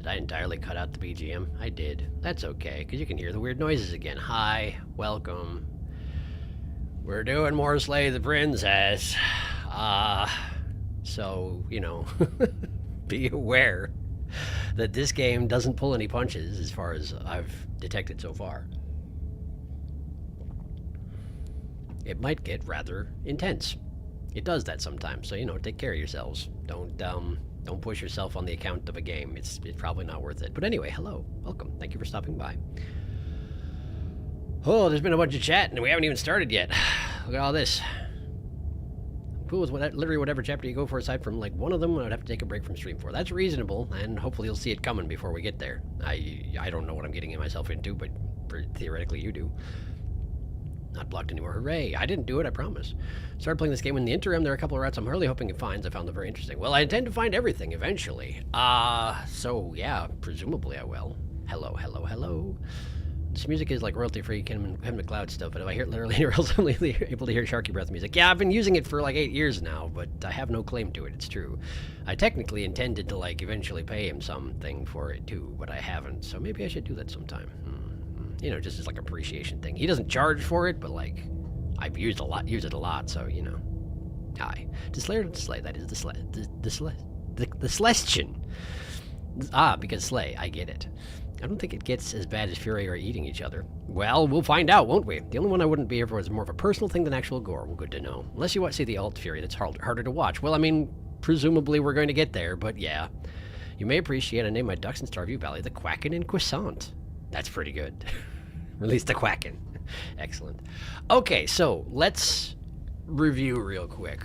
Did I entirely cut out the BGM? I did. That's okay, because you can hear the weird noises again. Hi, welcome. We're doing more Slay the Princess. So, you know, be aware that this game doesn't pull any punches as far as I've detected so far. It might get rather intense. It does that sometimes, so, you know, take care of yourselves. Don't push yourself on the account of a game. It's probably not worth it. But anyway, hello, welcome. Thank you for stopping by. Oh, there's been a bunch of chat, and we haven't even started yet. Look at all this. I'm cool with literally whatever chapter you go for, aside from, like, one of them I'd have to take a break from stream for. That's reasonable, and hopefully you'll see it coming before we get there. I don't know what I'm getting myself into, but theoretically you do. Not blocked anymore. Hooray. I didn't do it, I promise. Started playing this game in the interim. There are a couple of routes I'm hardly hoping it finds. I found them very interesting. Well, I intend to find everything eventually. So yeah, presumably I will. Hello, hello, hello. This music is like royalty-free Ken MacLeod stuff, but if I hear it literally, you're also able to hear SharkyBreath music. Yeah, I've been using it for like 8 years now, but I have no claim to it, it's true. I technically intended to like eventually pay him something for it too, but I haven't, so maybe I should do that sometime. You know, just as like appreciation thing. He doesn't charge for it, but like, I've used it a lot, so, you know. Hi. To slay or to slay? That is the Celestian. Because slay, I get it. I don't think it gets as bad as Fury or eating each other. Well, we'll find out, won't we? The only one I wouldn't be here for is more of a personal thing than actual gore. Well, good to know. Unless you want to see the alt Fury, that's harder to watch. Well, I mean, presumably we're going to get there, but yeah. You may appreciate I named my ducks in Starview Valley the Quacken and Croissant. That's pretty good. Release the Quacken. Excellent. Okay, so let's review real quick.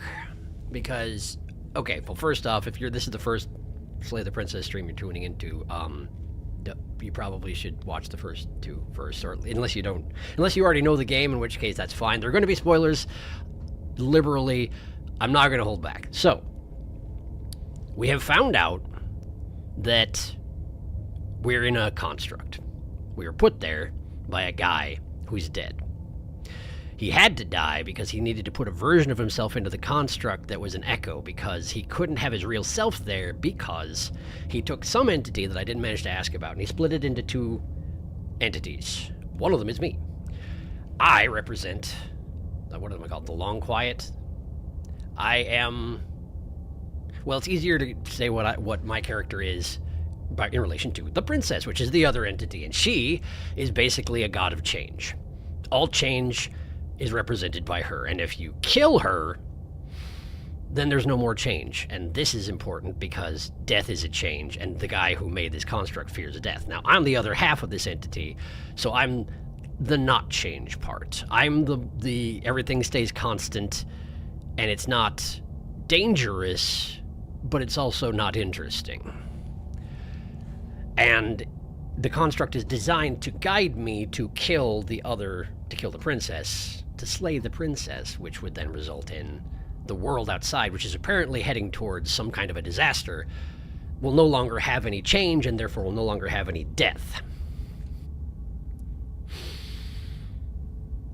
Because, okay, well, first off, if this is the first Slay the Princess stream you're tuning into, you probably should watch the first two first, or unless you already know the game, in which case that's fine. There are going to be spoilers liberally. I'm not going to hold back. So, we have found out that we're in a construct. We were put there by a guy who's dead. He had to die because he needed to put a version of himself into the construct that was an echo, because he couldn't have his real self there because he took some entity that I didn't manage to ask about, and he split it into two entities. One of them is me. I represent, what am I called, the Long Quiet? I am, well, it's easier to say what my character is in relation to the princess, which is the other entity, and she is basically a god of change. All change is represented by her, and if you kill her, then there's no more change. And this is important because death is a change, and the guy who made this construct fears death. Now, I'm the other half of this entity, so I'm the not change part. I'm the everything stays constant, and it's not dangerous, but it's also not interesting. And the construct is designed to guide me to kill the princess, to slay the princess, which would then result in the world outside, which is apparently heading towards some kind of a disaster, will no longer have any change, and therefore will no longer have any death.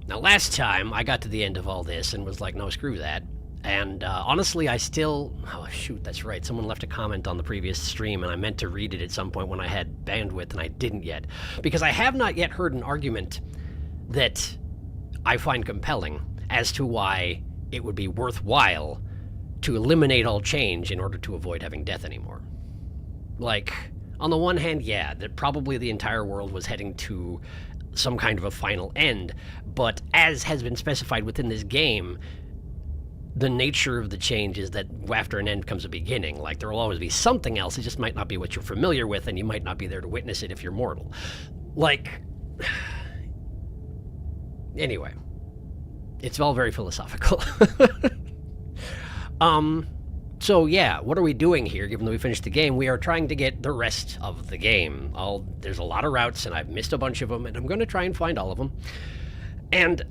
Now, last time, I got to the end of all this and was like, no, screw that. And honestly, I still... Oh, shoot, that's right. Someone left a comment on the previous stream, and I meant to read it at some point when I had bandwidth, and I didn't yet. Because I have not yet heard an argument that I find compelling as to why it would be worthwhile to eliminate all change in order to avoid having death anymore. Like, on the one hand, yeah, that probably the entire world was heading to some kind of a final end, but as has been specified within this game, the nature of the change is that after an end comes a beginning. Like, there will always be something else. It just might not be what you're familiar with, and you might not be there to witness it if you're mortal. Like, anyway, it's all very philosophical. So yeah, what are we doing here, given that we finished the game? We are trying to get the rest of the game. There's a lot of routes, and I've missed a bunch of them, and I'm going to try and find all of them. And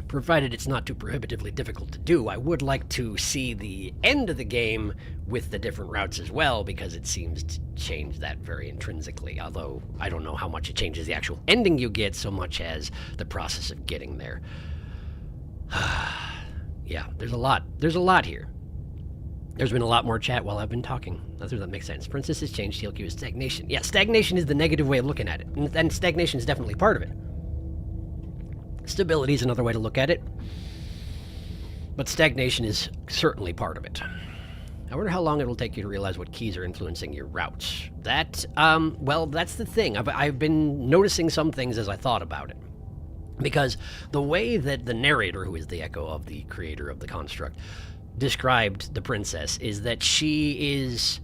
provided it's not too prohibitively difficult to do, I would like to see the end of the game with the different routes as well, because it seems to change that very intrinsically, although I don't know how much it changes the actual ending you get so much as the process of getting there. Yeah, there's a lot here. There's been a lot more chat while I've been talking. That makes sense. Princess has changed, TLQ is stagnation. Yeah, stagnation is the negative way of looking at it. And stagnation is definitely part of it. Stability is another way to look at it. But stagnation is certainly part of it. I wonder how long it'll take you to realize what keys are influencing your routes. Well, that's the thing. I've been noticing some things as I thought about it. Because the way that the narrator, who is the echo of the creator of the construct, described the princess is that she is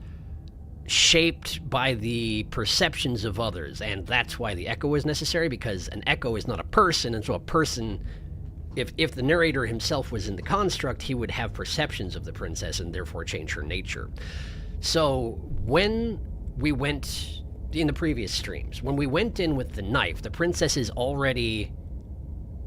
shaped by the perceptions of others, and that's why the echo is necessary, because an echo is not a person, and so a person, if the narrator himself was in the construct, he would have perceptions of the princess and therefore change her nature. So when we went in the previous streams, when we went in with the knife, the princess is already,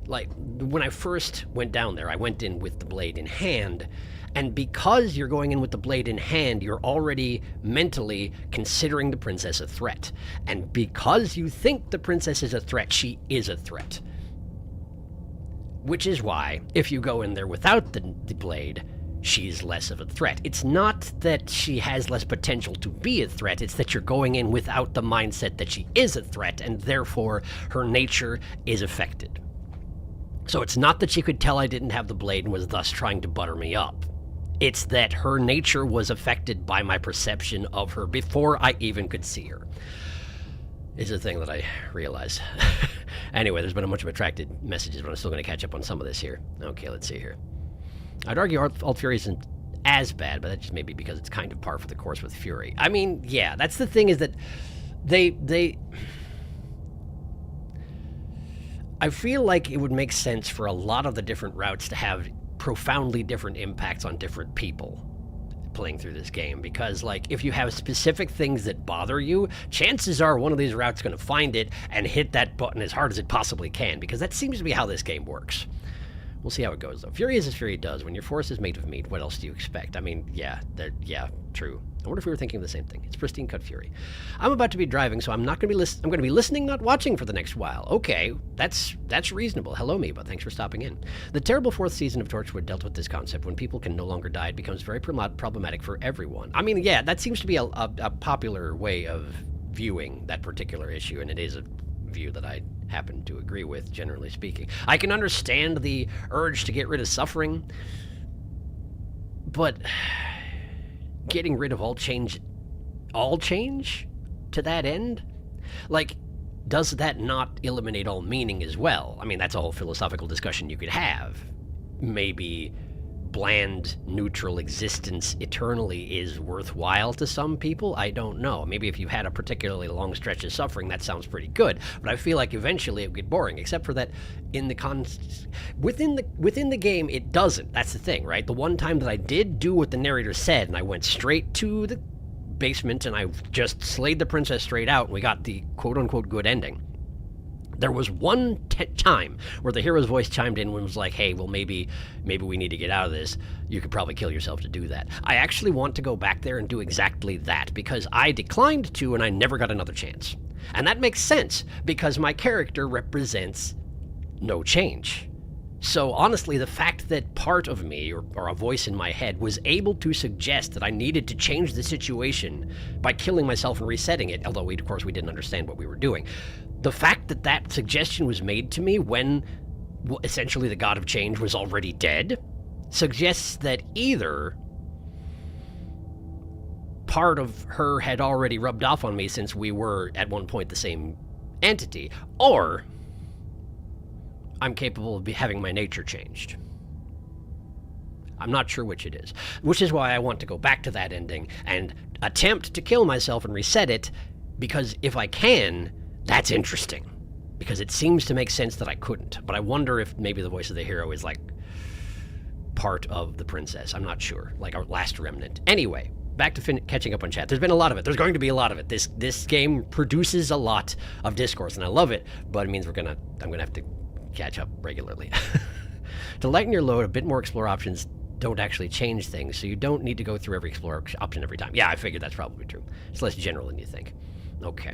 like, when I first went down there, I went in with the blade in hand. And because you're going in with the blade in hand, you're already mentally considering the princess a threat. And because you think the princess is a threat, she is a threat. Which is why, if you go in there without the blade, she's less of a threat. It's not that she has less potential to be a threat, it's that you're going in without the mindset that she is a threat, and therefore her nature is affected. So it's not that she could tell I didn't have the blade and was thus trying to butter me up. It's that her nature was affected by my perception of her before I even could see her. Is a thing that I realize. Anyway, there's been a bunch of attracted messages, but I'm still going to catch up on some of this here. Okay, let's see here. I'd argue Alt Fury isn't as bad, but that just may be because it's kind of par for the course with Fury. I mean, yeah, that's the thing, is that I feel like it would make sense for a lot of the different routes to have profoundly different impacts on different people playing through this game, because, like, if you have specific things that bother you, chances are one of these routes going to find it and hit that button as hard as it possibly can, because that seems to be how this game works. We'll see how it goes, though. Fury is as Fury does. When your force is made of meat, what else do you expect? I mean, yeah, true. I wonder if we were thinking of the same thing. It's Pristine cut Fury. I'm about to be driving, so I'm not going to be I'm going to be listening, not watching for the next while. Okay, that's reasonable. Hello, me, but thanks for stopping in. The terrible 4th season of Torchwood dealt with this concept. When people can no longer die, it becomes very problematic for everyone. I mean, yeah, that seems to be a popular way of viewing that particular issue, and it is a view that I happen to agree with, generally speaking. I can understand the urge to get rid of suffering, but getting rid of all change to that end? Like, does that not eliminate all meaning as well? I mean, that's a whole philosophical discussion you could have. Maybe bland, neutral existence eternally is worthwhile to some people? I don't know. Maybe if you had a particularly long stretch of suffering, that sounds pretty good. But I feel like eventually it would get boring, except for that in the within the game, it doesn't. That's the thing, right? The one time that I did do what the narrator said, and I went straight to the basement and I just slayed the princess straight out, and we got the quote-unquote good ending. There was one time where the hero's voice chimed in and was like, hey, well, maybe we need to get out of this. You could probably kill yourself to do that. I actually want to go back there and do exactly that, because I declined to and I never got another chance. And that makes sense, because my character represents no change. So honestly, the fact that part of me, or a voice in my head, was able to suggest that I needed to change the situation by killing myself and resetting it, although of course we didn't understand what we were doing. The fact that that suggestion was made to me when essentially the god of change was already dead suggests that either part of her had already rubbed off on me since we were at one point the same entity, or I'm capable of having my nature changed. I'm not sure which it is, which is why I want to go back to that ending and attempt to kill myself and reset it, because if I can, that's interesting, because it seems to make sense that I couldn't. But I wonder if maybe the voice of the hero is like part of the princess. I'm not sure, like our last remnant. Anyway, back to catching up on chat. There's been a lot of it. There's going to be a lot of it. This game produces a lot of discourse, and I love it, but it means I'm gonna have to catch up regularly. To lighten your load, a bit more explore options don't actually change things, so you don't need to go through every explore option every time. Yeah, I figured that's probably true. It's less general than you think. Okay.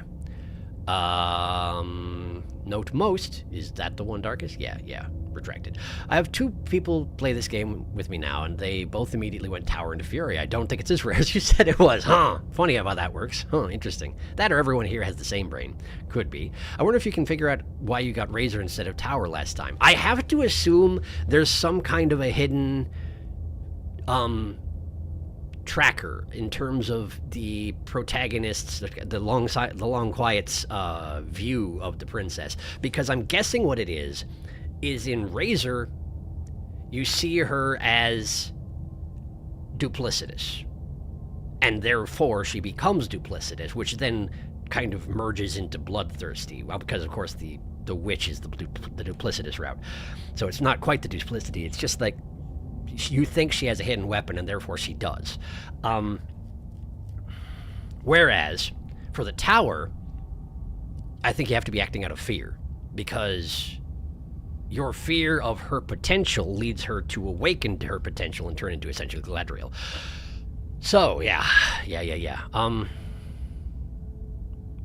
Note most, is that the one darkest? Yeah. retracted. I have 2 people play this game with me now, and they both immediately went Tower into Fury. I don't think it's as rare as you said it was. Huh. Funny how that works. Huh, interesting. That or everyone here has the same brain. Could be. I wonder if you can figure out why you got Razor instead of Tower last time. I have to assume there's some kind of a hidden tracker in terms of the protagonist's, the long quiet's view of the princess, because I'm guessing what it is in Razor you see her as duplicitous, and therefore she becomes duplicitous, which then kind of merges into bloodthirsty. Well, because of course the witch is the duplicitous route, so it's not quite the duplicity. It's just like you think she has a hidden weapon, and therefore she does. Whereas, for the Tower, I think you have to be acting out of fear, because your fear of her potential leads her to awaken to her potential and turn into essentially Galadriel. So, yeah.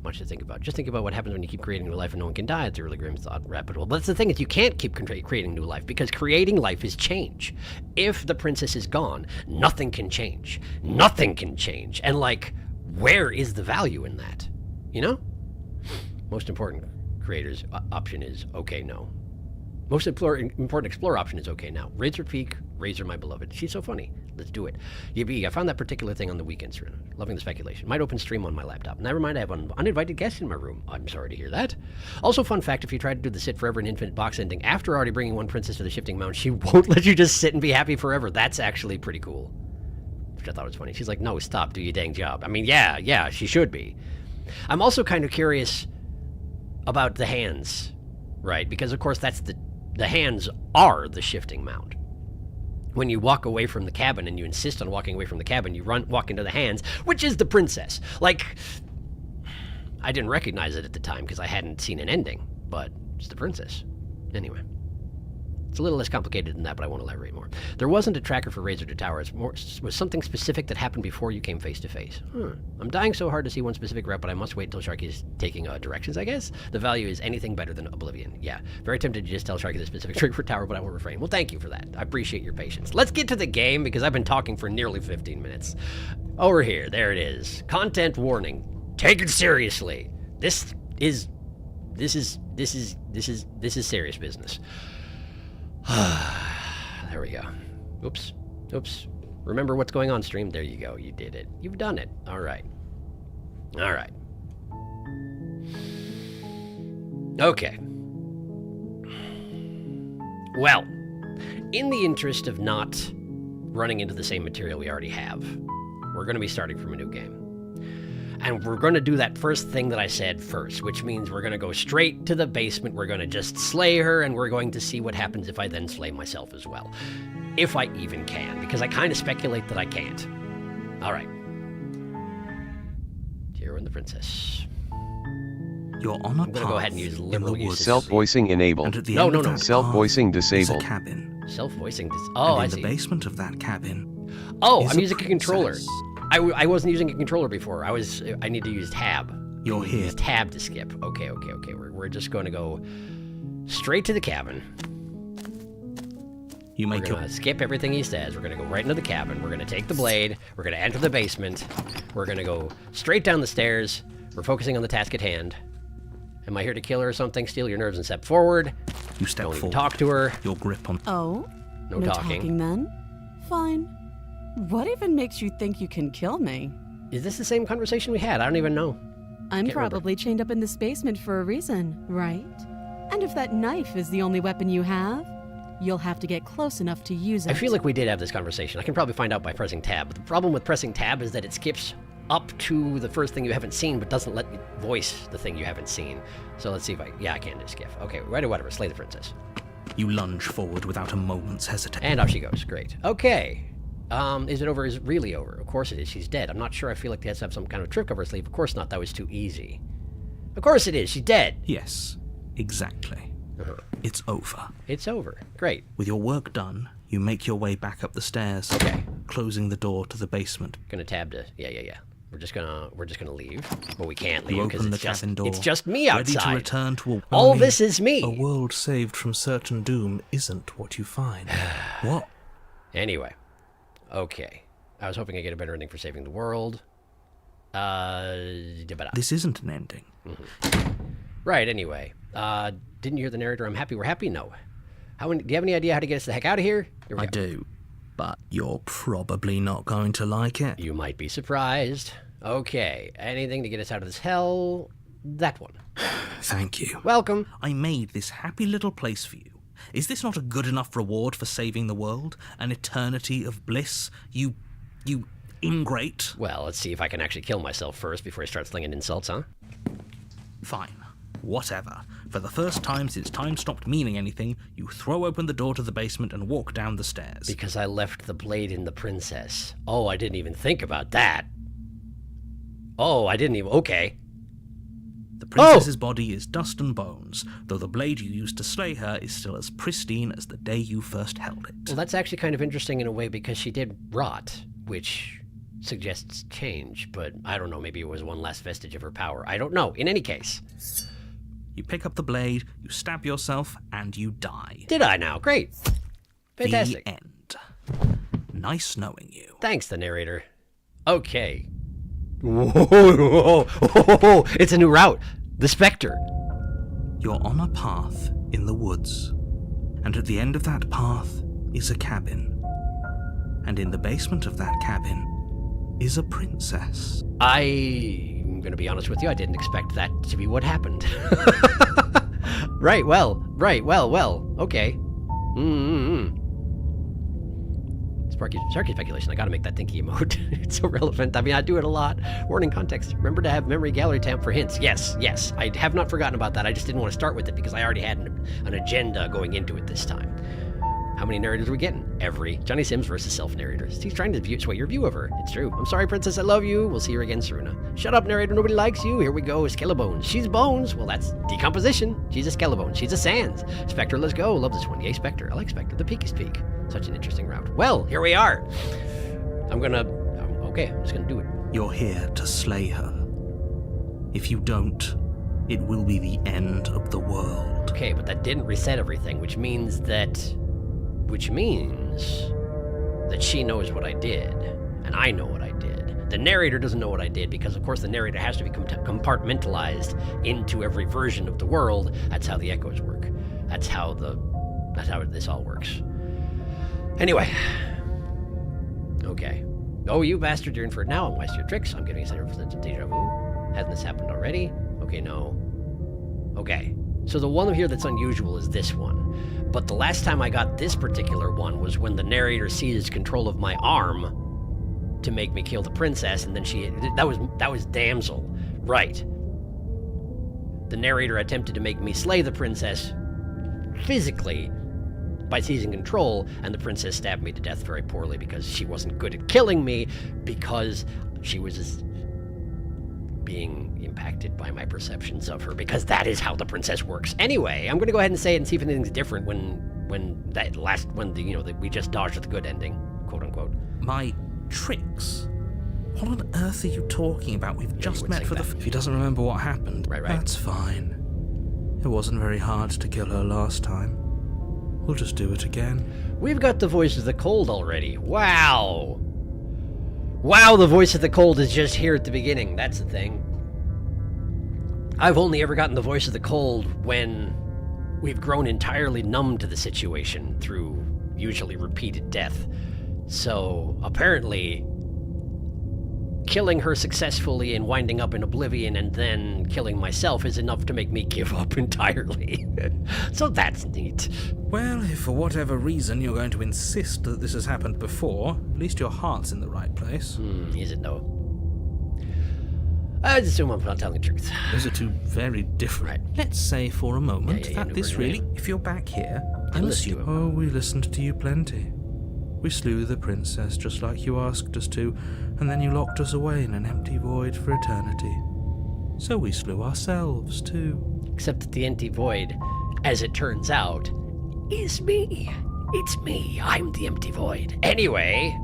Much to think about. Just think about what happens when you keep creating new life and no one can die. It's a really grim thought, reputable. But that's the thing, is you can't keep creating new life, because creating life is change. If the princess is gone, nothing can change. Nothing can change. And, like, where is the value in that? You know? Most important creator's option is, okay, no. Most important Explorer option is okay now. Razor Peak, Razor my beloved. She's so funny. Let's do it. YB, I found that particular thing on the weekends. Loving the speculation. Might open stream on my laptop. Never mind, I have an uninvited guest in my room. I'm sorry to hear that. Also, fun fact, if you try to do the sit forever and infinite box ending after already bringing one princess to the shifting mount, she won't let you just sit and be happy forever. That's actually pretty cool. Which I thought was funny. She's like, no, stop, do your dang job. I mean, yeah, she should be. I'm also kind of curious about the hands, right? Because, of course, that's the hands are the shifting mount. When you walk away from the cabin and you insist on walking away from the cabin, you walk into the hands, which is the princess. Like, I didn't recognize it at the time because I hadn't seen an ending, but it's the princess. Anyway. It's a little less complicated than that, but I won't elaborate more. There wasn't a tracker for Razor to Tower. It was something specific that happened before you came face to face. I'm dying so hard to see one specific route, but I must wait until Sharky is taking directions, I guess. The value is anything better than Oblivion. Yeah, very tempted to just tell Sharky the specific trick for Tower, but I will refrain. Well, thank you for that. I appreciate your patience. Let's get to the game, because I've been talking for nearly 15 minutes. Over here, there it is. Content warning. Take it seriously. This is serious business. There we go. Oops. Remember what's going on, stream? There you go. You did it. You've done it. All right. Okay. Well, in the interest of not running into the same material we already have, we're going to be starting from a new game. And we're going to do that first thing that I said first, which means we're going to go straight to the basement. We're going to just slay her, and we're going to see what happens if I then slay myself as well. If I even can, because I kind of speculate that I can't. All right. Hero and the princess. You're on a I'm going to go ahead and use liberal use. Self-voicing enabled. No. Self-voicing disabled. A cabin. Self-voicing Oh, I see. In the basement of that cabin. Oh, I'm using a controller. I wasn't using a controller before. I need to use tab. You're here. Use tab to skip. Okay. We're just going to go straight to the cabin. We're going to skip everything he says. We're going to go right into the cabin. We're going to take the blade. We're going to enter the basement. We're going to go straight down the stairs. We're focusing on the task at hand. Am I here to kill her or something? Steal your nerves and step forward. You step forward. Don't even talk to her. Your grip on... Oh? No talking then? Fine. What even makes you think you can kill me? Is this the same conversation we had? I don't even know. I'm probably chained up in this basement for a reason, right? And if that knife is the only weapon you have, you'll have to get close enough to use it. I feel like we did have this conversation. I can probably find out by pressing tab. But the problem with pressing tab is that it skips up to the first thing you haven't seen, but doesn't let you voice the thing you haven't seen. So let's see if I can just skip. Okay, right or whatever. Slay the princess. You lunge forward without a moment's hesitation. And off she goes. Great. Okay. Is it over? Is it really over? Of course it is. She's dead. I'm not sure. I feel like he has to have some kind of trick up her sleeve. Of course not. That was too easy. Of course it is. She's dead. Yes, exactly. It's over. It's over. Great. With your work done, you make your way back up the stairs. Okay. Closing the door to the basement. Gonna tab to... Yeah. We're just gonna leave. Well, we can't leave You because open the it's just cabin door, it's just me outside. ready to return to a All only this is me. A world saved from certain doom isn't what you find. What? Anyway, okay. I was hoping I'd get a better ending for saving the world. This isn't an ending. Right. Anyway, didn't you hear the narrator? I'm happy. We're happy. No. Do you have any idea how to get us the heck out of here? Here we I go. do, but you're probably not going to like it. You might be surprised. Okay. Anything to get us out of this hell? That one. Thank you. Welcome. I made this happy little place for you. Is this not a good enough reward for saving the world? An eternity of bliss? You ingrate? Well, let's see if I can actually kill myself first before I start slinging insults, huh? Fine. Whatever. For the first time since time stopped meaning anything, you throw open the door to the basement and walk down the stairs. Because I left the blade in the princess. Oh, I didn't even think about that. Oh, I didn't even... Okay. The princess's body is dust and bones, though the blade you used to slay her is still as pristine as the day you first held it. Well, that's actually kind of interesting in a way because she did rot, which suggests change, but I don't know, maybe it was one last vestige of her power. I don't know. In any case. You pick up the blade, you stab yourself, and you die. Did I now? Great. Fantastic. The end. Nice knowing you. Thanks, the narrator. Okay. Whoa, it's a new route. The Spectre. You're on a path in the woods, and at the end of that path is a cabin. And in the basement of that cabin is a princess. I'm going to be honest with you, I didn't expect that to be what happened. Right, well, okay. Sharky speculation. I gotta make that dinky emote. It's so relevant. I mean, I do it a lot. Warning context. Remember to have memory gallery tab for hints. Yes. I have not forgotten about that. I just didn't want to start with it because I already had an agenda going into it this time. How many narrators are we getting? Every. Johnny Sims versus self-narrators. He's trying to sway your view of her. It's true. I'm sorry, princess. I love you. We'll see her again, Saruna. Shut up, narrator. Nobody likes you. Here we go. Skellebones. She's bones. Well, that's decomposition. She's a skellebone. She's a sans. Spectre, let's go. Love this one. Yay, Spectre. I like Spectre. The peak is peak. Such an interesting route. Well, here we are. I'm just gonna do it. You're here to slay her. If you don't, it will be the end of the world. Okay, but that didn't reset everything, which means that she knows what I did, and I know what I did. The narrator doesn't know what I did because, of course, the narrator has to be compartmentalized into every version of the world. That's how the echoes work. That's how this all works. Anyway. Okay. Oh, you bastard, you're in for it now. I'm wise to your tricks. I'm getting a sense of deja vu. Hasn't this happened already? Okay, no. Okay. So the one here that's unusual is this one. But the last time I got this particular one was when the narrator seized control of my arm to make me kill the princess, and then that was damsel. Right. The narrator attempted to make me slay the princess physically by seizing control, and the princess stabbed me to death very poorly because she wasn't good at killing me because she was being impacted by my perceptions of her, because that is how the princess works. Anyway, I'm going to go ahead and say it and see if anything's different when we just dodged the good ending, quote unquote. My tricks? What on earth are you talking about? We've just met for the... If he doesn't remember what happened, right. That's fine. It wasn't very hard to kill her last time. We'll just do it again. We've got the voice of the cold already. Wow, the voice of the cold is just here at the beginning. That's the thing. I've only ever gotten the voice of the cold when we've grown entirely numb to the situation through usually repeated death. So apparently, killing her successfully and winding up in oblivion and then killing myself is enough to make me give up entirely. So that's neat. Well, if for whatever reason you're going to insist that this has happened before, at least your heart's in the right place. Is it though? I assume I'm not telling the truth. Those are two very different. Right. Let's say for a moment that this really, if you're back here, I'm assuming... Oh, we listened to you plenty. We slew the princess just like you asked us to, and then you locked us away in an empty void for eternity. So we slew ourselves too. Except that the empty void, as it turns out, is me. It's me. I'm the empty void. Anyway...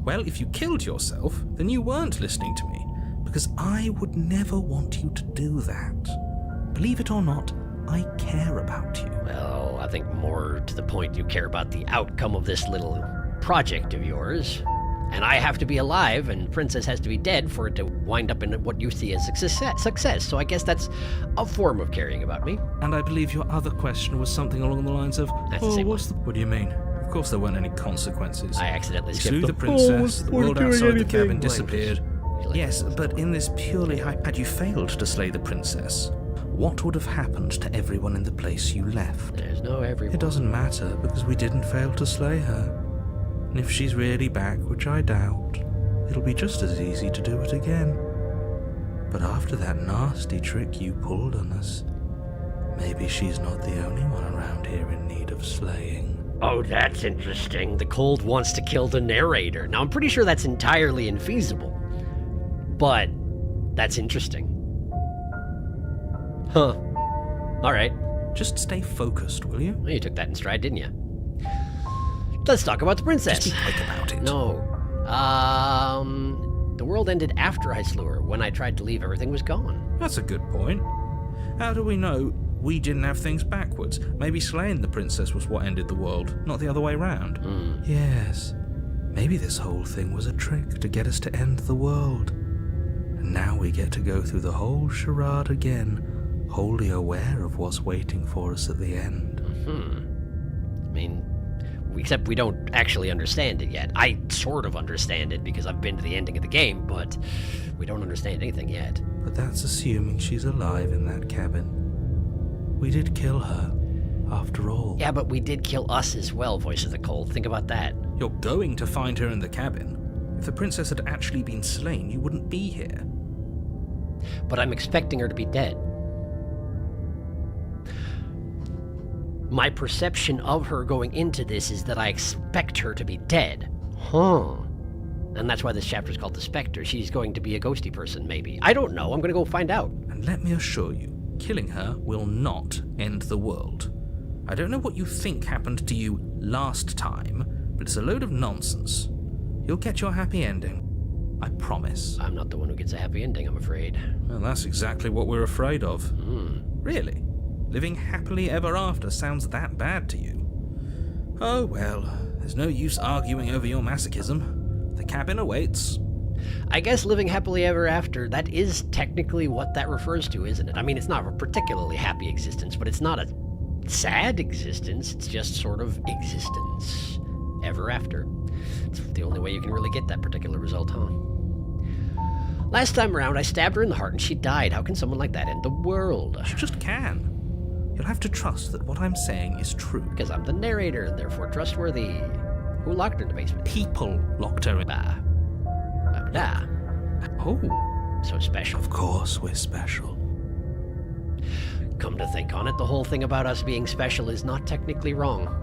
Well, if you killed yourself, then you weren't listening to me. because I would never want you to do that. Believe it or not, I care about you. Well, I think more to the point you care about the outcome of this little project of yours. And I have to be alive, and Princess has to be dead for it to wind up in what you see as success. So I guess that's a form of caring about me. And I believe your other question was something along the lines of, That's the same one. What do you mean? Of course there weren't any consequences. I accidentally You skipped slew the princess, the world outside the cabin disappeared. Yes, but in this purely had you failed to slay the princess, what would have happened to everyone in the place you left? There's no everyone. It doesn't matter, because we didn't fail to slay her. And if she's really back, which I doubt, it'll be just as easy to do it again. But after that nasty trick you pulled on us, maybe she's not the only one around here in need of slaying. Oh, that's interesting. The Cold wants to kill the narrator. Now, I'm pretty sure that's entirely infeasible. But that's interesting. Huh. All right. Just stay focused, will you? Well, you took that in stride, didn't you? Let's talk about the princess. Just be quick about it. No. The world ended after I slew her. When I tried to leave, everything was gone. That's a good point. How do we know we didn't have things backwards? Maybe slaying the princess was what ended the world, not the other way round. Yes. Maybe this whole thing was a trick to get us to end the world. And now we get to go through the whole charade again, wholly aware of what's waiting for us at the end. I mean, except we don't actually understand it yet. I sort of understand it because I've been to the ending of the game, but we don't understand anything yet. But that's assuming she's alive in that cabin. We did kill her, after all. Yeah, but we did kill us as well, Voice of the Cold. Think about that. You're going to find her in the cabin. If the princess had actually been slain, you wouldn't be here. But I'm expecting her to be dead. My perception of her going into this is that I expect her to be dead. And that's why this chapter is called The Spectre. She's going to be a ghosty person, maybe. I don't know. I'm going to go find out. And let me assure you, killing her will not end the world. I don't know what you think happened to you last time, but it's a load of nonsense. You'll get your happy ending. I promise. I'm not the one who gets a happy ending, I'm afraid. Well, that's exactly what we're afraid of. Really? Living happily ever after sounds that bad to you? Oh well, there's no use arguing over your masochism. The cabin awaits. I guess living happily ever after, that is technically what that refers to, isn't it? I mean, it's not a particularly happy existence, but it's not a sad existence. It's just sort of existence. Ever after. It's the only way you can really get that particular result, huh? Last time around, I stabbed her in the heart and she died. How can someone like that end the world? You just can. You'll have to trust that what I'm saying is true. Because I'm the narrator and therefore trustworthy. Who locked her in the basement? People locked her in. Oh. So special. Of course we're special. Come to think on it, the whole thing about us being special is not technically wrong.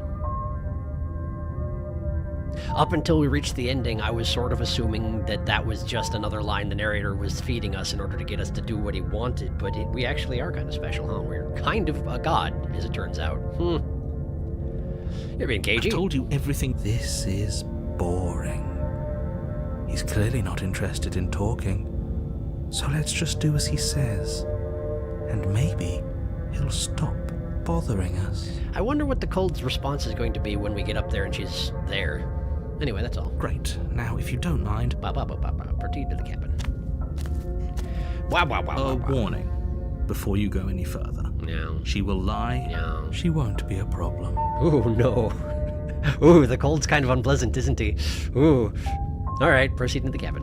Up until we reached the ending, I was sort of assuming that that was just another line the narrator was feeding us in order to get us to do what he wanted, but we actually are kind of special, huh? We're kind of a god, as it turns out. You're being cagey. I told you everything. This is boring. He's clearly not interested in talking, so let's just do as he says, and maybe he'll stop bothering us. I wonder what the Cold's response is going to be when we get up there and she's there. Anyway, that's all. Great. Now, if you don't mind... Proceed to the cabin. Wow. Warning. Before you go any further. No. She will lie. No. She won't be a problem. Ooh, no. Ooh, the Cold's kind of unpleasant, isn't he? Ooh. All right, proceed into the cabin.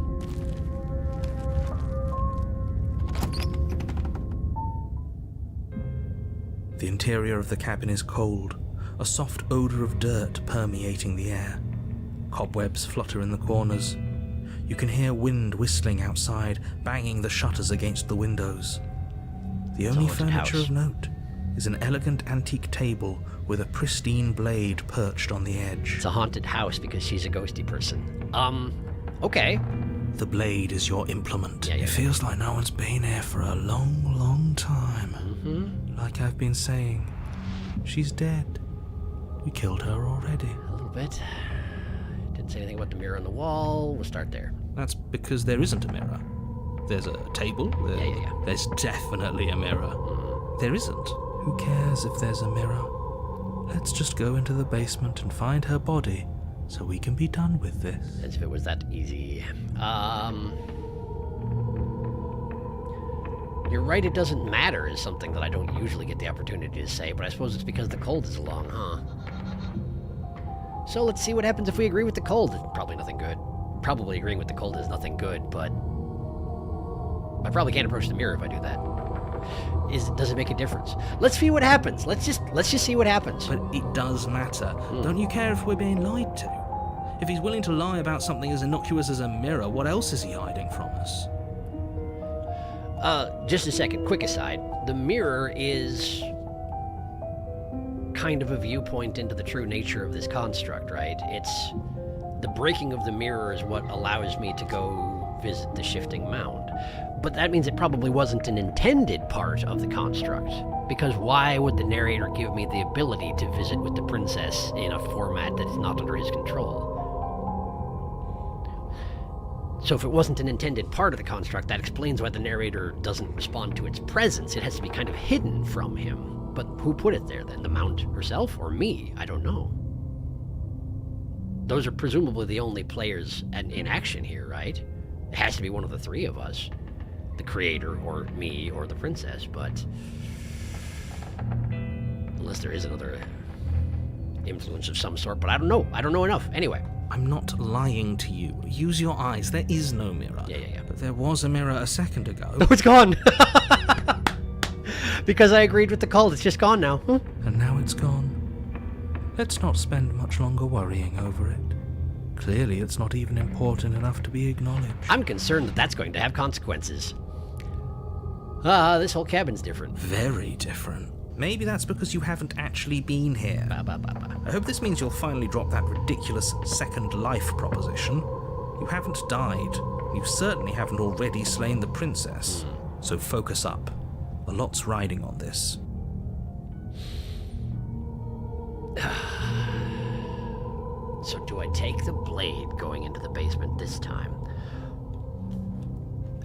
The interior of the cabin is cold, a soft odor of dirt permeating the air. Cobwebs flutter in the corners. You can hear wind whistling outside, banging the shutters against the windows. The only furniture of note is an elegant antique table with a pristine blade perched on the edge. It's a haunted house because she's a ghosty person. Okay. The blade is your implement. Yeah. It feels like no one's been here for a long, long time. Like I've been saying, she's dead. We killed her already. A little bit. Didn't say anything about the mirror on the wall. We'll start there. That's because there isn't a mirror. There's a table. There's definitely a mirror. There isn't. Who cares if there's a mirror? Let's just go into the basement and find her body so we can be done with this. As if it was that easy. You're right, it doesn't matter is something that I don't usually get the opportunity to say, but I suppose it's because the cold is along, huh? So let's see what happens if we agree with the cold. Probably nothing good. Probably agreeing with the cold is nothing good, but I probably can't approach the mirror if I do that. Does it make a difference? Let's see what happens. Let's just see what happens. But it does matter. Don't you care if we're being lied to? If he's willing to lie about something as innocuous as a mirror, what else is he hiding from us? Just a second, quick aside. The mirror is kind of a viewpoint into the true nature of this construct, right? It's the breaking of the mirror is what allows me to go visit the shifting mound. But that means it probably wasn't an intended part of the construct, because why would the narrator give me the ability to visit with the princess in a format that is not under his control? So if it wasn't an intended part of the construct, that explains why the narrator doesn't respond to its presence. It has to be kind of hidden from him. But who put it there then? The Mount herself or me? I don't know. Those are presumably the only players in action here, right? It has to be one of the three of us. The creator, or me, or the princess, but... unless there is another influence of some sort, but I don't know. I don't know enough. Anyway. I'm not lying to you. Use your eyes. There is no mirror. Yeah. But there was a mirror a second ago. Oh, it's gone! Because I agreed with the cold. It's just gone now. And now it's gone. Let's not spend much longer worrying over it. Clearly, it's not even important enough to be acknowledged. I'm concerned that that's going to have consequences. This whole cabin's different. Very different. Maybe that's because you haven't actually been here. I hope this means you'll finally drop that ridiculous second life proposition. You haven't died. You certainly haven't already slain the princess. So focus up. A lot's riding on this. So do I take the blade going into the basement this time?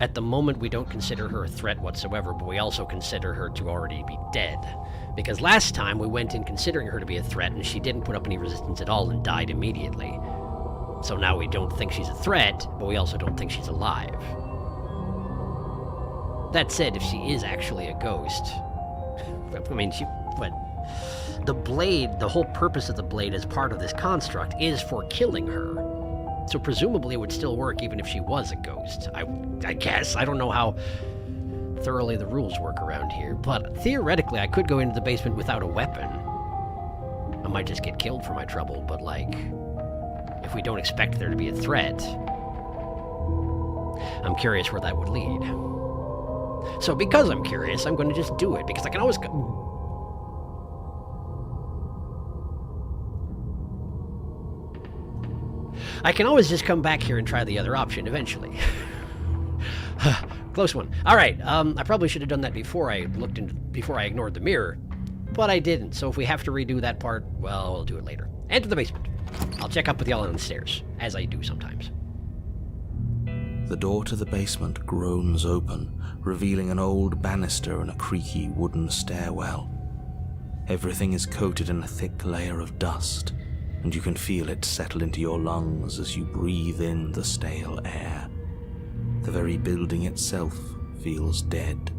At the moment, we don't consider her a threat whatsoever, but we also consider her to already be dead. Because last time, we went in considering her to be a threat, and she didn't put up any resistance at all and died immediately. So now we don't think she's a threat, but we also don't think she's alive. That said, if she is actually a ghost... I mean, but the blade, the whole purpose of the blade as part of this construct is for killing her. So presumably it would still work even if she was a ghost. I guess. I don't know how thoroughly the rules work around here, but theoretically I could go into the basement without a weapon. I might just get killed for my trouble, but like, if we don't expect there to be a threat, I'm curious where that would lead. So because I'm curious, I'm going to just do it, because I can always just come back here and try the other option eventually. Close one. All right, I probably should have done that before I ignored the mirror, but I didn't. So if we have to redo that part, well, we'll do it later. Enter the basement. I'll check up with y'all on the stairs, as I do sometimes. The door to the basement groans open, revealing an old banister and a creaky wooden stairwell. Everything is coated in a thick layer of dust, and you can feel it settle into your lungs as you breathe in the stale air. The very building itself feels dead.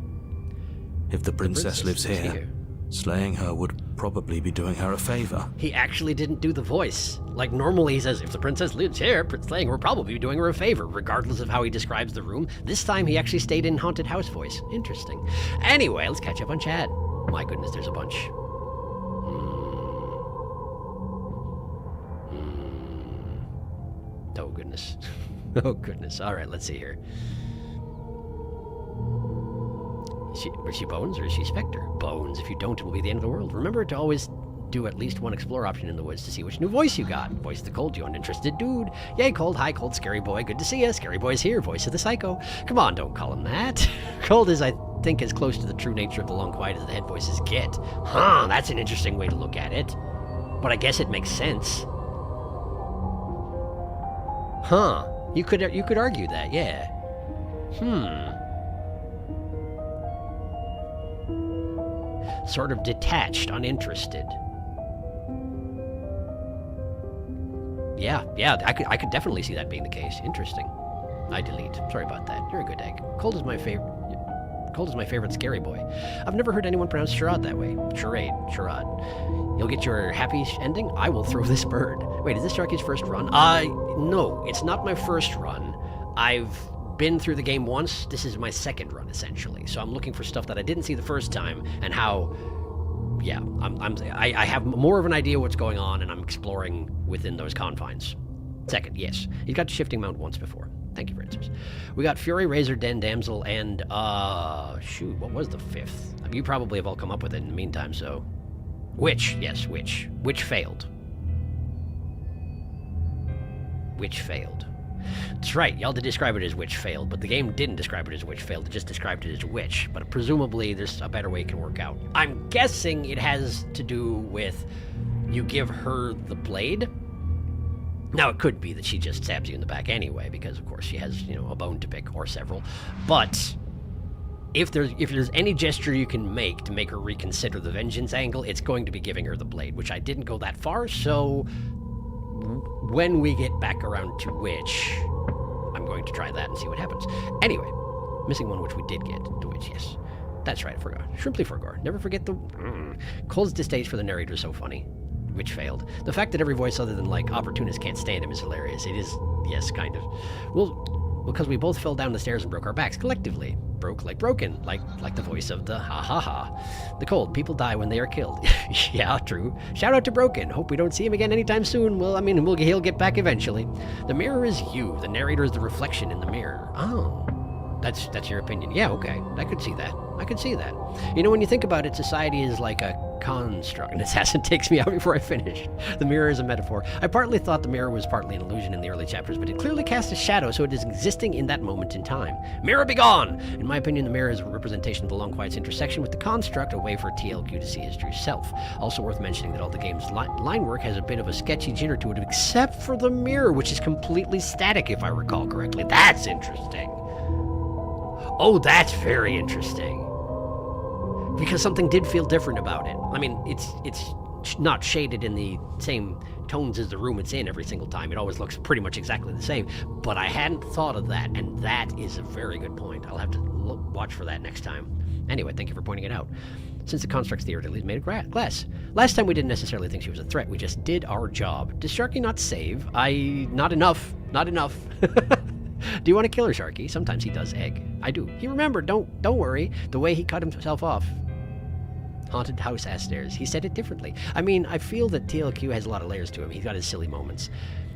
If the princess lives here, slaying her would probably be doing her a favor. He actually didn't do the voice. Like, normally he says, if the princess lives here, slaying her would probably be doing her a favor, regardless of how he describes the room. This time he actually stayed in haunted house voice. Interesting. Anyway, let's catch up on chat. My goodness, there's a bunch. Oh, goodness. Oh, goodness. All right, let's see here. Is she Bones or is she Spectre? Bones. If you don't, it will be the end of the world. Remember to always do at least one explore option in the woods to see which new voice you got. Voice of the Cold, you uninterested dude. Yay, Cold. Hi, Cold. Scary boy. Good to see ya. Scary boy's here. Voice of the Psycho. Come on, don't call him that. Cold is, I think, as close to the true nature of the Long Quiet as the head voices get. Huh, that's an interesting way to look at it. But I guess it makes sense. Huh. You could argue that, yeah. Sort of detached, uninterested. Yeah, I could definitely see that being the case. Interesting. I delete. Sorry about that. You're a good egg. Cold is my favorite scary boy. I've never heard anyone pronounce charade that way. Charade. You'll get your happy ending? I will throw this bird. Wait, is this Sharky's first run? No, it's not my first run. I've been through the game once. This is my second run, essentially. So I'm looking for stuff that I didn't see the first time, and how... Yeah, I have more of an idea what's going on, and I'm exploring within those confines. Second, yes. He's got shifting mount once before. Thank you for answers. We got Fury, Razor, Den, Damsel, and, shoot, what was the fifth? You probably have all come up with it in the meantime, so... Witch, yes, Witch. Witch failed. Witch failed. That's right, y'all did describe it as Witch failed, but the game didn't describe it as Witch failed, it just described it as Witch, but presumably there's a better way it can work out. I'm guessing it has to do with you give her the blade. Now, it could be that she just stabs you in the back anyway, because of course she has, a bone to pick, or several, but if there's any gesture you can make to make her reconsider the vengeance angle, it's going to be giving her the blade, which I didn't go that far, so when we get back around to Witch, I'm going to try that and see what happens. Anyway, missing one which we did get, to Witch, yes. That's right, I forgot. Shrimply Forgore. Never forget the... Cole's distaste for the narrator is so funny. Which failed. The fact that every voice other than, opportunist can't stand him is hilarious. It is, yes, kind of. Well, because we both fell down the stairs and broke our backs collectively. Broke like broken, like the voice of the ha-ha-ha. The Cold, people die when they are killed. Yeah, true. Shout out to Broken. Hope we don't see him again anytime soon. Well, he'll get back eventually. The mirror is you. The narrator is the reflection in the mirror. Oh. That's your opinion. Yeah, okay. I could see that. When you think about it, society is like a construct. An assassin takes me out before I finish. The mirror is a metaphor. I partly thought the mirror was partly an illusion in the early chapters, but it clearly casts a shadow, so it is existing in that moment in time. Mirror be gone! In my opinion, the mirror is a representation of the Long Quiet's intersection with the construct, a way for TLQ to see his true self. Also worth mentioning that all the game's line work has a bit of a sketchy jitter to it, except for the mirror, which is completely static, if I recall correctly. That's interesting. Oh, that's very interesting. Because something did feel different about it. It's not shaded in the same tones as the room it's in every single time. It always looks pretty much exactly the same. But I hadn't thought of that, and that is a very good point. I'll have to watch for that next time. Anyway, thank you for pointing it out. Since the construct's theoretically made of glass. Last time we didn't necessarily think she was a threat. We just did our job. Does Sharky not save? Not enough. Do you want to kill her, Sharky? Sometimes he does, egg. I do. He remembered. Don't worry. The way he cut himself off. Haunted house ass stairs. He said it differently. I feel that TLQ has a lot of layers to him. He's got his silly moments.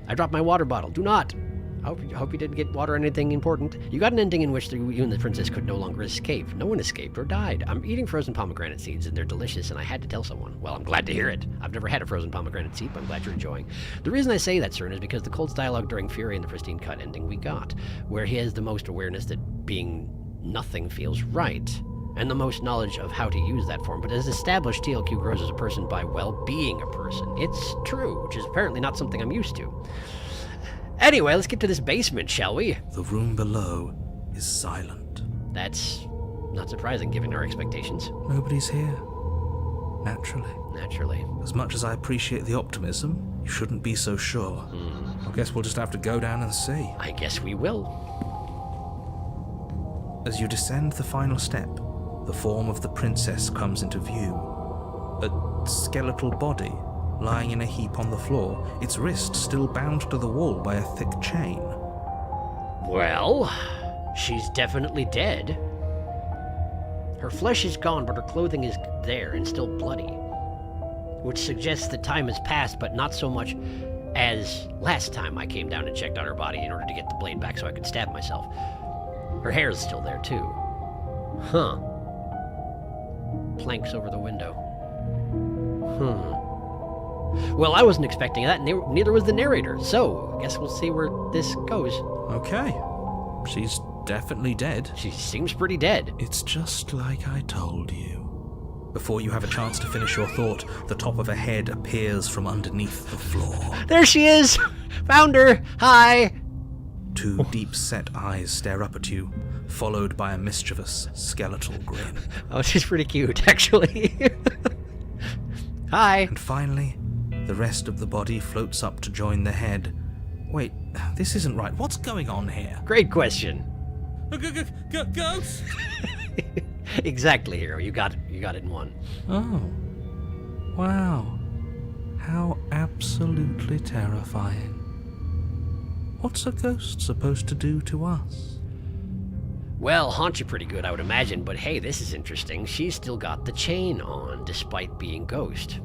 I dropped my water bottle. Do not. I hope you didn't get water or anything important. You got an ending in which you and the princess could no longer escape. No one escaped or died. I'm eating frozen pomegranate seeds, and they're delicious, and I had to tell someone. Well, I'm glad to hear it. I've never had a frozen pomegranate seed, but I'm glad you're enjoying. The reason I say that, Cern, is because the Cold's dialogue during Fury and the Pristine cut ending we got, where he has the most awareness that being nothing feels right, and the most knowledge of how to use that form. But as established, TLQ grows as a person by, being a person. It's true, which is apparently not something I'm used to. Anyway, let's get to this basement, shall we? The room below is silent. That's not surprising, given our expectations. Nobody's here. Naturally. As much as I appreciate the optimism, you shouldn't be so sure. I guess we'll just have to go down and see. I guess we will. As you descend the final step, the form of the princess comes into view. A skeletal body, lying in a heap on the floor, its wrist still bound to the wall by a thick chain. Well, she's definitely dead. Her flesh is gone, but her clothing is there and still bloody, which suggests that time has passed, but not so much as last time I came down and checked on her body in order to get the blade back so I could stab myself. Her hair is still there, too. Huh. Planks over the window. Well, I wasn't expecting that, neither was the narrator, so I guess we'll see where this goes. Okay. She's definitely dead. She seems pretty dead. It's just like I told you. Before you have a chance to finish your thought, the top of a head appears from underneath the floor. There she is! Found her! Hi! Two deep-set eyes stare up at you, followed by a mischievous, skeletal grin. Oh, she's pretty cute, actually. Hi. And finally, the rest of the body floats up to join the head. Wait, this isn't right. What's going on here? Great question. Ghost? Exactly, Hero. You got it in one. Oh. Wow. How absolutely terrifying. What's a ghost supposed to do to us? Well, haunt you pretty good, I would imagine, but hey, this is interesting. She's still got the chain on, despite being ghost.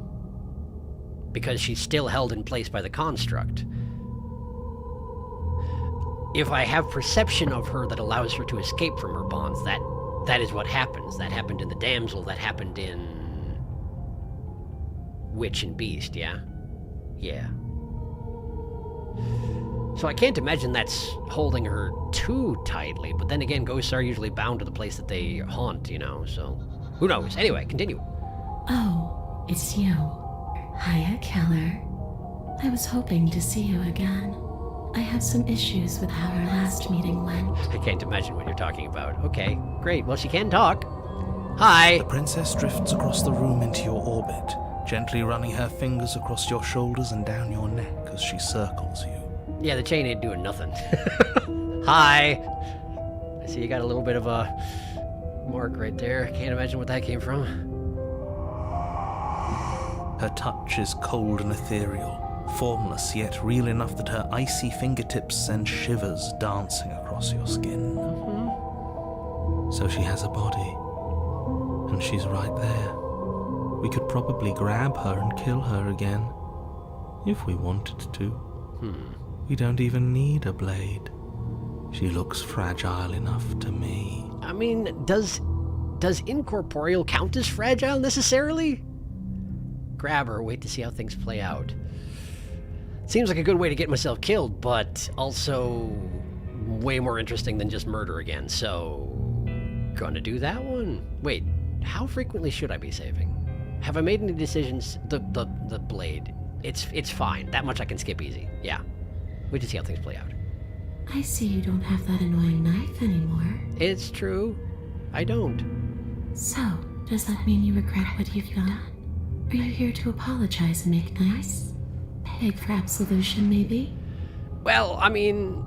Because she's still held in place by the construct. If I have perception of her that allows her to escape from her bonds, that is what happens. That happened in the Damsel, that happened in Witch and Beast, yeah? Yeah. So I can't imagine that's holding her too tightly, but then again, ghosts are usually bound to the place that they haunt, you know, so who knows? Anyway, continue. Oh, it's you. Hiya, Keller. I was hoping to see you again. I have some issues with how our last meeting went. I can't imagine what you're talking about. Okay, great. Well, she can talk. Hi. The princess drifts across the room into your orbit, gently running her fingers across your shoulders and down your neck as she circles you. Yeah, the chain ain't doing nothing. Hi. I see you got a little bit of a mark right there. Can't imagine what that came from. Her touch is cold and ethereal, formless yet real enough that her icy fingertips send shivers dancing across your skin. So she has a body, and she's right there. We could probably grab her and kill her again, if we wanted to. We don't even need a blade. She looks fragile enough to me. I mean, does incorporeal count as fragile necessarily? Grab her, wait to see how things play out. Seems like a good way to get myself killed, but also way more interesting than just murder again, so gonna do that one. Wait, how frequently should I be saving? Have I made any decisions? The blade. It's fine. That much I can skip easy. Yeah. Wait to see how things play out. I see you don't have that annoying knife anymore. It's true. I don't. So, does that mean you regret what you've done? Are you here to apologize and make nice? Beg for absolution, maybe? Well, I mean,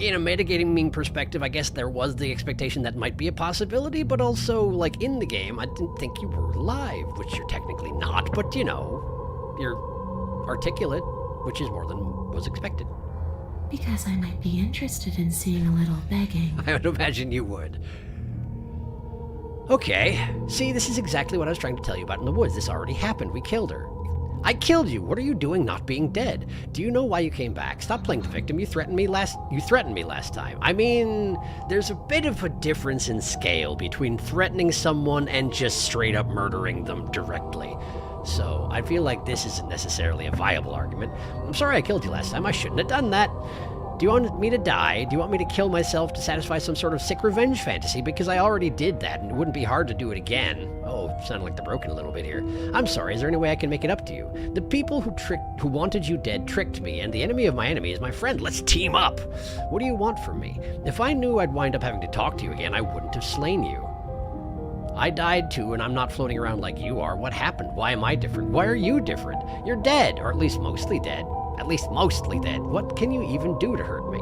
in a metagaming perspective, I guess there was the expectation that might be a possibility, but also, like, in the game, I didn't think you were alive, which you're technically not, but, you know, you're articulate, which is more than was expected. Because I might be interested in seeing a little begging. I would imagine you would. Okay, see, this is exactly what I was trying to tell you about in the woods. This already happened. We killed her. I killed you. What are you doing not being dead? Do you know why you came back? Stop playing the victim. You threatened me last time. I mean, there's a bit of a difference in scale between threatening someone and just straight up murdering them directly. So I feel like this isn't necessarily a viable argument. I'm sorry I killed you last time. I shouldn't have done that. Do you want me to die? Do you want me to kill myself to satisfy some sort of sick revenge fantasy? Because I already did that, and it wouldn't be hard to do it again. Oh, sounded like they're broken a little bit here. I'm sorry, is there any way I can make it up to you? The people who wanted you dead tricked me, and the enemy of my enemy is my friend. Let's team up! What do you want from me? If I knew I'd wind up having to talk to you again, I wouldn't have slain you. I died too, and I'm not floating around like you are. What happened? Why am I different? Why are you different? You're dead, or at least mostly dead. At least mostly dead. What can you even do to hurt me?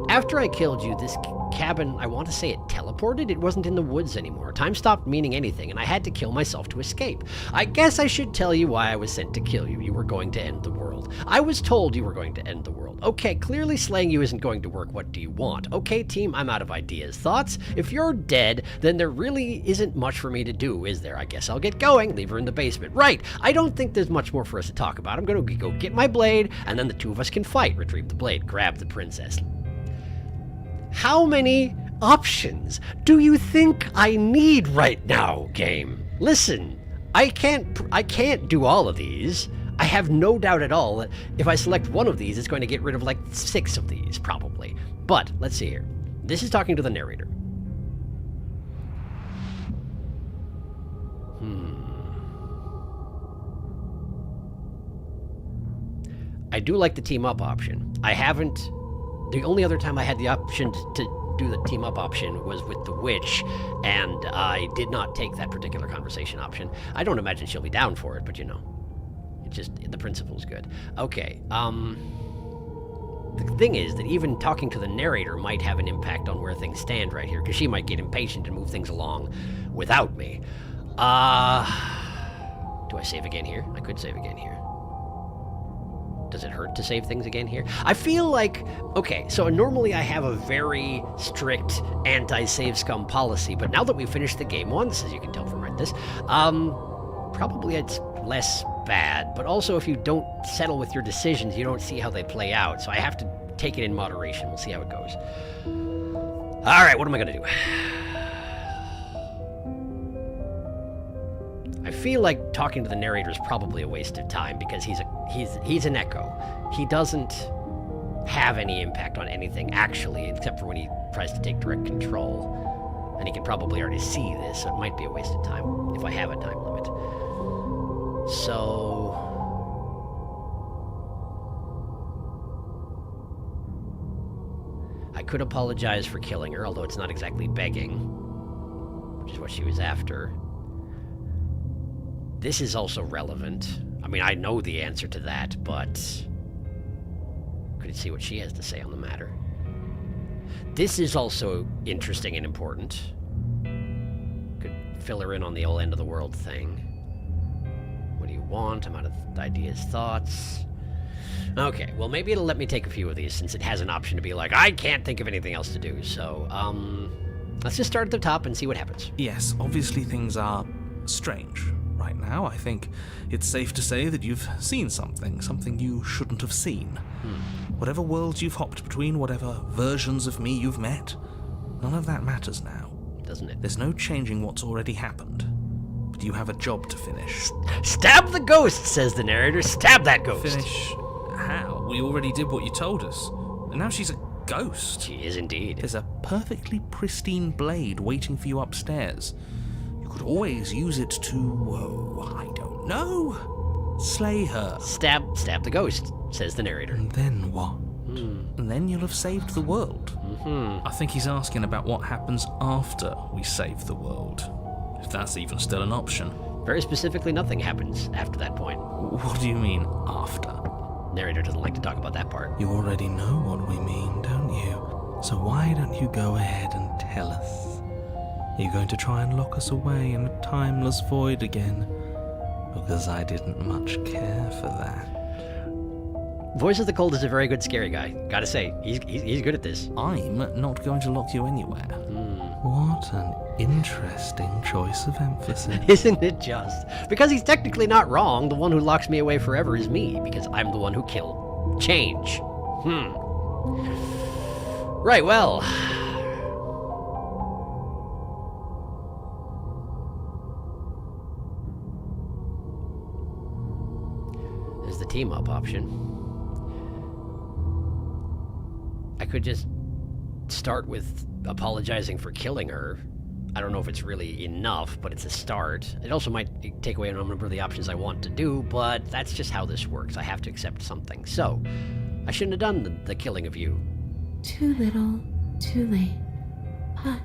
After I killed you, this cabin, I want to say it teleported? It wasn't in the woods anymore. Time stopped meaning anything, and I had to kill myself to escape. I guess I should tell you why I was sent to kill you. You were going to end the world. I was told you were going to end the world. Okay, clearly slaying you isn't going to work. What do you want? Okay, team, I'm out of ideas. Thoughts? If you're dead, then there really isn't much for me to do, is there? I guess I'll get going. Leave her in the basement. Right, I don't think there's much more for us to talk about. I'm going to go get my blade, and then the two of us can fight. Retrieve the blade. Grab the princess. How many options do you think I need right now, game? Listen, I can't do all of these. I have no doubt at all that if I select one of these, it's going to get rid of like 6 of these, probably. But, let's see here. This is talking to the narrator. I do like the team up option. I haven't The only other time I had the option to do the team up option was with the witch, and I did not take that particular conversation option. I don't imagine she'll be down for it, but you know, it's just, the principle's good. Okay, the thing is that even talking to the narrator might have an impact on where things stand right here, because she might get impatient and move things along without me. Do I save again here? I could save again here. Does it hurt to save things again here? I feel like, okay, so normally I have a very strict anti-save scum policy, but now that we've finished the game once, as you can tell from right this, probably it's less bad, but also if you don't settle with your decisions, you don't see how they play out, so I have to take it in moderation. We'll see how it goes. All right, what am I gonna do? I feel like talking to the narrator is probably a waste of time because he's an echo. He doesn't have any impact on anything actually, except for when he tries to take direct control, and he can probably already see this, so it might be a waste of time if I have a time limit. So I could apologize for killing her, although it's not exactly begging, which is what she was after. This is also relevant. I mean, I know the answer to that, but could see what she has to say on the matter. This is also interesting and important. Could fill her in on the old end of the world thing. What do you want? I'm out of ideas, thoughts. Okay, well maybe it'll let me take a few of these since it has an option to be like, I can't think of anything else to do, so, let's just start at the top and see what happens. Yes, obviously things are strange. Right now, I think it's safe to say that you've seen something you shouldn't have seen. Whatever worlds you've hopped between, whatever versions of me you've met, none of that matters now. Doesn't it? There's no changing what's already happened. But you have a job to finish. Stab the ghost, says the narrator. Stab that ghost. Finish? How? We already did what you told us. And now she's a ghost. She is indeed. There's a perfectly pristine blade waiting for you upstairs. You could always use it to, I don't know, slay her. Stab the ghost, says the narrator. And then what? And then you'll have saved the world. I think he's asking about what happens after we save the world. If that's even still an option. Very specifically, nothing happens after that point. What do you mean, after? Narrator doesn't like to talk about that part. You already know what we mean, don't you? So why don't you go ahead and tell us? Are you going to try and lock us away in a timeless void again? Because I didn't much care for that. Voice of the Cold is a very good scary guy. Gotta say, he's good at this. I'm not going to lock you anywhere. What an interesting choice of emphasis. Isn't it just? Because he's technically not wrong. The one who locks me away forever is me, because I'm the one who killed Change. Right, well. There's the team up option. I could just start with apologizing for killing her. I don't know if it's really enough, but it's a start. It also might take away a number of the options I want to do, but that's just how this works. I have to accept something. So, I shouldn't have done the killing of you. Too little, too late. But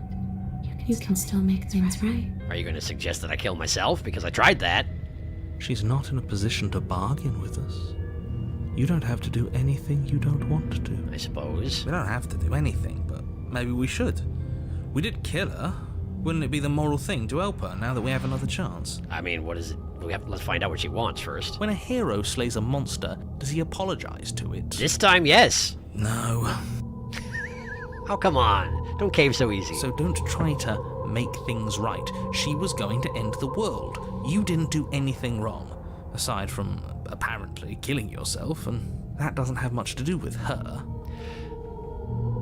you can still make things right. Are you going to suggest that I kill myself? Because I tried that. She's not in a position to bargain with us. You don't have to do anything you don't want to do. I suppose. We don't have to do anything, but maybe we should. We did kill her. Wouldn't it be the moral thing to help her now that we have another chance? I mean, what is it? Let's find out what she wants first. When a hero slays a monster, does he apologize to it? This time, yes. No. Oh, come on. Don't cave so easy. So don't try to make things right. She was going to end the world. You didn't do anything wrong, aside from apparently killing yourself, and that doesn't have much to do with her.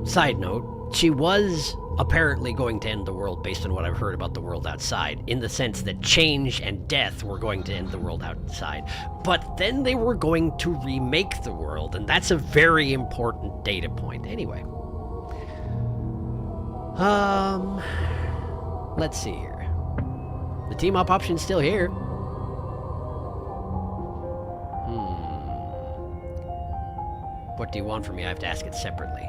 Side note, she was apparently going to end the world based on what I've heard about the world outside, in the sense that change and death were going to end the world outside. But then they were going to remake the world, and that's a very important data point. Anyway. Let's see here. The team up option's still here. What do you want from me? I have to ask it separately.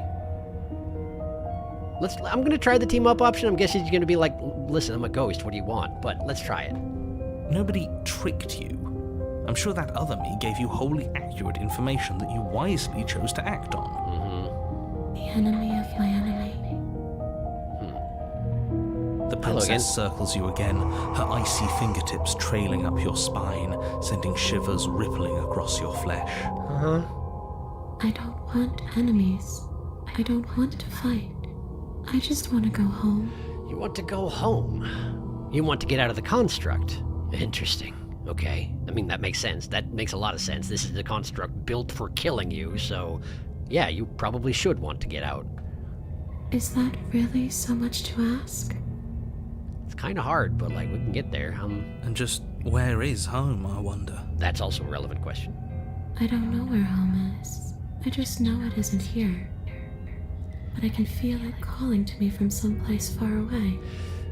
I'm gonna try the team up option. I'm guessing he's gonna be like, listen, I'm a ghost, what do you want? But let's try it. Nobody tricked you. I'm sure that other me gave you wholly accurate information that you wisely chose to act on. The enemy of my enemy. The princess circles you again, her icy fingertips trailing up your spine, sending shivers rippling across your flesh. I don't want enemies. I don't want to fight. I just want to go home. You want to go home? You want to get out of the construct? Interesting. Okay. I mean, that makes sense. That makes a lot of sense. This is a construct built for killing you, so yeah, you probably should want to get out. Is that really so much to ask? It's kind of hard, but like, we can get there. And just where is home, I wonder? That's also a relevant question. I don't know where home is. I just know it isn't here. But I can feel it calling to me from someplace far away.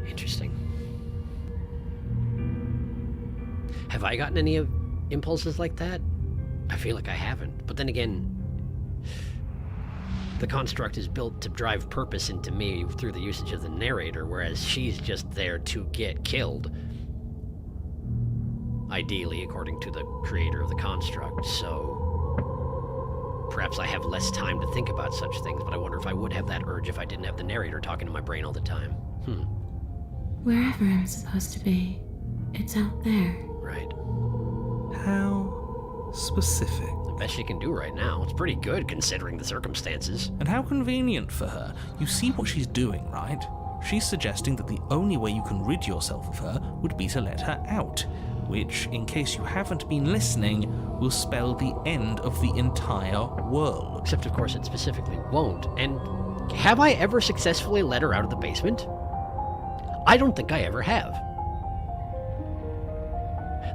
Interesting. Have I gotten any impulses like that? I feel like I haven't. But then again, the construct is built to drive purpose into me through the usage of the narrator, whereas she's just there to get killed. Ideally, according to the creator of the construct, so perhaps I have less time to think about such things, but I wonder if I would have that urge if I didn't have the narrator talking to my brain all the time. Wherever I'm supposed to be, it's out there. Right. How specific. The best she can do right now. It's pretty good considering the circumstances. And how convenient for her. You see what she's doing, right? She's suggesting that the only way you can rid yourself of her would be to let her out, which, in case you haven't been listening, will spell the end of the entire world. Except, of course, it specifically won't. And have I ever successfully let her out of the basement? I don't think I ever have.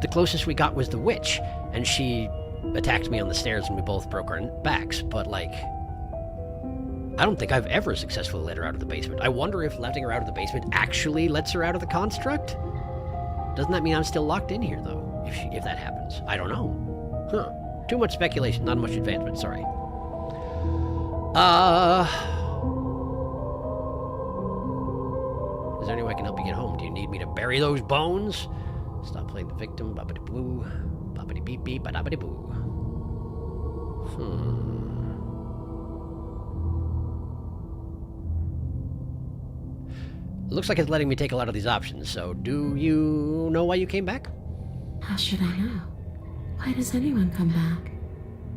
The closest we got was the witch, and she attacked me on the stairs and we both broke our backs, but like, I don't think I've ever successfully let her out of the basement. I wonder if letting her out of the basement actually lets her out of the construct? Doesn't that mean I'm still locked in here, though, if that happens? I don't know. Too much speculation, not much advancement, sorry. Is there any way I can help you get home? Do you need me to bury those bones? Stop playing the victim, boppity-boo, boppity-beep-beep, ba-da-ba-dee-boo. Looks like it's letting me take a lot of these options, so do you know why you came back? How should I know? Why does anyone come back?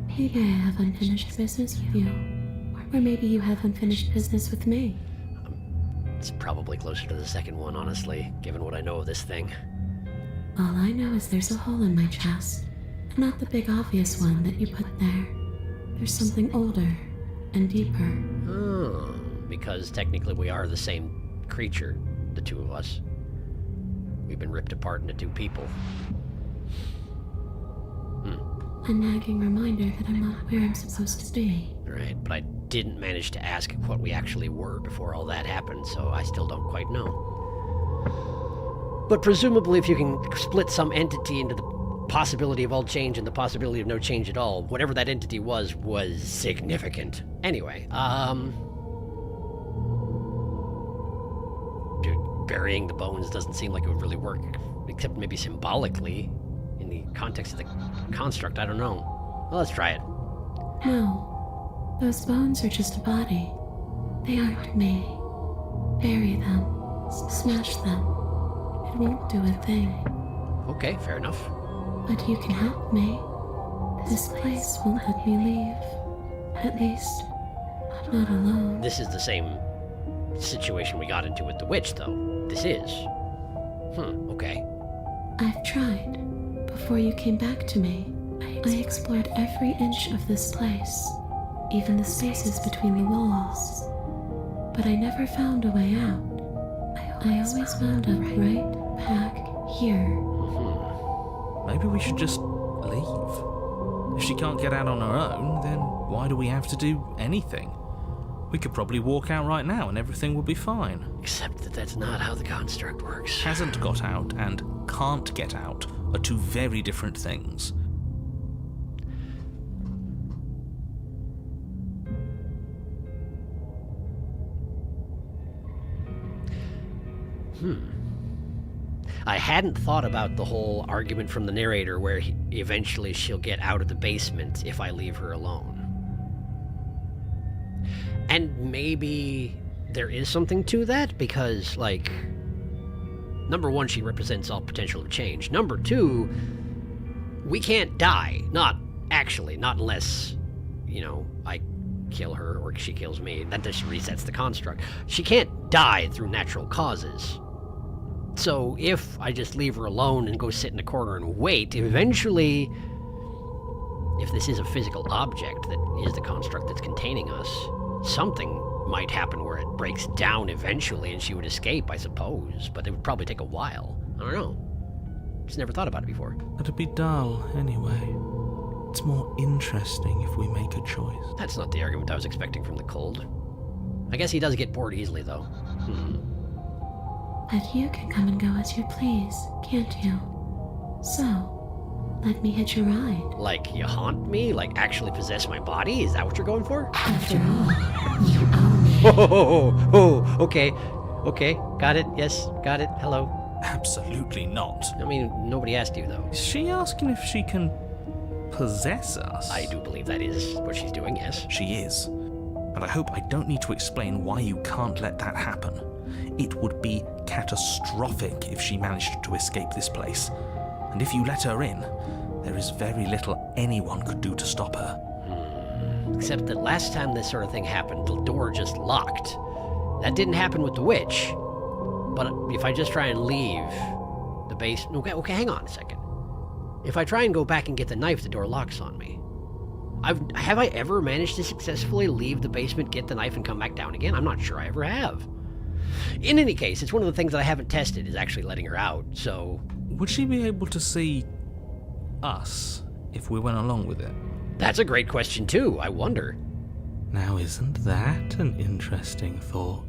Maybe I have unfinished business with you. Or maybe you have unfinished business with me. It's probably closer to the second one, honestly, given what I know of this thing. All I know is there's a hole in my chest. Not the big obvious one that you put there. There's something older and deeper. Oh, because technically we are the same creature, the two of us. We've been ripped apart into two people. A nagging reminder that I'm not where I'm supposed to be. Right, but I didn't manage to ask what we actually were before all that happened, so I still don't quite know. But presumably if you can split some entity into the possibility of all change and the possibility of no change at all, whatever that entity was significant. Anyway, dude, burying the bones doesn't seem like it would really work, except maybe symbolically, in the context of the construct, I don't know. Well, let's try it. No, those bones are just a body. They aren't me. Bury them. Smash them. It won't do a thing. Okay, fair enough. But you can help me. This place won't let me leave. At least, not alone. This is the same situation we got into with the witch, though. This is. Okay. I've tried. Before you came back to me, I explored every inch of this place, even the spaces between the walls. But I never found a way out. I always wound up right back here. Maybe we should just leave. If she can't get out on her own, then why do we have to do anything? We could probably walk out right now and everything will be fine. Except that that's not how the construct works. Hasn't got out and can't get out are two very different things. I hadn't thought about the whole argument from the narrator where eventually she'll get out of the basement if I leave her alone. And maybe there is something to that, because, like, number one, she represents all potential of change. Number two, we can't die. Not unless, you know, I kill her or she kills me. That just resets the construct. She can't die through natural causes. So if I just leave her alone and go sit in a corner and wait, eventually, if this is a physical object that is the construct that's containing us, something might happen where it breaks down eventually and she would escape, I suppose. But it would probably take a while. I don't know. Just never thought about it before. That'd be dull, anyway. It's more interesting if we make a choice. That's not the argument I was expecting from the cold. I guess he does get bored easily, though. But you can come and go as you please, can't you? So, let me hitch a ride. Like, you haunt me? Like, actually possess my body? Is that what you're going for? After all, you own me. Oh, okay. Okay, got it. Yes, got it. Hello. Absolutely not. I mean, nobody asked you, though. Is she asking if she can possess us? I do believe that is what she's doing, yes. She is. And I hope I don't need to explain why you can't let that happen. It would be catastrophic if she managed to escape this place. And if you let her in, there is very little anyone could do to stop her. Except that last time this sort of thing happened, the door just locked. That didn't happen with the witch. But if I just try and leave the base... Okay, hang on a second. If I try and go back and get the knife, the door locks on me. Have I ever managed to successfully leave the basement, get the knife, and come back down again? I'm not sure I ever have. In any case, it's one of the things that I haven't tested, is actually letting her out, so... Would she be able to see us if we went along with it? That's a great question, too. I wonder. Now, isn't that an interesting thought?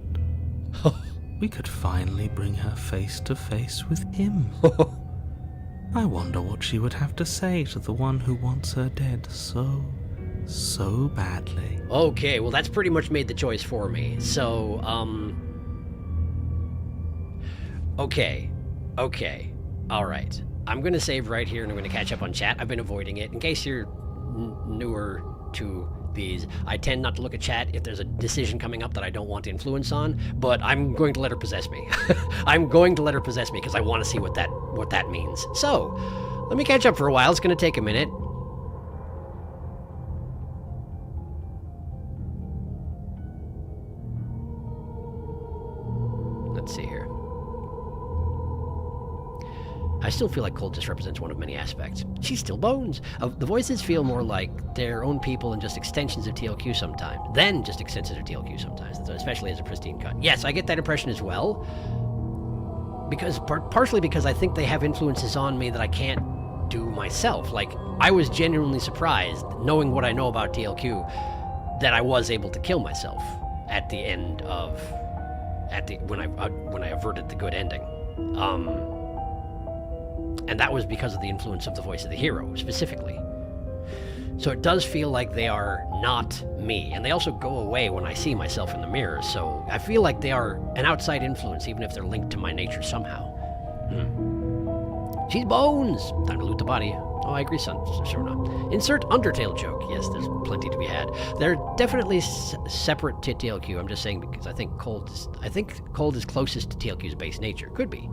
We could finally bring her face to face with him. I wonder what she would have to say to the one who wants her dead so badly. Okay, well, that's pretty much made the choice for me. So, Okay. All right. I'm going to save right here, and I'm going to catch up on chat. I've been avoiding it. In case you're newer to these, I tend not to look at chat if there's a decision coming up that I don't want to influence on, but I'm going to let her possess me. I'm going to let her possess me because I want to see what that means. So, let me catch up for a while. It's going to take a minute. Let's see here. I still feel like Cold just represents one of many aspects. She's still Bones. The voices feel more like their own people and just extensions of TLQ sometimes. Then just extensions of TLQ sometimes, especially as a Pristine cut. Yes, I get that impression as well. Because partially because I think they have influences on me that I can't do myself. Like, I was genuinely surprised, knowing what I know about TLQ, that I was able to kill myself at the end of... when I averted the good ending. And that was because of the influence of the voice of the hero, specifically. So it does feel like they are not me. And they also go away when I see myself in the mirror, so I feel like they are an outside influence, even if they're linked to my nature somehow. She's Bones! Time to loot the body. Oh, I agree, son. Sure enough. Insert Undertale joke. Yes, there's plenty to be had. They're definitely separate to TLQ. I'm just saying because I think Cold is closest to TLQ's base nature. Could be.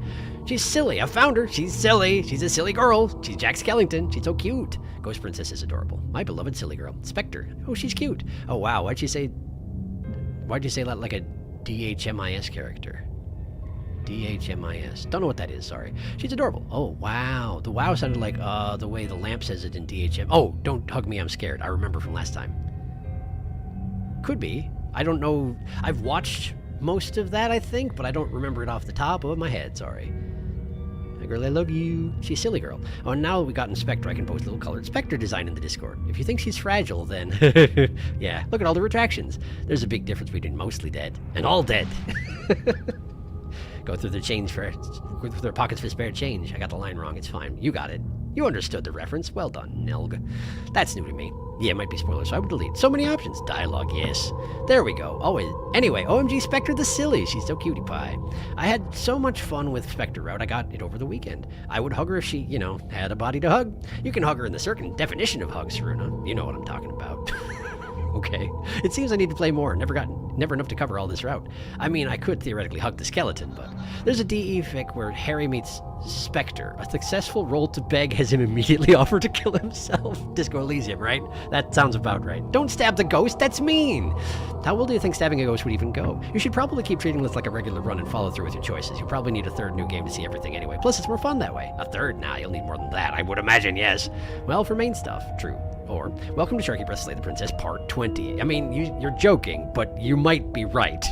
She's silly. I found her. She's silly. She's a silly girl. She's Jack Skellington. She's so cute. Ghost Princess is adorable. My beloved silly girl. Spectre. Oh, she's cute. Oh, wow. Why'd you say that like a DHMIS character? DHMIS. Don't know what that is, sorry. She's adorable. Oh, wow. The wow sounded like the way the lamp says it in DHM. Oh, don't hug me, I'm scared. I remember from last time. Could be. I don't know. I've watched most of that, I think, but I don't remember it off the top of my head, sorry. Hi, girl, I love you. She's silly girl. Oh, and now that we've gotten Spectre, I can post a little colored Spectre design in the Discord. If you think she's fragile, then... yeah, look at all the retractions. There's a big difference between mostly dead and all dead. Go through their pockets for spare change. I got the line wrong. It's fine. You got it. You understood the reference. Well done, Nelg. That's new to me. Yeah, it might be spoilers, so I would delete. So many options. Dialogue, yes. There we go. Always. Anyway, OMG Spectre the Silly. She's so cutie pie. I had so much fun with Spectre Route, I got it over the weekend. I would hug her if she, had a body to hug. You can hug her in the certain definition of hug, Saruna. You know what I'm talking about. Okay. It seems I need to play more. Never enough to cover all this route. I mean, I could theoretically hug the skeleton, but there's a DE fic where Harry meets Spectre. A successful roll to beg has him immediately offer to kill himself. Disco Elysium, right? That sounds about right. Don't stab the ghost, that's mean! How well do you think stabbing a ghost would even go? You should probably keep treating this like a regular run and follow through with your choices. You probably need a third new game to see everything anyway. Plus, it's more fun that way. A third? Nah, you'll need more than that, I would imagine, yes. Well, for main stuff, true. Or, welcome to SharkyBreath Slay the Princess Part 20. I mean, you're joking, but you might be right.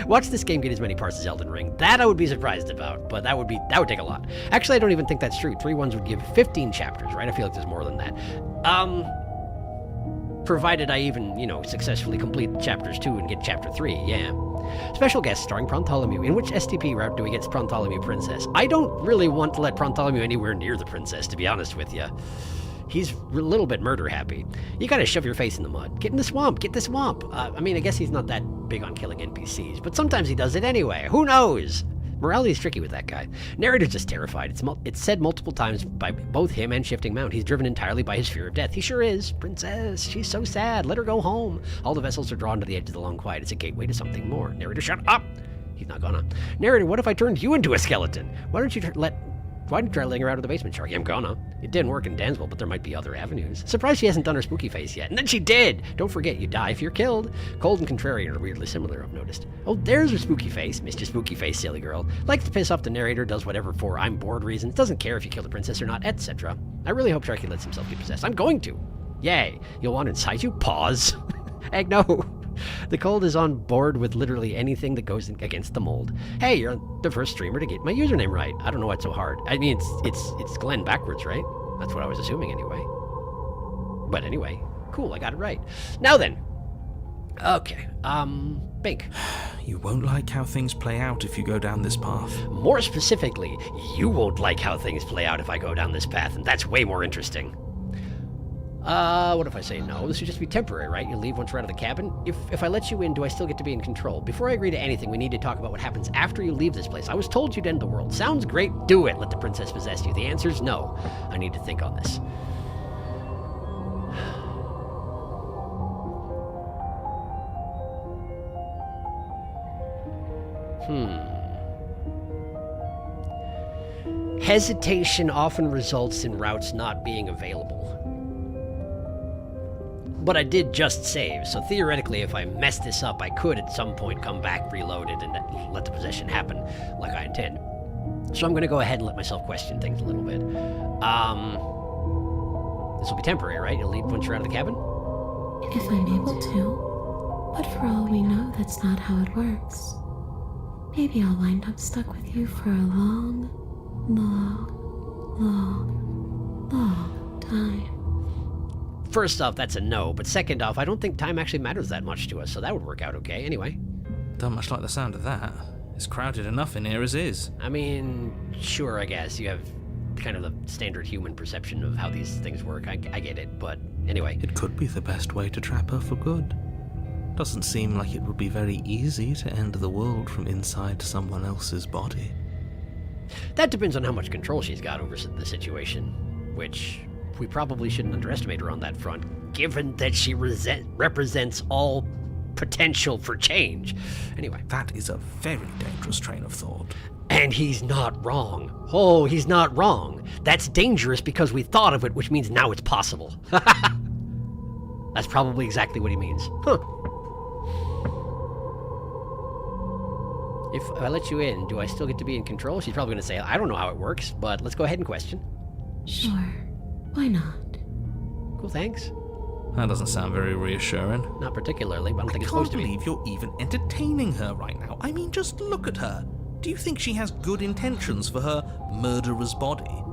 Watch this game get as many parts as Elden Ring. That I would be surprised about, but that would take a lot. Actually, I don't even think that's true. 3 ones would give 15 chapters, right? I feel like there's more than that. Provided I even, successfully complete chapters 2 and get chapter 3, yeah. Special guest starring Bartholomew. In which STP route do we get Bartholomew Princess? I don't really want to let Bartholomew anywhere near the princess, to be honest with you. He's a little bit murder happy. You gotta shove your face in the mud. Get in the swamp, get the swamp. I guess he's not that big on killing NPCs, but sometimes he does it anyway. Who knows? Morality's tricky with that guy. Narrator's just terrified. It's said multiple times by both him and Shifting Mount. He's driven entirely by his fear of death. He sure is. Princess, she's so sad. Let her go home. All the vessels are drawn to the edge of the long quiet. It's a gateway to something more. Narrator, shut up! He's not gonna. Narrator, what if I turned you into a skeleton? Why didn't you try letting her out of the basement, Sharky? I'm gonna. It didn't work in Dansville, but there might be other avenues. Surprised she hasn't done her spooky face yet. And then she did! Don't forget, you die if you're killed. Cold and Contrarian are weirdly similar, I've noticed. Oh, there's her spooky face. Missed your spooky face, silly girl. Likes to piss off the narrator, does whatever for I'm bored reasons, doesn't care if you kill the princess or not, etc. I really hope Sharky lets himself get possessed. I'm going to! Yay! You'll want inside you? Pause. Egg, no! The Cold is on board with literally anything that goes against the mold. Hey, you're the first streamer to get my username right. I don't know what's so hard. I mean, it's Glenn backwards, right? That's what I was assuming anyway. But anyway, cool, I got it right. Now then. Okay, Bink. You won't like how things play out if you go down this path. More specifically, you won't like how things play out if I go down this path, and that's way more interesting. What if I say no? This would just be temporary, right? You leave once we're out of the cabin? If I let you in, do I still get to be in control? Before I agree to anything, we need to talk about what happens after you leave this place. I was told you'd end the world. Sounds great. Do it. Let the princess possess you. The answer's no. I need to think on this. Hesitation often results in routes not being available. But I did just save, so theoretically if I mess this up, I could at some point come back reloaded and let the possession happen like I intend. So I'm going to go ahead and let myself question things a little bit. This will be temporary, right? You'll leave once you're out of the cabin? If I'm able to. But for all we know, that's not how it works. Maybe I'll wind up stuck with you for a long, long, long, long time. First off, that's a no, but second off, I don't think time actually matters that much to us, so that would work out okay anyway. Don't much like the sound of that. It's crowded enough in here as is. I mean, sure, I guess. You have kind of the standard human perception of how these things work. I get it, but anyway. It could be the best way to trap her for good. Doesn't seem like it would be very easy to end the world from inside someone else's body. That depends on how much control she's got over the situation, which we probably shouldn't underestimate her on that front, given that she represents all potential for change. Anyway. That is a very dangerous train of thought. And he's not wrong. Oh, he's not wrong. That's dangerous because we thought of it, which means now it's possible. That's probably exactly what he means. Huh. If I let you in, do I still get to be in control? She's probably going to say, I don't know how it works, but let's go ahead and question. Sure. Why not? Cool, thanks. That doesn't sound very reassuring. Not particularly, but I don't think it's supposed to be. I can't believe you're even entertaining her right now. I mean, just look at her. Do you think she has good intentions for her murderer's body?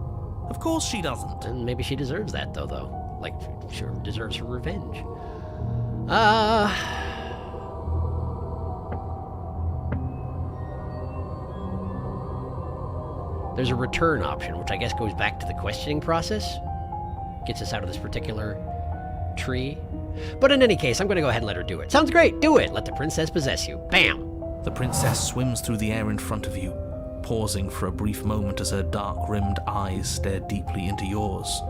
Of course she doesn't. And maybe she deserves that, though. Like, sure, deserves her revenge. There's a return option, which I guess goes back to the questioning process. Gets us out of this particular tree. But in any case, I'm going to go ahead and let her do it. Sounds great. Do it. Let the princess possess you. Bam. The princess swims through the air in front of you, pausing for a brief moment as her dark-rimmed eyes stare deeply into yours.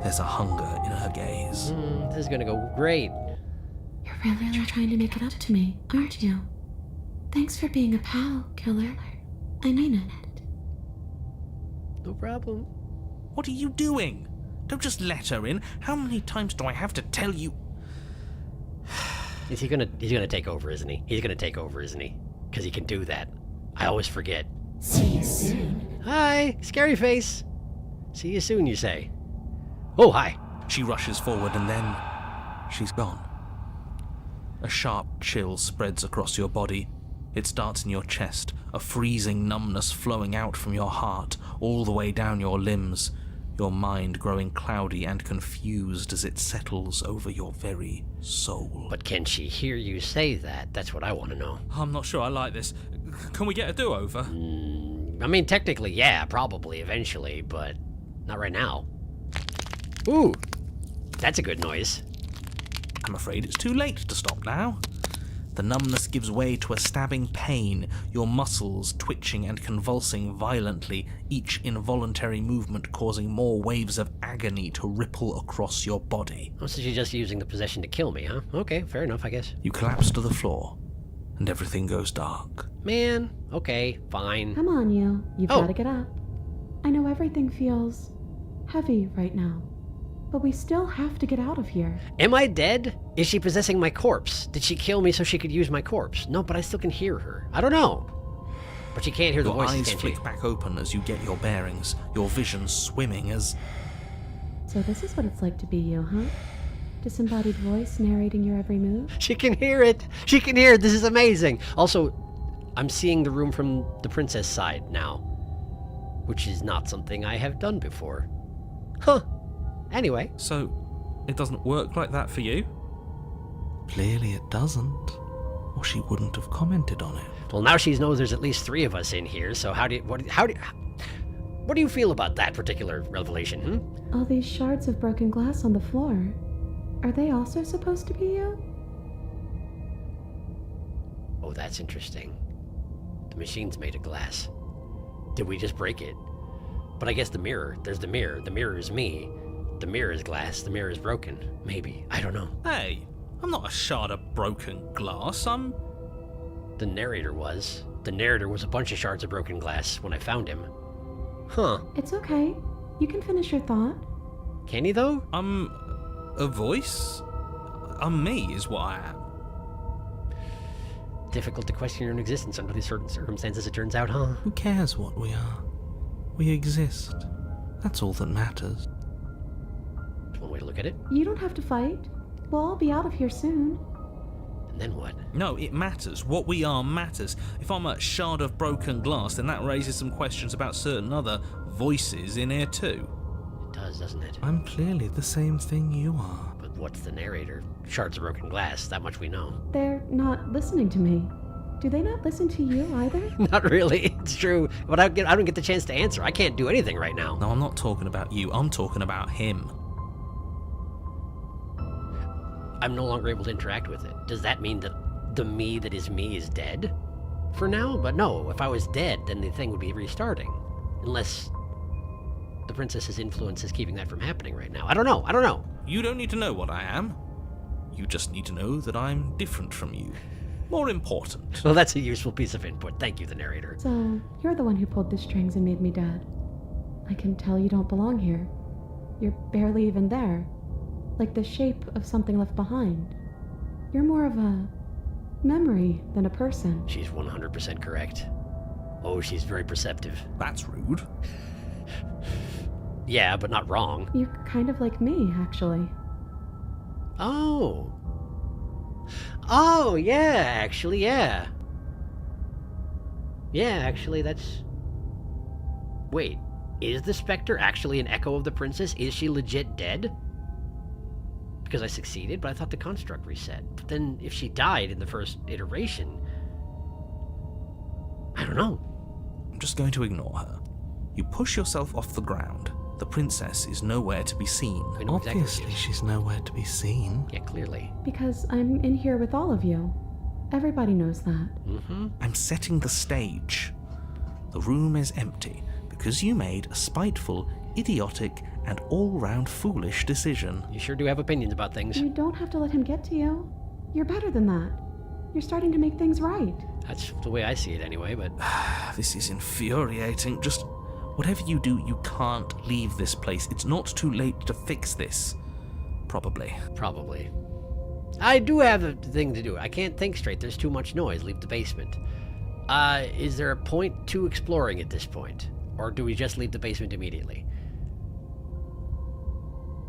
There's a hunger in her gaze. This is going to go great. You're really trying to make it up to me, aren't you? Thanks for being a pal, killer. I mean it. No problem. What are you doing? Don't just let her in. How many times do I have to tell you? He's gonna take over, isn't he? He's gonna take over, isn't he? Because he can do that. I always forget. See you soon. Hi, scary face. See you soon, you say. Oh, hi. She rushes forward and then she's gone. A sharp chill spreads across your body. It starts in your chest, a freezing numbness flowing out from your heart, all the way down your limbs, your mind growing cloudy and confused as it settles over your very soul. But can she hear you say that? That's what I want to know. I'm not sure I like this. Can we get a do-over? I mean, technically, yeah, probably, eventually, but not right now. Ooh, that's a good noise. I'm afraid it's too late to stop now. The numbness gives way to a stabbing pain, your muscles twitching and convulsing violently, each involuntary movement causing more waves of agony to ripple across your body. Oh, so she's just using the possession to kill me, huh? Okay, fair enough, I guess. You collapse to the floor, and everything goes dark. Man, okay, fine. Come on, you. You've Oh. got to get up. I know everything feels heavy right now, but we still have to get out of here. Am I dead? Is she possessing my corpse? Did she kill me so she could use my corpse? No, but I still can hear her. I don't know. But she can't hear the Your voices, eyes can she? flick back open as you get your bearings, your vision swimming as... So this is what it's like to be you, huh? Disembodied voice narrating your every move? She can hear it. She can hear it. This is amazing. Also, I'm seeing the room from the princess side now, which is not something I have done before. Huh. Anyway. So, it doesn't work like that for you? Clearly it doesn't, or she wouldn't have commented on it. Well, now she knows there's at least 3 of us in here, so what do you feel about that particular revelation, All these shards of broken glass on the floor. Are they also supposed to be you? Oh, that's interesting. The machine's made of glass. Did we just break it? But I guess there's the mirror. The mirror is me. The mirror is glass. The mirror is broken. Maybe. I don't know. Hey, I'm not a shard of broken glass, I'm... The narrator was. The narrator was a bunch of shards of broken glass when I found him. Huh. It's okay. You can finish your thought. Can he, though? I'm... a voice? I'm me, is what I am. Difficult to question your own existence under these certain circumstances, it turns out, huh? Who cares what we are? We exist. That's all that matters. That's one way to look at it. You don't have to fight. We'll all be out of here soon. And then what? No, it matters. What we are matters. If I'm a shard of broken glass, then that raises some questions about certain other voices in here too. It does, doesn't it? I'm clearly the same thing you are. But what's the narrator? Shards of broken glass, that much we know. They're not listening to me. Do they not listen to you either? Not really, it's true. But I don't get the chance to answer. I can't do anything right now. No, I'm not talking about you. I'm talking about him. I'm no longer able to interact with it. Does that mean that the me that is me is dead? For now? But no, if I was dead, then the thing would be restarting. Unless the princess's influence is keeping that from happening right now. I don't know. You don't need to know what I am. You just need to know that I'm different from you. More important. Well, that's a useful piece of input. Thank you, the narrator. So, you're the one who pulled the strings and made me dead. I can tell you don't belong here. You're barely even there. Like the shape of something left behind. You're more of a memory than a person. She's 100% correct. Oh, she's very perceptive. That's rude. Yeah, but not wrong. You're kind of like me, actually. Oh, yeah, actually, yeah. Yeah, actually, that's... Wait, is the Spectre actually an echo of the princess? Is she legit dead? Because I succeeded, but I thought the construct reset. But then, if she died in the first iteration... I don't know. I'm just going to ignore her. You push yourself off the ground. The princess is nowhere to be seen. Obviously, she's nowhere to be seen. Yeah, clearly. Because I'm in here with all of you. Everybody knows that. I'm setting the stage. The room is empty because you made a spiteful, idiotic, and all-round foolish decision. You sure do have opinions about things. You don't have to let him get to you. You're better than that. You're starting to make things right. That's the way I see it anyway, but... This is infuriating. Just whatever you do, you can't leave this place. It's not too late to fix this. Probably. Probably. I do have a thing to do. I can't think straight. There's too much noise. Leave the basement. Is there a point to exploring at this point? Or do we just leave the basement immediately?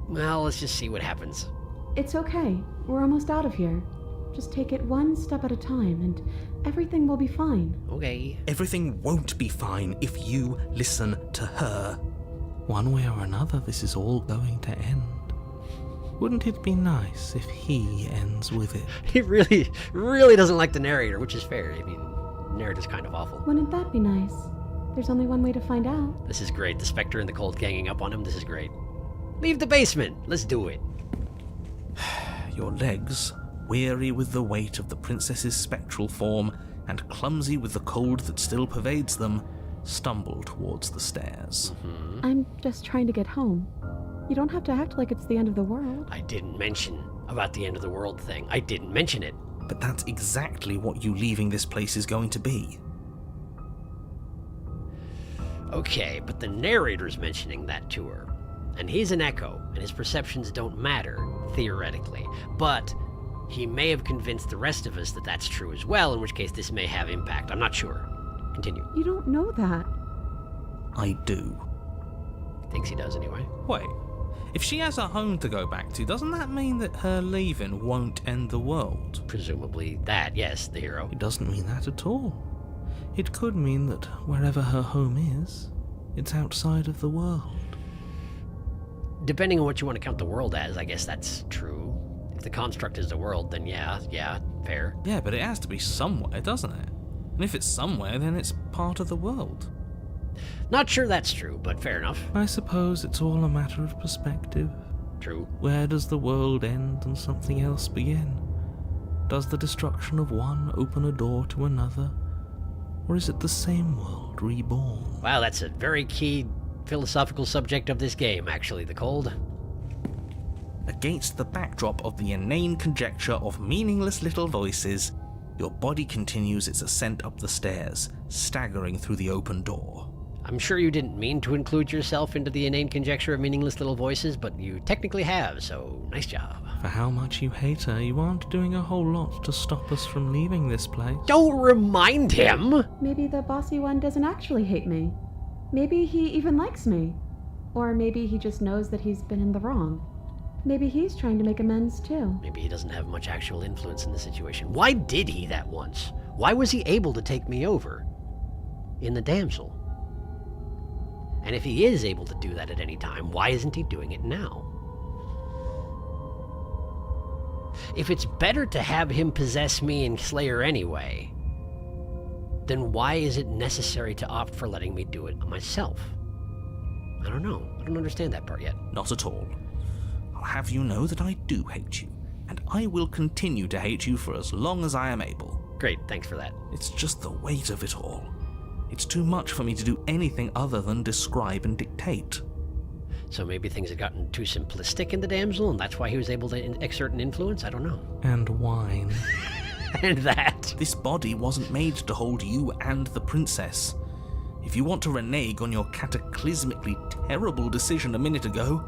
Well, let's just see what happens. It's okay. We're almost out of here. Just take it one step at a time, and everything will be fine. Okay. Everything won't be fine if you listen to her. One way or another, this is all going to end. Wouldn't it be nice if he ends with it? He really, really doesn't like the narrator, which is fair. I mean, the narrator's kind of awful. Wouldn't that be nice? There's only one way to find out. This is great. The Spectre and the Cold ganging up on him. This is great. Leave the basement. Let's do it. Your legs, weary with the weight of the princess's spectral form and clumsy with the cold that still pervades them, stumble towards the stairs. I'm just trying to get home. You don't have to act like it's the end of the world. I didn't mention about the end of the world thing. I didn't mention it. But that's exactly what you leaving this place is going to be. Okay, but the narrator's mentioning that to her. And he's an echo, and his perceptions don't matter, theoretically. But he may have convinced the rest of us that that's true as well, in which case this may have impact. I'm not sure. Continue. You don't know that. I do. Thinks he does anyway. Wait, if she has a home to go back to, doesn't that mean that her leaving won't end the world? Presumably that, yes, the hero. It doesn't mean that at all. It could mean that wherever her home is, it's outside of the world. Depending on what you want to count the world as, I guess that's true. If the construct is the world, then yeah, fair. Yeah, but it has to be somewhere, doesn't it? And if it's somewhere, then it's part of the world. Not sure that's true, but fair enough. I suppose it's all a matter of perspective. True. Where does the world end and something else begin? Does the destruction of one open a door to another? Or is it the same world reborn? Wow, that's a very key philosophical subject of this game, actually, the cold. Against the backdrop of the inane conjecture of meaningless little voices, your body continues its ascent up the stairs, staggering through the open door. I'm sure you didn't mean to include yourself into the inane conjecture of meaningless little voices, but you technically have, so nice job. For how much you hate her, you aren't doing a whole lot to stop us from leaving this place. Don't remind him! Maybe the bossy one doesn't actually hate me. Maybe he even likes me. Or maybe he just knows that he's been in the wrong. Maybe he's trying to make amends too. Maybe he doesn't have much actual influence in the situation. Why did he that once? Why was he able to take me over? In the damsel? And if he is able to do that at any time, why isn't he doing it now? If it's better to have him possess me and slay her anyway, then why is it necessary to opt for letting me do it myself? I don't know. I don't understand that part yet. Not at all. I'll have you know that I do hate you, and I will continue to hate you for as long as I am able. Great, thanks for that. It's just the weight of it all. It's too much for me to do anything other than describe and dictate. So maybe things had gotten too simplistic in the damsel, and that's why he was able to exert an influence? I don't know. And wine. And that. This body wasn't made to hold you and the princess. If you want to renege on your cataclysmically terrible decision a minute ago,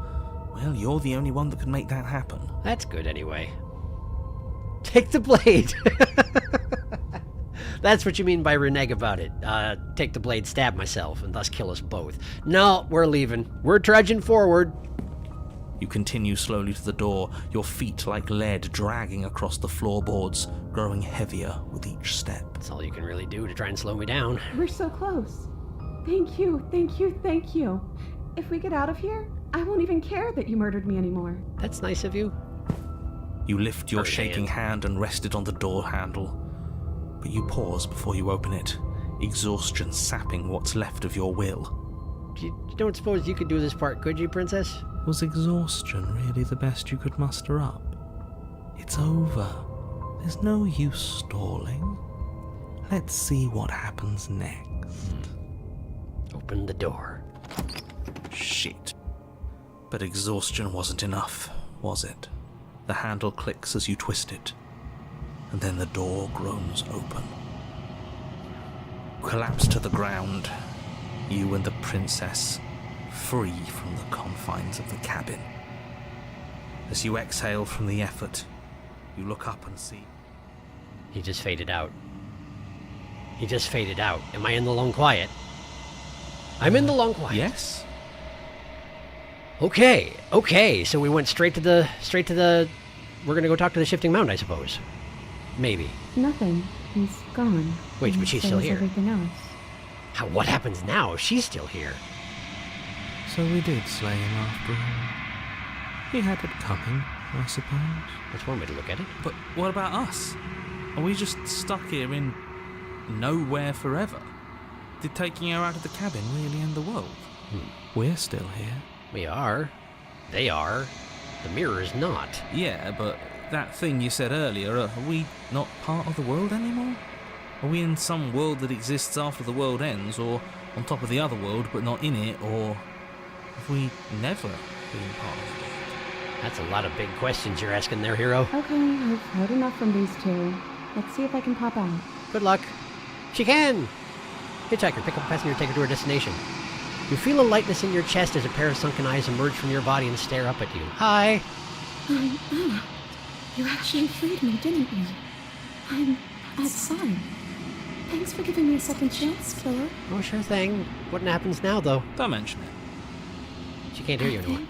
well, you're the only one that can make that happen. That's good anyway. Take the blade. That's what you mean by renege about it. Take the blade, stab myself, and thus kill us both. No, we're leaving. We're trudging forward. You continue slowly to the door, your feet like lead dragging across the floorboards, growing heavier with each step. That's all you can really do to try and slow me down. We're so close. Thank you, thank you, thank you. If we get out of here, I won't even care that you murdered me anymore. That's nice of you. You lift your Her shaking hand and rest it on the door handle. But you pause before you open it, exhaustion sapping what's left of your will. You don't suppose you could do this part, could you, Princess? Was exhaustion really the best you could muster up? It's over. There's no use stalling. Let's see what happens next. Open the door. Shit. But exhaustion wasn't enough, was it? The handle clicks as you twist it, and then the door groans open. Collapse to the ground, you and the princess, free from the confines of the cabin. As you exhale from the effort, you look up and see... He just faded out. He just faded out. Am I in the long quiet? I'm in the long quiet. Yes? Okay, so we went straight to the... We're gonna go talk to the shifting mound, I suppose. Maybe. Nothing. He's gone. Wait, but And she's so still is here. Everything else. What happens now? She's still here. So we did slay him after all. He had it coming, I suppose. That's one way to look at it. But what about us? Are we just stuck here in nowhere forever? Did taking her out of the cabin really end the world? We're still here. We are. They are. The mirror is not. Yeah, but that thing you said earlier, are we not part of the world anymore? Are we in some world that exists after the world ends, or on top of the other world but not in it, or have we never been part of it? That's a lot of big questions you're asking there, hero. Okay, I've heard enough from these two. Let's see if I can pop out. Good luck. She can! Hitchhiker, pick up a passenger, take her to her destination. You feel a lightness in your chest as a pair of sunken eyes emerge from your body and stare up at you. Hi! You actually freed me, didn't you? I'm outside. Thanks for giving me a second chance, killer. Oh, sure thing. What happens now, though? Don't mention it. She can't hear you anymore.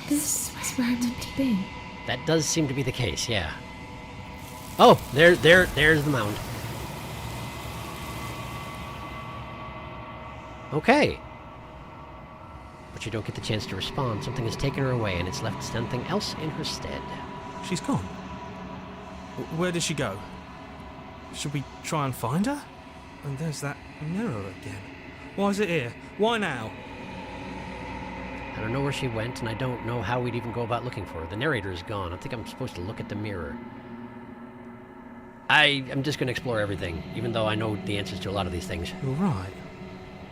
This is where I'm meant to be. That does seem to be the case, yeah. Oh, there's the mound. Okay. But you don't get the chance to respond. Something has taken her away, and it's left something else in her stead. She's gone. Where did she go? Should we try and find her? And there's that mirror again. Why is it here? Why now? I don't know where she went, and I don't know how we'd even go about looking for her. The narrator is gone. I think I'm supposed to look at the mirror. I'm just going to explore everything, even though I know the answers to a lot of these things. You're right.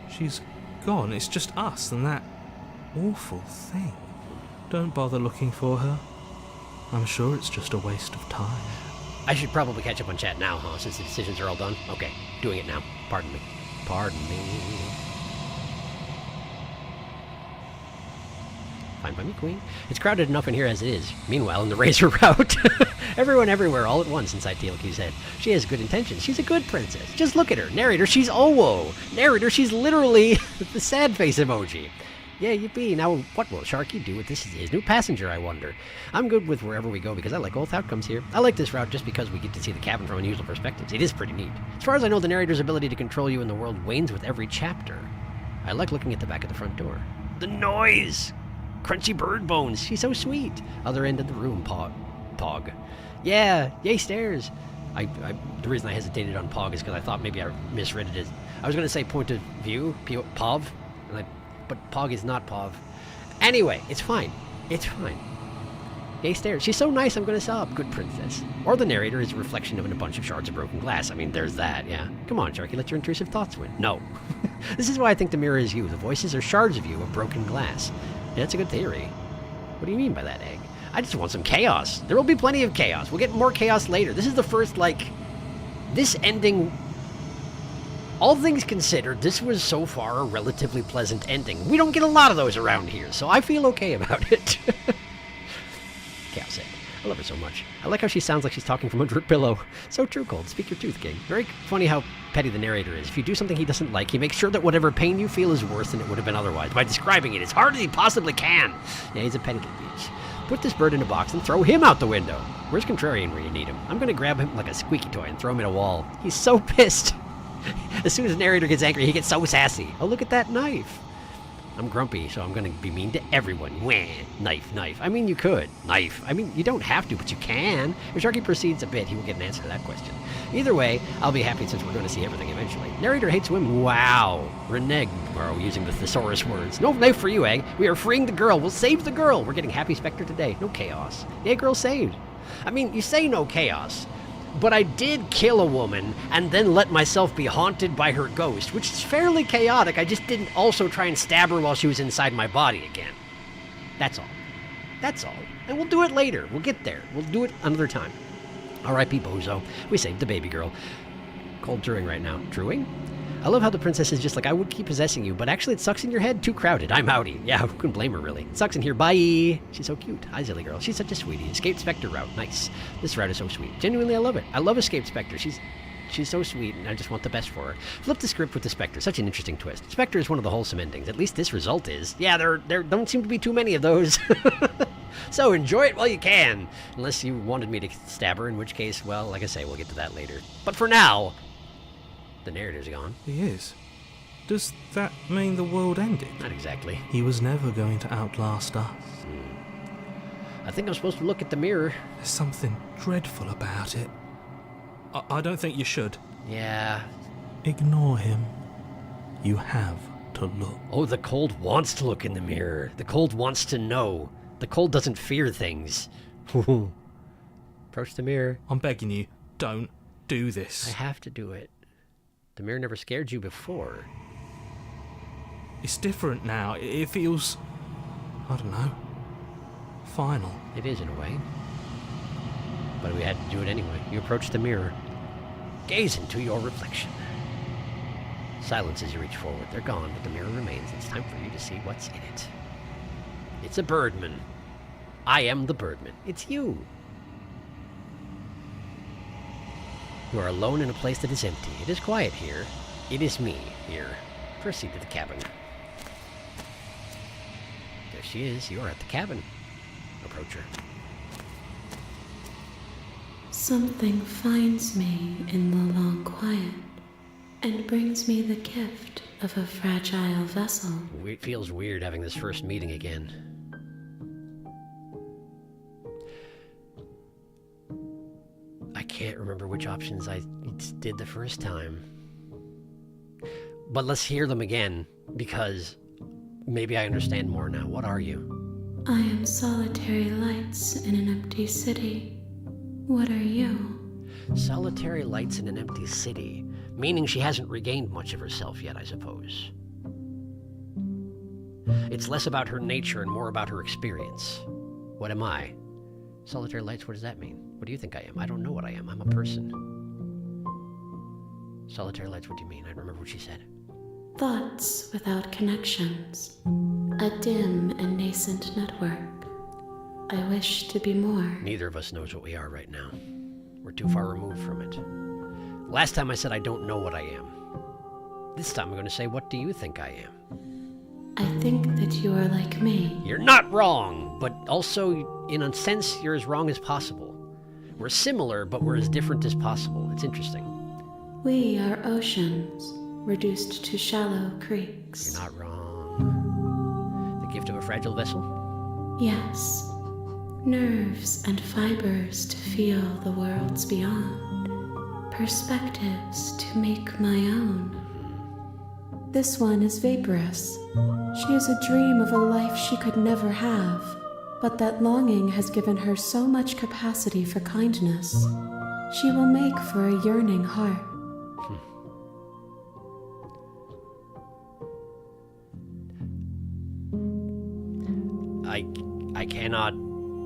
She's gone. It's just us and that awful thing. Don't bother looking for her. I'm sure it's just a waste of time. I should probably catch up on chat now, huh, since the decisions are all done? Okay, doing it now. Pardon me. Pardon me. Fine by me, Queen. It's crowded enough in here as it is. Meanwhile, in the razor route, everyone everywhere all at once inside TLQ's head. She has good intentions. She's a good princess. Just look at her. Narrator, she's Owo. Narrator, she's literally the sad face emoji. Yeah, yippee. Now, what will Sharky do with his new passenger, I wonder? I'm good with wherever we go because I like both outcomes here. I like this route just because we get to see the cabin from unusual perspectives. It is pretty neat. As far as I know, the narrator's ability to control you in the world wanes with every chapter. I like looking at the back of the front door. The noise! Crunchy bird bones. She's so sweet. Other end of the room, Pog. Yeah, yay stairs. The reason I hesitated on Pog is because I thought maybe I misread it as... I was going to say point of view, Pov, but Pog is not Pov. Anyway, it's fine. It's fine. Yay stairs. She's so nice, I'm going to sob. Good princess. Or the narrator is a reflection of a bunch of shards of broken glass. I mean, there's that, yeah. Come on, Sharky, let your intrusive thoughts win. No. This is why I think the mirror is you. The voices are shards of you of broken glass. Yeah, that's a good theory. What do you mean by that, Egg? I just want some chaos. There will be plenty of chaos. We'll get more chaos later. This is the first, this ending... All things considered, this was so far a relatively pleasant ending. We don't get a lot of those around here, so I feel okay about it. Chaos Egg. I love her so much. I like how she sounds like she's talking from under her pillow. So true, Cold. Speak your truth, King. Very funny how petty the narrator is. If you do something he doesn't like, he makes sure that whatever pain you feel is worse than it would have been otherwise by describing it as hard as he possibly can. Yeah, he's a petty little bitch. Put this bird in a box and throw him out the window. Where's Contrarian where you need him? I'm going to grab him like a squeaky toy and throw him at a wall. He's so pissed. As soon as the narrator gets angry, he gets so sassy. Oh, look at that knife. I'm grumpy, so I'm gonna be mean to everyone. Wah. Knife, knife. I mean, you could. Knife. I mean, you don't have to, but you can. If Sharky proceeds a bit, he will get an answer to that question. Either way, I'll be happy since we're going to see everything eventually. Narrator hates women. Wow. Reneg. Or using the thesaurus words. No knife for you, Egg. We are freeing the girl. We'll save the girl. We're getting Happy Spectre today. No chaos. Yay, girl saved. I mean, you say no chaos, but I did kill a woman and then let myself be haunted by her ghost, which is fairly chaotic. I just didn't also try and stab her while she was inside my body again. That's all. That's all. And we'll do it later. We'll get there. We'll do it another time. R.I.P. Bozo. We saved the baby girl. Cold drewing right now. Drewing? I love how the princess is just like, I would keep possessing you, but actually it sucks in your head. Too crowded. I'm outie. Yeah, who can blame her, really? It sucks in here. Bye. She's so cute. Hi, Zilly girl. She's such a sweetie. Escaped Spectre route. Nice. This route is so sweet. Genuinely, I love it. I love Escaped Spectre. She's so sweet, and I just want the best for her. Flip the script with the Spectre. Such an interesting twist. Spectre is one of the wholesome endings. At least this result is. Yeah, there don't seem to be too many of those. So enjoy it while you can. Unless you wanted me to stab her, in which case, well, like I say, we'll get to that later. But for now, the narrator's gone. He is. Does that mean the world ended? Not exactly. He was never going to outlast us. I think I'm supposed to look at the mirror. There's something dreadful about it. I don't think you should. Yeah. Ignore him. You have to look. Oh, the cold wants to look in the mirror. The cold wants to know. The cold doesn't fear things. Approach the mirror. I'm begging you, don't do this. I have to do it. The mirror never scared you before. It's different now. It feels, I don't know, final. It is in a way. But we had to do it anyway. You approach the mirror. Gaze into your reflection. Silence as you reach forward. They're gone, but the mirror remains. It's time for you to see what's in it. It's a birdman. I am the birdman. It's you. You are alone in a place that is empty. It is quiet here. It is me here. Proceed to the cabin. There she is. You are at the cabin. Approach her. Something finds me in the long quiet and brings me the gift of a fragile vessel. It feels weird having this first meeting again. I can't remember which options I did the first time. But let's hear them again, because maybe I understand more now. What are you? I am solitary lights in an empty city. What are you? Solitary lights in an empty city, meaning she hasn't regained much of herself yet, I suppose. It's less about her nature and more about her experience. What am I? Solitary lights, what does that mean? What do you think I am? I don't know what I am. I'm a person. Solitary lights, what do you mean? I don't remember what she said. Thoughts without connections. A dim and nascent network. I wish to be more. Neither of us knows what we are right now. We're too far removed from it. Last time I said I don't know what I am. This time I'm going to say, what do you think I am? I think that you are like me. You're not wrong, but also, in a sense, you're as wrong as possible. We're similar, but we're as different as possible. It's interesting. We are oceans, reduced to shallow creeks. You're not wrong. The gift of a fragile vessel? Yes. Nerves and fibers to feel the worlds beyond. Perspectives to make my own. This one is vaporous. She is a dream of a life she could never have, but that longing has given her so much capacity for kindness. She will make for a yearning heart. I cannot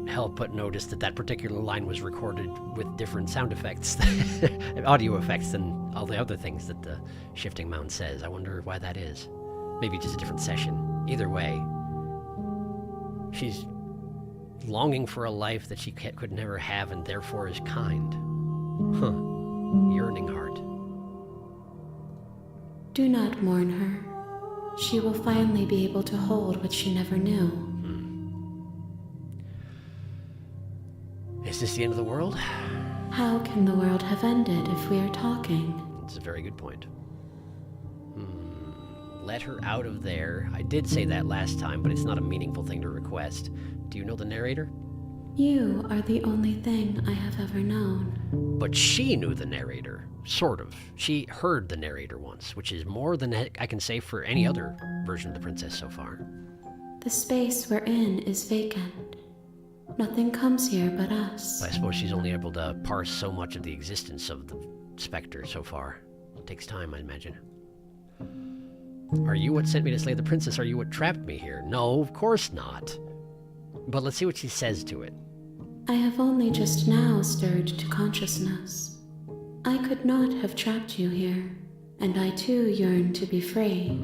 help but notice that particular line was recorded with different sound effects, audio effects, than all the other things that the Shifting Mound says. I wonder why that is. Maybe just a different session. Either way, she's longing for a life that she could never have and therefore is kind. Yearning heart. Do not mourn her. She will finally be able to hold what she never knew. Is this the end of the world? How can the world have ended if we are talking? That's a very good point. let her out of there. I did say that last time, but it's not a meaningful thing to request. Do you know the narrator? You are the only thing I have ever known. But she knew the narrator. Sort of. She heard the narrator once, which is more than I can say for any other version of the princess so far. The space we're in is vacant. Nothing comes here but us. But I suppose she's only able to parse so much of the existence of the specter so far. It takes time, I imagine. Are you what sent me to slay the princess? Are you what trapped me here? No, of course not. But let's see what she says to it. I have only just now stirred to consciousness. I could not have trapped you here, and I too yearn to be free.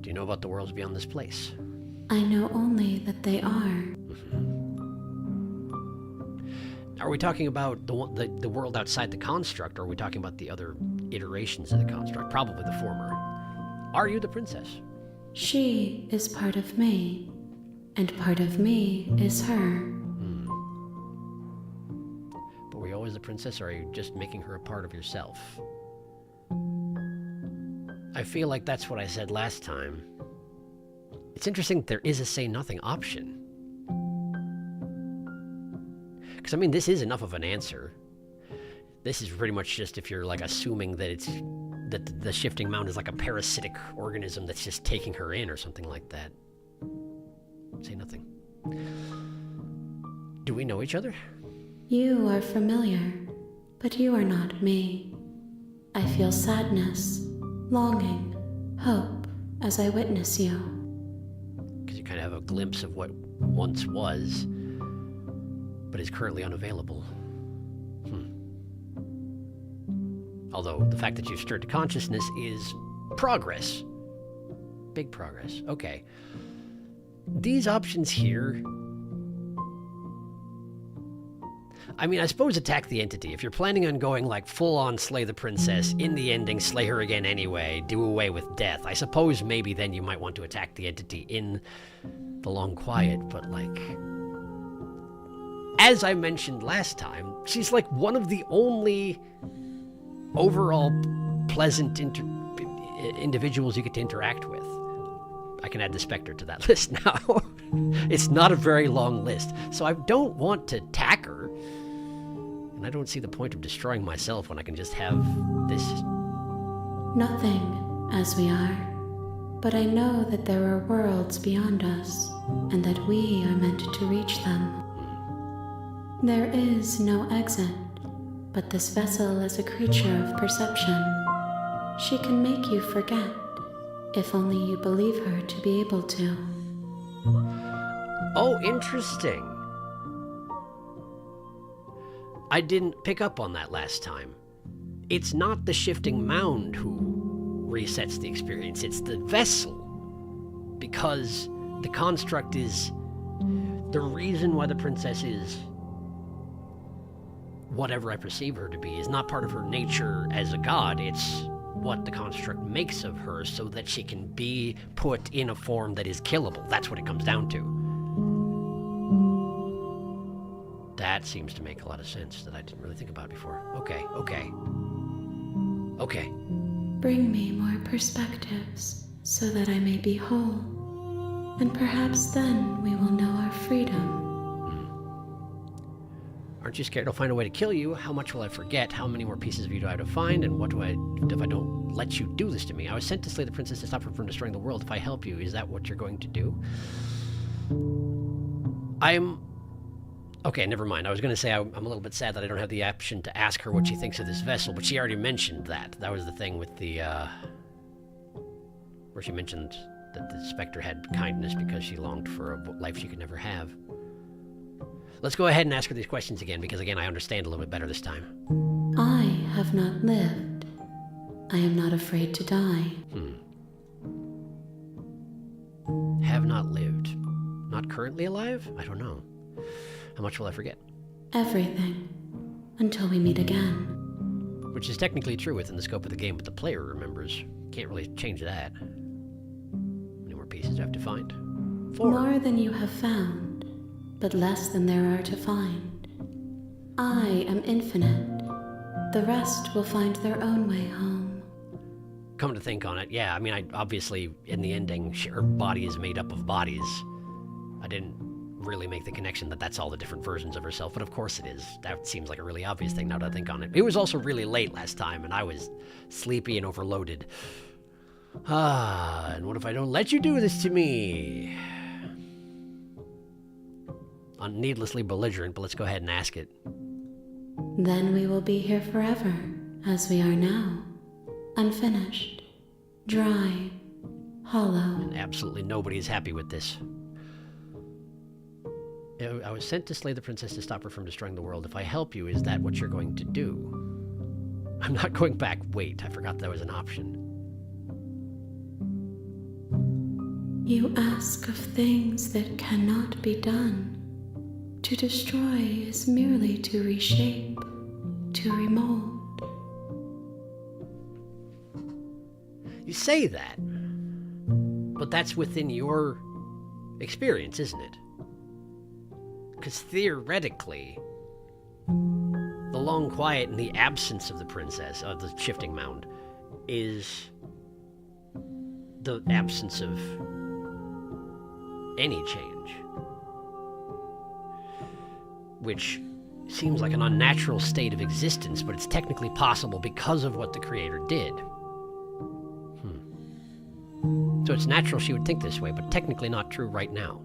Do you know about the worlds beyond this place? I know only that they are. Are we talking about the world outside the construct, or are we talking about the other iterations of the construct? Probably the former. Are you the princess? She is part of me, and part of me is her. But were you always the princess, or are you just making her a part of yourself? I feel like that's what I said last time. It's interesting that there is a say-nothing option. Because, I mean, this is enough of an answer. This is pretty much just if you're, like, assuming that that the shifting mound is like a parasitic organism that's just taking her in or something like that. Say nothing. Do we know each other? You are familiar, but you are not me. I feel sadness, longing, hope as I witness you. Because you kind of have a glimpse of what once was, but is currently unavailable. Although the fact that you've stirred to consciousness is progress. Big progress. Okay. These options here... I mean, I suppose attack the entity. If you're planning on going, like, full-on slay the princess, in the ending, slay her again anyway, do away with death, I suppose maybe then you might want to attack the entity in the long quiet, but, like... As I mentioned last time, she's, like, one of the only overall pleasant individuals you get to interact with. I can add the Spectre to that list now. It's not a very long list, so I don't want to attack her. And I don't see the point of destroying myself when I can just have this... Nothing, as we are. But I know that there are worlds beyond us, and that we are meant to reach them. There is no exit, but this vessel is a creature of perception. She can make you forget, if only you believe her to be able to. Oh, interesting. I didn't pick up on that last time. It's not the shifting mound who resets the experience, it's the vessel. Because the construct is... The reason why the princess is whatever I perceive her to be is not part of her nature as a god, it's what the construct makes of her so that she can be put in a form that is killable. That's what it comes down to. That seems to make a lot of sense that I didn't really think about before. Okay. Bring me more perspectives so that I may be whole, and perhaps then we will know our freedom. Aren't you scared I'll find a way to kill you? How much will I forget? How many more pieces of you do I have to find? And what do I do if I don't let you do this to me? I was sent to slay the princess to stop her from destroying the world. If I help you, is that what you're going to do? Okay, never mind. I was going to say I'm a little bit sad that I don't have the option to ask her what she thinks of this vessel, but she already mentioned that. That was the thing with the, where she mentioned that the Spectre had kindness because she longed for a life she could never have. Let's go ahead and ask her these questions again, because again, I understand a little bit better this time. I have not lived. I am not afraid to die. Have not lived. Not currently alive? I don't know. How much will I forget? Everything. Until we meet again. Which is technically true within the scope of the game, but the player remembers. Can't really change that. How many more pieces do I have to find? 4. More than you have found, but less than there are to find. I am infinite. The rest will find their own way home. come to think on it, yeah, I mean, obviously, in the ending, her body is made up of bodies. I didn't really make the connection that that's all the different versions of herself, but of course it is. That seems like a really obvious thing now that I think on it. It was also really late last time, and I was sleepy and overloaded. And what if I don't let you do this to me? I'm needlessly belligerent, but let's go ahead and ask it. Then we will be here forever, as we are now. Unfinished, dry, hollow. And absolutely nobody is happy with this. I was sent to slay the princess to stop her from destroying the world. If I help you, is that what you're going to do? I'm not going back. Wait, I forgot that was an option. You ask of things that cannot be done. To destroy is merely to reshape, to remold. You say that, but that's within your experience, isn't it? Because theoretically, the long quiet and the absence of the princess, of the shifting mound, is the absence of any change. Which seems like an unnatural state of existence, but it's technically possible because of what the creator did. So it's natural she would think this way, but technically not true right now.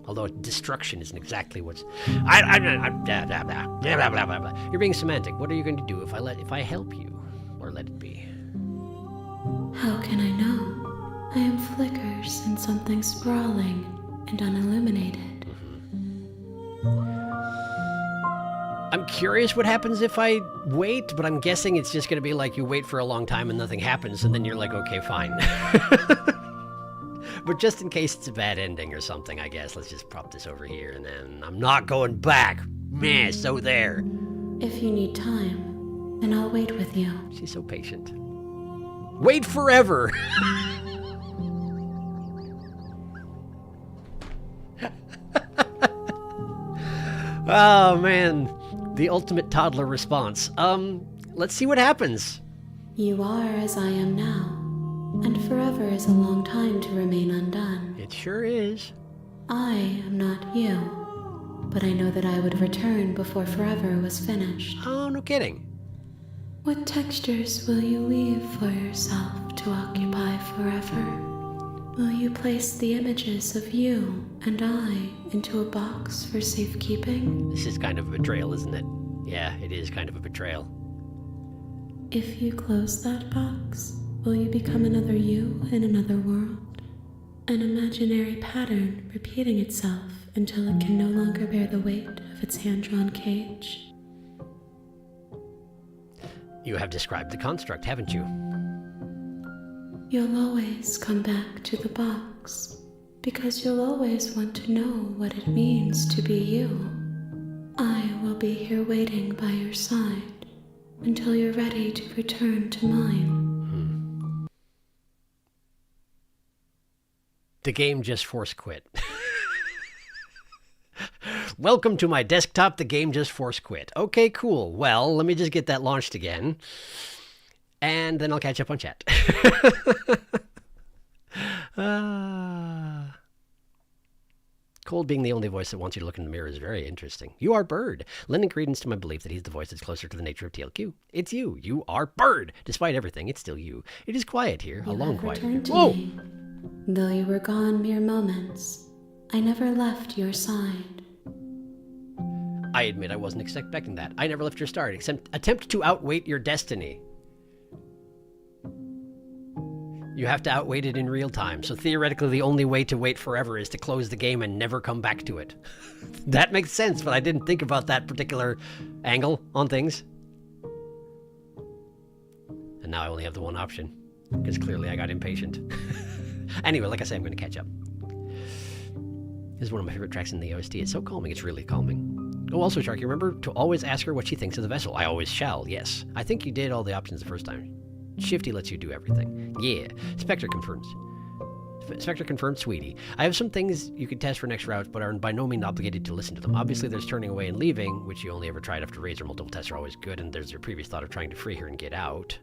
Although destruction isn't exactly what's... You're being semantic. What are you going to do if I help you? Or let it be? How can I know? I am flickers in something sprawling and unilluminated. I'm curious what happens if I wait, but I'm guessing it's just going to be like you wait for a long time and nothing happens, and then you're like, okay, fine. But just in case it's a bad ending or something, I guess, let's just prop this over here, and then I'm not going back. Meh, so there. If you need time, then I'll wait with you. She's so patient. Wait forever! Oh, man. The ultimate toddler response. Let's see what happens. You are as I am now, and forever is a long time to remain undone. It sure is. I am not you, but I know that I would return before forever was finished. Oh, no kidding. What textures will you leave for yourself to occupy forever? Will you place the images of you and I into a box for safekeeping? This is kind of a betrayal, isn't it? Yeah, it is kind of a betrayal. If you close that box, will you become another you in another world? An imaginary pattern repeating itself until it can no longer bear the weight of its hand-drawn cage? You have described the construct, haven't you? You'll always come back to the box, because you'll always want to know what it means to be you. I will be here waiting by your side until you're ready to return to mine. The game just force quit. Welcome to my desktop, the game just force quit. Okay, cool. Well, let me just get that launched again. And then I'll catch up on chat. Cold being the only voice that wants you to look in the mirror is very interesting. You are Bird, lending credence to my belief that he's the voice that's closer to the nature of TLQ. It's you. You are Bird. Despite everything, it's still you. It is quiet here, a long quiet here. Whoa! Though you were gone mere moments, I never left your side. I admit I wasn't expecting that. I never left your side, except attempt to outwait your destiny. You have to outwait it in real time, so theoretically the only way to wait forever is to close the game and never come back to it. That makes sense, but I didn't think about that particular angle on things. And now I only have the one option, because clearly I got impatient. Anyway, like I said, I'm going to catch up. This is one of my favorite tracks in the OST. It's so calming, it's really calming. Oh, also, Sharky, remember to always ask her what she thinks of the vessel. I always shall, yes. I think you did all the options the first time. Shifty lets you do everything. Yeah. Spectre confirms. Spectre confirmed, sweetie. I have some things you could test for next routes, but are by no means obligated to listen to them. Obviously, there's turning away and leaving, which you only ever tried after raids or multiple tests are always good, and there's your previous thought of trying to free her and get out.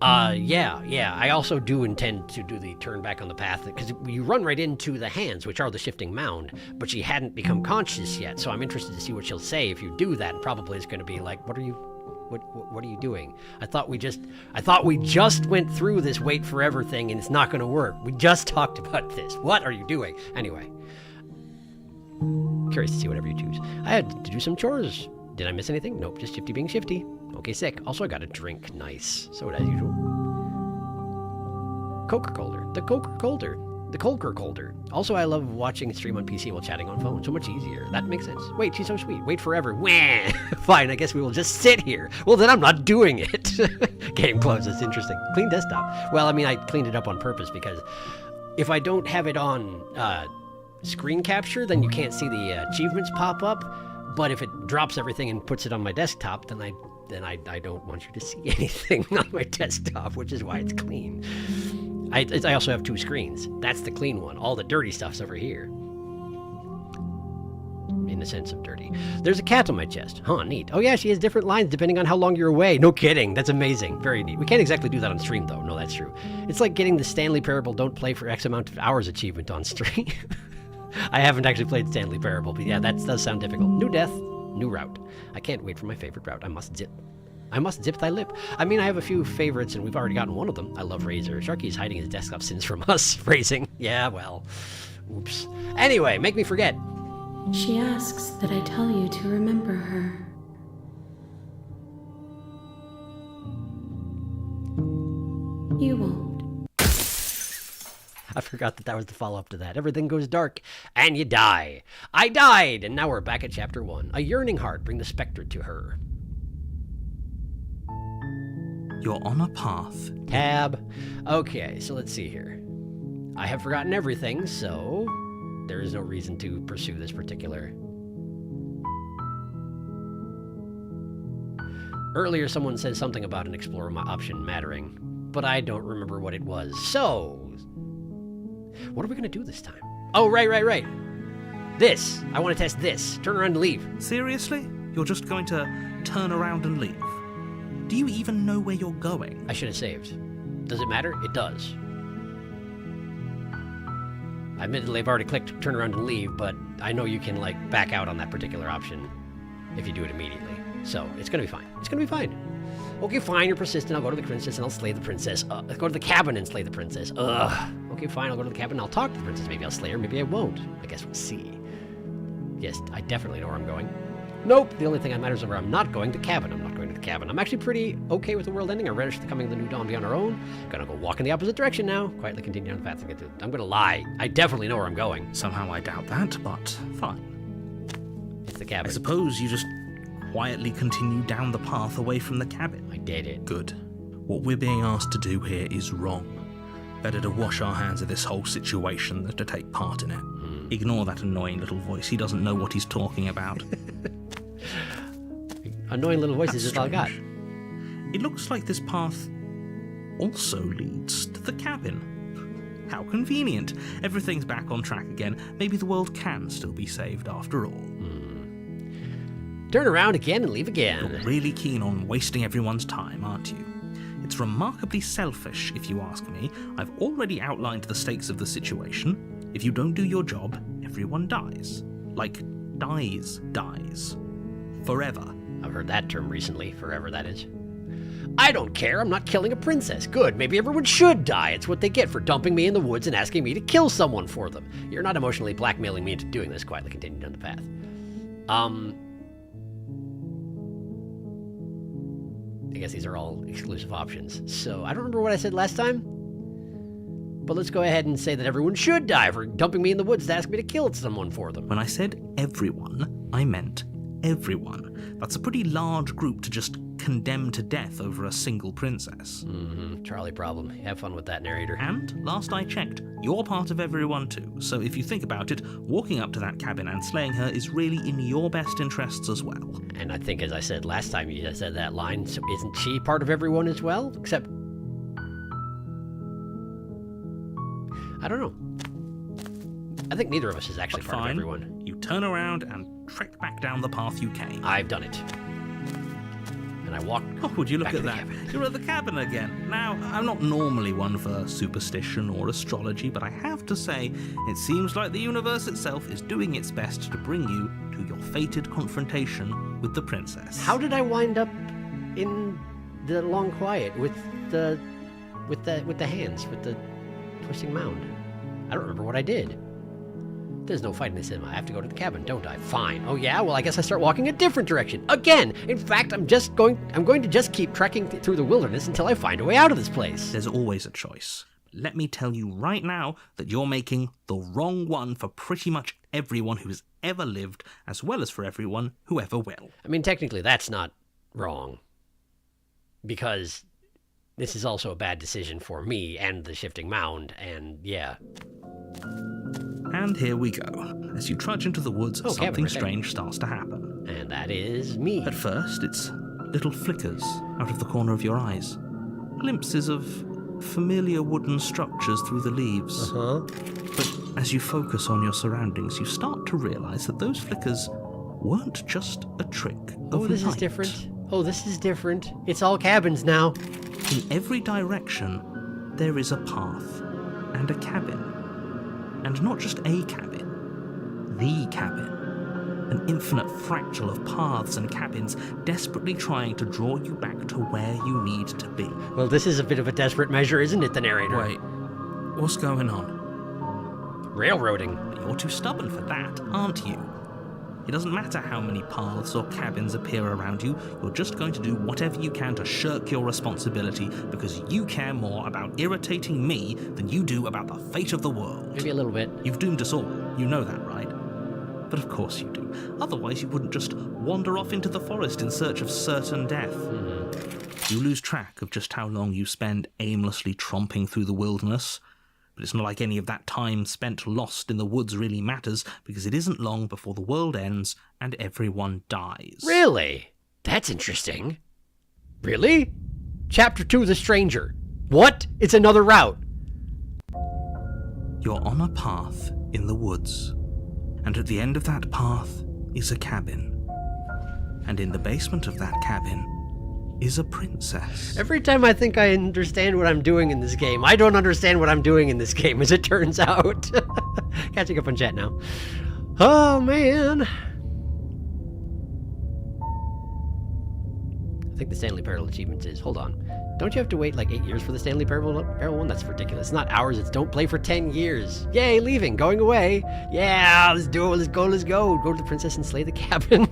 Yeah. I also do intend to do the turn back on the path, because you run right into the hands, which are the shifting mound, but she hadn't become conscious yet, so I'm interested to see what she'll say if you do that, and probably it's going to be like, what are you doing? I thought we just went through this wait forever thing, and it's not going to work. We just talked about this. What are you doing? Anyway. Curious to see whatever you choose. I had to do some chores. Did I miss anything? Nope, just Shifty being Shifty. Okay, sick. Also, I got a drink. Nice. So as usual. Coker colder. The Coker colder. The Colker colder. Also, I love watching stream on PC while chatting on phone. So much easier. That makes sense. Wait, she's so sweet. Wait forever. Wah! Fine, I guess we will just sit here. Well, then I'm not doing it. Game closes. Interesting. Clean desktop. Well, I mean, I cleaned it up on purpose because if I don't have it on screen capture, then you can't see the achievements pop up. But if it drops everything and puts it on my desktop, then I don't want you to see anything on my desktop, which is why it's clean. I also have 2 screens. That's the clean one. All the dirty stuff's over here. In the sense of dirty. There's a cat on my chest. Huh, neat. Oh yeah, she has different lines depending on how long you're away. No kidding. That's amazing. Very neat. We can't exactly do that on stream, though. No, that's true. It's like getting the Stanley Parable Don't Play for X amount of hours achievement on stream. I haven't actually played Stanley Parable, but yeah, that does sound difficult. New death, new route. I can't wait for my favorite route. I must zip thy lip. I mean, I have a few favorites, and we've already gotten one of them. I love Razor. Sharky's hiding his desktop sins from us. Phrasing. Yeah, well. Oops. Anyway, make me forget. She asks that I tell you to remember her. You won't. I forgot that was the follow-up to that. Everything goes dark, and you die. I died, and now we're back at Chapter 1. A yearning heart, bring the spectre to her. You're on a path. Tab. Okay, so let's see here. I have forgotten everything, so there is no reason to pursue this particular. Earlier, someone said something about an explorer option mattering, but I don't remember what it was. So, what are we going to do this time? Oh, right. This. I want to test this. Turn around and leave. Seriously? You're just going to turn around and leave? Do you even know where you're going? I should have saved. Does it matter? It does. Admittedly, I've already clicked turn around and leave, but I know you can, like, back out on that particular option if you do it immediately. So, it's going to be fine. It's going to be fine. Okay, fine, you're persistent. I'll go to the princess and I'll slay the princess. Go to the cabin and slay the princess. Ugh. Okay, fine, I'll go to the cabin and I'll talk to the princess. Maybe I'll slay her, maybe I won't. I guess we'll see. Yes, I definitely know where I'm going. Nope, the only thing that matters is where I'm not going. The cabin. I'm not going to the cabin. I'm actually pretty okay with the world ending. I relish the coming of the new dawn beyond our own. Gonna go walk in the opposite direction now. Quietly continue down the path to get to. I'm gonna lie. I definitely know where I'm going. Somehow I doubt that, but fine. It's the cabin. I suppose you just quietly continue down the path away from the cabin. I did it. Good. What we're being asked to do here is wrong. Better to wash our hands of this whole situation than to take part in it. Ignore that annoying little voice. He doesn't know what he's talking about. Annoying little voice is just all I got. It looks like this path also leads to the cabin. How convenient. Everything's back on track again. Maybe the world can still be saved after all. Turn around again and leave again. You're really keen on wasting everyone's time, aren't you? It's remarkably selfish, if you ask me. I've already outlined the stakes of the situation. If you don't do your job, everyone dies. Like, dies. Forever. I've heard that term recently. Forever, that is. I don't care. I'm not killing a princess. Good. Maybe everyone should die. It's what they get for dumping me in the woods and asking me to kill someone for them. You're not emotionally blackmailing me into doing this. Quietly continue down the path. I guess these are all exclusive options. So, I don't remember what I said last time. But let's go ahead and say that everyone should die for dumping me in the woods to ask me to kill someone for them. When I said everyone, I meant everyone. That's a pretty large group to just condemn to death over a single princess. Charlie problem. Have fun with that, narrator. And, last I checked, you're part of everyone too. So if you think about it, walking up to that cabin and slaying her is really in your best interests as well. And I think, as I said last time you said that line, so isn't she part of everyone as well? Except, I don't know. I think neither of us is actually part of everyone. You turn around and trek back down the path you came. I've done it. and I walk. Oh, would you look back at to the that? cabin. You're at the cabin again. Now, I'm not normally one for superstition or astrology, but I have to say, it seems like the universe itself is doing its best to bring you to your fated confrontation with the princess. How did I wind up in the long quiet with the hands, with the twisting mound? I don't remember what I did. There's no fighting this in. I have to go to the cabin, don't I? Fine. Oh yeah, well I guess I start walking a different direction. Again! In fact, I'm going to just keep trekking through the wilderness until I find a way out of this place. There's always a choice. Let me tell you right now that you're making the wrong one for pretty much everyone who's ever lived, as well as for everyone who ever will. I mean, technically that's not wrong. Because this is also a bad decision for me and the shifting mound, and yeah. And here we go. As you trudge into the woods, cabin something right there. strange starts to happen. And that is me. At first, it's little flickers out of the corner of your eyes. Glimpses of familiar wooden structures through the leaves. Uh-huh. But as you focus on your surroundings, you start to realize that those flickers weren't just a trick of Oh, this light. is different. Oh, this is different. It's all cabins now. In every direction, there is a path and a cabin. And not just a cabin, the cabin. An infinite fractal of paths and cabins desperately trying to draw you back to where you need to be. Well, this is a bit of a desperate measure, isn't it, the narrator? Wait, what's going on? Railroading. You're too stubborn for that, aren't you? It doesn't matter how many paths or cabins appear around you, you're just going to do whatever you can to shirk your responsibility because you care more about irritating me than you do about the fate of the world. Maybe a little bit. You've doomed us all, you know that, right? But of course you do. Otherwise you wouldn't just wander off into the forest in search of certain death. Mm-hmm. You lose track of just how long you spend aimlessly tromping through the wilderness. But it's not like any of that time spent lost in the woods really matters, because it isn't long before the world ends and everyone dies. Really? That's interesting. Really? Chapter 2, The Stranger. What? It's another route. You're on a path in the woods, and at the end of that path is a cabin. And in the basement of that cabin is a princess. Every time I think I understand what I'm doing in this game, I don't understand what I'm doing in this game, as it turns out. Catching up on chat now. Oh, man. I think the Stanley Parable achievements is, hold on. Don't you have to wait like 8 years for the Stanley Parable one? That's ridiculous. It's not hours, it's don't play for 10 years. Yay, leaving, going away. Yeah, let's do it, let's go. Go to the princess and slay the cabin.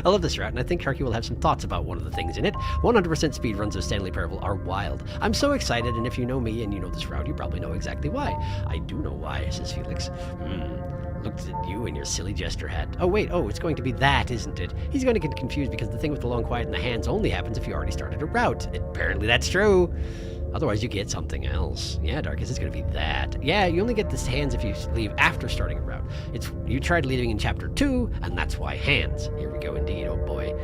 I love this route, and I think Sharky will have some thoughts about one of the things in it. 100% speedruns of Stanley Parable are wild. I'm so excited, and if you know me and you know this route, you probably know exactly why. I do know why, says Felix. Looked at you and your silly jester hat. Oh, wait, it's going to be that, isn't it? He's going to get confused because the thing with the long quiet in the hands only happens if you already started a route. Apparently that's true. Otherwise you get something else. Yeah, Darkus, it's going to be that. Yeah, you only get this hands if you leave after starting a route. You tried leaving in chapter 2, and that's why hands. Here we go indeed, oh boy.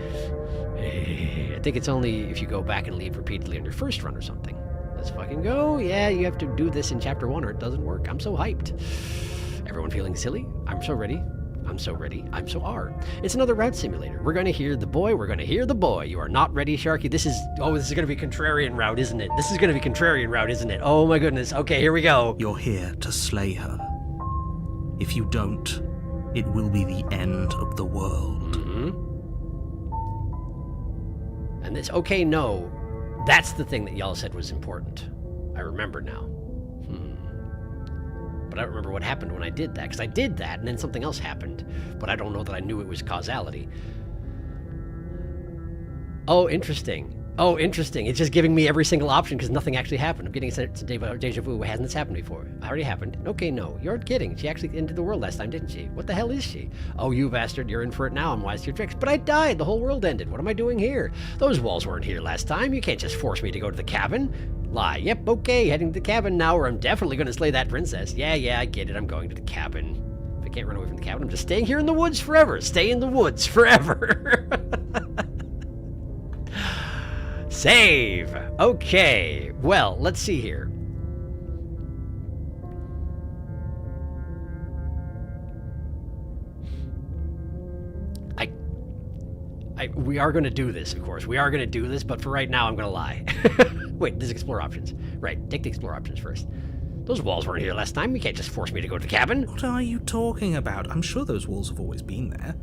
I think it's only if you go back and leave repeatedly on your first run or something. Let's fucking go. Yeah, you have to do this in chapter 1 or it doesn't work. I'm so hyped. Everyone feeling silly? I'm so ready. I'm so ready. I'm so R. It's another route simulator. We're going to hear the boy. We're going to hear the boy. You are not ready, Sharky. This is going to be contrarian route, isn't it? This is going to be contrarian route, isn't it? Oh my goodness. Okay, here we go. You're here to slay her. If you don't, it will be the end of the world. And this, okay, no. That's the thing that y'all said was important. I remember now. But I don't remember what happened when I did that, because I did that, and then something else happened, but I don't know that I knew it was causality. Oh, interesting. It's just giving me every single option, because nothing actually happened. I'm getting a sense of deja vu. Hasn't this happened before? It already happened. Okay, no, you're kidding. She actually ended the world last time, didn't she? What the hell is she? Oh, you bastard, you're in for it now. I'm wise to your tricks. But I died. The whole world ended. What am I doing here? Those walls weren't here last time. You can't just force me to go to the cabin. Lie. Yep, okay, heading to the cabin now, where I'm definitely going to slay that princess. Yeah, I get it. I'm going to the cabin. If I can't run away from the cabin, I'm just staying here in the woods forever. Stay in the woods forever. Save. Okay. Well, let's see here. Right, we are going to do this, of course. We are going to do this, but for right now, I'm going to lie. Wait, there's explore options. Right, take the explore options first. Those walls weren't here last time. You can't just force me to go to the cabin. What are you talking about? I'm sure those walls have always been there.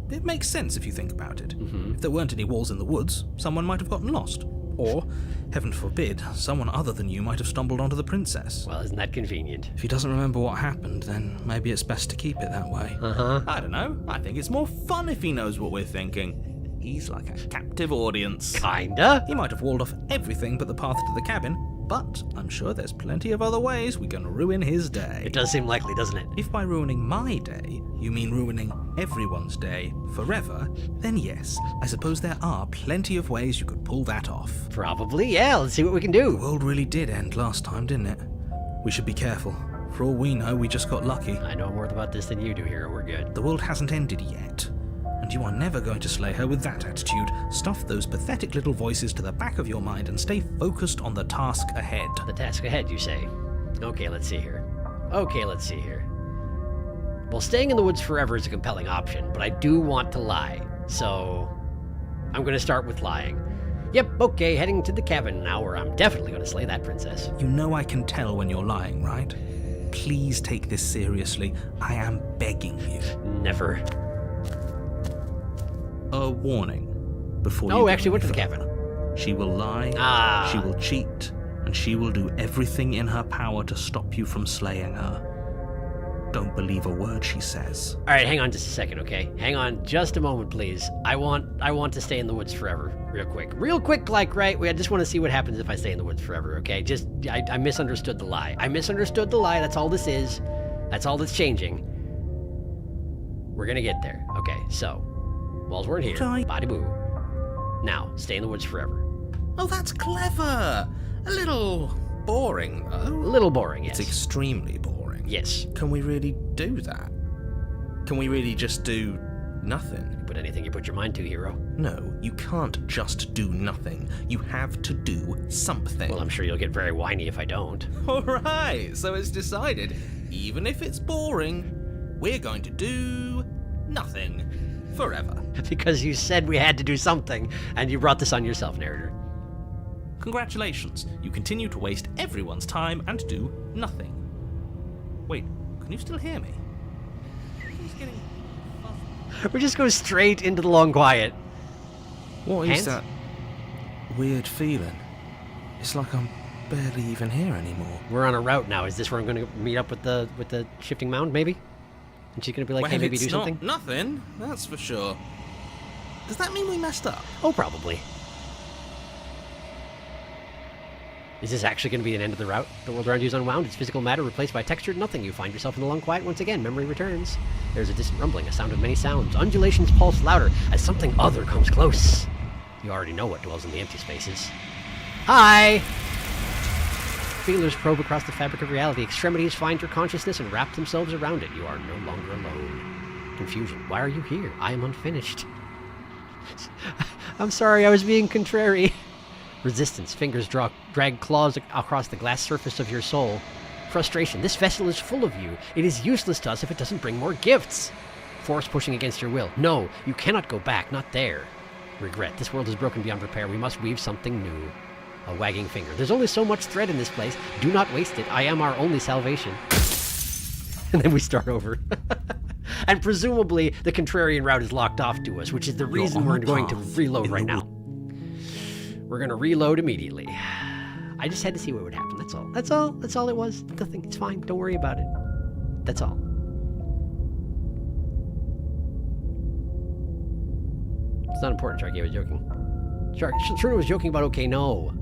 It makes sense if you think about it. If there weren't any walls in the woods, someone might have gotten lost. Or, heaven forbid, someone other than you might have stumbled onto the princess. Well, isn't that convenient? If he doesn't remember what happened, then maybe it's best to keep it that way. I don't know. I think it's more fun if he knows what we're thinking. He's like a captive audience. Kinda. He might have walled off everything but the path to the cabin, but I'm sure there's plenty of other ways we can ruin his day. It does seem likely, doesn't it? If by ruining my day, you mean ruining everyone's day forever, then yes, I suppose there are plenty of ways you could pull that off. Probably, yeah. Let's see what we can do. The world really did end last time, didn't it? We should be careful. For all we know, we just got lucky. I know more about this than you do, Hero. We're good. The world hasn't ended yet. And you are never going to slay her with that attitude. Stuff those pathetic little voices to the back of your mind and stay focused on the task ahead. The task ahead, you say? Okay, let's see here. Well, staying in the woods forever is a compelling option, but I do want to lie. So, I'm going to start with lying. Yep, okay, heading to the cabin now where I'm definitely going to slay that princess. You know I can tell when you're lying, right? Please take this seriously. I am begging you. Never. A warning before you Oh, go actually went to any the cabin. further. She will lie, she will cheat, and she will do everything in her power to stop you from slaying her. Don't believe a word she says. All right, hang on just a second, okay? Hang on just a moment, please. I want to stay in the woods forever, real quick, like, right? I just want to see what happens if I stay in the woods forever, okay? I misunderstood the lie. That's all this is. That's all that's changing. We're gonna get there. Okay, so walls weren't here. Body boo. Now, stay in the woods forever. Oh, that's clever. A little boring, though. A little boring, yes. It's extremely boring. Yes. Can we really do that? Can we really just do nothing? Put anything you put your mind to, Hero. No, you can't just do nothing. You have to do something. Well, I'm sure you'll get very whiny if I don't. All right, so it's decided. Even if it's boring, we're going to do nothing. Forever. Because you said we had to do something, and you brought this on yourself, narrator. Congratulations, you continue to waste everyone's time and do nothing. Wait, can you still hear me? He's getting fuzzy. We just go straight into the long quiet. What is Hands? that weird feeling? It's like I'm barely even here anymore. We're on a route now. Is this where I'm going to meet up with the shifting mound, maybe? And she's going to be like, Well, hey, maybe it's do something? not nothing, that's for sure. Does that mean we messed up? Oh, probably. Is this actually going to be an end of the route? The world around you is unwound, its physical matter replaced by textured nothing. You find yourself in the long quiet once again. Memory returns. There's a distant rumbling, a sound of many sounds. Undulations pulse louder as something other comes close. You already know what dwells in the empty spaces. Hi! Feelers probe across the fabric of reality. Extremities find your consciousness and wrap themselves around it. You are no longer alone. Confusion. Why are you here? I am unfinished. I'm sorry, I was being contrary. Resistance. Fingers drag claws across the glass surface of your soul. Frustration. This vessel is full of you. It is useless to us if it doesn't bring more gifts. Force pushing against your will. No, you cannot go back. Not there. Regret. This world is broken beyond repair. We must weave something new. A wagging finger. There's only so much thread in this place. Do not waste it. I am our only salvation. And then we start over. And presumably, the contrarian route is locked off to us, which is the reason we're going to reload right now. We're going to reload immediately. I just had to see what would happen. That's all. That's all it was. Nothing. It's fine. Don't worry about it. That's all. It's not important, Sharky. I was joking. Truna was joking about okay, no.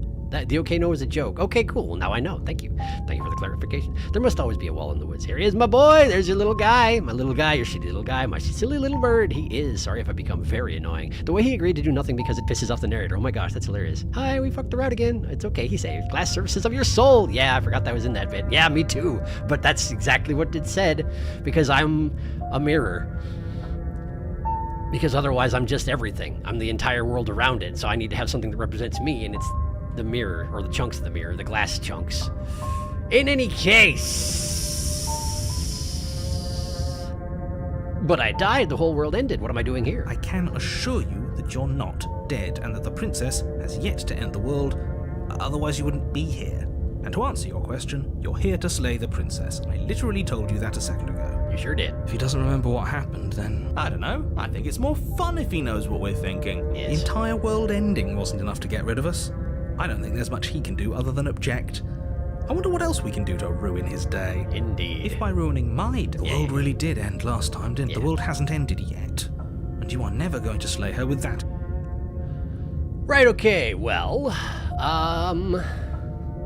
The okay, no is a joke. Okay, cool. Well, now I know. Thank you. Thank you for the clarification. There must always be a wall in the woods. Here he is, my boy. There's your little guy. My little guy, your shitty little guy, my silly little bird. He is. Sorry if I become very annoying. The way he agreed to do nothing because it pisses off the narrator. Oh my gosh, that's hilarious. Hi, we fucked around again. It's okay, he saved. Glass surfaces of your soul. Yeah, I forgot that was in that bit. Yeah, me too. But that's exactly what it said. Because I'm a mirror. Because otherwise I'm just everything. I'm the entire world around it. So I need to have something that represents me, and it's the mirror, or the chunks of the mirror, the glass chunks. In any case... But I died, the whole world ended. What am I doing here? I can assure you that that you're not dead and that the princess has yet to end the world, otherwise you wouldn't be here. And to answer your question, you're here to slay the princess. I literally told you that a second ago. You sure did. If he doesn't remember what happened, then... I don't know. I think it's more fun if he knows what we're thinking. Yes. The entire world ending wasn't enough to get rid of us. I don't think there's much he can do other than object. I wonder what else we can do to ruin his day. Indeed. If by ruining my day... The world really did end last time, didn't it? Yeah. The world hasn't ended yet. And you are never going to slay her with that. Right, okay, well,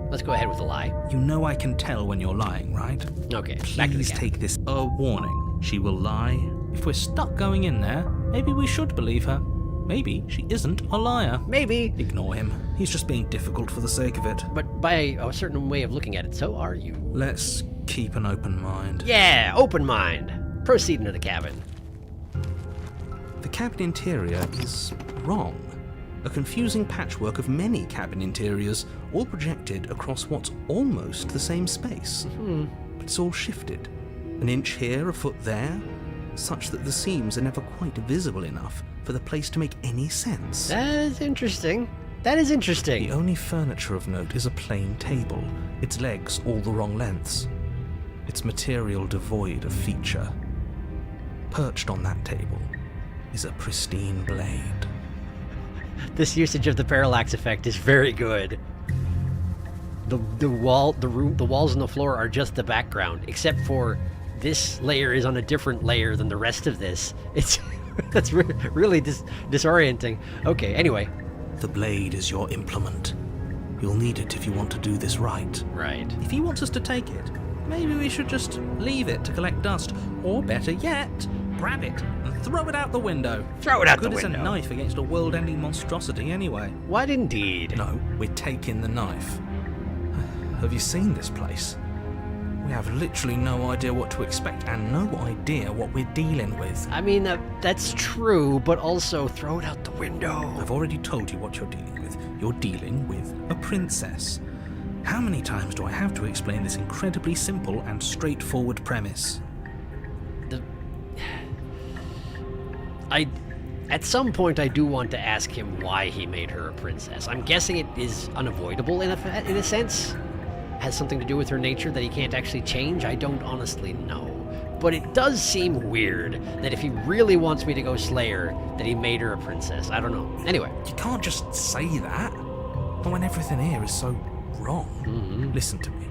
let's go ahead with the lie. You know I can tell when you're lying, right? Okay, Please back to the cat. take this a warning. She will lie. If we're stuck going in there, maybe we should believe her. Maybe she isn't a liar. Maybe. Ignore him. He's just being difficult for the sake of it. But by a certain way of looking at it, so are you. Let's keep an open mind. Yeah, open mind. Proceed into the cabin. The cabin interior is wrong. A confusing patchwork of many cabin interiors, all projected across what's almost the same space. But it's all shifted. An inch here, a foot there, such that the seams are never quite visible enough for the place to make any sense. That is interesting. That is interesting. The only furniture of note is a plain table, its legs all the wrong lengths, its material devoid of feature. Perched on that table is a pristine blade. This usage of the parallax effect is very good. The walls and the floor are just the background, except for this layer is on a different layer than the rest of this. It's that's really disorienting. Okay, anyway. The blade is your implement. You'll need it if you want to do this right. Right. If he wants us to take it, maybe we should just leave it to collect dust, or better yet, grab it and throw it out the window. Throw it out the Good as window. a knife against a world-ending monstrosity anyway. What indeed? No, we're taking the knife. Have you seen this place? We have literally no idea what to expect and no idea what we're dealing with. I mean, that's true, but also throw it out the window. I've already told you what you're dealing with. You're dealing with a princess. How many times do I have to explain this incredibly simple and straightforward premise? At some point, I do want to ask him why he made her a princess. I'm guessing it is unavoidable in a sense. Has something to do with her nature that he can't actually change. I don't honestly know. But it does seem weird that if he really wants me to go slay her, that he made her a princess. I don't know. Anyway. You can't just say that. Not when everything here is so wrong. Listen to me.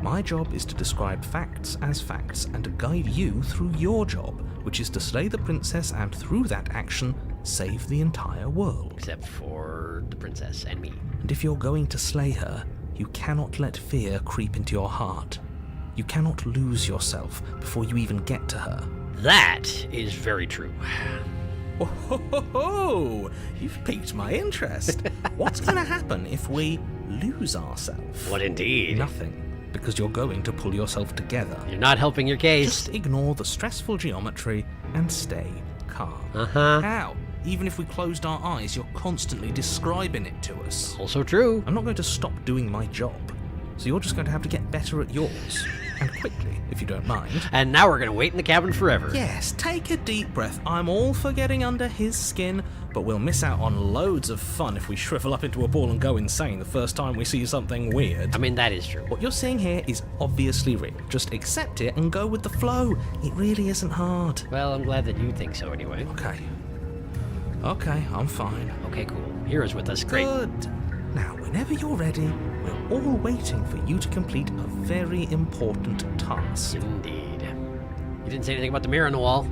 My job is to describe facts as facts and to guide you through your job, which is to slay the princess and through that action, save the entire world. Except for the princess and me. And if you're going to slay her, you cannot let fear creep into your heart. You cannot lose yourself before you even get to her. That is very true. Oh, ho, ho, ho. You've piqued my interest. What's going to happen if we lose ourselves? What indeed? Nothing, because you're going to pull yourself together. You're not helping your case. Just ignore the stressful geometry and stay calm. How? Even if we closed our eyes, you're constantly describing it to us. Also true. I'm not going to stop doing my job, so you're just going to have to get better at yours. And quickly, if you don't mind. And now we're going to wait in the cabin forever. Yes, take a deep breath. I'm all for getting under his skin, but we'll miss out on loads of fun if we shrivel up into a ball and go insane the first time we see something weird. I mean, that is true. What you're seeing here is obviously real. Just accept it and go with the flow. It really isn't hard. Well, I'm glad that you think so anyway. Okay, I'm fine. Okay, cool. Hero's with us. Great. Good. Now, whenever you're ready, we're all waiting for you to complete a very important task. Indeed. You didn't say anything about the mirror on the wall.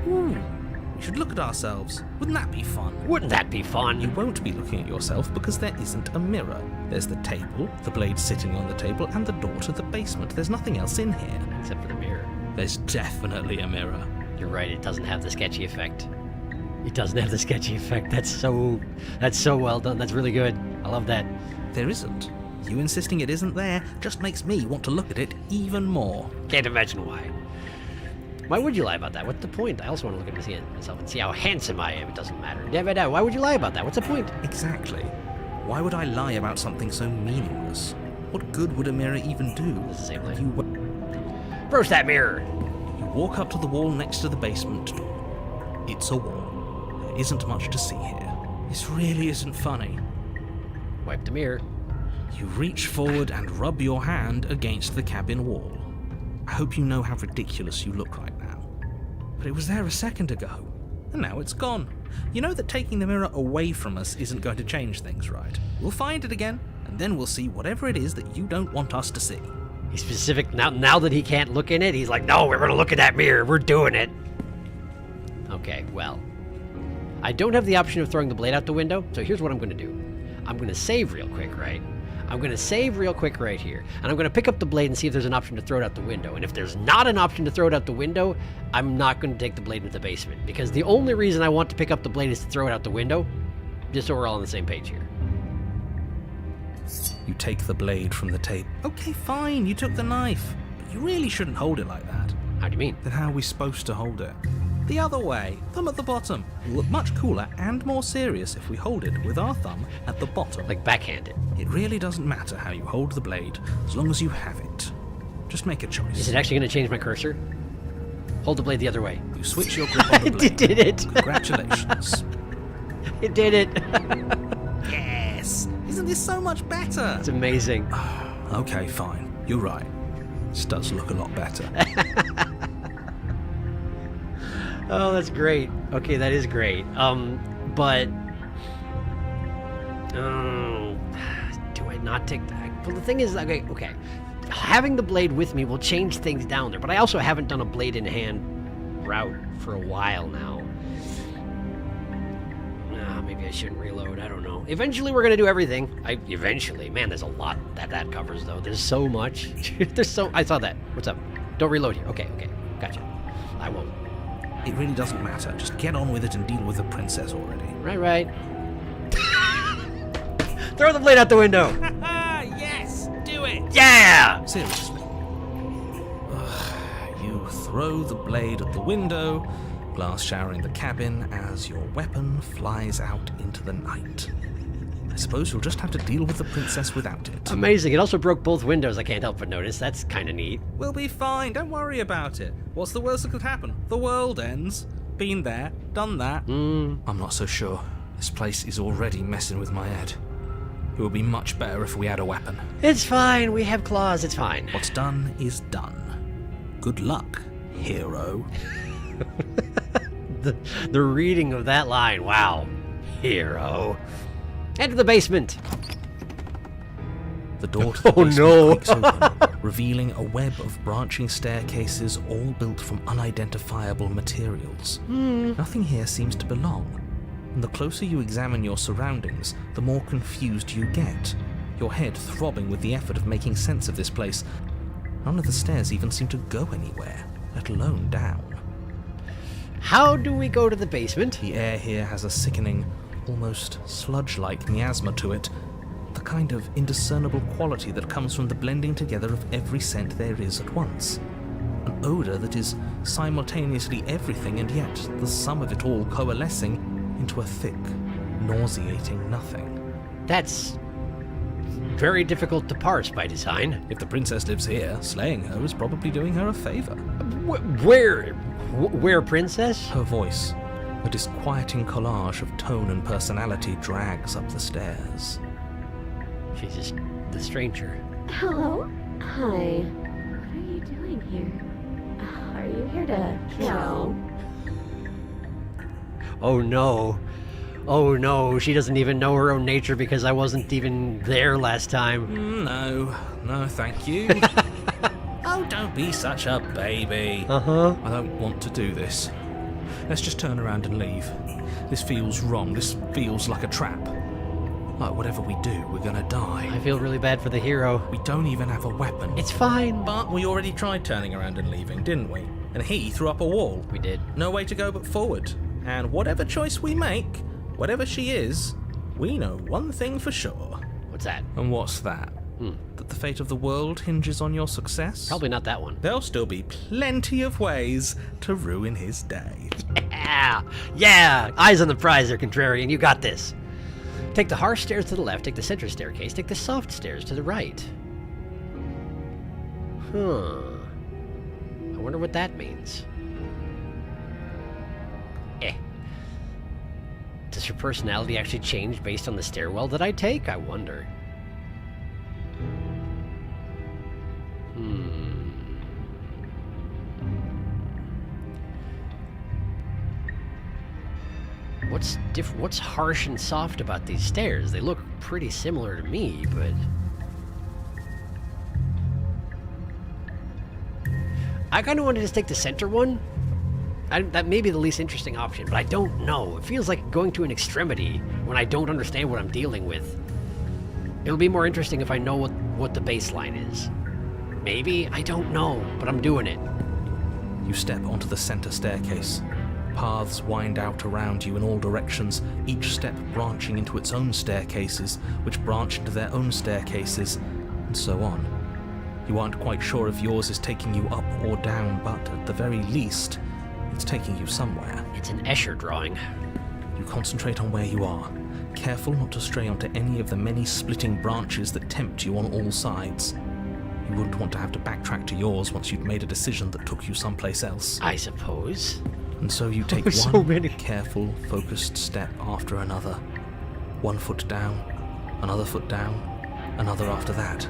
We should look at ourselves. Wouldn't that be fun? Wouldn't that be fun? You won't be looking at yourself because there isn't a mirror. There's the table, the blade sitting on the table, and the door to the basement. There's nothing else in here. Except for the mirror. There's definitely a mirror. You're right, it doesn't have the sketchy effect. It doesn't have the sketchy effect. That's so well done. That's really good. I love that. There isn't. You insisting it isn't there just makes me want to look at it even more. Can't imagine why. Why would you lie about that? What's the point? I also want to look at myself and see how handsome I am. It doesn't matter. Never know. Why would you lie about that? What's the point? Exactly. Why would I lie about something so meaningless? What good would a mirror even do? It's the same thing. Approach that mirror. You walk up to the wall next to the basement door. It's a wall. There isn't much to see here. This really isn't funny. Wipe the mirror. You reach forward and rub your hand against the cabin wall. I hope you know how ridiculous you look right now. But it was there a second ago, and now it's gone. You know that taking the mirror away from us isn't going to change things, right? We'll find it again, and then we'll see whatever it is that you don't want us to see. He's specific. Now that he can't look in it, he's like, no, we're going to look in that mirror. We're doing it. Okay, well. I don't have the option of throwing the blade out the window, so here's what I'm going to do. I'm going to save real quick, right? I'm going to save real quick right here, and I'm going to pick up the blade and see if there's an option to throw it out the window. And if there's not an option to throw it out the window, I'm not going to take the blade into the basement, because the only reason I want to pick up the blade is to throw it out the window, just so we're all on the same page here. You take the blade from the table. Okay, fine, you took the knife. But you really shouldn't hold it like that. How do you mean? Then how are we supposed to hold it? The other way, thumb at the bottom. It'll look much cooler and more serious if we hold it with our thumb at the bottom. Like backhanded. It really doesn't matter how you hold the blade, as long as you have it. Just make a choice. Is it actually going to change my cursor? Hold the blade the other way. You switch your grip on the blade. It did it. Congratulations. It did it. Yes! Isn't this so much better? It's amazing. Okay, fine. You're right. This does look a lot better. Oh, that's great. Okay, that is great. But... do I not take that? Well, the thing is, okay. Having the blade with me will change things down there, but I also haven't done a blade in hand route for a while now. Maybe I shouldn't reload. I don't know. Eventually, we're gonna do everything. Eventually. Man, there's a lot that covers, though. There's so much. I saw that. What's up? Don't reload here. Okay. Gotcha. I won't. It really doesn't matter. Just get on with it and deal with the princess already. Right. Throw the blade out the window. Yes! Do it! Yeah! Seriously. You throw the blade at the window, glass showering the cabin as your weapon flies out into the night. I suppose you'll just have to deal with the princess without it. Amazing. It also broke both windows, I can't help but notice. That's kind of neat. We'll be fine. Don't worry about it. What's the worst that could happen? The world ends. Been there. Done that. I'm not so sure. This place is already messing with my head. It would be much better if we had a weapon. It's fine. We have claws. It's fine. What's done is done. Good luck, hero. The reading of that line. Wow. Hero. Enter the basement. The door to the basement creaks open, revealing a web of branching staircases all built from unidentifiable materials. Nothing here seems to belong, and the closer you examine your surroundings, the more confused you get, your head throbbing with the effort of making sense of this place. None of the stairs even seem to go anywhere, let alone down. How do we go to the basement? The air here has a sickening, almost sludge-like miasma to it, the kind of indiscernible quality that comes from the blending together of every scent there is at once. An odour that is simultaneously everything and yet the sum of it all coalescing into a thick, nauseating nothing. That's very difficult to parse by design. If the princess lives here, slaying her is probably doing her a favour. Where, princess? Her voice, a disquieting collage of tone and personality, drags up the stairs. She's just the stranger. Hello? Hi. What are you doing here? Are you here to kill? Oh no, she doesn't even know her own nature because I wasn't even there last time. No, thank you. Oh, don't be such a baby. Uh-huh. I don't want to do this. Let's just turn around and leave. This feels wrong. This feels like a trap. Like whatever we do, we're gonna die. I feel really bad for the hero. We don't even have a weapon. It's fine. But we already tried turning around and leaving, didn't we? And he threw up a wall. We did. No way to go but forward. And whatever choice we make, whatever she is, we know one thing for sure. What's that? And what's that? That the fate of the world hinges on your success? Probably not that one. There'll still be plenty of ways to ruin his day. Yeah! Eyes on the prize there, Contrarian. You got this. Take the harsh stairs to the left, take the center staircase, take the soft stairs to the right. I wonder what that means. Does her personality actually change based on the stairwell that I take? I wonder. What's harsh and soft about these stairs? They look pretty similar to me, but... I kind of wanted to take the center one. That may be the least interesting option, but I don't know. It feels like going to an extremity when I don't understand what I'm dealing with. It'll be more interesting if I know what the baseline is. Maybe? I don't know, but I'm doing it. You step onto the center staircase. Paths wind out around you in all directions, each step branching into its own staircases, which branch into their own staircases, and so on. You aren't quite sure if yours is taking you up or down, but at the very least, it's taking you somewhere. It's an Escher drawing. You concentrate on where you are, careful not to stray onto any of the many splitting branches that tempt you on all sides. You wouldn't want to have to backtrack to yours once you'd made a decision that took you someplace else. I suppose. And so you take one careful, focused step after another. 1 foot down, another foot down, another after that.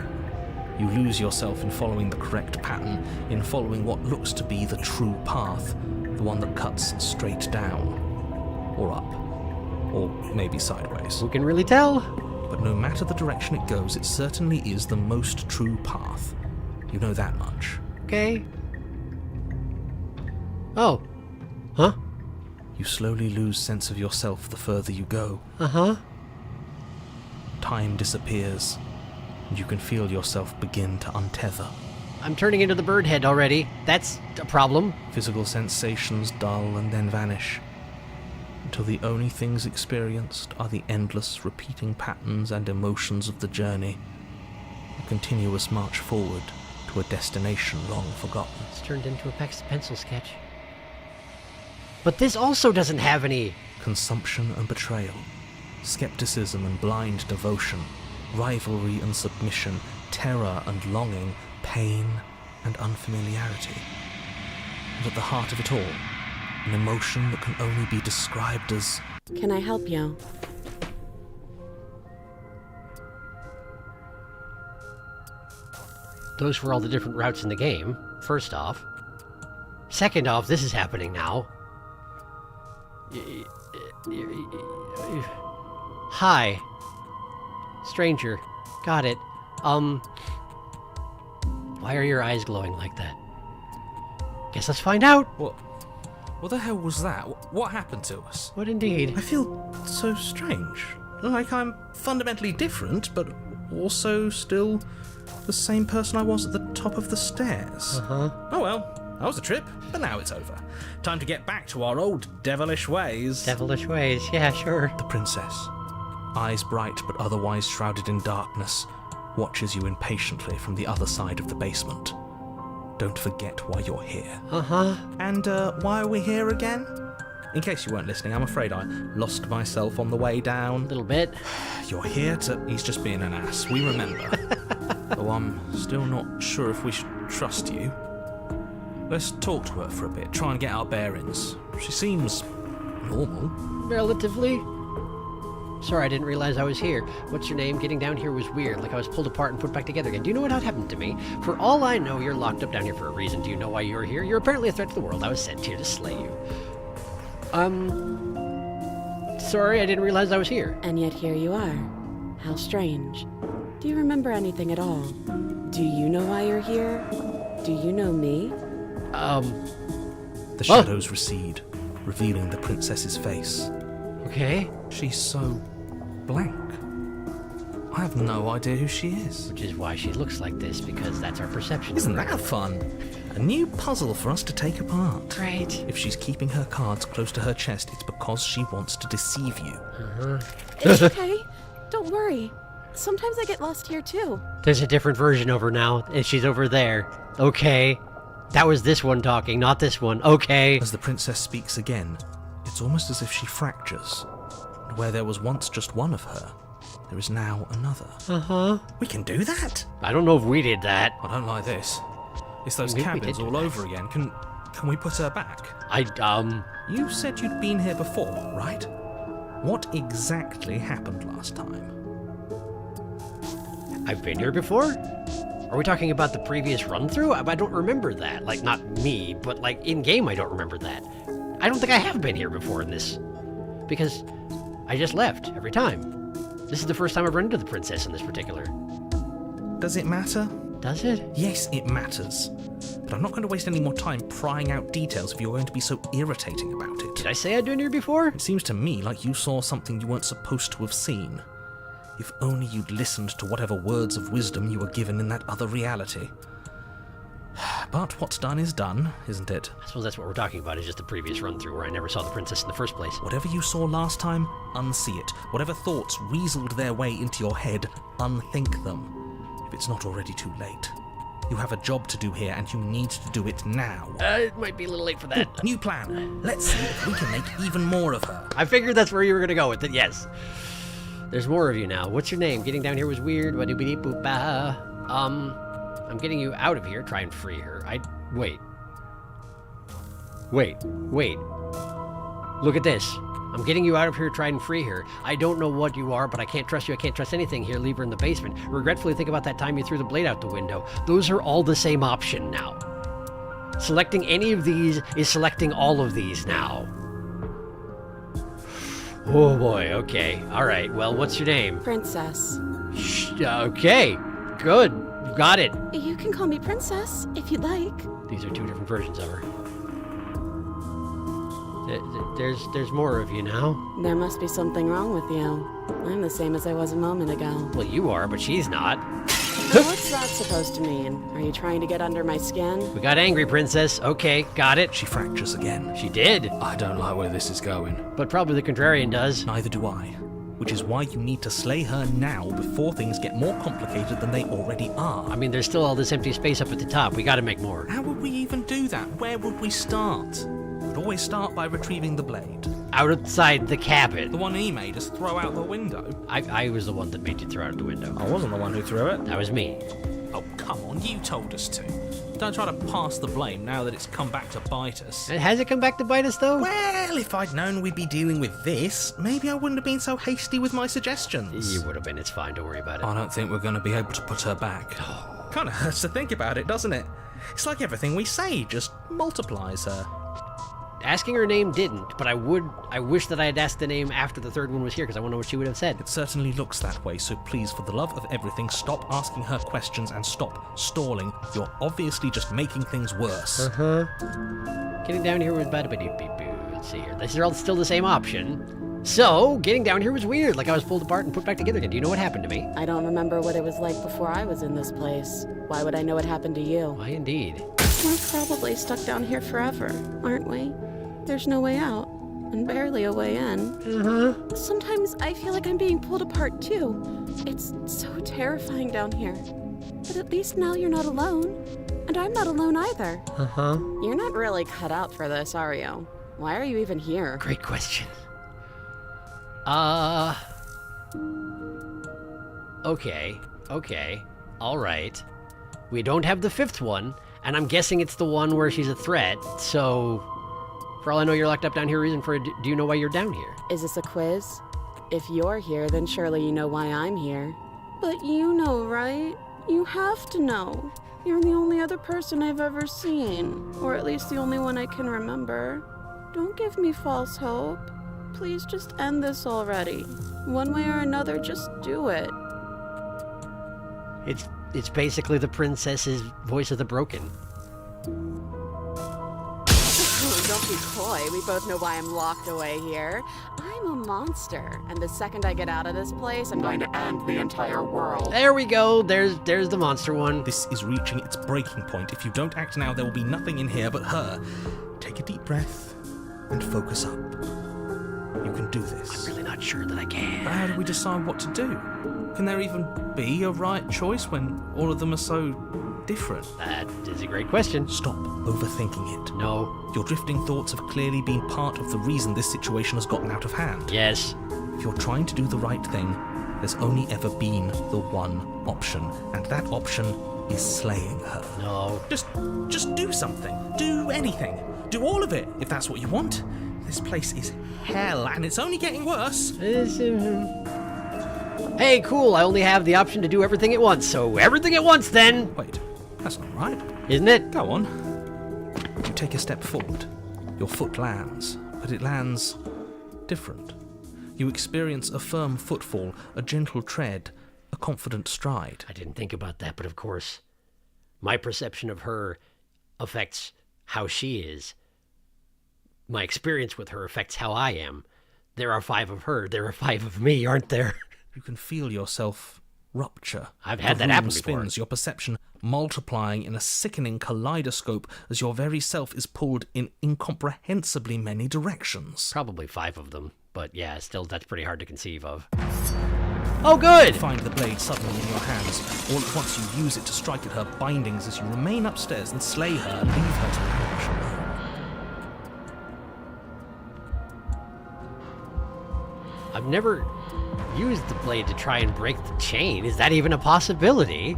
You lose yourself in following the correct pattern, in following what looks to be the true path, the one that cuts straight down, or up, or maybe sideways. Who can really tell? But no matter the direction it goes, it certainly is the most true path. You know that much. Okay. Oh. Huh? You slowly lose sense of yourself the further you go. Uh-huh. Time disappears, and you can feel yourself begin to untether. I'm turning into the bird head already. That's a problem. Physical sensations dull and then vanish, until the only things experienced are the endless repeating patterns and emotions of the journey, a continuous march forward to a destination long forgotten. It's turned into a pencil sketch. But this also doesn't have any... Consumption and betrayal, skepticism and blind devotion, rivalry and submission, terror and longing, pain and unfamiliarity. And at the heart of it all, an emotion that can only be described as... Can I help you? Those were all the different routes in the game, first off. Second off, this is happening now. Hi. Stranger. Got it. Why are your eyes glowing like that? Guess let's find out. What the hell was that? What happened to us? What indeed? I feel so strange. Like I'm fundamentally different, but also still the same person I was at the top of the stairs. Uh-huh. Oh well, that was a trip, but now it's over. Time to get back to our old devilish ways. Devilish ways, yeah, sure. The princess, eyes bright but otherwise shrouded in darkness, watches you impatiently from the other side of the basement. Don't forget why you're here. Uh-huh. And why are we here again? In case you weren't listening, I'm afraid I lost myself on the way down. A little bit. You're here to... He's just being an ass, we remember. Though I'm still not sure if we should trust you. Let's talk to her for a bit, try and get our bearings. She seems normal. Relatively. Sorry, I didn't realize I was here. What's your name? Getting down here was weird, like I was pulled apart and put back together again. Do you know what happened to me? For all I know, you're locked up down here for a reason. Do you know why you're here? You're apparently a threat to the world. I was sent here to slay you. Sorry, I didn't realize I was here. And yet here you are. How strange. Do you remember anything at all? Do you know why you're here? Do you know me? The shadows recede, revealing the princess's face. Okay. She's so blank. I have no idea who she is. Which is why she looks like this, because that's our perception. Isn't that fun? A new puzzle for us to take apart. Great. If she's keeping her cards close to her chest, it's because she wants to deceive you. It's okay. Don't worry. Sometimes I get lost here too. There's a different version over now, and she's over there. Okay. That was this one talking, not this one. Okay. As the princess speaks again, it's almost as if she fractures. And where there was once just one of her, there is now another. Uh-huh. We can do that? I don't know if we did that. I don't like this. It's those Maybe we cabins did do all that. over again. Can we put her back? I, You said you'd been here before, right? What exactly happened last time? I've been here before? Are we talking about the previous run-through? I don't remember that. Like, not me, but like in-game I don't remember that. I don't think I have been here before in this. Because I just left every time. This is the first time I've run into the princess in this particular. Does it matter? Does it? Yes, it matters. But I'm not going to waste any more time prying out details if you're going to be so irritating about it. Did I say I'd been here before? It seems to me like you saw something you weren't supposed to have seen. If only you'd listened to whatever words of wisdom you were given in that other reality. But what's done is done, isn't it? I suppose that's what we're talking about, is just the previous run-through where I never saw the princess in the first place. Whatever you saw last time, unsee it. Whatever thoughts weaseled their way into your head, unthink them. If it's not already too late. You have a job to do here, and you need to do it now. It might be a little late for that. New plan. Let's see if we can make even more of her. I figured that's where you were going to go with it, yes. There's more of you now. What's your name? Getting down here was weird. I'm getting you out of here. Try and free her. Wait. Look at this. I'm getting you out of here. Try and free her. I don't know what you are, but I can't trust you. I can't trust anything here. Leave her in the basement. Regretfully think about that time you threw the blade out the window. Those are all the same option now. Selecting any of these is selecting all of these now. Oh boy, okay. Alright, well, what's your name? Princess. Okay, good. Got it. You can call me Princess, if you'd like. These are two different versions of her. There's more of you now. There must be something wrong with you. I'm the same as I was a moment ago. Well, you are, but she's not. What's that supposed to mean? Are you trying to get under my skin? We got angry, Princess. Okay, got it. She fractures again. She did. I don't like where this is going. But probably the contrarian does. Neither do I. Which is why you need to slay her now before things get more complicated than they already are. I mean, there's still all this empty space up at the top. We gotta make more. How would we even do that? Where would we start? We'd always start by retrieving the blade. Outside the cabin. The one he made us throw out the window. I was the one that made you throw out the window. I wasn't the one who threw it. That was me. Oh, come on, you told us to. Don't try to pass the blame now that it's come back to bite us. Has it come back to bite us, though? Well, if I'd known we'd be dealing with this, maybe I wouldn't have been so hasty with my suggestions. You would have been. It's fine. Don't worry about it. I don't think we're going to be able to put her back. Kind of hurts to think about it, doesn't it? It's like everything we say just multiplies her. Asking her name didn't, but I wish that I had asked the name after the third one was here, because I want to know what she would have said. It certainly looks that way, so please, for the love of everything, stop asking her questions and stop stalling. You're obviously just making things worse. Getting down here was bad. Let's see here. These are all still the same option. So, getting down here was weird, like I was pulled apart and put back together again. Do you know what happened to me? I don't remember what it was like before I was in this place. Why would I know what happened to you? Why, indeed. We're probably stuck down here forever, aren't we? There's no way out, and barely a way in. Sometimes I feel like I'm being pulled apart too. It's so terrifying down here. But at least now you're not alone. And I'm not alone either. You're not really cut out for this, are you? Why are you even here? Great question. Okay. Alright. We don't have the fifth one, and I'm guessing it's the one where she's a threat, so... For all I know, you're locked up down here. Reason for it. Do you know why you're down here? Is this a quiz? If you're here, then surely you know why I'm here. But you know, right? You have to know. You're the only other person I've ever seen. Or at least the only one I can remember. Don't give me false hope. Please just end this already. One way or another, just do it. It's basically the princess's voice of the broken. Don't be coy. We both know why I'm locked away here. I'm a monster, and the second I get out of this place, I'm going to end the entire world. There we go. There's the monster one. This is reaching its breaking point. If you don't act now, there will be nothing in here but her. Take a deep breath and focus up. You can do this. I'm really not sure that I can. But how do we decide what to do? Can there even be a right choice when all of them are so different? That is a great question. Stop overthinking it. No. Your drifting thoughts have clearly been part of the reason this situation has gotten out of hand. Yes. If you're trying to do the right thing, there's only ever been the one option, and that option is slaying her. No. Just do something. Do anything. Do all of it, if that's what you want. This place is hell, and it's only getting worse. Hey, cool, I only have the option to do everything at once, so everything at once then! Wait, that's not right. Isn't it? Go on. You take a step forward. Your foot lands, but it lands different. You experience a firm footfall, a gentle tread, a confident stride. I didn't think about that, but of course, my perception of her affects how she is. My experience with her affects how I am. There are 5 of her, there are 5 of me, aren't there? You can feel yourself rupture. I've had The that happen room spins, before. your perception multiplying in a sickening kaleidoscope as your very self is pulled in incomprehensibly many directions. Probably 5 of them, but yeah, still, that's pretty hard to conceive of. Oh, good! You find the blade suddenly in your hands. All at once you use it to strike at her bindings as you remain upstairs and slay her and leave her to perish alone. I've never used the blade to try and break the chain. Is that even a possibility?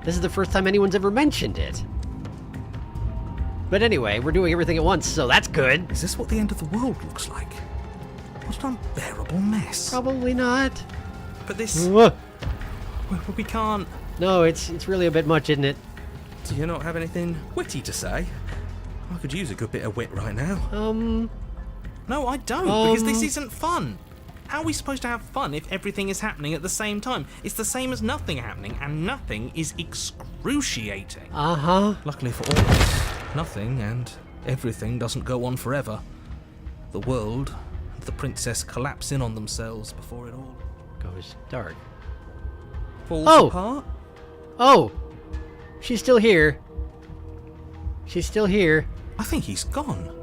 This is the first time anyone's ever mentioned it. But anyway, we're doing everything at once, so that's good. Is this what the end of the world looks like? What an unbearable mess. Probably not. But this... we can't... No, it's really a bit much, isn't it? Do you not have anything witty to say? I could use a good bit of wit right now. No, I don't, because this isn't fun. How are we supposed to have fun if everything is happening at the same time? It's the same as nothing happening, and nothing is excruciating. Uh-huh. Luckily for all of us, nothing and everything doesn't go on forever. The world and the princess collapse in on themselves before it all Goes dark. falls apart. Oh! She's still here. She's still here. I think he's gone.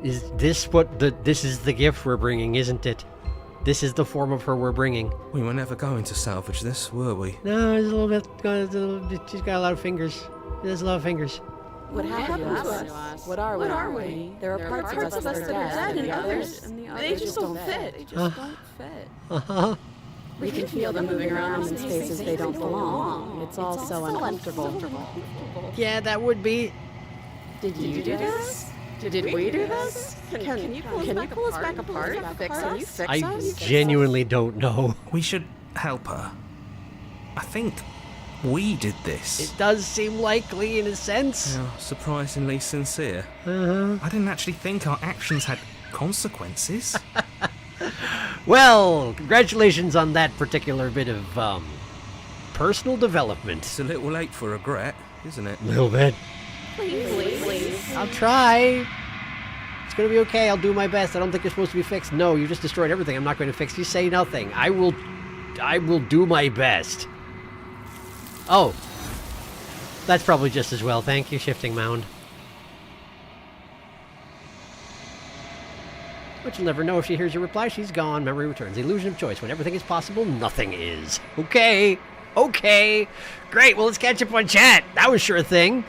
Is this what this is the gift we're bringing, isn't it? This is the form of her we're bringing. We were never going to salvage this, were we? No, there's a little bit, she's got a lot of fingers. There's a lot of fingers. What happened to us? What are we? There are parts of us that are dead, and others, they just don't fit. Uh-huh. We can feel them moving around in spaces they don't belong. It's all so uncomfortable. Yeah, that would be. Did you do this? Did we do this? Can you pull us back apart? Can you fix I us? genuinely don't know. We should help her. I think we did this. It does seem likely in a sense. Yeah, surprisingly sincere. Uh-huh. I didn't actually think our actions had consequences. Well, congratulations on that particular bit of personal development. It's a little late for regret, isn't it? A little bit. Please. I'll try. It's gonna be okay. I'll do my best. I don't think you're supposed to be fixed. No, you just destroyed everything. I'm not going to fix you. Say nothing. I will do my best. Oh. That's probably just as well. Thank you, Shifting Mound. But you'll never know if she hears your reply. She's gone. Memory returns. Illusion of choice. When everything is possible, nothing is. Okay. Okay. Great. Well, let's catch up on chat. That was sure a thing.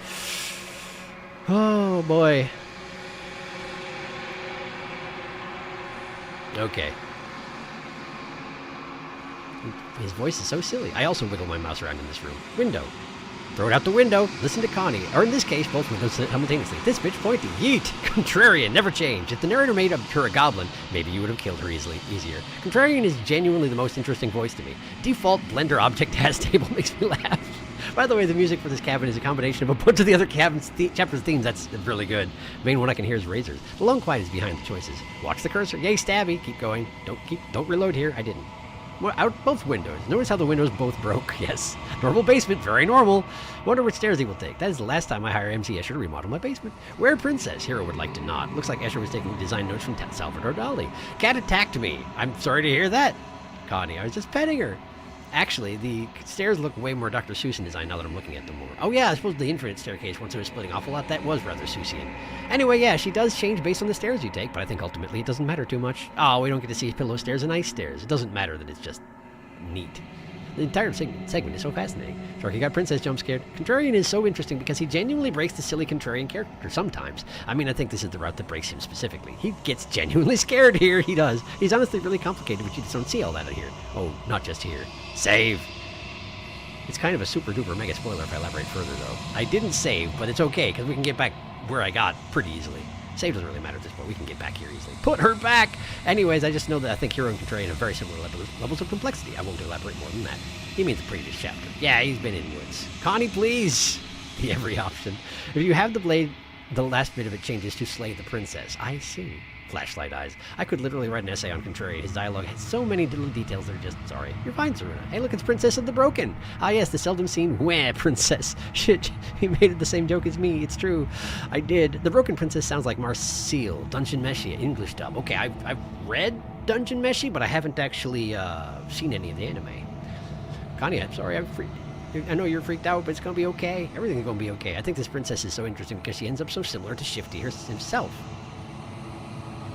Oh, boy. Okay. His voice is so silly. I also wiggle my mouse around in this room. Window. Throw it out the window. Listen to Connie. Or in this case, both windows simultaneously. This bitch pointy. Yeet. Contrarian. Never change. If the narrator made her a goblin, maybe you would have killed her easier. Contrarian is genuinely the most interesting voice to me. Default Blender object has table makes me laugh. By the way, the music for this cabin is a combination of a bunch of the other cabin's chapter's themes. That's really good. The main one I can hear is Razors. The Lone Quiet is behind the choices. Watch the cursor. Yay, stabby. Keep going. Don't reload here. I didn't. Well, out both windows. Notice how the windows both broke. Yes. Normal basement. Very normal. Wonder which stairs he will take. That is the last time I hire MC Escher to remodel my basement. Where Princess? Hero would like to nod. Looks like Escher was taking design notes from Salvador Dali. Cat attacked me. I'm sorry to hear that. Connie, I was just petting her. Actually, the stairs look way more Dr. Seussian design now that I'm looking at them more. Oh yeah, I suppose the infinite staircase, once it was splitting off a lot, that was rather Seussian. Anyway, yeah, she does change based on the stairs you take, but I think ultimately it doesn't matter too much. Oh, we don't get to see pillow stairs and ice stairs. It doesn't matter that it's just neat. The entire segment is so fascinating. Sharky got Princess jump scared. Contrarian is so interesting because he genuinely breaks the silly Contrarian character sometimes. I mean, I think this is the route that breaks him specifically. He gets genuinely scared here. He does. He's honestly really complicated, but you just don't see all that in here. Oh, not just here. Save. It's kind of a super duper mega spoiler if I elaborate further, though. I didn't save, but it's okay because we can get back where I got pretty easily. Save doesn't really matter at this point. We can get back here easily. Put her back! Anyways, I just know that I think Hero and Contrarian have very similar levels of complexity. I won't elaborate more than that. He means the previous chapter. Yeah, he's been in woods. Connie, please! The every option. If you have the blade, the last bit of it changes to slay the princess. I see. Flashlight eyes. I could literally write an essay on Contrarian. His dialogue has so many little details that are just, sorry. You're fine, Serena. Hey, look, it's Princess of the Broken. Ah, yes, the seldom seen wah princess. Shit, he made it the same joke as me. It's true. I did. The Broken Princess sounds like Marcille, Dungeon Meshi, English dub. Okay, I've read Dungeon Meshi, but I haven't actually seen any of the anime. Connie, I'm sorry. I know you're freaked out, but it's going to be okay. Everything's going to be okay. I think this princess is so interesting because she ends up so similar to Shifty himself.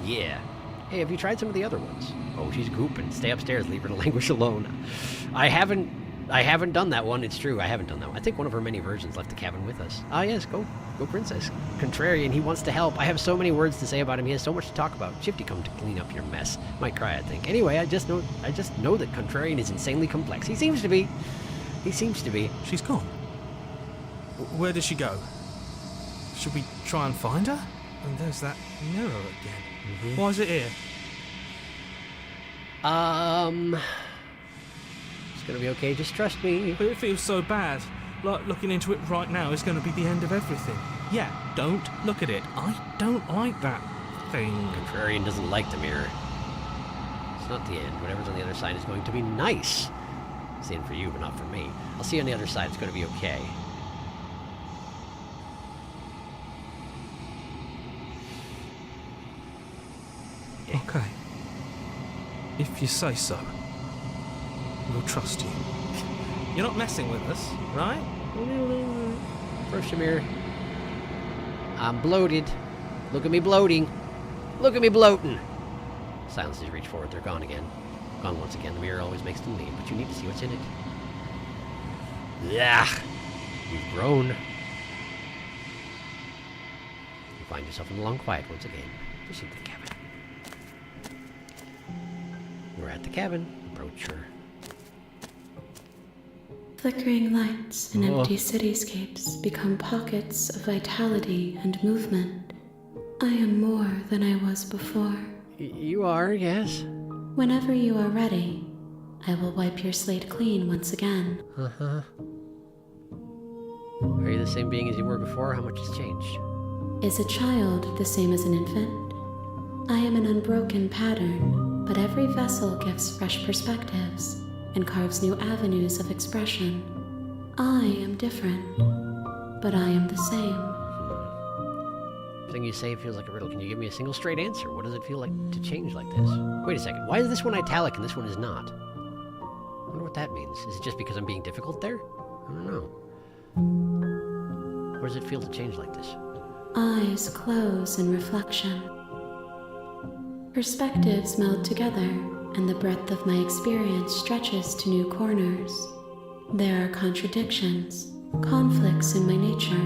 Yeah. Hey, have you tried some of the other ones? Oh, she's gooping. Stay upstairs. Leave her to languish alone. I haven't done that one. It's true. I haven't done that one. I think one of her many versions left the cabin with us. Ah, yes. Go, Princess. Contrarian. He wants to help. I have so many words to say about him. He has so much to talk about. Shifty, come to clean up your mess. Might cry, I think. Anyway, I just know that Contrarian is insanely complex. He seems to be. She's gone. Where did she go? Should we try and find her? And there's that mirror again. Mm-hmm. Why is it here? It's gonna be okay. Just trust me. But it feels so bad. Like looking into it right now is going to be the end of everything. Yeah, don't look at it. I don't like that thing. Contrarian doesn't like the mirror. It's not the end. Whatever's on the other side is going to be nice. It's the end for you, but not for me. I'll see you on the other side. It's going to be okay. Okay. If you say so, we'll trust you. You're not messing with us, right? First, Shamir. I'm bloated. Look at me bloating. Look at me bloating. Silences reach forward. They're gone again. Gone once again. The mirror always makes them leave, but you need to see what's in it. Yeah. You've grown. You find yourself in the long quiet once again. Proceed to the cabin. We're at the cabin. Approach her. Flickering lights and empty cityscapes become pockets of vitality and movement. I am more than I was before. You are, yes. Whenever you are ready, I will wipe your slate clean once again. Uh-huh. Are you the same being as you were before? How much has changed? Is a child the same as an infant? I am an unbroken pattern, but every vessel gives fresh perspectives and carves new avenues of expression. I am different, but I am the same. Everything you say feels like a riddle. Can you give me a single straight answer? What does it feel like to change like this? Wait a second. Why is this one italic and this one is not? I wonder what that means. Is it just because I'm being difficult there? I don't know. What does it feel to change like this? Eyes close in reflection. Perspectives meld together, and the breadth of my experience stretches to new corners. There are contradictions, conflicts in my nature,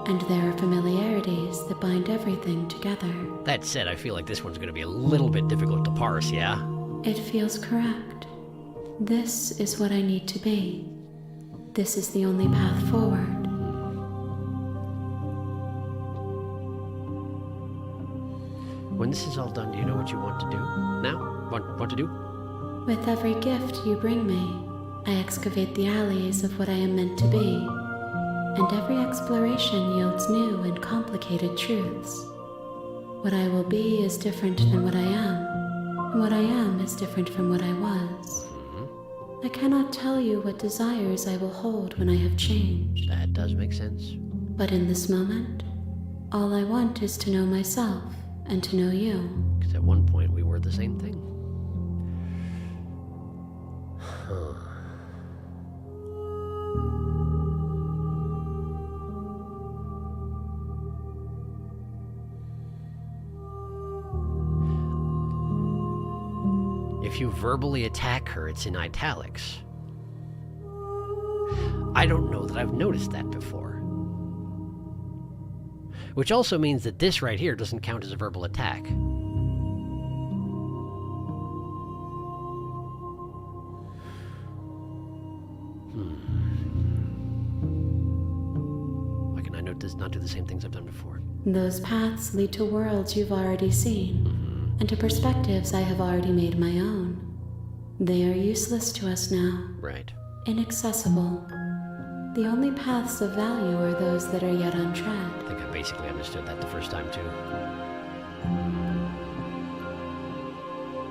and there are familiarities that bind everything together. That said, I feel like this one's going to be a little bit difficult to parse, yeah? It feels correct. This is what I need to be. This is the only path forward. When this is all done, do you know what you want to do? Now? Want to do? With every gift you bring me, I excavate the alleys of what I am meant to be, and every exploration yields new and complicated truths. What I will be is different than what I am, and what I am is different from what I was. I cannot tell you what desires I will hold when I have changed. That does make sense. But in this moment, all I want is to know myself and to know you. Because at one point we were the same thing. Huh. If you verbally attack her, it's in italics. I don't know that I've noticed that before. Which also means that this right here doesn't count as a verbal attack. Why can I not do the same things I've done before? Those paths lead to worlds you've already seen, and to perspectives I have already made my own. They are useless to us now. Right. Inaccessible. The only paths of value are those that are yet untread. I think I basically understood that the first time, too.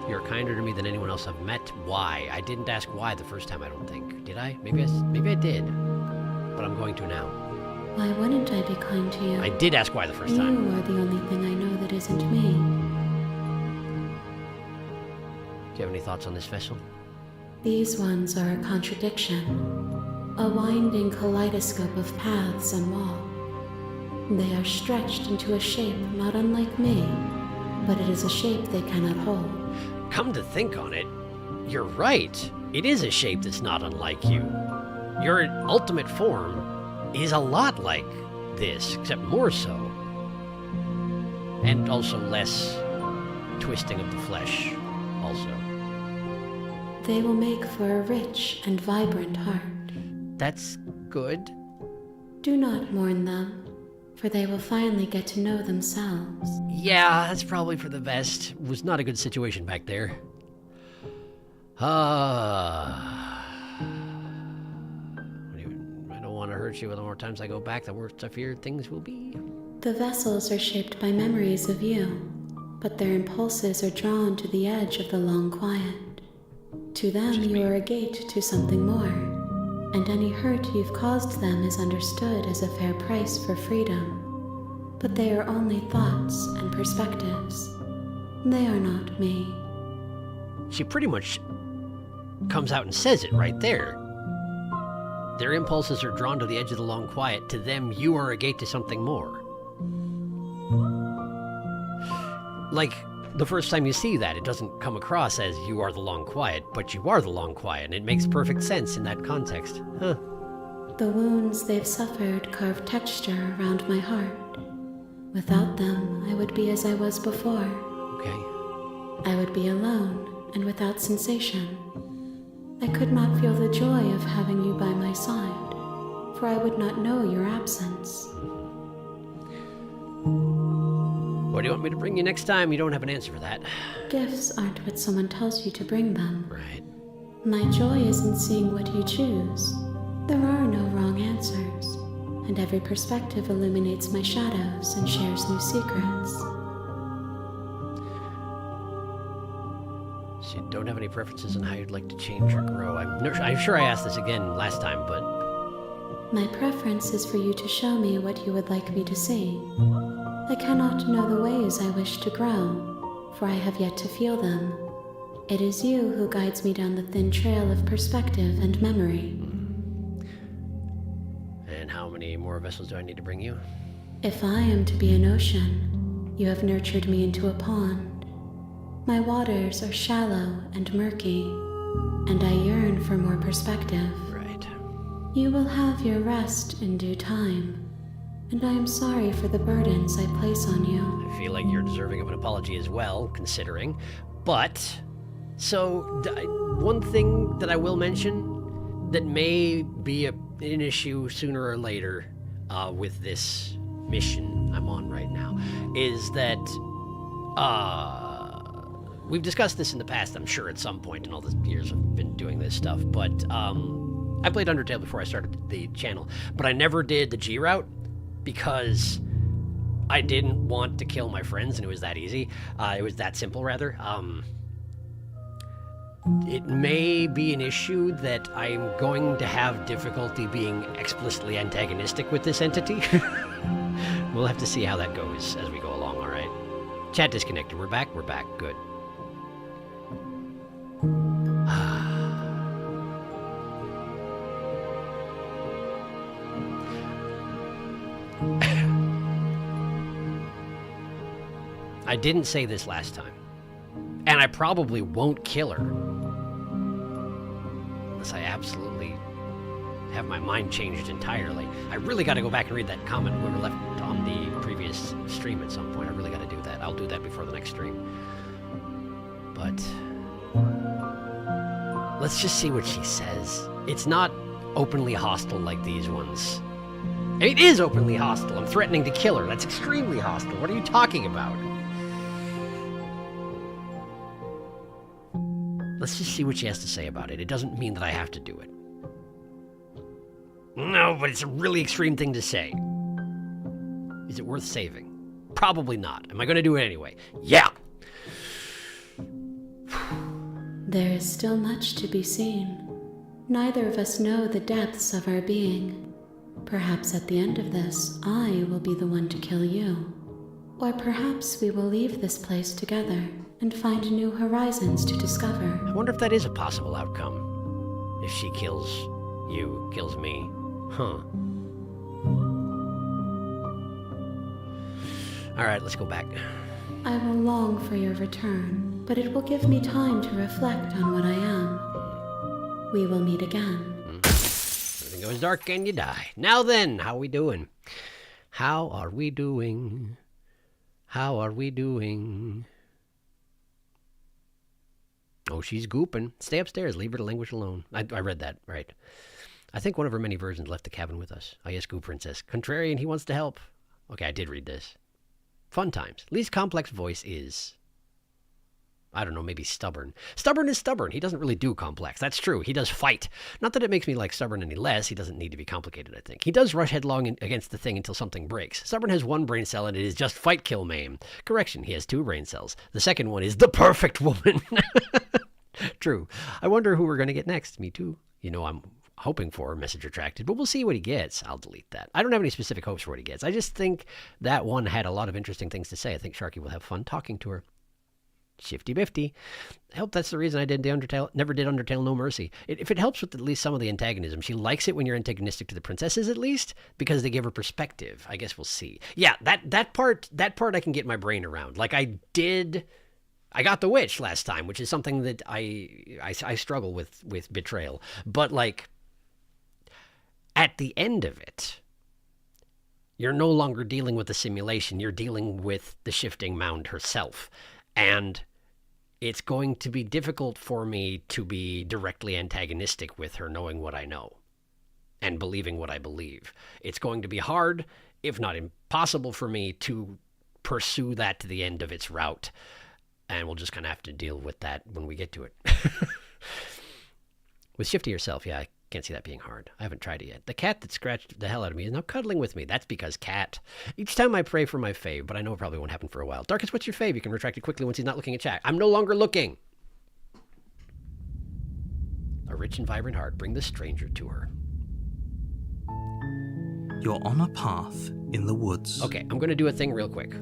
You're kinder to me than anyone else I've met. Why? I didn't ask why the first time, I don't think. Did I? Maybe I did. But I'm going to now. Why wouldn't I be kind to you? I did ask why the first time. You are the only thing I know that isn't me. Do you have any thoughts on this vessel? These ones are a contradiction. A winding kaleidoscope of paths and wall. They are stretched into a shape not unlike me, but it is a shape they cannot hold. Come to think on it, you're right. It is a shape that's not unlike you. Your ultimate form is a lot like this, except more so. And also less twisting of the flesh, also. They will make for a rich and vibrant heart. That's good. Do not mourn them, for they will finally get to know themselves. Yeah, that's probably for the best. It was not a good situation back there. I don't want to hurt you. The more times I go back, the worse I fear things will be. The vessels are shaped by memories of you, but their impulses are drawn to the edge of the long quiet. To them, you are a gate to something more, and any hurt you've caused them is understood as a fair price for freedom. But they are only thoughts and perspectives. They are not me. She pretty much comes out and says it right there. Their impulses are drawn to the edge of the long quiet. To them, you are a gate to something more. Like, the first time you see that, it doesn't come across as you are the long quiet, but you are the long quiet, and it makes perfect sense in that context. Huh. The wounds they've suffered carve texture around my heart. Without them, I would be as I was before. Okay. I would be alone and without sensation. I could not feel the joy of having you by my side, for I would not know your absence. What do you want me to bring you next time? You don't have an answer for that. Gifts aren't what someone tells you to bring them. Right. My joy is in seeing what you choose. There are no wrong answers, and every perspective illuminates my shadows and shares new secrets. So you don't have any preferences on how you'd like to change or grow. I'm sure I asked this again last time, but... My preference is for you to show me what you would like me to see. I cannot know the ways I wish to grow, for I have yet to feel them. It is you who guides me down the thin trail of perspective and memory. And how many more vessels do I need to bring you? If I am to be an ocean, you have nurtured me into a pond. My waters are shallow and murky, and I yearn for more perspective. Right. You will have your rest in due time. And I am sorry for the burdens I place on you. I feel like you're deserving of an apology as well, considering. But, so, one thing that I will mention that may be an issue sooner or later with this mission I'm on right now is that, we've discussed this in the past, I'm sure, at some point in all the years I've been doing this stuff, but I played Undertale before I started the channel, but I never did the G route, because I didn't want to kill my friends, and it was that easy. It was that simple, rather. It may be an issue that I'm going to have difficulty being explicitly antagonistic with this entity. We'll have to see how that goes as we go along, all right? Chat disconnected. We're back? We're back. Good. I didn't say this last time, and I probably won't kill her unless I absolutely have my mind changed entirely. I really got to go back and read that comment we were left on the previous stream at some point. I really got to do that. I'll do that before the next stream. But let's just see what she says. It's not openly hostile like these ones. It is openly hostile. I'm threatening to kill her. That's extremely hostile. What are you talking about? Let's just see what she has to say about it. It doesn't mean that I have to do it. No, but it's a really extreme thing to say. Is it worth saving? Probably not. Am I going to do it anyway? Yeah! There is still much to be seen. Neither of us know the depths of our being. Perhaps at the end of this, I will be the one to kill you. Or perhaps we will leave this place together and find new horizons to discover. I wonder if that is a possible outcome. If she kills you, kills me. Huh. Alright, let's go back. I will long for your return, but it will give me time to reflect on what I am. We will meet again. Everything goes dark and you die. Now then, how are we doing? How are we doing? How are we doing? Oh, she's gooping. Stay upstairs. Leave her to languish alone. I read that, right. I think one of her many versions left the cabin with us. Oh, yes, Goop Princess. Contrarian, he wants to help. Okay, I did read this. Fun times. Least complex voice is... I don't know, maybe stubborn. Stubborn is stubborn. He doesn't really do complex. That's true. He does fight. Not that it makes me like stubborn any less. He doesn't need to be complicated, I think. He does rush headlong against the thing until something breaks. Stubborn has one brain cell and it is just fight, kill, maim. Correction, he has 2 brain cells. The second one is the perfect woman. True. I wonder who we're going to get next. Me too. You know, I'm hoping for message retracted, but we'll see what he gets. I'll delete that. I don't have any specific hopes for what he gets. I just think that one had a lot of interesting things to say. I think Sharky will have fun talking to her. Shifty Bifty. I hope that's the reason I never did Undertale No Mercy. If it helps with at least some of the antagonism, she likes it when you're antagonistic to the princesses at least, because they give her perspective. I guess we'll see. Yeah, that part I can get my brain around. Like I got the witch last time, which is something that I struggle with betrayal. But like at the end of it, you're no longer dealing with the simulation. You're dealing with the shifting mound herself. And it's going to be difficult for me to be directly antagonistic with her, knowing what I know and believing what I believe. It's going to be hard, if not impossible, for me to pursue that to the end of its route. And we'll just kind of have to deal with that when we get to it. With Shifty herself, yeah, I can't see that being hard. I haven't tried it yet. The cat that scratched the hell out of me is now cuddling with me. That's because cat. Each time I pray for my fave, but I know it probably won't happen for a while. Darkest, what's your fave? You can retract it quickly once he's not looking at chat. I'm no longer looking. A rich and vibrant heart. Bring the stranger to her. You're on a path in the woods. Okay, I'm going to do a thing real quick.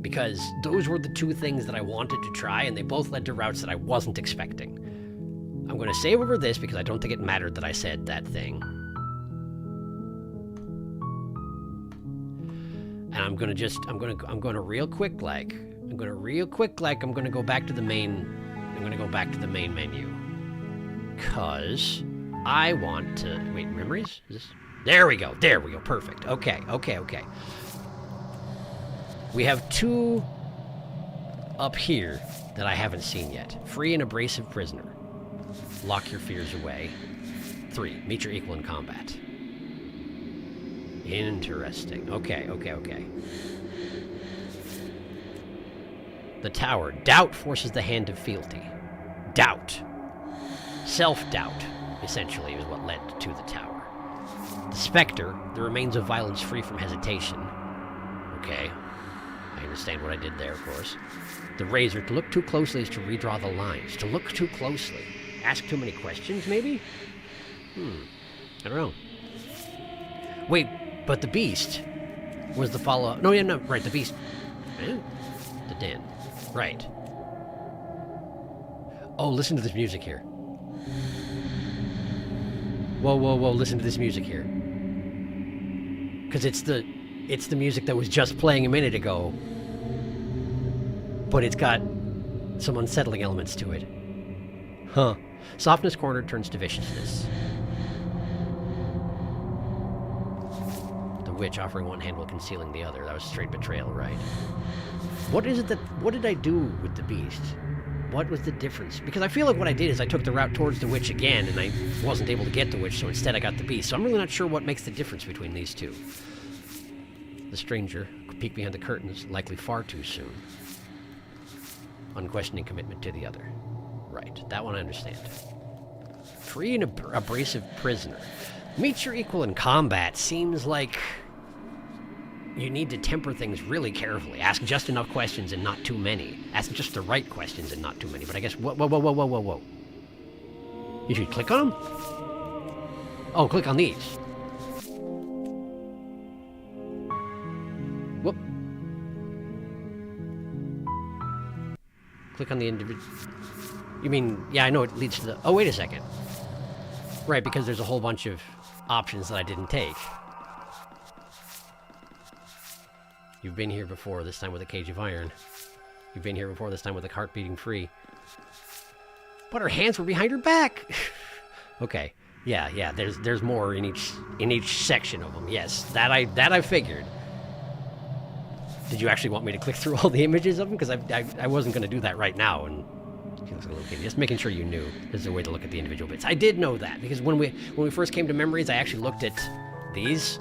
Because those were the 2 things that I wanted to try, and they both led to routes that I wasn't expecting. I'm going to save over this because I don't think it mattered that I said that thing. And I'm going to real quick like, I'm going to go back to the main menu. Cause I want to, wait, memories? There we go, perfect. Okay. We have 2 up here that I haven't seen yet. Free an abrasive prisoner. Lock your fears away. 3, meet your equal in combat. Interesting. Okay. The tower. Doubt forces the hand of fealty. Doubt. Self-doubt, essentially, is what led to the tower. The specter. The remains of violence free from hesitation. Okay. I understand what I did there, of course. The razor. To look too closely is to redraw the lines. To look too closely. Ask too many questions, maybe? I don't know. Wait, but the beast was the follow-up. No, right, the beast. The den. Right. Oh, listen to this music here. Whoa, listen to this music here. Because it's the music that was just playing a minute ago. But it's got some unsettling elements to it. Huh. Softness cornered turns to viciousness. The witch offering one hand while concealing the other. That was straight betrayal, right? What did I do with the beast? What was the difference? Because I feel like what I did is I took the route towards the witch again, and I wasn't able to get the witch, so instead I got the beast. So I'm really not sure what makes the difference between these two. The stranger peeked behind the curtains, likely far too soon. Unquestioning commitment to the other. Right, that one I understand. Free and abrasive prisoner. Meet your equal in combat. Seems like you need to temper things really carefully. Ask just enough questions and not too many. Ask just the right questions and not too many. But I guess, whoa. You should click on them? Oh, click on these. Whoop. Click on the individual. You mean, yeah, I know it leads to the... Oh, wait a second. Right, because there's a whole bunch of options that I didn't take. You've been here before, this time with a cage of iron. You've been here before, this time with a heart beating free. But her hands were behind her back! Okay, yeah, there's more in each section of them. Yes, that I figured. Did you actually want me to click through all the images of them? Because I wasn't going to do that right now, and she looks a little kid. Just making sure you knew there's a way to look at the individual bits. I did know that, because when we first came to memories, I actually looked at these.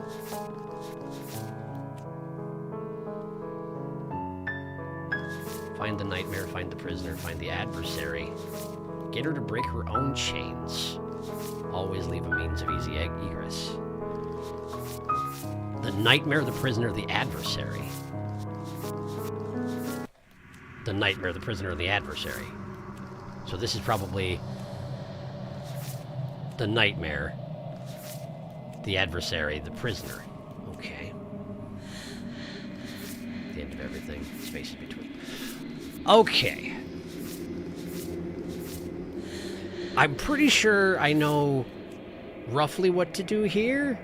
Find the nightmare, find the prisoner, find the adversary. Get her to break her own chains. Always leave a means of easy egress. The nightmare, the prisoner, the adversary. The nightmare, the prisoner, the adversary. So this is probably the nightmare, the adversary, the prisoner. Okay. The end of everything, spaces between. Okay. I'm pretty sure I know roughly what to do here.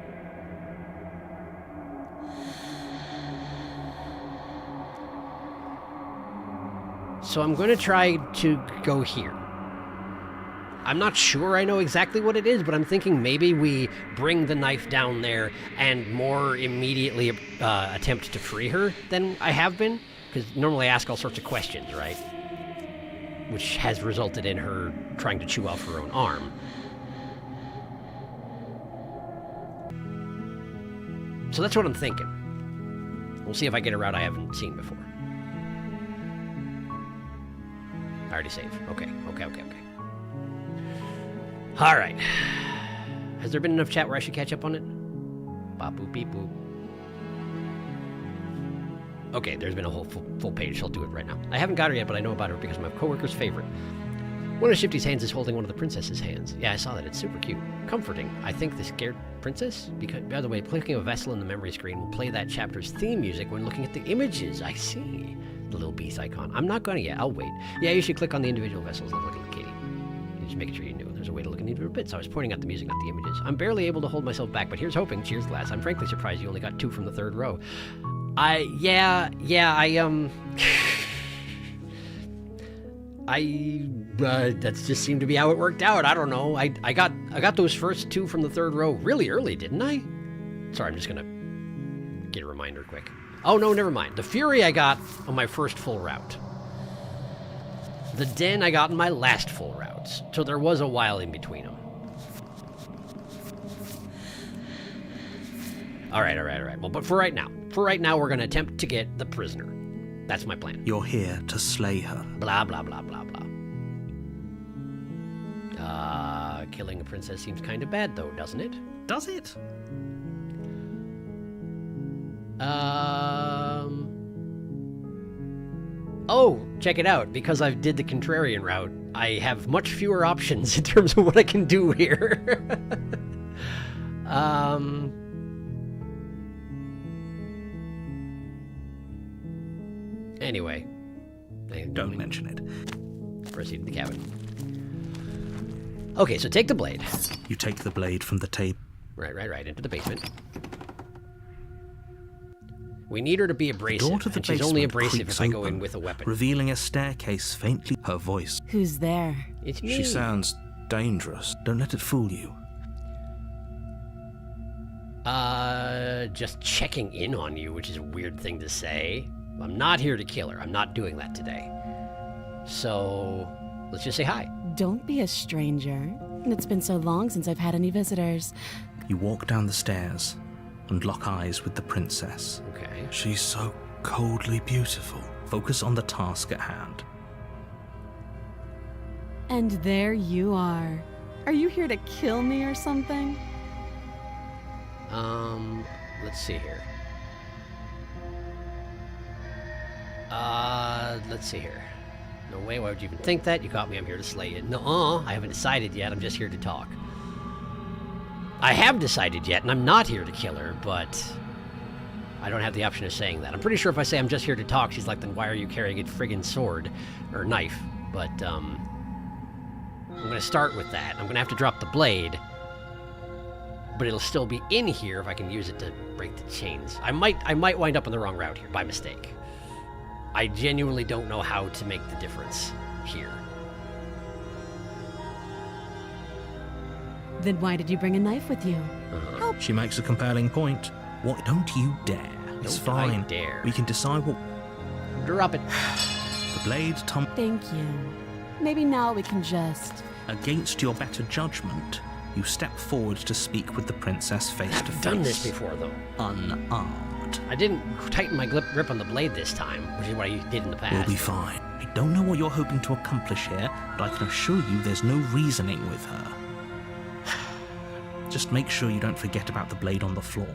So I'm going to try to go here. I'm not sure I know exactly what it is, but I'm thinking maybe we bring the knife down there and more immediately attempt to free her than I have been. Because normally I ask all sorts of questions, right? Which has resulted in her trying to chew off her own arm. So that's what I'm thinking. We'll see if I get a route I haven't seen before. I already saved. Okay. Alright. Has there been enough chat where I should catch up on it? Bop boop beep boop. Okay, there's been a whole full page, so I'll do it right now. I haven't got her yet, but I know about her because I'm my coworker's favorite. One of Shifty's hands is holding one of the princess's hands. Yeah, I saw that. It's super cute. Comforting. I think the scared princess? Because, by the way, clicking a vessel in the memory screen will play that chapter's theme music when looking at the images. I see. The little beast icon. I'm not gonna yet. I'll wait. Yeah, you should click on the individual vessels and look at the kitty. Just making sure you knew. There's a way to look at individual bits. I was pointing out the music, not the images. I'm barely able to hold myself back, but here's hoping. Cheers, lads. I'm frankly surprised you only got 2 from the 3rd row. That just seemed to be how it worked out. I don't know. I got those first 2 from the 3rd row really early, didn't I? Sorry, I'm just gonna get a reminder quick. Oh no, never mind. The Fury I got on my first full route. The Den I got in my last full routes. So there was a while in between them. All right. Well, but for right now, we're gonna attempt to get the prisoner. That's my plan. You're here to slay her. Blah, blah, blah, blah, blah. Killing a princess seems kind of bad, though, doesn't it? Does it? Oh, check it out. Because I did the contrarian route, I have much fewer options in terms of what I can do here. Anyway. Don't mention it. Proceed to the cabin. Okay, so take the blade. You take the blade from the table. Right, into the basement. We need her to be abrasive, and she's only abrasive if I go in with a weapon. Revealing a staircase faintly. Her voice. Who's there? It's me. She sounds dangerous. Don't let it fool you. Just checking in on you, which is a weird thing to say. I'm not here to kill her. I'm not doing that today. So, let's just say hi. Don't be a stranger. It's been so long since I've had any visitors. You walk down the stairs and lock eyes with the princess. Okay. She's so coldly beautiful. Focus on the task at hand. And there you are. Are you here to kill me or something? Let's see here. Let's see here. No way, why would you even think that? You caught me, I'm here to slay you. No, I haven't decided yet, I'm just here to talk. I have decided yet, and I'm not here to kill her, but I don't have the option of saying that. I'm pretty sure if I say I'm just here to talk, she's like, then why are you carrying a friggin' sword or knife? But, I'm gonna start with that. I'm gonna have to drop the blade, but it'll still be in here if I can use it to break the chains. I might wind up on the wrong route here, by mistake. I genuinely don't know how to make the difference here. Then why did you bring a knife with you? Help. She makes a compelling point. What? Don't you dare. It's Don't I fine. dare. We can decide what... Drop it. The blade, Tom... Thank you. Maybe now we can just... Against your better judgment, you step forward to speak with the princess face to face. I've done this before, though. Unarmed. I didn't tighten my grip on the blade this time, which is what I did in the past. We'll be fine. I don't know what you're hoping to accomplish here, but I can assure you there's no reasoning with her. Just make sure you don't forget about the blade on the floor.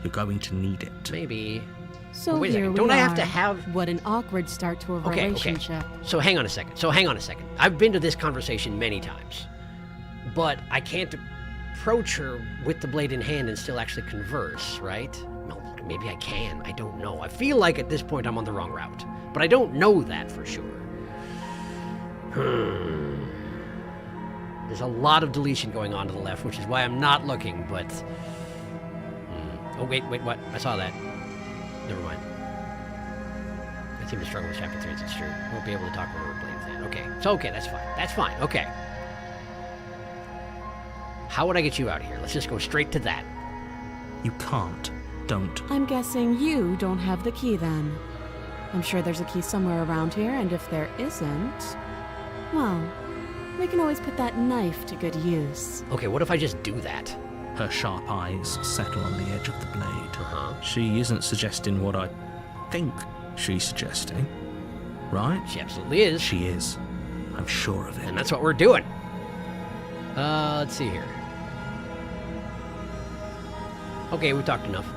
You're going to need it. Maybe. So Wait a here second. we Don't are. I have to have... What an awkward start to a relationship. So hang on a second. I've been to this conversation many times, but I can't approach her with the blade in hand and still actually converse, right? No, maybe I can. I don't know. I feel like at this point I'm on the wrong route, but I don't know that for sure. There's a lot of deletion going on to the left, which is why I'm not looking, but... Oh, wait, what? I saw that. Never mind. I seem to struggle with chapter 3, it's true. Won't be able to talk over blades then. Okay, so okay, that's fine. That's fine, okay. How would I get you out of here? Let's just go straight to that. You can't. Don't. I'm guessing you don't have the key then. I'm sure there's a key somewhere around here, and if there isn't... Well, we can always put that knife to good use. Okay, what if I just do that? Her sharp eyes settle on the edge of the blade. Uh-huh. She isn't suggesting what I think she's suggesting, right? She absolutely is. She is. I'm sure of it. And that's what we're doing. Let's see here. Okay, we talked enough.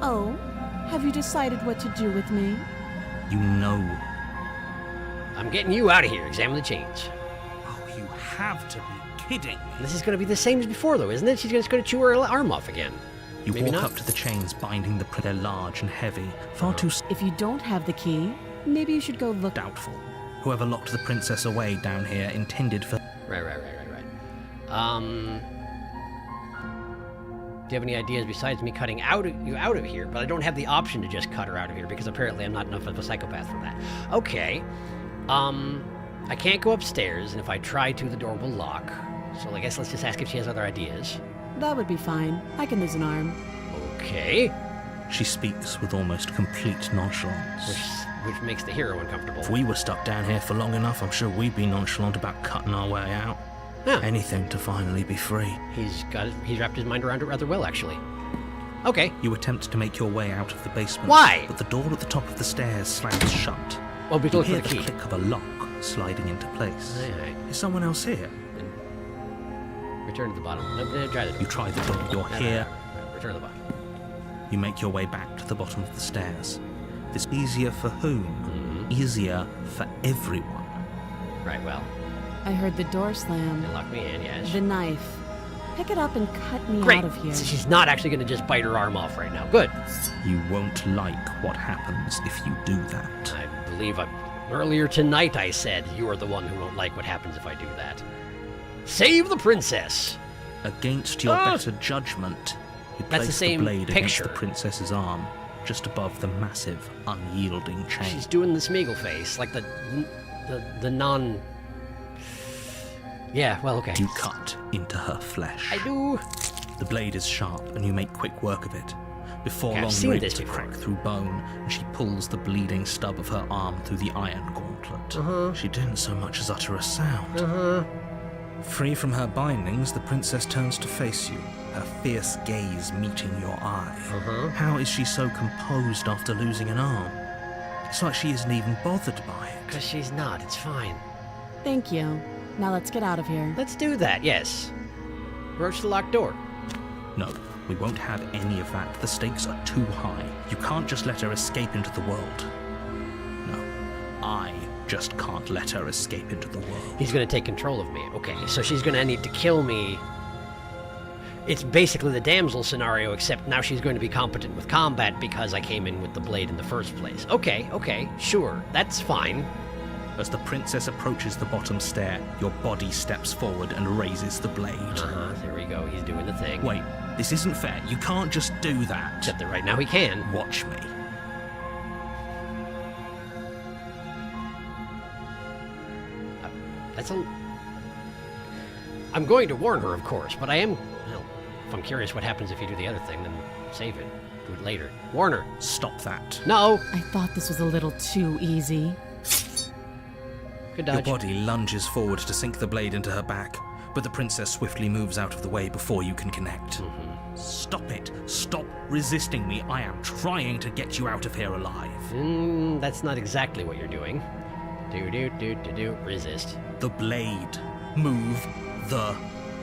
Oh, have you decided what to do with me? You know. I'm getting you out of here. Examine the chains. Oh, you have to be kidding me. This is going to be the same as before, though, isn't it? She's just going to chew her arm off again. You Maybe walk not. up to the chains binding the they're large and heavy, far too If you don't have the key, maybe you should go look. doubtful. Whoever locked the princess away down here intended for... Right. Do you have any ideas besides me cutting you out of here? But I don't have the option to just cut her out of here because apparently I'm not enough of a psychopath for that. Okay. I can't go upstairs, and if I try to, the door will lock. So I guess let's just ask if she has other ideas. That would be fine. I can lose an arm. Okay. She speaks with almost complete nonchalance. Which makes the hero uncomfortable. If we were stuck down here for long enough, I'm sure we'd be nonchalant about cutting our way out. Huh. Anything to finally be free. He's wrapped his mind around it rather well, actually. Okay. You attempt to make your way out of the basement. Why? But the door at the top of the stairs slams shut. Well, we You look for hear the the key. click of a lock sliding into place. Aye. Is someone else here? Return to the bottom. No, try the door. You try the door. You're here. Return to the bottom. You make your way back to the bottom of the stairs. This easier for whom? Easier for everyone. Right, well, I heard the door slam. they locked me in, yes. The knife. Pick it up and cut me Great. out of here. So she's not actually going to just bite her arm off right now. Good. You won't like what happens if you do that. I believe earlier tonight I said you are the one who won't like what happens if I do that. Save the princess! Against your better judgment, you That's the place same the blade against picture. the princess's arm, just above the massive, unyielding chain. She's doing the Smeagol face, like the non... Yeah, well, okay. You cut into her flesh. I do. The blade is sharp, and you make quick work of it. Before Okay, I've long, seen you're this able to before. crack through bone, and she pulls the bleeding stub of her arm through the iron gauntlet. gauntlet. She didn't so much as utter a sound. Free from her bindings, the princess turns to face you, her fierce gaze meeting your eye. How is she so composed after losing an arm? It's like she isn't even bothered by it. Because she's not. It's fine. Thank you. Now let's get out of here. Let's do that, yes. Approach the locked door. No, we won't have any of that. The stakes are too high. You can't just let her escape into the world. No, I just can't let her escape into the world. He's going to take control of me. Okay, so she's going to need to kill me. It's basically the damsel scenario, except now she's going to be competent with combat because I came in with the blade in the first place. Okay, sure, that's fine. As the princess approaches the bottom stair, your body steps forward and raises the blade. There we go, he's doing the thing. Wait, this isn't fair. You can't just do that. Except that right now he can. Watch me. I'm going to warn her, of course, but I am... Well, if I'm curious what happens if you do the other thing, then save it. Do it later. Warn her. Stop that. No! I thought this was a little too easy. Good dodge. Your body lunges forward to sink the blade into her back, but the princess swiftly moves out of the way before you can connect. Stop it. Stop resisting me. I am trying to get you out of here alive. That's not exactly what you're doing. Resist. The blade. Move the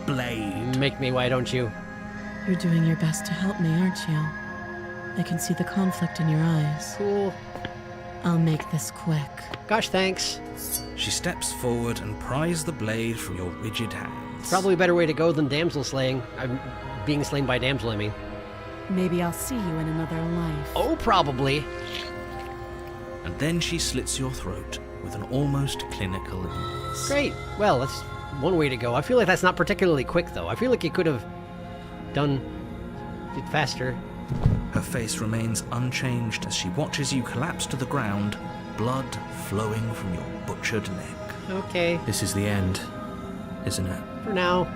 blade. Make me, why don't you? You're doing your best to help me, aren't you? I can see the conflict in your eyes. Cool. I'll make this quick. Gosh, thanks. She steps forward and pries the blade from your rigid hands. Probably a better way to go than damsel slaying. I'm being slain by damsel, I mean. Maybe I'll see you in another life. Oh, probably. And then she slits your throat with an almost clinical ease. Great. Well, that's one way to go. I feel like that's not particularly quick, though. I feel like you could have done it faster. Her face remains unchanged as she watches you collapse to the ground, blood flowing from your butchered neck. Okay. This is the end, isn't it? For now.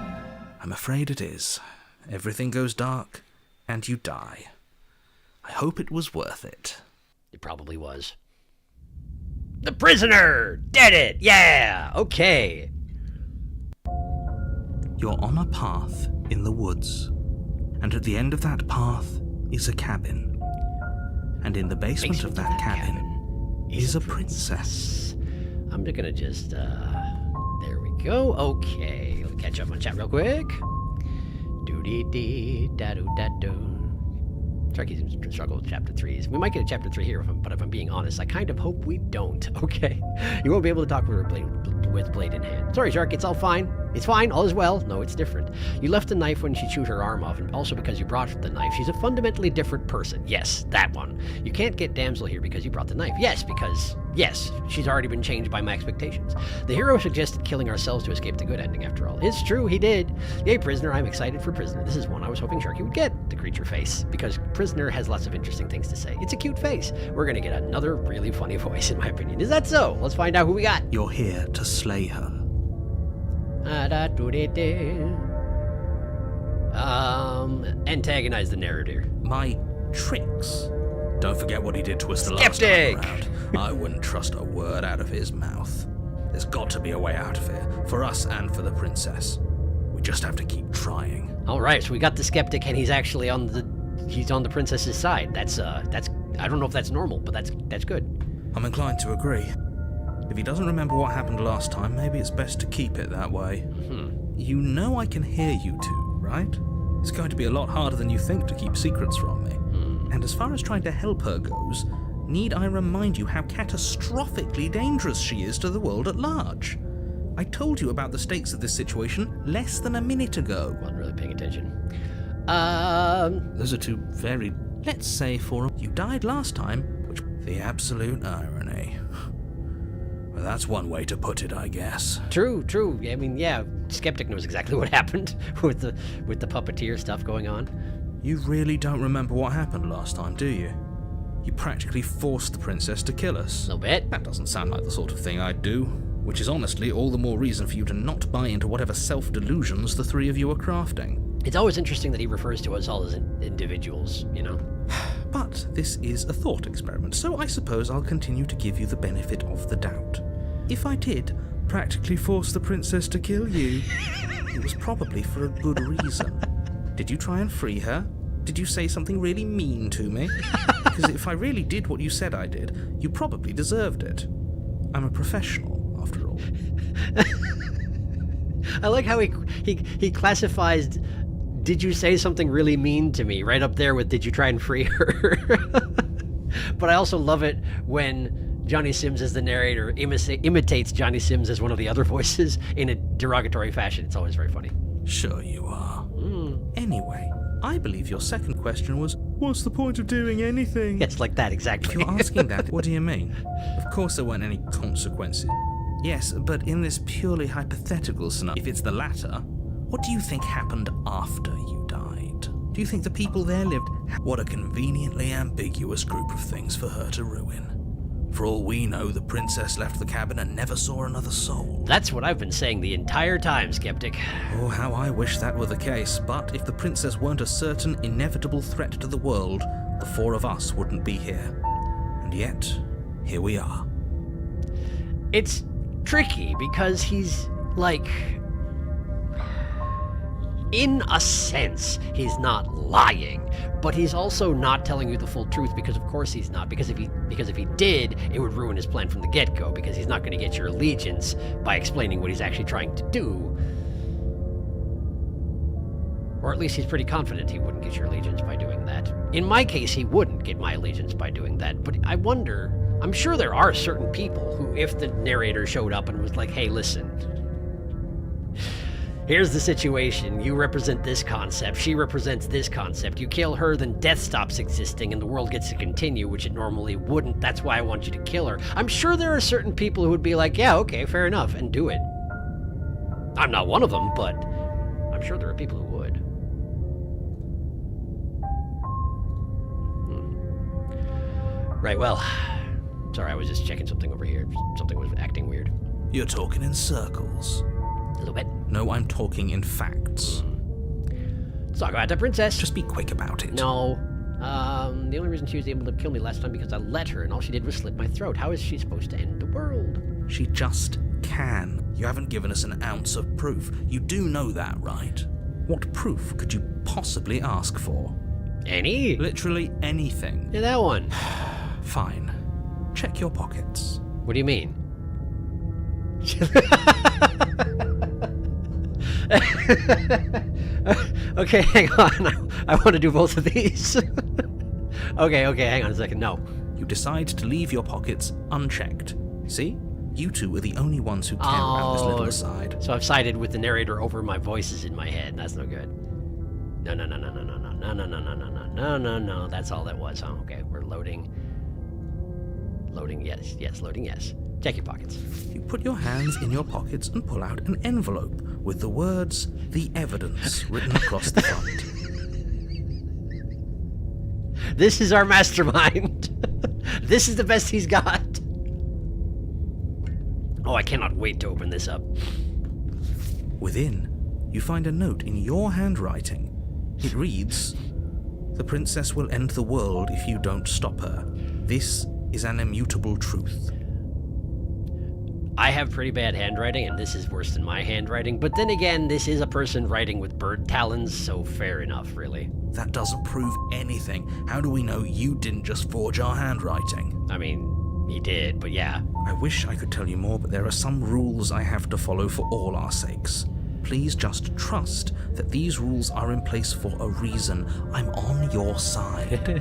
I'm afraid it is. Everything goes dark, and you die. I hope it was worth it. It probably was. The prisoner! Did it! Yeah! Okay. You're on a path in the woods, and at the end of that path is a cabin. And in the basement of that cabin is a princess. I'm gonna just, there we go. Okay, let me catch up on chat real quick. Doo-dee-dee-da-doo-da-doo. Sharky seems to struggle with chapter 3s. We might get a chapter 3 here, but if I'm being honest, I kind of hope we don't, okay? You won't be able to talk with blade in hand. Sorry, Shark, it's all fine. It's fine, all is well. No, it's different. You left the knife when she chewed her arm off, and also because you brought the knife. She's a fundamentally different person. Yes, that one. You can't get damsel here because you brought the knife. Yes, because, yes, she's already been changed by my expectations. The hero suggested killing ourselves to escape the good ending, after all. It's true, he did. Yay, prisoner, I'm excited for prisoner. This is one I was hoping Sharky would get, the creature face, because prisoner has lots of interesting things to say. It's a cute face. We're gonna get another really funny voice, in my opinion. Is that so? Let's find out who we got. You're here to slay her. Antagonize the narrator. My tricks? Don't forget what he did to us the Skeptic! last time around. I wouldn't trust a word out of his mouth. There's got to be a way out of here, for us and for the princess. We just have to keep trying. All right, so we got the skeptic, and he's actually on the princess's side. That's I don't know if that's normal, but that's good. I'm inclined to agree. If he doesn't remember what happened last time, maybe it's best to keep it that way. You know I can hear you two, right? It's going to be a lot harder than you think to keep secrets from me. And as far as trying to help her goes, need I remind you how catastrophically dangerous she is to the world at large? I told you about the stakes of this situation less than a minute ago. Wasn't really paying attention. Those are two very, let's say, you died last time, which, the absolute irony. Well, that's one way to put it, I guess. True. I mean, yeah, skeptic knows exactly what happened with the puppeteer stuff going on. You really don't remember what happened last time, do you? You practically forced the princess to kill us. A little bit. That doesn't sound like the sort of thing I'd do, which is honestly all the more reason for you to not buy into whatever self-delusions the three of you are crafting. It's always interesting that he refers to us all as individuals, you know? But this is a thought experiment, so I suppose I'll continue to give you the benefit of the doubt. if I did practically force the princess to kill you, it was probably for a good reason. Did you try and free her? Did you say something really mean to me? Because if I really did what you said I did, you probably deserved it. I'm a professional, after all. I like how he classifies "did you say something really mean to me" right up there with "did you try and free her." But I also love it when Johnny Sims as the narrator imitates Johnny Sims as one of the other voices in a derogatory fashion. It's always very funny. Sure you are. Anyway, I believe your second question was, what's the point of doing anything? Yes, like that, exactly. If you're asking that, what do you mean? Of course there weren't any consequences. Yes, but in this purely hypothetical scenario, if it's the latter, what do you think happened after you died? Do you think the people there lived? What a conveniently ambiguous group of things for her to ruin. For all we know, the princess left the cabin and never saw another soul. That's what I've been saying the entire time, Skeptic. Oh, how I wish that were the case, but if the princess weren't a certain, inevitable threat to the world, the four of us wouldn't be here. And yet, here we are. It's tricky because he's, like... in a sense, he's not lying, but he's also not telling you the full truth because of course he's not. Because if he did, it would ruin his plan from the get-go because he's not going to get your allegiance by explaining what he's actually trying to do. Or at least he's pretty confident he wouldn't get your allegiance by doing that. In my case, he wouldn't get my allegiance by doing that, but I wonder, I'm sure there are certain people who, if the narrator showed up and was like, hey, listen, here's the situation. You represent this concept. She represents this concept. You kill her, then death stops existing and the world gets to continue, which it normally wouldn't. That's why I want you to kill her. I'm sure there are certain people who would be like, yeah, okay, fair enough, and do it. I'm not one of them, but I'm sure there are people who would. Right, well, sorry, I was just checking something over here. Something was acting weird. You're talking in circles. A little bit. No, I'm talking in facts. Let's talk about the princess. Just be quick about it. No. The only reason she was able to kill me last time because I let her, and all she did was slit my throat. How is she supposed to end the world? She just can. You haven't given us an ounce of proof. You do know that, right? What proof could you possibly ask for? Any? Literally anything. Yeah, that one. Fine. Check your pockets. What do you mean? Okay, hang on. I want to do both of these. Okay, hang on a second. No. You decide to leave your pockets unchecked. See? You two are the only ones who care about this little aside. So I've sided with the narrator over my voices in my head. That's no good. No. That's all that was, huh? Okay, we're loading. Loading, yes. Loading, yes. Check your pockets. You put your hands in your pockets and pull out an envelope with the words, "The Evidence," written across the front. This is our mastermind. This is the best he's got. Oh, I cannot wait to open this up. Within, you find a note in your handwriting. It reads, "The princess will end the world if you don't stop her. This is an immutable truth." I have pretty bad handwriting, and this is worse than my handwriting, but then again, this is a person writing with bird talons, so fair enough, really. That doesn't prove anything. How do we know you didn't just forge our handwriting? I mean, he did, but yeah. I wish I could tell you more, but there are some rules I have to follow for all our sakes. Please just trust that these rules are in place for a reason. I'm on your side.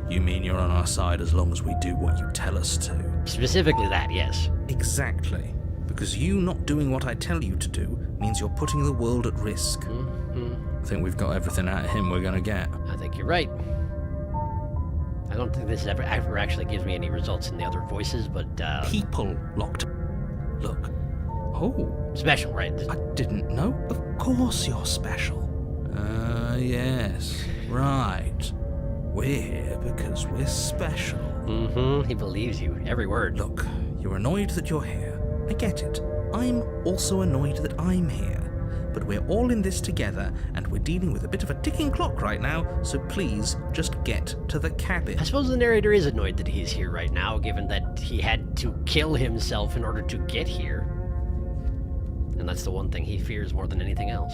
You mean you're on our side as long as we do what you tell us to? Specifically that, yes. Exactly. Because you not doing what I tell you to do means you're putting the world at risk. I think we've got everything out of him we're gonna get. I think you're right. I don't think this ever actually gives me any results in the other voices, but, People locked. Look. Oh. Special, right? I didn't know. Of course you're special. Yes. Right. We're here because we're special. He believes you. Every word. Look, you're annoyed that you're here. I get it. I'm also annoyed that I'm here. but we're all in this together, and we're dealing with a bit of a ticking clock right now, so please just get to the cabin. I suppose the narrator is annoyed that he's here right now, given that he had to kill himself in order to get here. And that's the one thing he fears more than anything else.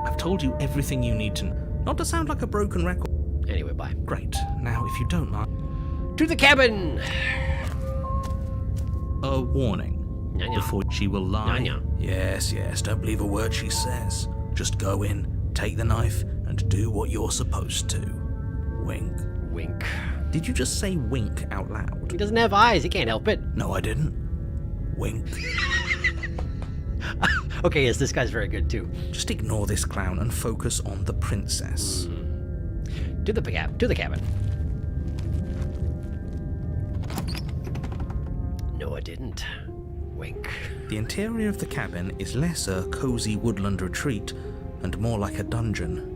I've told you everything you need to know. Not to sound like a broken record. Anyway, bye. Great. Now, if you don't mind... To the cabin! A warning. Nya-nya. Before she will lie. Nya-nya. Yes, don't believe a word she says. Just go in, take the knife, and do what you're supposed to. Wink. Wink. Did you just say wink out loud? He doesn't have eyes, he can't help it. No, I didn't. Wink. Okay, yes, this guy's very good too. Just ignore this clown and focus on the princess. To the cabin. No, I didn't. Wink. The interior of the cabin is less a cozy woodland retreat and more like a dungeon.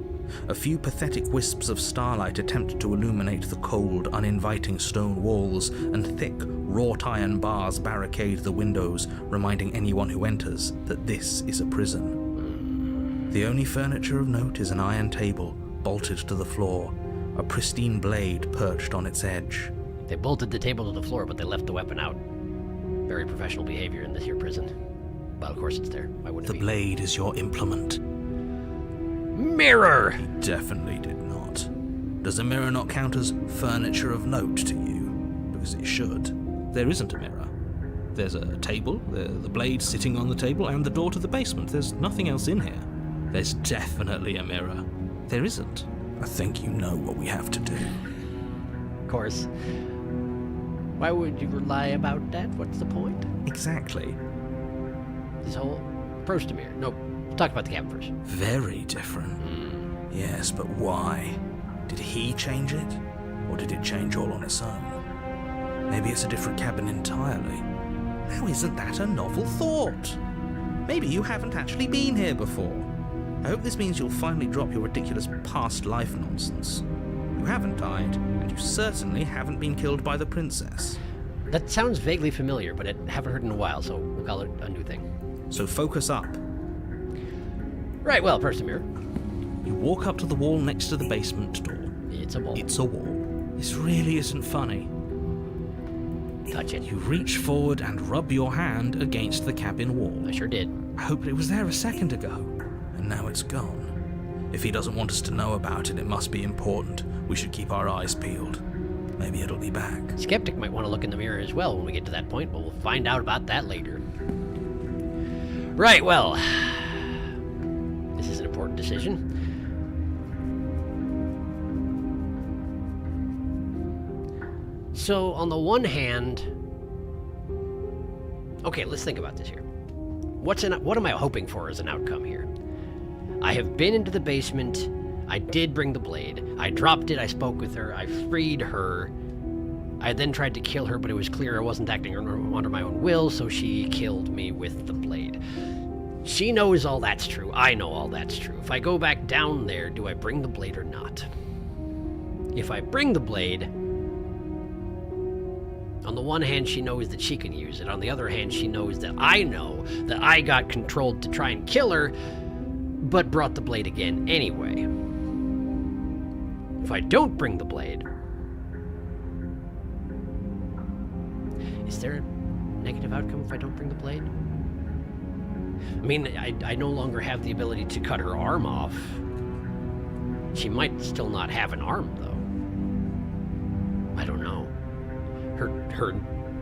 A few pathetic wisps of starlight attempt to illuminate the cold, uninviting stone walls, and thick, wrought iron bars barricade the windows, reminding anyone who enters that this is a prison. The only furniture of note is an iron table, bolted to the floor, a pristine blade perched on its edge. They bolted the table to the floor, but they left the weapon out. Very professional behavior in this here prison. Well, of course it's there. Why wouldn't it be? The blade is your implement. Mirror! He definitely did not. Does a mirror not count as furniture of note to you? Because it should. There isn't a mirror. There's a table, the blade sitting on the table, and the door to the basement. There's nothing else in here. There's definitely a mirror. There isn't. I think you know what we have to do. Of course. Why would you lie about that? What's the point? Exactly. This whole Prostamir. No, we'll talk about the cabin first. Very different. Yes, but why? Did he change it? Or did it change all on its own? Maybe it's a different cabin entirely. Now isn't that a novel thought? Maybe you haven't actually been here before. I hope this means you'll finally drop your ridiculous past life nonsense. You haven't died, and you certainly haven't been killed by the princess. That sounds vaguely familiar, but I haven't heard in a while, so we'll call it a new thing. So focus up. Right, well, Prostamir. You walk up to the wall next to the basement door. It's a wall. It's a wall. This really isn't funny. Touch it. You reach forward and rub your hand against the cabin wall. I sure did. I hoped it was there a second ago. And now it's gone. If he doesn't want us to know about it, it must be important. We should keep our eyes peeled. Maybe it'll be back. Skeptic might want to look in the mirror as well when we get to that point, but we'll find out about that later. Right, well, this is an important decision. So, on the one hand... Okay, let's think about this here. What am I hoping for as an outcome here? I have been into the basement. I did bring the blade. I dropped it. I spoke with her. I freed her. I then tried to kill her, but it was clear I wasn't acting under my own will, so she killed me with the blade. She knows all that's true. I know all that's true. If I go back down there, do I bring the blade or not? If I bring the blade, on the one hand, she knows that she can use it. On the other hand, she knows that I know that I got controlled to try and kill her, but brought the blade again anyway. If I don't bring the blade, is there a negative outcome if I don't bring the blade? I mean, I no longer have the ability to cut her arm off. She might still not have an arm, though. I don't know.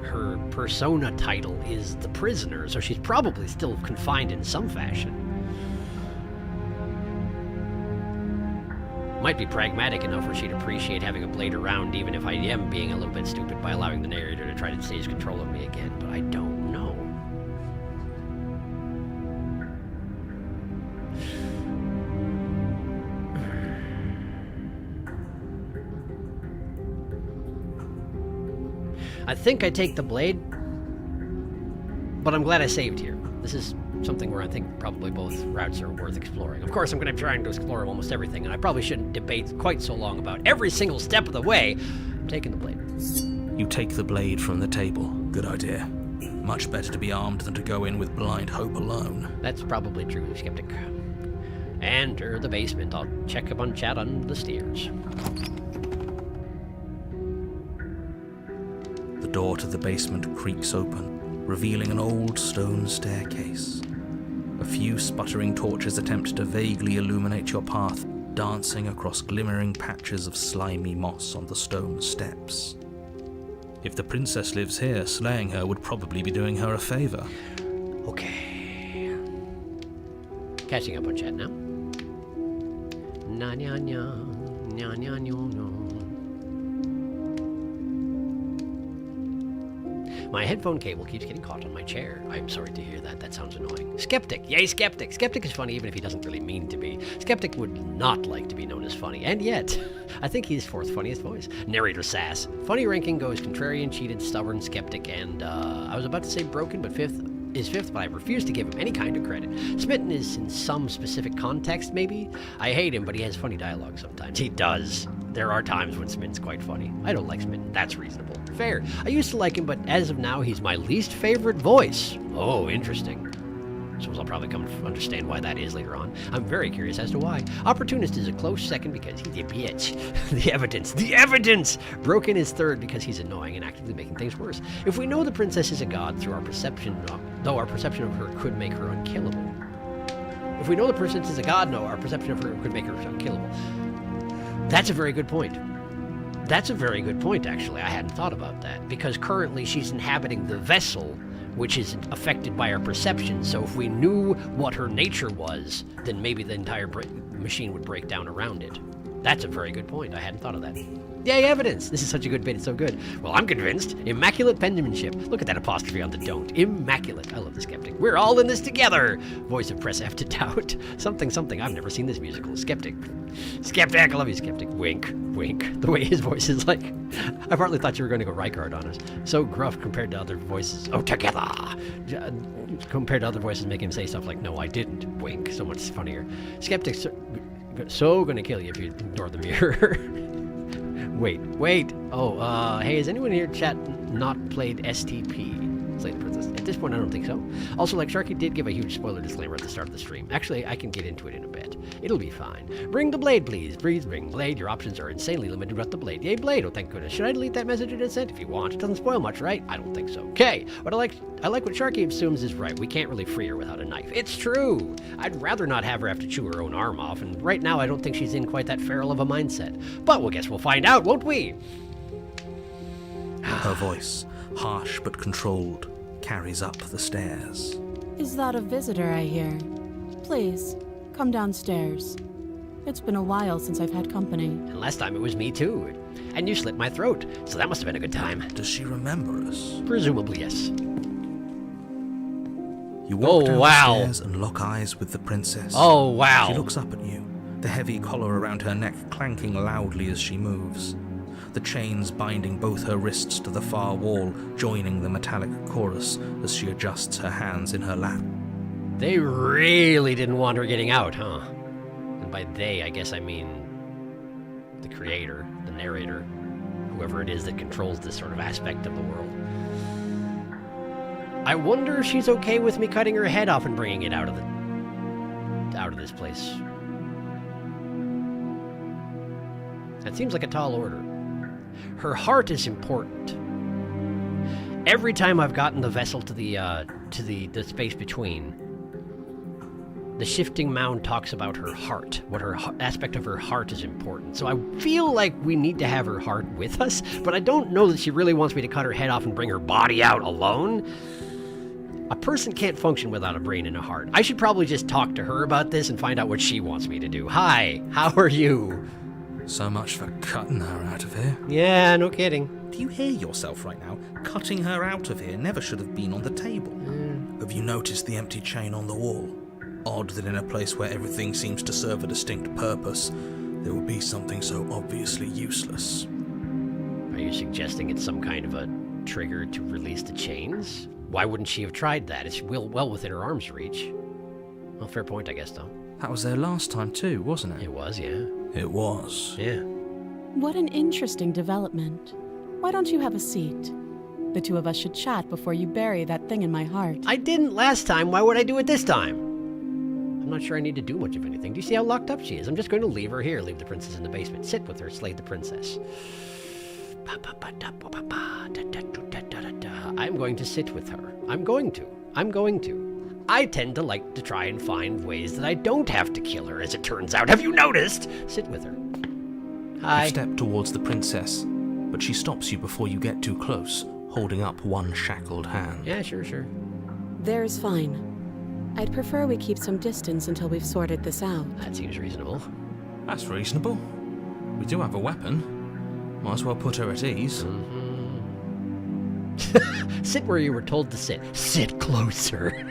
Her persona title is the prisoner, so she's probably still confined in some fashion. Might be pragmatic enough where she'd appreciate having a blade around, even if I am being a little bit stupid by allowing the narrator to try to seize control of me again, but I don't know. I think I take the blade, but I'm glad I saved here. This is something where I think probably both routes are worth exploring. Of course, I'm going to be trying to explore almost everything, and I probably shouldn't debate quite so long about every single step of the way. I'm taking the blade. You take the blade from the table. Good idea. Much better to be armed than to go in with blind hope alone. That's probably true, Skeptic. Enter the basement. I'll check up on chat on the stairs. The door to the basement creaks open, revealing an old stone staircase. A few sputtering torches attempt to vaguely illuminate your path, dancing across glimmering patches of slimy moss on the stone steps. If the princess lives here, slaying her would probably be doing her a favor. Okay. Catching up on chat now. Na nya nya, nya nya nyo no. My headphone cable keeps getting caught on my chair. I'm sorry to hear that. That sounds annoying. Skeptic. Yay, Skeptic. Skeptic is funny even if he doesn't really mean to be. Skeptic would not like to be known as funny. And yet, I think he's fourth funniest voice. Narrator Sass. Funny ranking goes contrarian, cheated, stubborn, skeptic, and I was about to say broken, but fifth, but I refuse to give him any kind of credit. Smitten is in some specific context, maybe. I hate him, but he has funny dialogue sometimes. He does. There are times when Smitten's quite funny. I don't like Smitten. That's reasonable. Fair. I used to like him, but as of now, he's my least favorite voice. Oh, interesting. Suppose I'll probably come to understand why that is later on. I'm very curious as to why. Opportunist is a close second because he's a bitch. The evidence! Broken is third because he's annoying and actively making things worse. If we know the princess is a god through our perception, though our perception of her could make her unkillable. If we know the princess is a god, no, our perception of her could make her unkillable. That's a very good point. That's a very good point, actually. I hadn't thought about that. Because currently she's inhabiting the vessel, which is affected by our perception. So if we knew what her nature was, then maybe the entire machine would break down around it. That's a very good point. I hadn't thought of that. Yay, evidence! This is such a good bit. It's so good. Well, I'm convinced. Immaculate penmanship. Look at that apostrophe on the don't. Immaculate. I love the Skeptic. We're all in this together. Voice of press F to doubt. Something. I've never seen this musical. Skeptic. Skeptic. I love you, Skeptic. Wink. Wink. The way his voice is like... I partly thought you were going to go Rykard on us. So gruff compared to other voices. Oh, together! Compared to other voices, make him say stuff like, no, I didn't. Wink. So much funnier. Skeptic... So gonna kill you if you ignore the mirror. Wait. Oh, hey, has anyone here chat not played STP? Slay the Princess. At this point, I don't think so. Also, like, Sharky did give a huge spoiler disclaimer at the start of the stream. Actually, I can get into it in a bit. It'll be fine. Bring the blade, please. Please bring blade. Your options are insanely limited without the blade. Yay, blade. Oh, thank goodness. Should I delete that message in sent if you want? It doesn't spoil much, right? I don't think so. Okay. But I like what Sharky assumes is right. We can't really free her without a knife. It's true. I'd rather not have her have to chew her own arm off, and right now I don't think she's in quite that feral of a mindset. But we'll guess we'll find out, won't we? Her voice, harsh but controlled, carries up the stairs. Is that a visitor I hear? Please, come downstairs. It's been a while since I've had company. And last time it was me too. And you slit my throat, so that must have been a good time. Does she remember us? Presumably, yes. You walk down the stairs and lock eyes with the princess. Oh, wow. She looks up at you, the heavy collar around her neck clanking loudly as she moves. The chains binding both her wrists to the far wall, joining the metallic chorus as she adjusts her hands in her lap. They really didn't want her getting out, huh? And by they, I guess I mean the creator, the narrator, whoever it is that controls this sort of aspect of the world. I wonder if she's okay with me cutting her head off and bringing it out of this place. That seems like a tall order. Her heart is important. Every time I've gotten the vessel to the space between, the shifting mound talks about her heart, what her aspect of her heart is important. So I feel like we need to have her heart with us, but I don't know that she really wants me to cut her head off and bring her body out alone. A person can't function without a brain and a heart. I should probably just talk to her about this and find out what she wants me to do. Hi, how are you? So much for cutting her out of here. Yeah, no kidding. Do you hear yourself right now? Cutting her out of here never should have been on the table. Have you noticed the empty chain on the wall? Odd that in a place where everything seems to serve a distinct purpose, there would be something so obviously useless. Are you suggesting it's some kind of a trigger to release the chains? Why wouldn't she have tried that? It's well within her arm's reach. Well, fair point, I guess, though. That was there last time too, wasn't it? It was, yeah. It was. Yeah. What an interesting development. Why don't you have a seat? The two of us should chat before you bury that thing in my heart. I didn't last time. Why would I do it this time? I'm not sure I need to do much of anything. Do you see how locked up she is? I'm just going to leave her here. Leave the princess in the basement. Sit with her. Slay the princess. I'm going to sit with her. I'm going to. I tend to like to try and find ways that I don't have to kill her, as it turns out. Have you noticed? Sit with her. Hi. You step towards the princess, but she stops you before you get too close, holding up one shackled hand. Yeah, sure. There's fine. I'd prefer we keep some distance until we've sorted this out. That seems reasonable. That's reasonable. We do have a weapon. Might as well put her at ease. Sit where you were told to sit. Sit closer.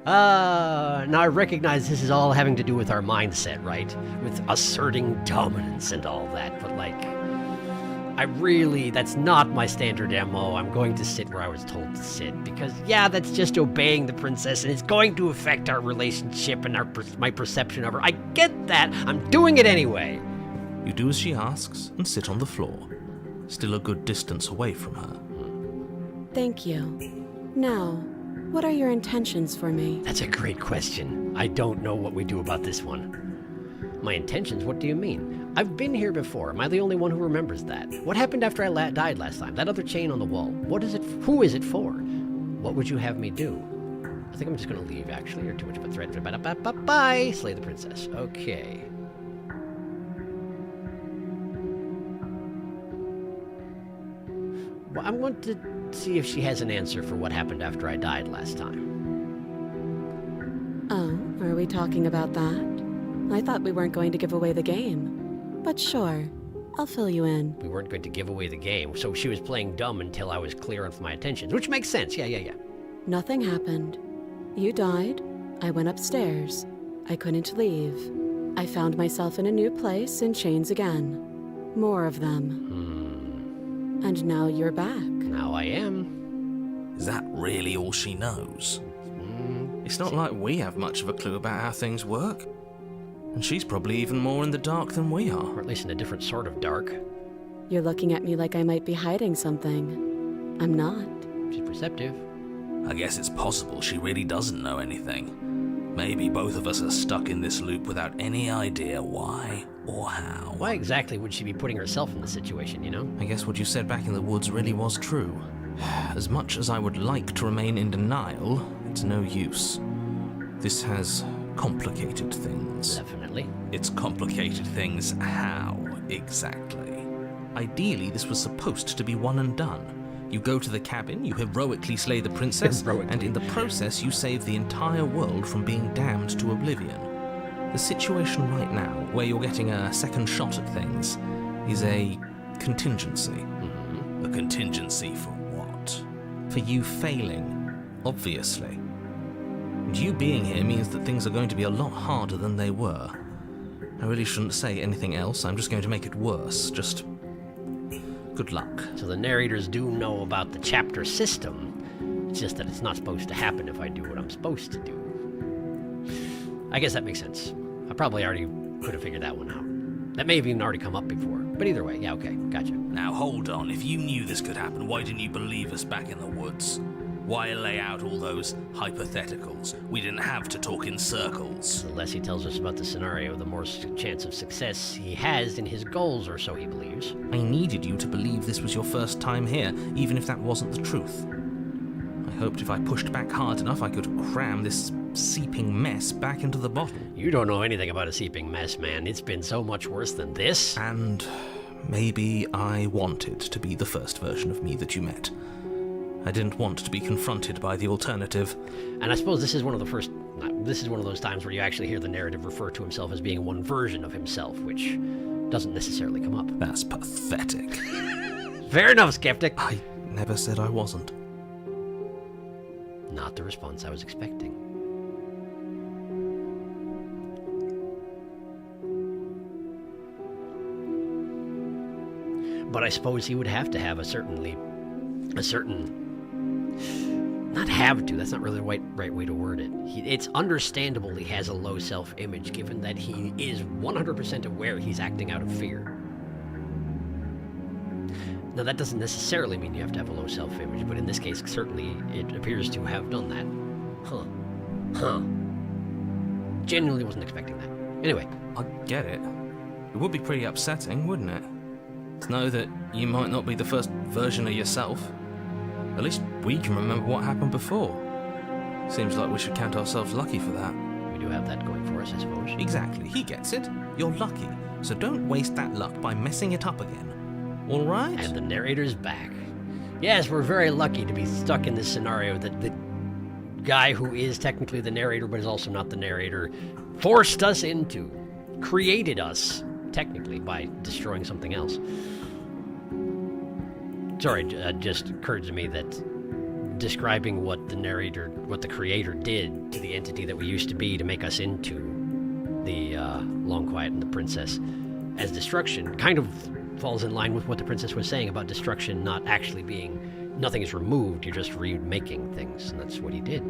Now I recognize this is all having to do with our mindset, right? With asserting dominance and all that, but that's not my standard MO. I'm going to sit where I was told to sit, because yeah, that's just obeying the princess, and it's going to affect our relationship and my perception of her. I get that. I'm doing it anyway. You do as she asks and sit on the floor, still a good distance away from her. Thank you. Now, what are your intentions for me? That's a great question. I don't know what we do about this one. My intentions? What do you mean? I've been here before. Am I the only one who remembers that? What happened after I died last time? That other chain on the wall. What is it? Who is it for? What would you have me do? I think I'm just going to leave, actually. You're too much of a threat. Bye. Slay the princess. Okay. Well, I want to see if she has an answer for what happened after I died last time. Oh, are we talking about that? I thought we weren't going to give away the game. But sure, I'll fill you in. We weren't going to give away the game, so she was playing dumb until I was clear on my intentions, which makes sense. Yeah. Nothing happened. You died. I went upstairs. I couldn't leave. I found myself in a new place in chains again. More of them. And now you're back. Now I am. Is that really all she knows? It's not like we have much of a clue about how things work. And she's probably even more in the dark than we are. Or at least in a different sort of dark. You're looking at me like I might be hiding something. I'm not. She's perceptive. I guess it's possible she really doesn't know anything. Maybe both of us are stuck in this loop without any idea why or how. Why exactly would she be putting herself in this situation, you know? I guess what you said back in the woods really was true. As much as I would like to remain in denial, it's no use. This has complicated things. Definitely. It's complicated things how, exactly? Ideally, this was supposed to be one and done. You go to the cabin, you heroically slay the princess, and in the process you save the entire world from being damned to oblivion. The situation right now, where you're getting a second shot at things, is a contingency. A contingency for what? For you failing, obviously. And you being here means that things are going to be a lot harder than they were. I really shouldn't say anything else, I'm just going to make it worse. Just good luck. So the narrators do know about the chapter system. It's just that it's not supposed to happen if I do what I'm supposed to do. I guess that makes sense. I probably already could have figured that one out. That may have even already come up before. But either way, yeah, okay, gotcha. Now hold on, if you knew this could happen, why didn't you believe us back in the woods? Why lay out all those hypotheticals? We didn't have to talk in circles. The less he tells us about the scenario, the more chance of success he has in his goals, or so he believes. I needed you to believe this was your first time here, even if that wasn't the truth. I hoped if I pushed back hard enough, I could cram this seeping mess back into the bottle. You don't know anything about a seeping mess, man. It's been so much worse than this. And maybe I wanted to be the first version of me that you met. I didn't want to be confronted by the alternative. And I suppose this is one of those times where you actually hear the narrative refer to himself as being one version of himself, which doesn't necessarily come up. That's pathetic. Fair enough, skeptic. I never said I wasn't. Not the response I was expecting. But I suppose he would have to have a certain not have to, that's not really the right way to word it. It's understandable he has a low self-image, given that he is 100% aware he's acting out of fear. Now, that doesn't necessarily mean you have to have a low self-image, but in this case, certainly, it appears to have done that. Huh. Genuinely wasn't expecting that. Anyway. I get it. It would be pretty upsetting, wouldn't it? To know that you might not be the first version of yourself. At least we can remember what happened before. Seems like we should count ourselves lucky for that. We do have that going for us, I suppose. Exactly, he gets it. You're lucky, so don't waste that luck by messing it up again. All right? And the narrator's back. Yes, we're very lucky to be stuck in this scenario that the guy who is technically the narrator but is also not the narrator forced us into, created us, technically, by destroying something else. Sorry, it just occurred to me that describing what the creator did to the entity that we used to be to make us into the Long Quiet and the Princess as destruction kind of falls in line with what the princess was saying about destruction not actually being, nothing is removed, you're just remaking things, and that's what he did.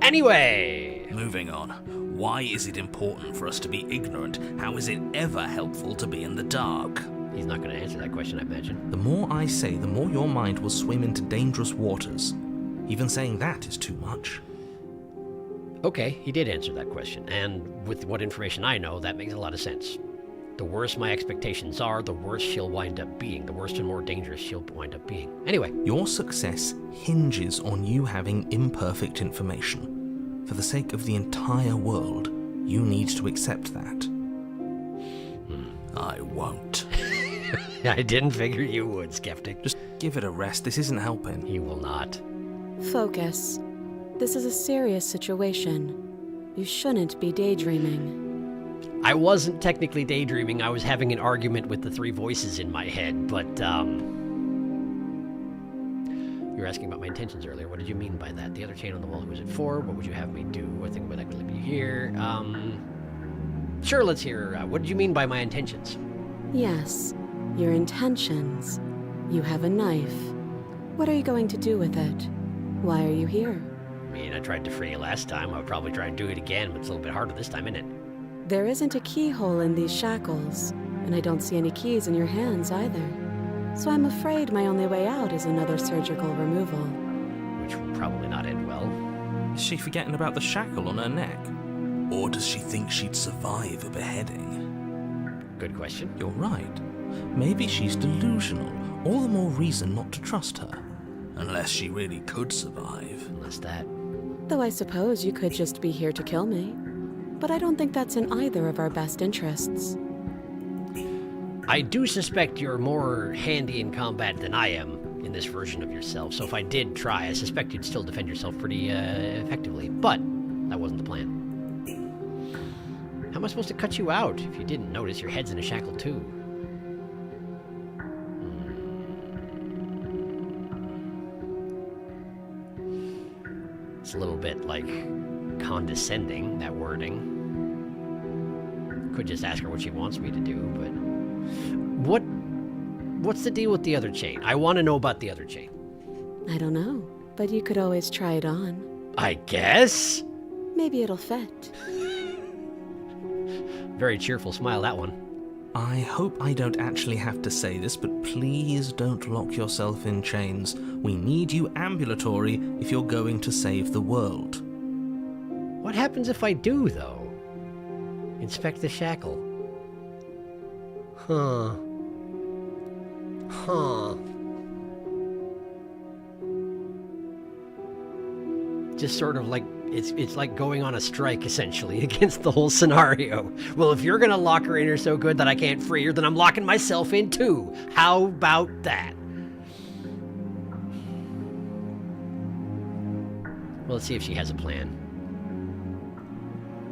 Anyway! Moving on. Why is it important for us to be ignorant? How is it ever helpful to be in the dark? He's not going to answer that question, I imagine. The more I say, the more your mind will swim into dangerous waters. Even saying that is too much. Okay, he did answer that question, and with what information I know, that makes a lot of sense. The worse my expectations are, the worse she'll wind up being. The worse and more dangerous she'll wind up being. Anyway. Your success hinges on you having imperfect information. For the sake of the entire world, you need to accept that. I won't. I didn't figure you would, Skeptic. Just give it a rest. This isn't helping. He will not. Focus. This is a serious situation. You shouldn't be daydreaming. I wasn't technically daydreaming. I was having an argument with the three voices in my head, but, you were asking about my intentions earlier. What did you mean by that? The other chain on the wall, who was it for? What would you have me do? I think would actually be here. Sure, let's hear. What did you mean by my intentions? Yes, your intentions. You have a knife. What are you going to do with it? Why are you here? I mean, I tried to free you last time. I would probably try and do it again, but it's a little bit harder this time, isn't it? There isn't a keyhole in these shackles, and I don't see any keys in your hands either. So I'm afraid my only way out is another surgical removal. Which will probably not end well. Is she forgetting about the shackle on her neck? Or does she think she'd survive a beheading? Good question. You're right. Maybe she's delusional. All the more reason not to trust her. Unless she really could survive. Unless that. Though I suppose you could just be here to kill me. But I don't think that's in either of our best interests. I do suspect you're more handy in combat than I am in this version of yourself, so if I did try, I suspect you'd still defend yourself pretty effectively. But that wasn't the plan. How am I supposed to cut you out? If you didn't notice, your head's in a shackle too. It's a little bit like condescending, that wording. Could just ask her what she wants me to do, but what's the deal with the other chain? I want to know about the other chain. I don't know, but you could always try it on. I guess? Maybe it'll fit. Very cheerful smile, that one. I hope I don't actually have to say this, but please don't lock yourself in chains. We need you ambulatory if you're going to save the world. What happens if I do, though? Inspect the shackle. Huh. Just sort of like, it's like going on a strike, essentially, against the whole scenario. Well, if you're gonna lock her in here so good that I can't free her, then I'm locking myself in too. How about that? Well, let's see if she has a plan.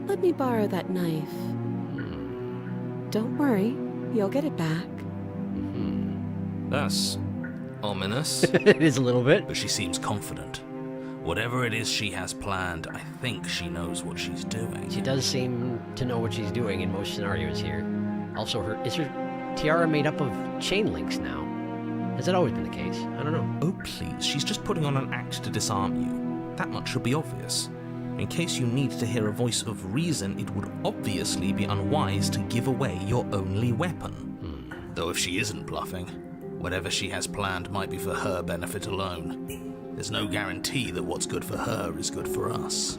Let me borrow that knife. Don't worry, you'll get it back. That's ominous. It is a little bit. But she seems confident. Whatever it is she has planned, I think she knows what she's doing. She does seem to know what she's doing in most scenarios here. Also, is her tiara made up of chain links now? Has that always been the case? I don't know. Oh, please. She's just putting on an act to disarm you. That much should be obvious. In case you need to hear a voice of reason, it would obviously be unwise to give away your only weapon. Though if she isn't bluffing, Whatever she has planned might be for her benefit alone. There's no guarantee that what's good for her is good for us.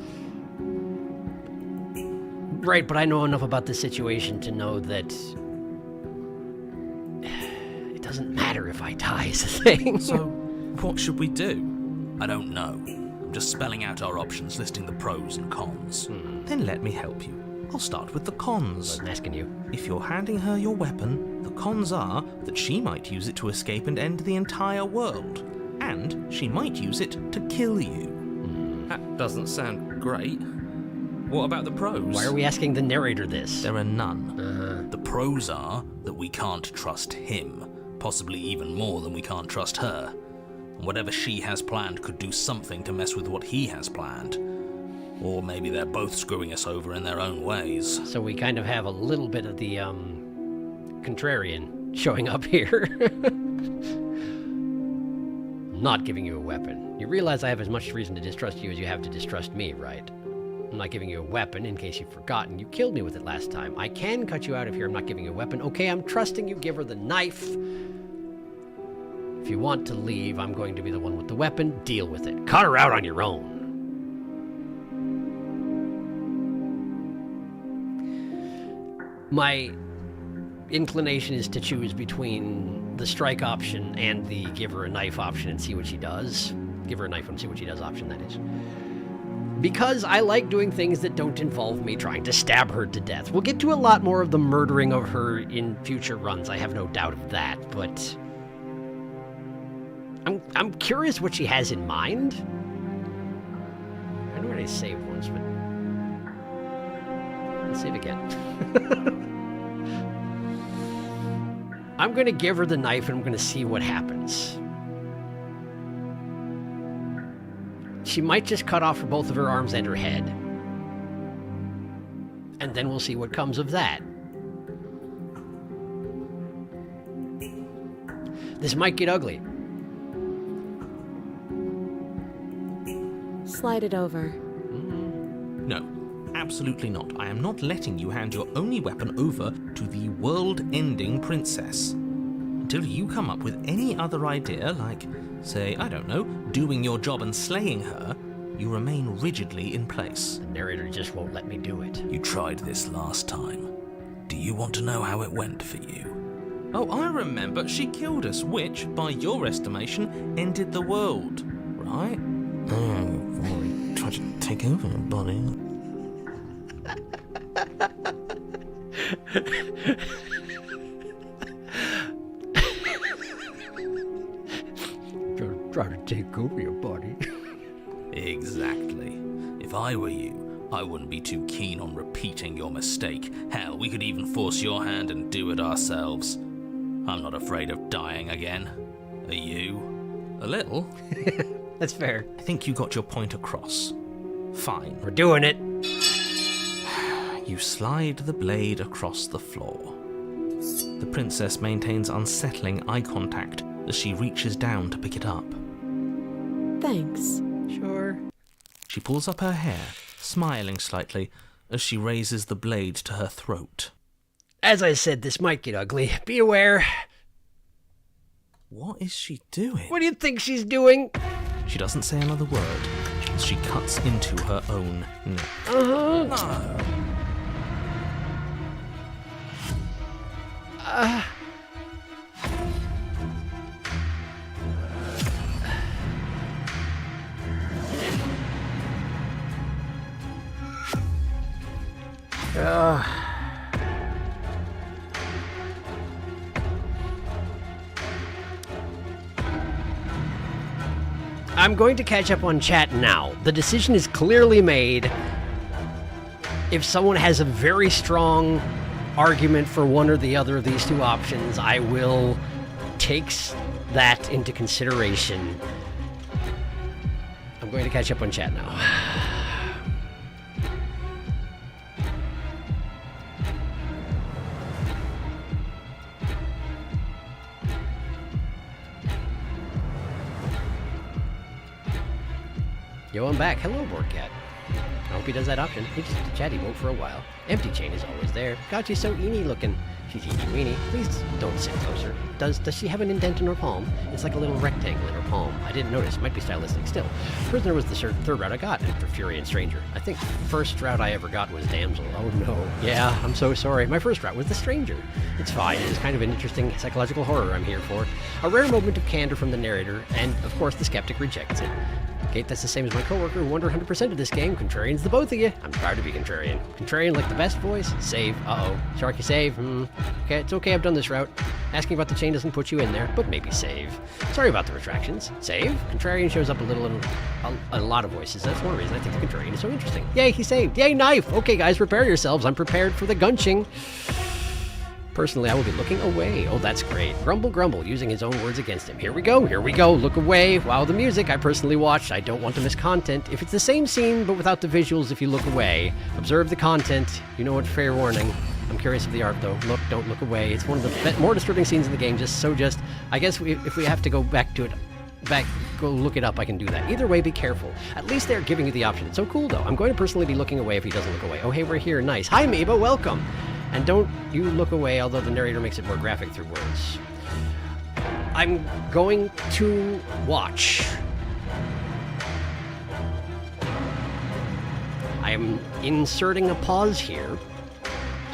Right, but I know enough about this situation to know that it doesn't matter if I die is the thing. So, what should we do? I don't know. I'm just spelling out our options, listing the pros and cons. Then let me help you. I'll start with the cons. I wasn't asking you. If you're handing her your weapon, the cons are that she might use it to escape and end the entire world. And she might use it to kill you. That doesn't sound great. What about the pros? Why are we asking the narrator this? There are none. The pros are that we can't trust him, possibly even more than we can't trust her. And whatever she has planned could do something to mess with what he has planned. Or maybe they're both screwing us over in their own ways. So we kind of have a little bit of the, contrarian showing up here. Not giving you a weapon. You realize I have as much reason to distrust you as you have to distrust me, right? I'm not giving you a weapon, in case you've forgotten. You killed me with it last time. I can cut you out of here. I'm not giving you a weapon. Okay, I'm trusting you. Give her the knife. If you want to leave, I'm going to be the one with the weapon. Deal with it. Cut her out on your own. My inclination is to choose between the strike option and the give her a knife option and see what she does. Give her a knife and see what she does option, that is. Because I like doing things that don't involve me trying to stab her to death. We'll get to a lot more of the murdering of her in future runs, I have no doubt of that, but I'm curious what she has in mind. I know where I saved once, but let's save again. I'm going to give her the knife and I'm going to see what happens. She might just cut off both of her arms and her head. And then we'll see what comes of that. This might get ugly. Slide it over. No, absolutely not. I am not letting you hand your only weapon over to the world-ending princess. Until you come up with any other idea, like, say, I don't know, doing your job and slaying her, you remain rigidly in place. The narrator just won't let me do it. You tried this last time. Do you want to know how it went for you? Oh, I remember. She killed us, which, by your estimation, ended the world, right? Oh, tried to take over her body. Try to take over your body. Exactly. If I were you, I wouldn't be too keen on repeating your mistake. Hell, we could even force your hand and do it ourselves. I'm not afraid of dying again. Are you? A little. That's fair. I think you got your point across. Fine. We're doing it. You slide the blade across the floor. The princess maintains unsettling eye contact as she reaches down to pick it up. Thanks. Sure. She pulls up her hair, smiling slightly as she raises the blade to her throat. As I said, this might get ugly. Be aware. What is she doing? What do you think she's doing? She doesn't say another word as she cuts into her own neck. Uh-huh. No. I'm going to catch up on chat now. The decision is clearly made. If someone has a very strong argument for one or the other of these two options, I will take that into consideration. I'm going to catch up on chat now. Yo, I'm back. Hello, board cat. he does that option. He just chatty woke for a while. Empty chain is always there. God, she's so eeny looking. She's eeny weeny. Please don't sit closer. Does she have an indent in her palm? It's like a little rectangle in her palm. I didn't notice. Might be stylistic still. Prisoner was the third route I got after Fury and Stranger. I think first route I ever got was Damsel. Oh no. Yeah, I'm so sorry. My first route was the Stranger. It's fine. It's kind of an interesting psychological horror I'm here for. A rare moment of candor from the narrator, and of course the skeptic rejects it. Kate, that's the same as my coworker who won 100% of this game. Contrarians, the both of you. I'm proud to be contrarian. Contrarian like the best voice. Save. Uh-oh. Sharky, save. Okay, it's okay, I've done this route. Asking about the chain doesn't put you in there, but maybe save. Sorry about the retractions. Save. Contrarian shows up a little in a lot of voices. That's one reason I think the contrarian is so interesting. Yay, he saved. Yay, knife. Okay, guys, prepare yourselves. I'm prepared for the gunching. Personally, I will be looking away. Oh, that's great. Grumble, grumble, using his own words against him. Here we go, look away. Wow, the music I personally watched. I don't want to miss content. If it's the same scene, but without the visuals, if you look away, observe the content. You know what, fair warning. I'm curious of the art, though. Look, don't look away. It's one of the more disturbing scenes in the game, I guess if we have to go back to it, go look it up, I can do that. Either way, be careful. At least they're giving you the option. It's so cool, though. I'm going to personally be looking away if he doesn't look away. Oh, hey, we're here. Nice. Hi, Meba. Welcome. And don't you look away, although the narrator makes it more graphic through words. I'm going to watch. I am inserting a pause here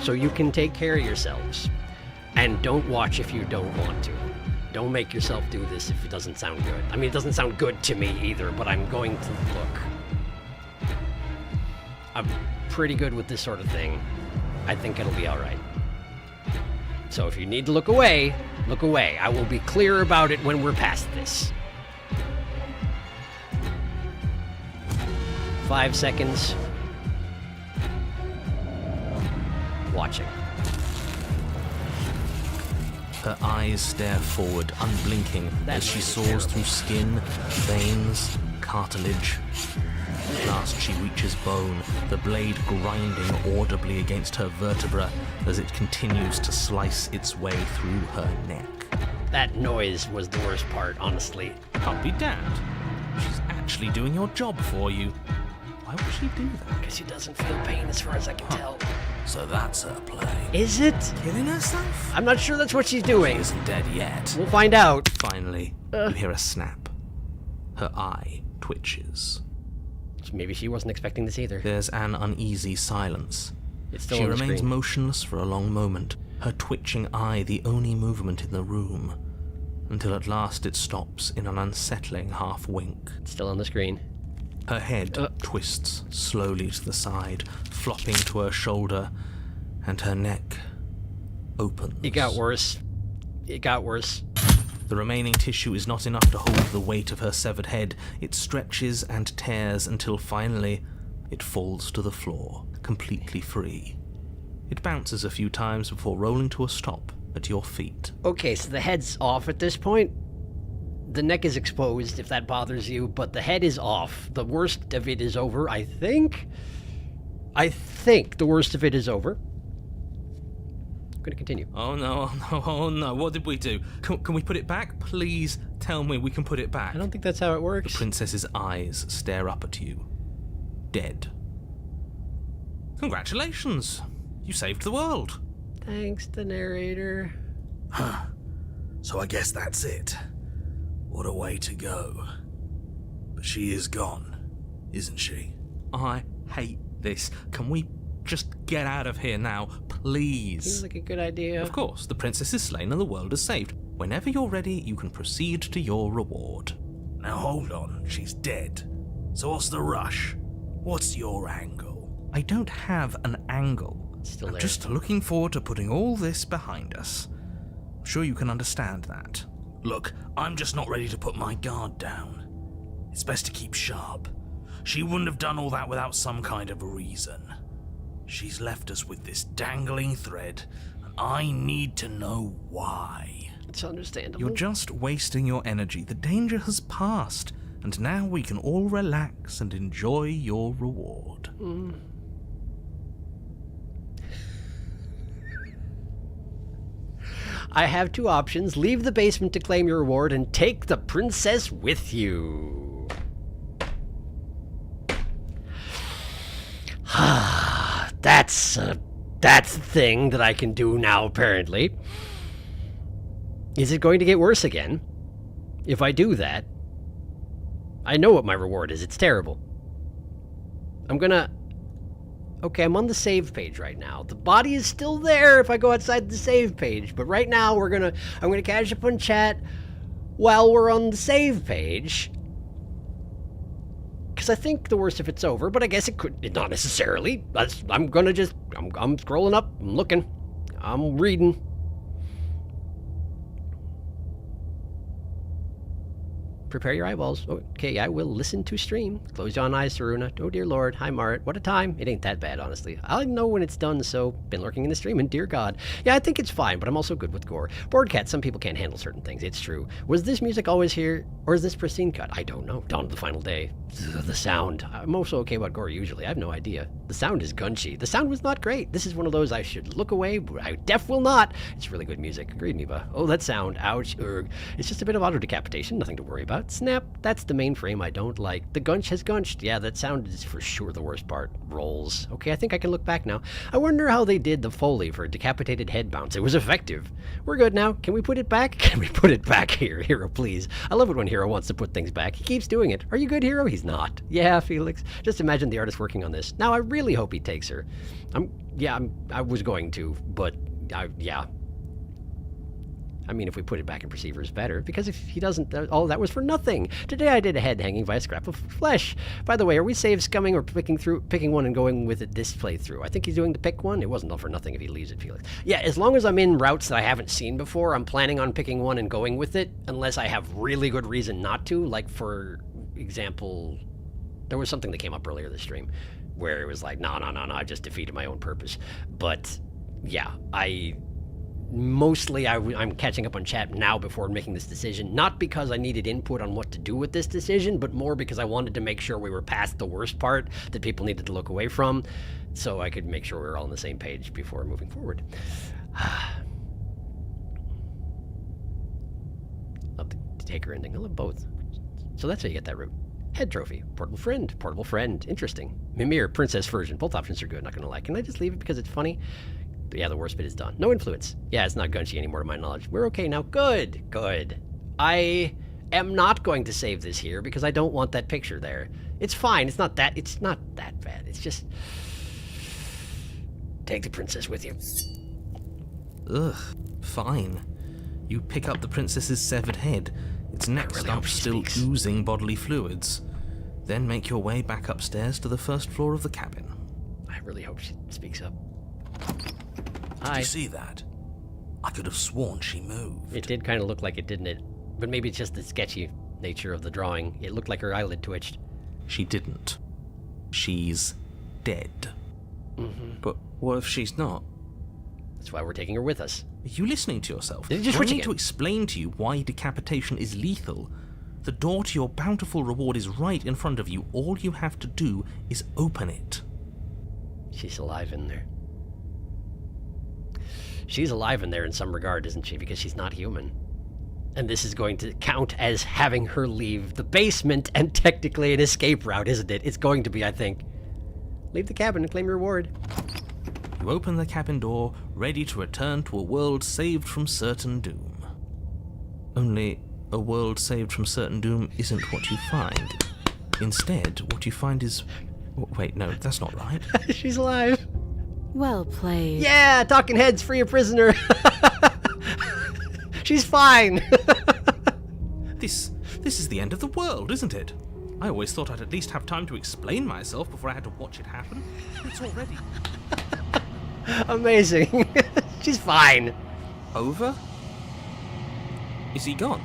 so you can take care of yourselves. And don't watch if you don't want to. Don't make yourself do this if it doesn't sound good. I mean, it doesn't sound good to me either, but I'm going to look. I'm pretty good with this sort of thing. I think it'll be all right. So if you need to look away, look away. I will be clear about it when we're past this. 5 seconds. Watching. Her eyes stare forward, unblinking, as she soars through skin, veins, cartilage. At last she reaches bone, the blade grinding audibly against her vertebra as it continues to slice its way through her neck. That noise was the worst part, honestly. I'll be damned. She's actually doing your job for you. Why would she do that? Because she doesn't feel pain as far as I can tell. So that's her play. Is it? Killing herself? I'm not sure that's what she's doing. She isn't dead yet. We'll find out. Finally, you hear a snap. Her eye twitches. Maybe she wasn't expecting this either. There's an uneasy silence. It's still she on the remains screen. motionless for a long moment, her twitching eye the only movement in the room, until at last it stops in an unsettling half-wink. It's still on the screen. Her head twists slowly to the side, flopping to her shoulder, and her neck opens. It got worse. It got worse. The remaining tissue is not enough to hold the weight of her severed head. It stretches and tears until finally it falls to the floor, completely free. It bounces a few times before rolling to a stop at your feet. Okay, so the head's off at this point. The neck is exposed, if that bothers you, but the head is off. The worst of it is over, I think. I think the worst of it is over. I'm gonna continue. Oh no, oh no, oh no, what did we do? Can we put it back? Please tell me we can put it back. I don't think that's how it works. The princess's eyes stare up at you. Dead. Congratulations! You saved the world. Thanks, the narrator. Huh. So I guess that's it. What a way to go. But she is gone, isn't she? I hate this. Can we just get out of here now, please? Seems like a good idea. Of course, the princess is slain and the world is saved. Whenever you're ready, you can proceed to your reward. Now hold on, she's dead. So what's the rush? What's your angle? I don't have an angle. Still I'm there. just looking forward to putting all this behind us. I'm sure you can understand that. Look, I'm just not ready to put my guard down. It's best to keep sharp. She wouldn't have done all that without some kind of a reason. She's left us with this dangling thread, and I need to know why. It's understandable. You're just wasting your energy. The danger has passed, and now we can all relax and enjoy your reward. I have two options. Leave the basement to claim your reward and take the princess with you. That's the thing that I can do now, apparently. Is it going to get worse again? If I do that, I know what my reward is. It's terrible. Okay, I'm on the save page right now. The body is still there if I go outside the save page, but right now I'm gonna catch up on chat while we're on the save page. Because I think the worst if it's over, but I guess it could, not necessarily. I'm scrolling up, I'm looking, I'm reading. Prepare your eyeballs. Okay, I will listen to stream. Close your eyes, Saruna. Oh, dear Lord. Hi, Marit. What a time. It ain't that bad, honestly. I'll know when it's done, so been lurking in the stream, and dear God. Yeah, I think it's fine, but I'm also good with gore. Board cat, some people can't handle certain things. It's true. Was this music always here, or is this Pristine cut? I don't know. Dawn of the final day. The sound. I'm also okay about gore usually. I have no idea. The sound is gunchy. The sound was not great. This is one of those I should look away, but I def will not. It's really good music. Agreed, Neva. Oh, that sound. Ouch. Urgh. It's just a bit of auto decapitation. Nothing to worry about. Snap. That's the main frame I don't like. The gunch has gunched. Yeah, that sound is for sure the worst part. Rolls. Okay, I think I can look back now. I wonder how they did the Foley for a decapitated head bounce. It was effective. We're good now. Can we put it back? Can we put it back here? Hero, please. I love it when Hero wants to put things back. He keeps doing it. Are you good, Hero? He's not. Yeah, Felix. Just imagine the artist working on this. Now, I really hope he takes her. I was going to, but yeah. I mean, if we put it back in Perceiver, it's better, because if he doesn't, all that was for nothing. Today I did a head hanging by a scrap of flesh. By the way, are we save scumming or picking one and going with it this playthrough? I think he's doing the pick one. It wasn't all for nothing if he leaves it, Felix. Yeah, as long as I'm in routes that I haven't seen before, I'm planning on picking one and going with it, unless I have really good reason not to. Like, for example, there was something that came up earlier this stream where it was like, no, I just defeated my own purpose. But, yeah, Mostly, I'm catching up on chat now before making this decision, not because I needed input on what to do with this decision, but more because I wanted to make sure we were past the worst part that people needed to look away from, so I could make sure we were all on the same page before moving forward. Love the taker ending. I love both. So that's how you get that route. Head trophy. Portable friend. Interesting. Mimir, princess version. Both options are good, not gonna lie. Can I just leave it because it's funny? But yeah, the worst bit is done. No influence. Yeah, it's not gunchy anymore to my knowledge. We're okay now. Good. I am not going to save this here because I don't want that picture there. It's fine. It's not that bad. It's just... Take the princess with you. Ugh. Fine. You pick up the princess's severed head. Its neck starts still oozing bodily fluids. Then make your way back upstairs to the first floor of the cabin. I really hope she speaks up. Did you see that? I could have sworn she moved. It did kind of look like it, didn't it? But maybe it's just the sketchy nature of the drawing. It looked like her eyelid twitched. She didn't. She's dead. Mm-hmm. But what if she's not? That's why we're taking her with us. Are you listening to yourself? I need to explain to you why decapitation is lethal. The door to your bountiful reward is right in front of you. All you have to do is open it. She's alive in there. She's alive in there in some regard, isn't she? Because she's not human. And this is going to count as having her leave the basement and technically an escape route, isn't it? It's going to be, I think. Leave the cabin and claim your reward. You open the cabin door, ready to return to a world saved from certain doom. Only, a world saved from certain doom isn't what you find. Instead, what you find is... Wait, no, that's not right. She's alive. Well played. Yeah, talking heads, free a prisoner. She's fine. This is the end of the world, isn't it? I always thought I'd at least have time to explain myself before I had to watch it happen. It's already... Amazing. She's fine. Over? Is he gone?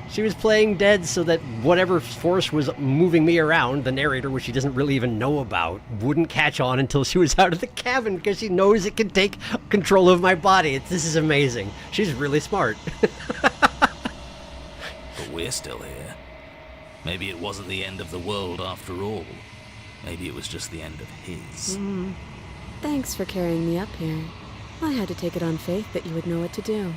She was playing dead so that whatever force was moving me around, the narrator, which she doesn't really even know about, wouldn't catch on until she was out of the cabin because she knows it can take control of my body. This is amazing. She's really smart. But we're still here. Maybe it wasn't the end of the world after all. Maybe it was just the end of his. Thanks for carrying me up here. I had to take it on faith that you would know what to do.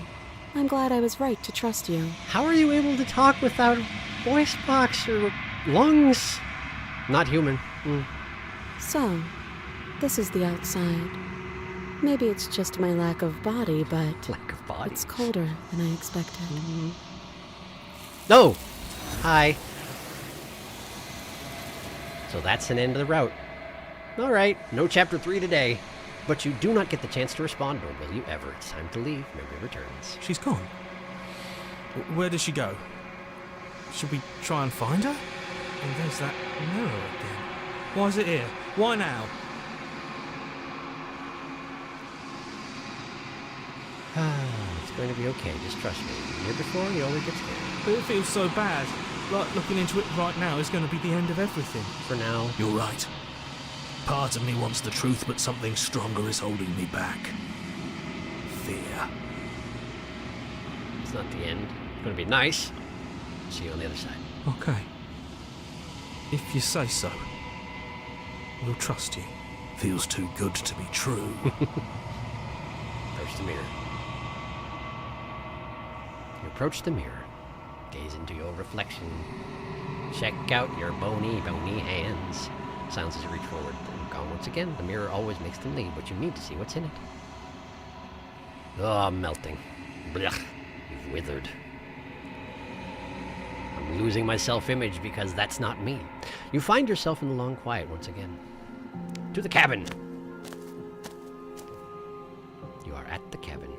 I'm glad I was right to trust you. How are you able to talk without a voice box or lungs? Not human. So, This is the outside. Maybe it's just my lack of body, but Lack of body. it's colder than I expected. No! Hi. So that's an end of the route. Alright, no chapter 3 today. But you do not get the chance to respond, nor will you ever. It's time to leave. Memory returns. She's gone. Where did she go? Should we try and find her? And there's that mirror again. Why is it here? Why now? It's going to be okay. Just trust me. Here before, you always get scared. But it feels so bad. Like looking into it right now is going to be the end of everything. For now. You're right. Part of me wants the truth, but something stronger is holding me back. Fear. It's not the end. It's going to be nice. See you on the other side. Okay. If you say so. We'll trust you. Feels too good to be true. Approach the mirror. You approach the mirror. Gaze into your reflection. Check out your bony hands. Sounds as you reach forward. Then gone once again. The mirror always makes them leave, but you need to see what's in it. Oh, melting. Blech. You've withered. I'm losing my self-image because that's not me. You find yourself in the long quiet once again. To the cabin. You are at the cabin.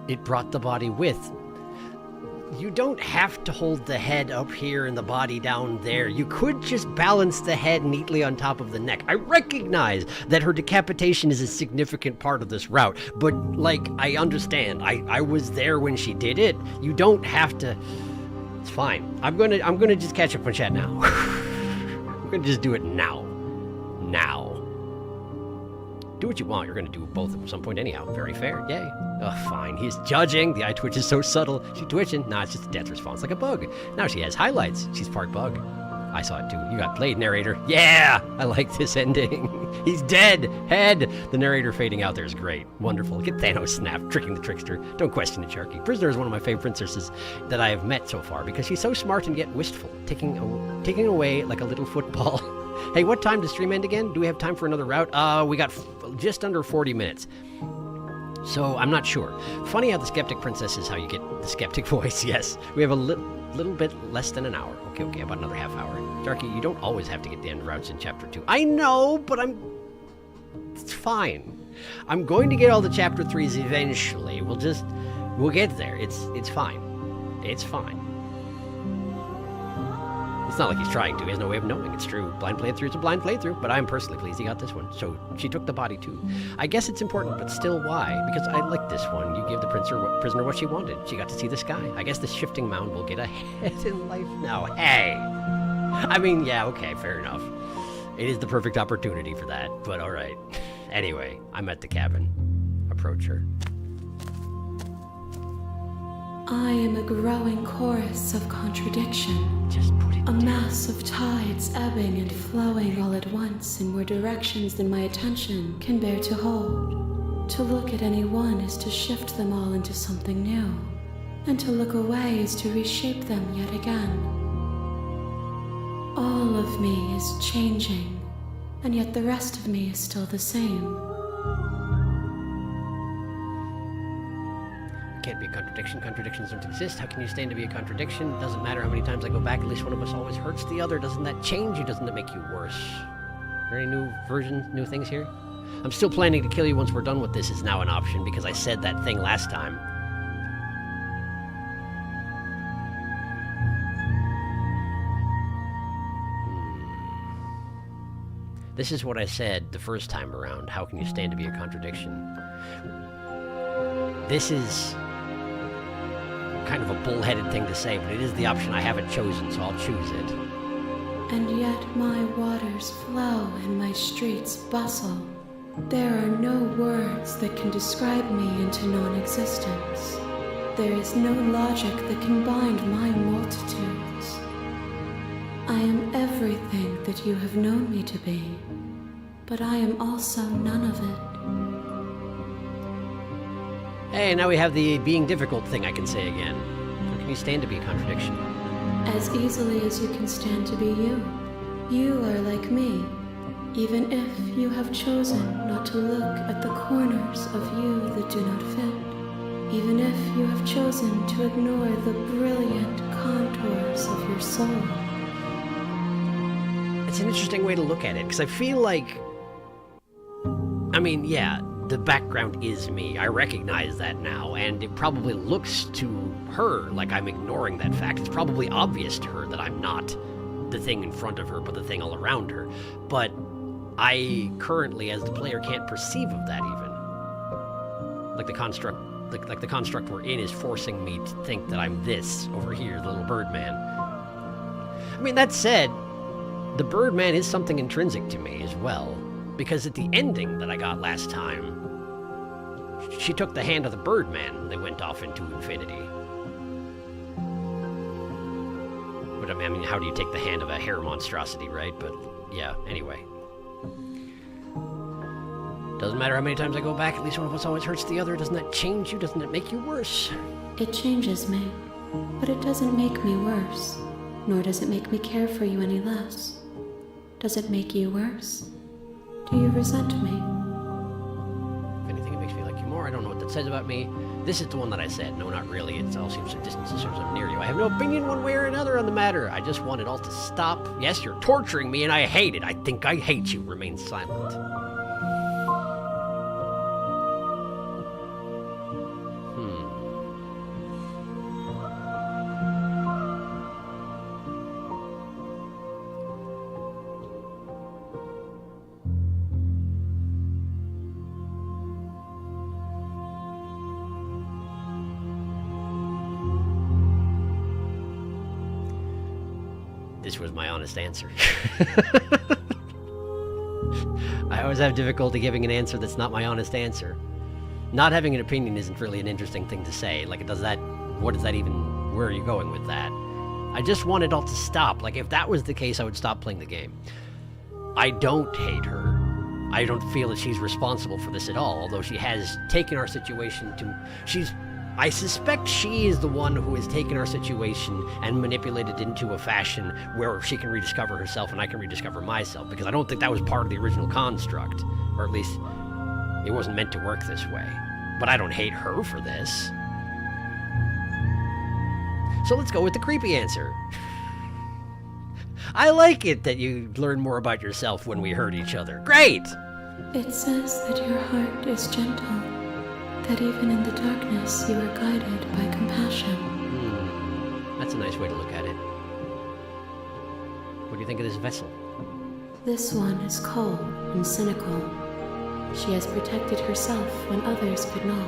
It brought the body with. You don't have to hold the head up here and the body down there. You could just balance the head neatly on top of the neck. I recognize that her decapitation is a significant part of this route, but, like, I understand. I was there when she did it. You don't have to... It's fine. I'm gonna just catch up on chat now. I'm gonna just do it now. Now. Do what you want. You're gonna do both at some point anyhow. Very fair. Yay. Oh, fine. He's judging. The eye twitch is so subtle. She's twitching. Nah, it's just a death response like a bug. Now she has highlights. She's part bug. I saw it too. You got played, narrator. Yeah! I like this ending. He's dead. Head. The narrator fading out there is great. Wonderful. Get Thanos snapped, tricking the trickster. Don't question it, Sharky. Prisoner is one of my favorite princesses that I have met so far because she's so smart and yet wistful, taking away like a little football. Hey, what time does stream end again? Do we have time for another route? We got just under 40 minutes. So, I'm not sure. Funny how the Skeptic Princess is how you get the Skeptic voice, yes. We have a little bit less than an hour. Okay, about another half hour. Sharky, you don't always have to get the end routes in Chapter 2. I know, but it's fine. I'm going to get all the Chapter 3s eventually. We'll get there. It's fine. It's fine. It's not like he's trying to. He has no way of knowing. It's true. Blind playthrough is a blind playthrough, but I'm personally pleased he got this one. So she took the body too. I guess it's important, but still why? Because I like this one. You give the prisoner what she wanted. She got to see the sky. I guess the shifting mound will get ahead in life now. Hey! I mean, yeah, okay, fair enough. It is the perfect opportunity for that, but alright. Anyway, I'm at the cabin. Approach her. I am a growing chorus of contradiction. Just put it A mass of tides ebbing and flowing all at once in more directions than my attention can bear to hold. To look at any one is to shift them all into something new, and to look away is to reshape them yet again. All of me is changing, and yet the rest of me is still the same. Can't be a contradiction. Contradictions don't exist. How can you stand to be a contradiction? Doesn't matter how many times I go back, at least one of us always hurts the other. Doesn't that change you? Doesn't that make you worse? Are there any new versions, new things here? I'm still planning to kill you once we're done with this is now an option because I said that thing last time. This is what I said the first time around. How can you stand to be a contradiction? This is kind of a bullheaded thing to say, but it is the option I haven't chosen, so I'll choose it. And yet my waters flow and my streets bustle. There are no words that can describe me into non-existence. There is no logic that can bind my multitudes. I am everything that you have known me to be, but I am also none of it. Hey, now we have the being difficult thing I can say again. How can you stand to be a contradiction? As easily as you can stand to be you. You are like me, even if you have chosen not to look at the corners of you that do not fit, even if you have chosen to ignore the brilliant contours of your soul. It's an interesting way to look at it, because I feel like, I mean, yeah, the background is me. I recognize that now, and it probably looks to her like I'm ignoring that fact. It's probably obvious to her that I'm not the thing in front of her, but the thing all around her. But I currently, as the player, can't perceive of that even. Like the construct, like the construct we're in is forcing me to think that I'm this over here, the little Birdman. I mean, that said, the Birdman is something intrinsic to me as well, because at the ending that I got last time, she took the hand of the Birdman and they went off into infinity. But I mean, how do you take the hand of a hair monstrosity, right? But yeah, anyway. Doesn't matter how many times I go back, at least one of us always hurts the other. Doesn't that change you? Doesn't it make you worse? It changes me, but it doesn't make me worse, nor does it make me care for you any less. Does it make you worse? Do you resent me? If anything, it makes me like you more. I don't know what that says about me. This is the one that I said. No, not really. It all seems so distant as soon as I'm near you. I have no opinion one way or another on the matter. I just want it all to stop. Yes, you're torturing me, and I hate it. I think I hate you. Remain silent. This was my honest answer. I always have difficulty giving an answer that's not my honest answer. Not having an opinion isn't really an interesting thing to say. Like, does that, what does that even, where are you going with that? I just want it all to stop. Like, if that was the case, I would stop playing the game. I don't hate her. I don't feel that she's responsible for this at all, although she has taken our situation to, I suspect she is the one who has taken our situation and manipulated it into a fashion where she can rediscover herself and I can rediscover myself, because I don't think that was part of the original construct, or at least it wasn't meant to work this way. But I don't hate her for this. So let's go with the creepy answer. I like it that you learn more about yourself when we hurt each other. Great! It says that your heart is gentle, that even in the darkness you are guided by compassion. That's a nice way to look at it. What do you think of this vessel? This one is cold and cynical. She has protected herself when others could not.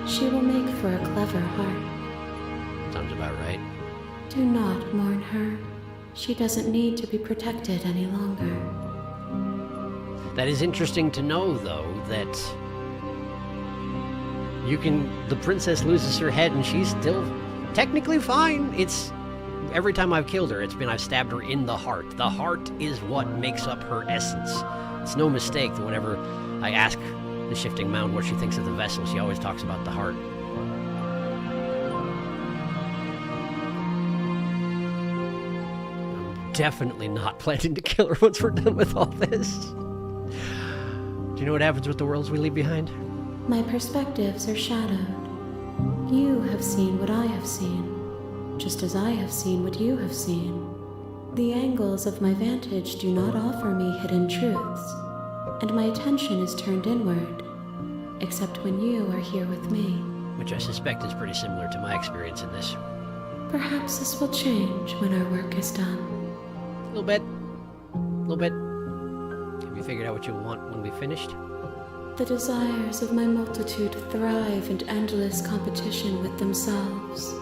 She will make for a clever heart. Sounds about right. Do not mourn her. She doesn't need to be protected any longer. That is interesting to know, though, that the princess loses her head and she's still technically fine. It's, every time I've killed her, I've stabbed her in the heart. The heart is what makes up her essence. It's no mistake that whenever I ask the Shifting Mound what she thinks of the vessel, she always talks about the heart. I'm definitely not planning to kill her once we're done with all this. Do you know what happens with the worlds we leave behind? My perspectives are shadowed. You have seen what I have seen, just as I have seen what you have seen. The angles of my vantage do not offer me hidden truths, and my attention is turned inward, except when you are here with me. Which I suspect is pretty similar to my experience in this. Perhaps this will change when our work is done. A little bit. A little bit. Have you figured out what you'll want when we've finished? The desires of my multitude thrive in endless competition with themselves,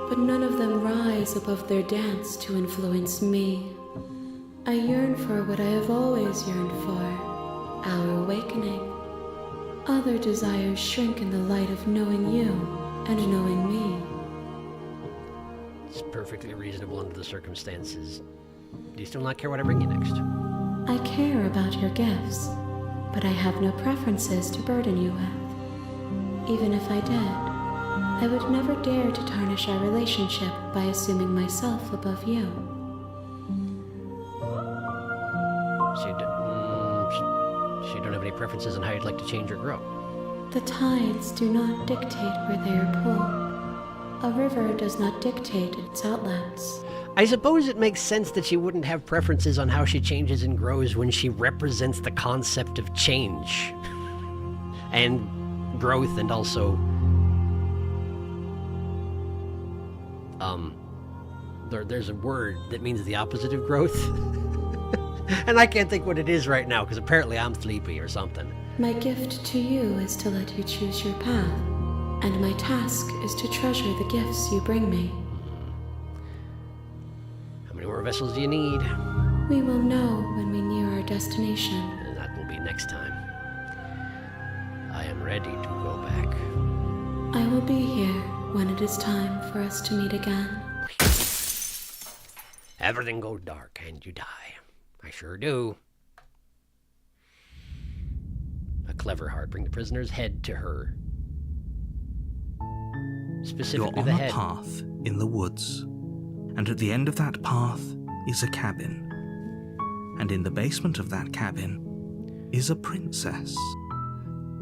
but none of them rise above their dance to influence me. I yearn for what I have always yearned for, our awakening. Other desires shrink in the light of knowing you and knowing me. It's perfectly reasonable under the circumstances. Do you still not care what I bring you next? I care about your gifts, but I have no preferences to burden you with. Even if I did, I would never dare to tarnish our relationship by assuming myself above you. have any preferences on how you'd like to change or grow? The tides do not dictate where they are pulled. A river does not dictate its outlets. I suppose it makes sense that she wouldn't have preferences on how she changes and grows when she represents the concept of change. And growth, and also... there's a word that means the opposite of growth. And I can't think what it is right now, because apparently I'm sleepy or something. My gift to you is to let you choose your path, and my task is to treasure the gifts you bring me. How many more vessels do you need? We will know when we near our destination. And that will be next time. I am ready to go back. I will be here when it is time for us to meet again. Everything goes dark and you die. I sure do. A clever heart. Bring the prisoner's head to her. Specifically You're the on head. a path in the woods, and at the end of that path is a cabin. And in the basement of that cabin is a princess.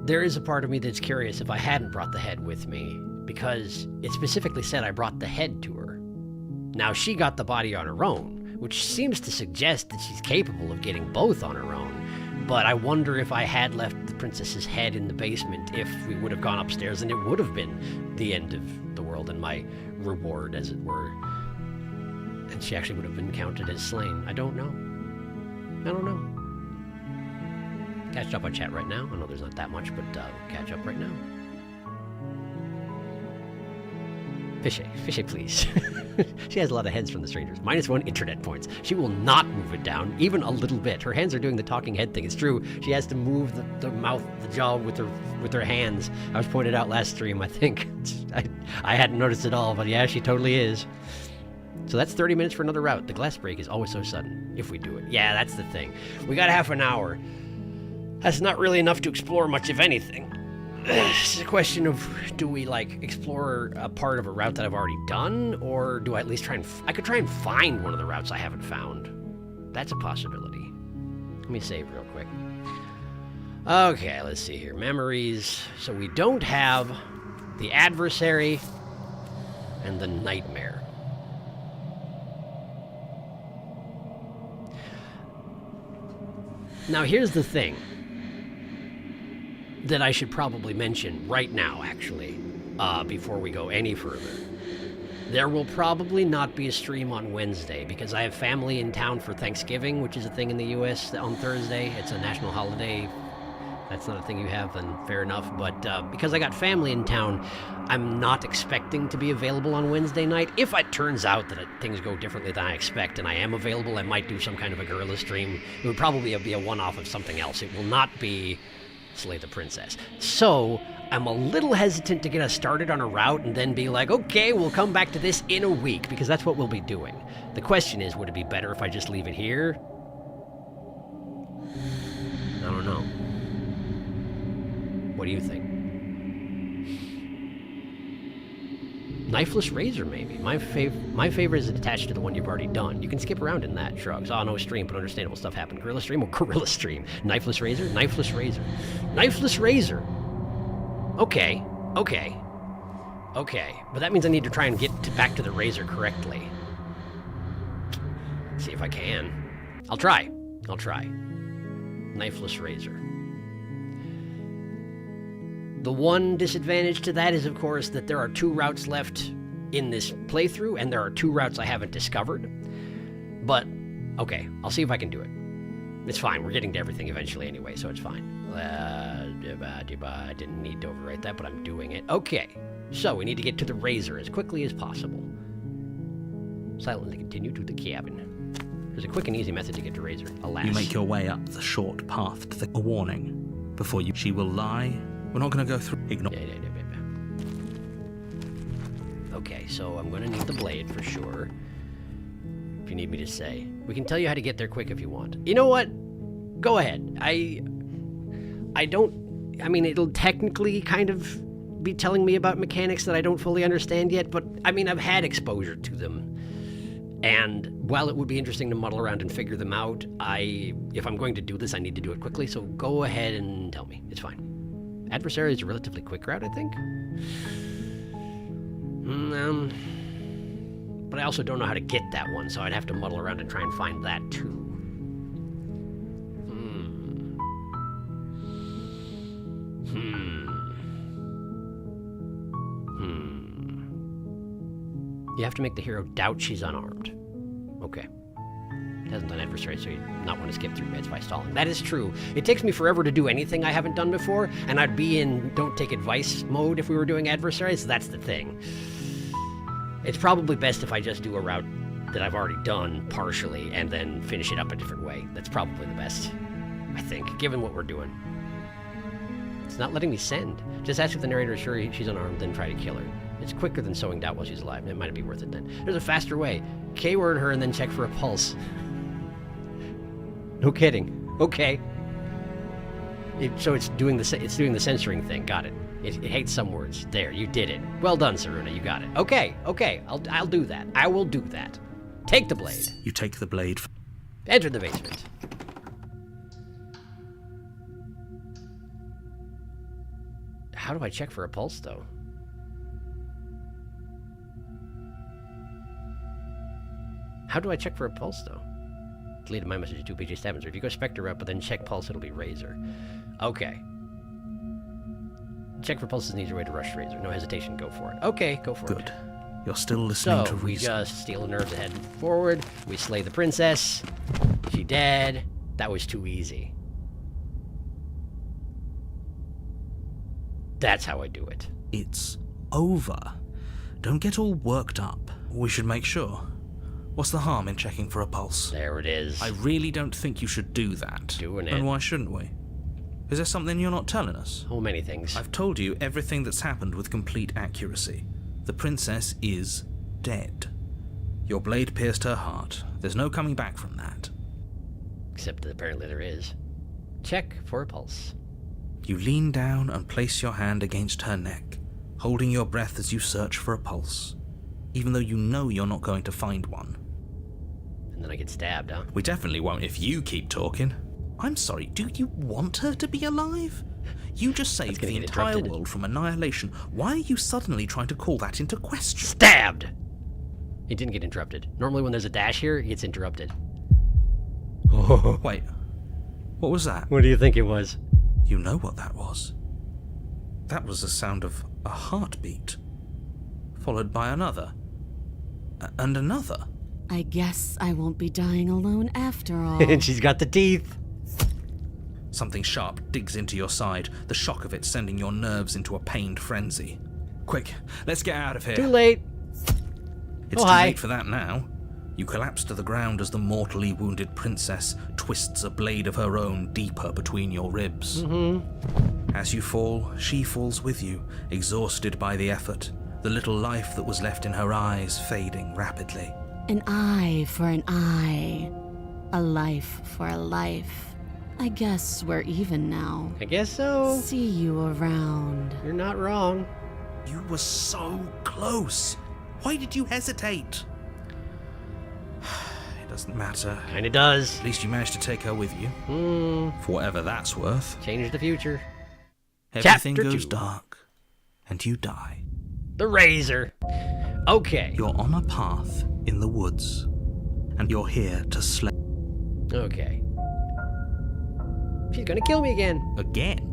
There is a part of me that's curious if I hadn't brought the head with me, because it specifically said I brought the head to her. Now, she got the body on her own, which seems to suggest that she's capable of getting both on her own. But I wonder if I had left the princess's head in the basement, if we would have gone upstairs, and it would have been the end of the world and my reward, as it were. And she actually would have been counted as slain. I don't know. I don't know. Catch up on chat right now. I know there's not that much, but catch up right now. Fishy, please. She has a lot of heads from the strangers. -1 internet points. She will not move it down, even a little bit. Her hands are doing the talking head thing. It's true. She has to move the mouth, the jaw with her hands. I was pointed out last stream, I think. I hadn't noticed it all, but yeah, she totally is. So that's 30 minutes for another route. The glass break is always so sudden, if we do it. Yeah, that's the thing. We got half an hour. That's not really enough to explore much, if anything. It's a question of, do we, explore a part of a route that I've already done, or do I at least try and... I could try and find one of the routes I haven't found. That's a possibility. Let me save real quick. Okay, let's see here. Memories. So we don't have the adversary and the nightmare. Now, here's the thing that I should probably mention right now, actually, before we go any further. There will probably not be a stream on Wednesday because I have family in town for Thanksgiving, which is a thing in the U.S. on Thursday. It's a national holiday. That's not a thing you have, then fair enough. But because I got family in town, I'm not expecting to be available on Wednesday night. If it turns out that things go differently than I expect and I am available, I might do some kind of a guerrilla stream. It would probably be a one-off of something else. It will not be Slay the Princess. So I'm a little hesitant to get us started on a route and then be like, okay, we'll come back to this in a week, because that's what we'll be doing. The question is, would it be better if I just leave it here? I don't know. What do you think? Knifeless Razor, maybe. My favorite is attached to the one you've already done. You can skip around in that. Shrugs. Oh, no stream, but understandable stuff happened. Gorilla Stream or Gorilla Stream? Knifeless Razor? Knifeless Razor. Knifeless Razor. Okay. But that means I need to try and get back to the razor correctly. Let's see if I can. I'll try. Knifeless Razor. The one disadvantage to that is, of course, that there are 2 routes left in this playthrough, and there are 2 routes I haven't discovered. But, okay, I'll see if I can do it. It's fine, we're getting to everything eventually anyway, so it's fine. I didn't need to overwrite that, but I'm doing it. Okay, so we need to get to the razor as quickly as possible. Silently continue to the cabin. There's a quick and easy method to get to razor, alas. You make your way up the short path to a warning. Before you, she will lie. We're not going to go through. Ignore. Okay, so I'm going to need the blade for sure. If you need me to say. We can tell you how to get there quick if you want. You know what? Go ahead. I mean, it'll technically kind of be telling me about mechanics that I don't fully understand yet, but I mean, I've had exposure to them. And while it would be interesting to muddle around and figure them out, if I'm going to do this, I need to do it quickly, so go ahead and tell me. It's fine. Adversary is a relatively quick route, I think. But I also don't know how to get that one, so I'd have to muddle around and try and find that too. You have to make the hero doubt she's unarmed. Okay. It hasn't done adversary, so you not want to skip through beds by stalling. That is true. It takes me forever to do anything I haven't done before, and I'd be in don't take advice mode if we were doing adversaries. That's the thing. It's probably best if I just do a route that I've already done partially and then finish it up a different way. That's probably the best, I think, given what we're doing. It's not letting me send. Just ask if the narrator is sure she's unarmed, then try to kill her. It's quicker than sewing doubt while she's alive. It might be worth it then. There's a faster way. K-word her and then check for a pulse. No kidding. Okay. So it's doing the censoring thing. Got it. It hates some words. There, you did it. Well done, Saruna. You got it. Okay. I'll do that. I will do that. Take the blade. You take the blade. Enter the basement. How do I check for a pulse, though? How do I check for a pulse, though? Deleted my message to PJ Stabbins. If you go Spectre route, but then check pulse, it'll be Razor. Okay. Check for pulses needs a way to rush Razor. No hesitation, go for it. Okay, go for it. Good. You're still listening to So, we reason. just steal a nerve to head forward. We slay the princess. She dead. That was too easy. That's how I do it. It's over. Don't get all worked up. We should make sure. What's the harm in checking for a pulse? There it is. I really don't think you should do that. Doing it. And why shouldn't we? Is there something you're not telling us? Oh, many things. I've told you everything that's happened with complete accuracy. The princess is dead. Your blade pierced her heart. There's no coming back from that. Except that apparently there is. Check for a pulse. You lean down and place your hand against her neck, holding your breath as you search for a pulse, even though you know you're not going to find one. And then I get stabbed, huh? We definitely won't if you keep talking. I'm sorry, do you want her to be alive? You just saved the entire world from annihilation. Why are you suddenly trying to call that into question? Stabbed! It didn't get interrupted. Normally when there's a dash here, it gets interrupted. Oh. Wait, what was that? What do you think it was? You know what that was. That was the sound of a heartbeat, followed by another, and another. I guess I won't be dying alone after all. And she's got the teeth. Something sharp digs into your side, the shock of it sending your nerves into a pained frenzy. Quick, let's get out of here. Too late. It's too late for that now. You collapse to the ground as the mortally wounded princess twists a blade of her own deeper between your ribs. As you fall, she falls with you, exhausted by the effort, the little life that was left in her eyes fading rapidly. An eye for an eye. A life for a life. I guess we're even now. I guess so. See you around. You're not wrong. You were so close. Why did you hesitate? It doesn't matter. Kinda does. At least you managed to take her with you. For whatever that's worth. Change the future. Everything Chapter goes 2. dark, and you die. The razor. Okay. You're on a path in the woods, and you're here to slay. Okay. She's gonna kill me again. Again?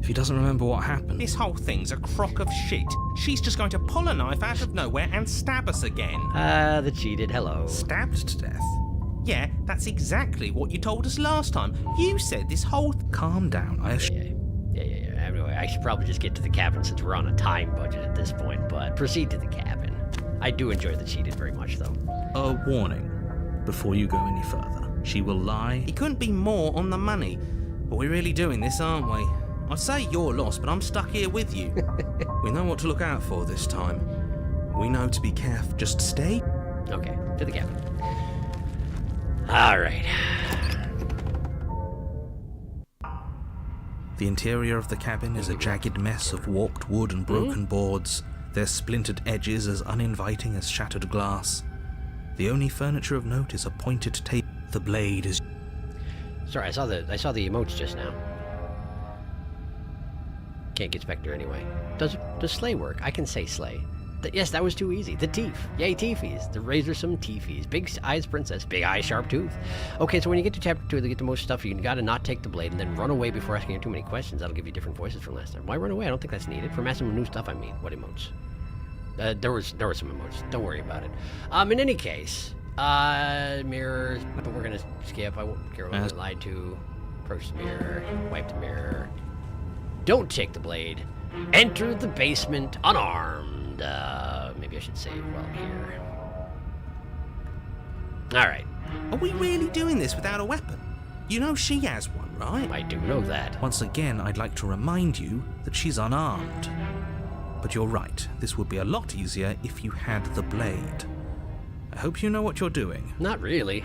If he doesn't remember what happened. This whole thing's a crock of shit. She's just going to pull a knife out of nowhere and stab us again. The cheated. Hello. Stabbed to death. Yeah, that's exactly what you told us last time. You said this whole... Calm down, I assure you. Yeah. Anyway, I should probably just get to the cabin since we're on a time budget at this point, but proceed to the cabin. I do enjoy the cheated very much, though. A warning before you go any further. She will lie. He couldn't be more on the money. But we're really doing this, aren't we? I'd say you're lost, but I'm stuck here with you. We know what to look out for this time. We know to be careful. Just stay. Okay, to the cabin. All right. The interior of the cabin is a jagged mess of warped wood and broken boards, their splintered edges as uninviting as shattered glass. The only furniture of note is a pointed table. The blade is... Sorry, I saw the emotes just now. Can't get Spectre anyway. Does Slay work? I can say Slay. Yes, that was too easy. The teeth. Yay, teefies. The Razorsome teefies. Big eyes princess. Big eye sharp tooth. Okay, so when you get to chapter 2, they get the most stuff, you gotta not take the blade and then run away before asking too many questions. That'll give you different voices from last time. Why run away? I don't think that's needed. For massive new stuff, I mean. What emotes? There were some emotes. Don't worry about it. In any case, mirrors, but we're gonna skip. I won't care what I lied to. Approach the mirror. Wipe the mirror. Don't take the blade. Enter the basement unarmed. Maybe I should save while I'm here. Alright. Are we really doing this without a weapon? You know she has one, right? I do know that. Once again, I'd like to remind you that she's unarmed. But you're right, this would be a lot easier if you had the blade. I hope you know what you're doing. Not really.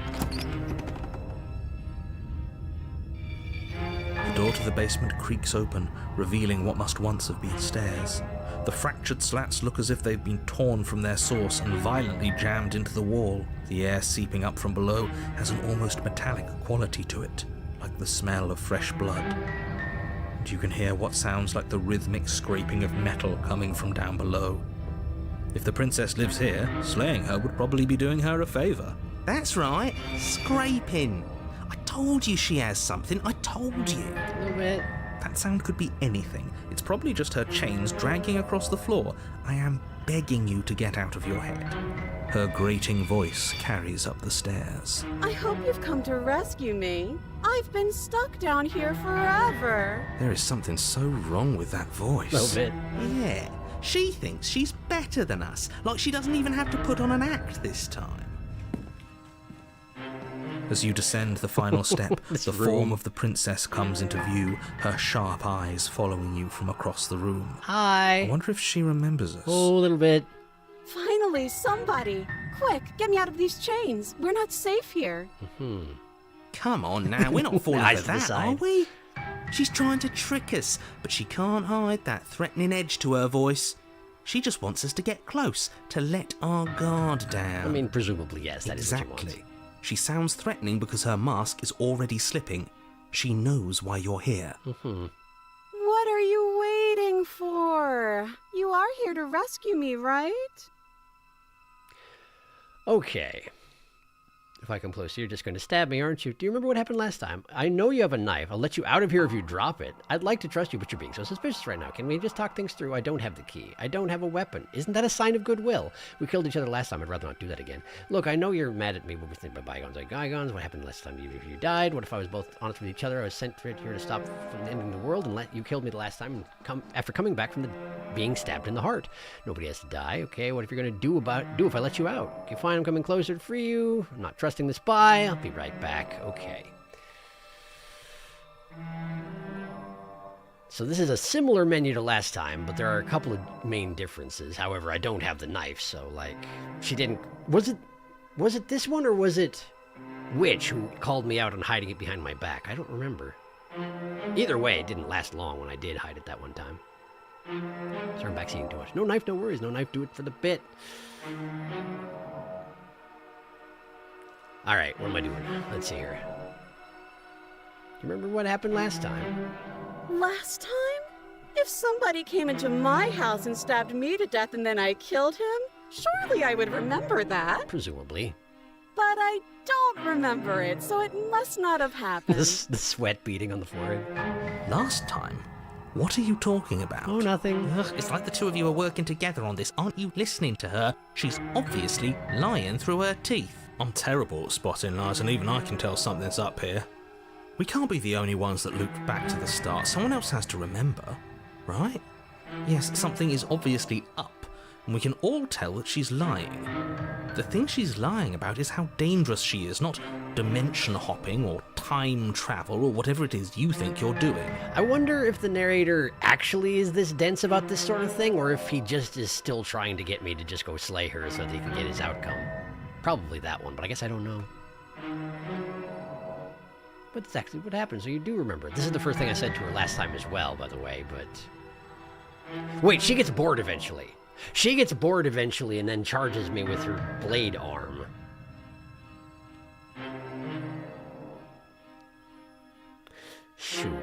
The door to the basement creaks open, revealing what must once have been stairs. The fractured slats look as if they've been torn from their source and violently jammed into the wall. The air seeping up from below has an almost metallic quality to it, like the smell of fresh blood. And you can hear what sounds like the rhythmic scraping of metal coming from down below. If the princess lives here, slaying her would probably be doing her a favor. That's right, scraping. I told you she has something, I told you. A little bit. That sound could be anything. It's probably just her chains dragging across the floor. I am begging you to get out of your head. Her grating voice carries up the stairs. I hope you've come to rescue me. I've been stuck down here forever. There is something so wrong with that voice. A little bit. Yeah, she thinks she's better than us, like she doesn't even have to put on an act this time. As you descend the final step, the form of the princess comes into view, her sharp eyes following you from across the room. Hi. I wonder if she remembers us. Oh, a little bit. Finally, somebody. Quick, get me out of these chains. We're not safe here. Come on now, we're not falling Eyes for to the that, side. are we? She's trying to trick us, but she can't hide that threatening edge to her voice. She just wants us to get close, to let our guard down. I mean, presumably, yes, that is what she wants. Exactly. She sounds threatening because her mask is already slipping. She knows why you're here. What are you waiting for? You are here to rescue me, right? Okay. If I come close, you're just going to stab me, aren't you? Do you remember what happened last time? I know you have a knife. I'll let you out of here if you drop it. I'd like to trust you, but you're being so suspicious right now. Can we just talk things through? I don't have the key. I don't have a weapon. Isn't that a sign of goodwill? We killed each other last time. I'd rather not do that again. Look, I know you're mad at me, but we think by bygones like bygones. What happened last time you died? What if I was both honest with each other? I was sent here to stop from ending the world, and you killed me the last time after coming back from being stabbed in the heart. Nobody has to die, okay? What if you're going to do if I let you out? Okay, fine, I'm coming closer to free you. I'm not trusting the spy. I'll be right back. Okay. So this is a similar menu to last time, but there are a couple of main differences. However, I don't have the knife, so like she didn't. Was it this one or was it Witch who called me out on hiding it behind my back? I don't remember. Either way, it didn't last long when I did hide it that one time. Sorry, I'm backseating too much. No knife, no worries. No knife, do it for the bit. Alright, what am I doing? Let's see here. Do you remember what happened last time? Last time? If somebody came into my house and stabbed me to death and then I killed him, surely I would remember that. Presumably. But I don't remember it, so it must not have happened. The sweat beading on the forehead. Last time? What are you talking about? Oh, nothing. Ugh, it's like the two of you are working together on this. Aren't you listening to her? She's obviously lying through her teeth. I'm terrible at spotting lies, and even I can tell something's up here. We can't be the only ones that looped back to the start. Someone else has to remember, right? Yes, something is obviously up, and we can all tell that she's lying. The thing she's lying about is how dangerous she is, not dimension hopping or time travel or whatever it is you think you're doing. I wonder if the narrator actually is this dense about this sort of thing, or if he just is still trying to get me to just go slay her so that he can get his outcome. Probably that one, but I guess I don't know. But it's actually what happened, so you do remember it. This is the first thing I said to her last time as well, by the way, but... Wait, she gets bored eventually. She gets bored eventually and then charges me with her blade arm. Shoot.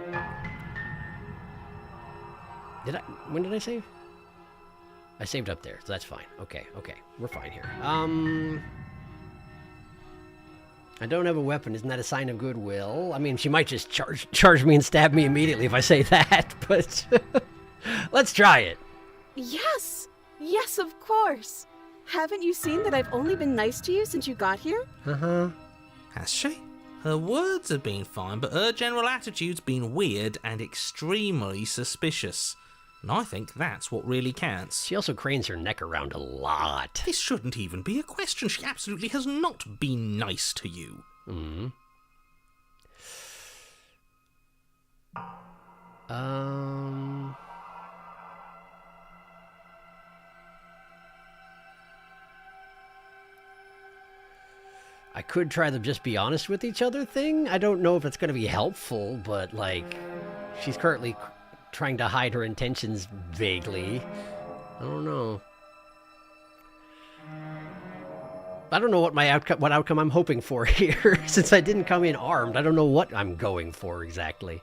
When did I save? I saved up there, so that's fine. Okay. We're fine here. I don't have a weapon. Isn't that a sign of goodwill? I mean, she might just charge me and stab me immediately if I say that, but let's try it. Yes, of course. Haven't you seen that I've only been nice to you since you got here? Uh-huh. Has she? Her words have been fine, but her general attitude's been weird and extremely suspicious. And I think that's what really counts. She also cranes her neck around a lot. This shouldn't even be a question. She absolutely has not been nice to you. Mm-hmm. I could try the just be honest with each other thing. I don't know if it's going to be helpful, but, like, she's currently trying to hide her intentions vaguely. I don't know. I don't know what what outcome I'm hoping for here. Since I didn't come in armed, I don't know what I'm going for exactly.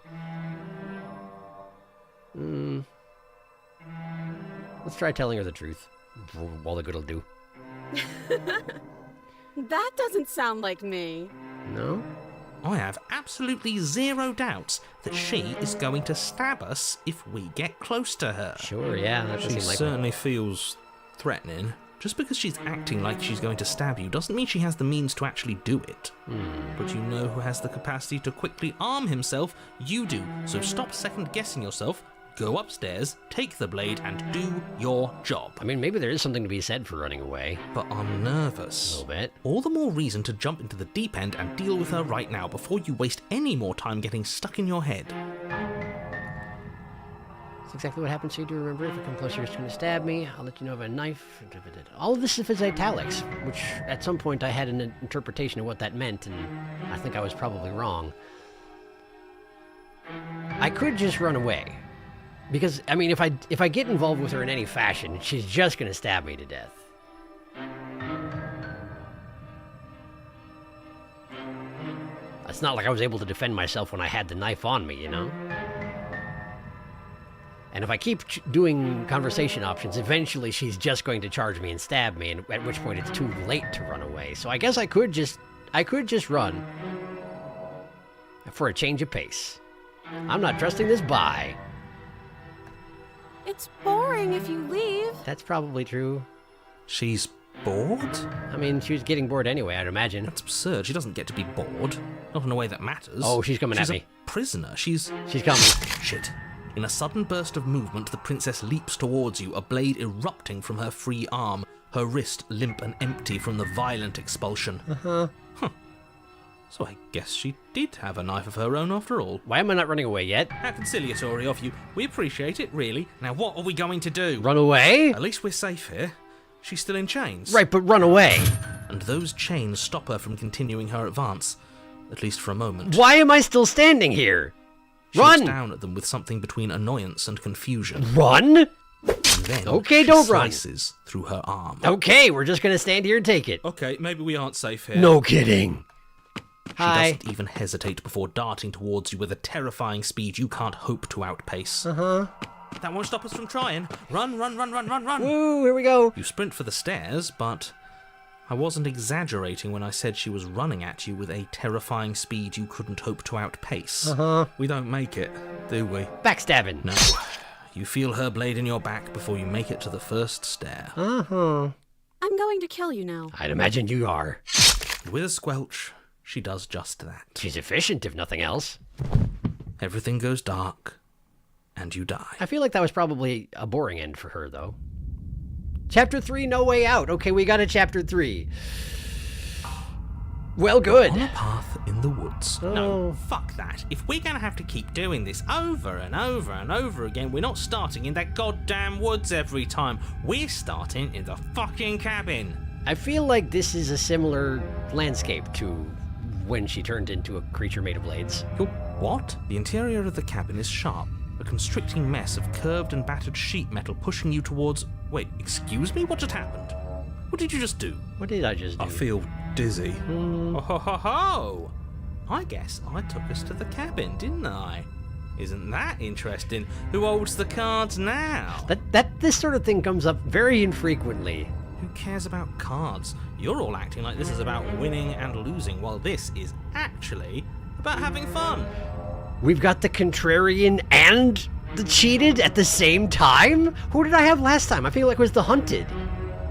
Let's try telling her the truth. All the good will do. That doesn't sound like me. No? I have absolutely zero doubts that she is going to stab us if we get close to her. Sure, yeah. That She seems like certainly feels threatening. Just because she's acting like she's going to stab you doesn't mean she has the means to actually do it. But you know who has the capacity to quickly arm himself? You do. So stop second-guessing yourself, go upstairs, take the blade, and do your job. I mean, maybe there is something to be said for running away. But I'm nervous. A little bit. All the more reason to jump into the deep end and deal with her right now before you waste any more time getting stuck in your head. That's exactly what happened, so you do remember. If you come closer, you're going to stab me. I'll let you know if I have a knife. All of this is italics, which at some point I had an interpretation of what that meant, and I think I was probably wrong. I could just run away. Because, I mean, if I get involved with her in any fashion, she's just going to stab me to death. It's not like I was able to defend myself when I had the knife on me, you know? And if I keep doing conversation options, eventually she's just going to charge me and stab me, and at which point it's too late to run away. So I guess I could just run. For a change of pace. I'm not trusting this bye. It's boring if you leave. That's probably true. She's bored? I mean, she was getting bored anyway, I'd imagine. That's absurd. She doesn't get to be bored. Not in a way that matters. Oh, she's coming at me. She's a prisoner. She's coming. Shit. In a sudden burst of movement, the princess leaps towards you, a blade erupting from her free arm, her wrist limp and empty from the violent expulsion. Uh-huh. So I guess she did have a knife of her own after all. Why am I not running away yet? How conciliatory of you. We appreciate it, really. Now what are we going to do? Run away? At least we're safe here. She's still in chains. Right, but run away. And those chains stop her from continuing her advance. At least for a moment. Why am I still standing here? She Run! looks down at them with something between annoyance and confusion. Run? And then Okay, she don't run. slices through her arm. Okay, we're just gonna stand here and take it. Okay, maybe we aren't safe here. No kidding. She Hi. doesn't even hesitate before darting towards you with a terrifying speed you can't hope to outpace. Uh-huh. That won't stop us from trying. Run, run, run, run, run, run. Woo, here we go. You sprint for the stairs, but I wasn't exaggerating when I said she was running at you with a terrifying speed you couldn't hope to outpace. Uh-huh. We don't make it, do we? Backstabbing. No. You feel her blade in your back before you make it to the first stair. Uh-huh. I'm going to kill you now. I'd imagine you are. With a squelch, she does just that. She's efficient, if nothing else. Everything goes dark, and you die. I feel like that was probably a boring end for her, though. Chapter 3, No Way Out. Okay, we got a Chapter 3. Well, good. On a path in the woods. Oh. No, fuck that. If we're gonna have to keep doing this over and over and over again, we're not starting in that goddamn woods every time. We're starting in the fucking cabin. I feel like this is a similar landscape to when she turned into a creature made of blades. What? The interior of the cabin is sharp. A constricting mess of curved and battered sheet metal pushing you towards... Wait, excuse me? What just happened? What did you just do? What did I just do? I feel dizzy. Oh ho ho ho! I guess I took us to the cabin, didn't I? Isn't that interesting? Who holds the cards now? This sort of thing comes up very infrequently. Who cares about cards? You're all acting like this is about winning and losing, while this is actually about having fun. We've got the contrarian and the cheated at the same time? Who did I have last time? I feel like it was the hunted.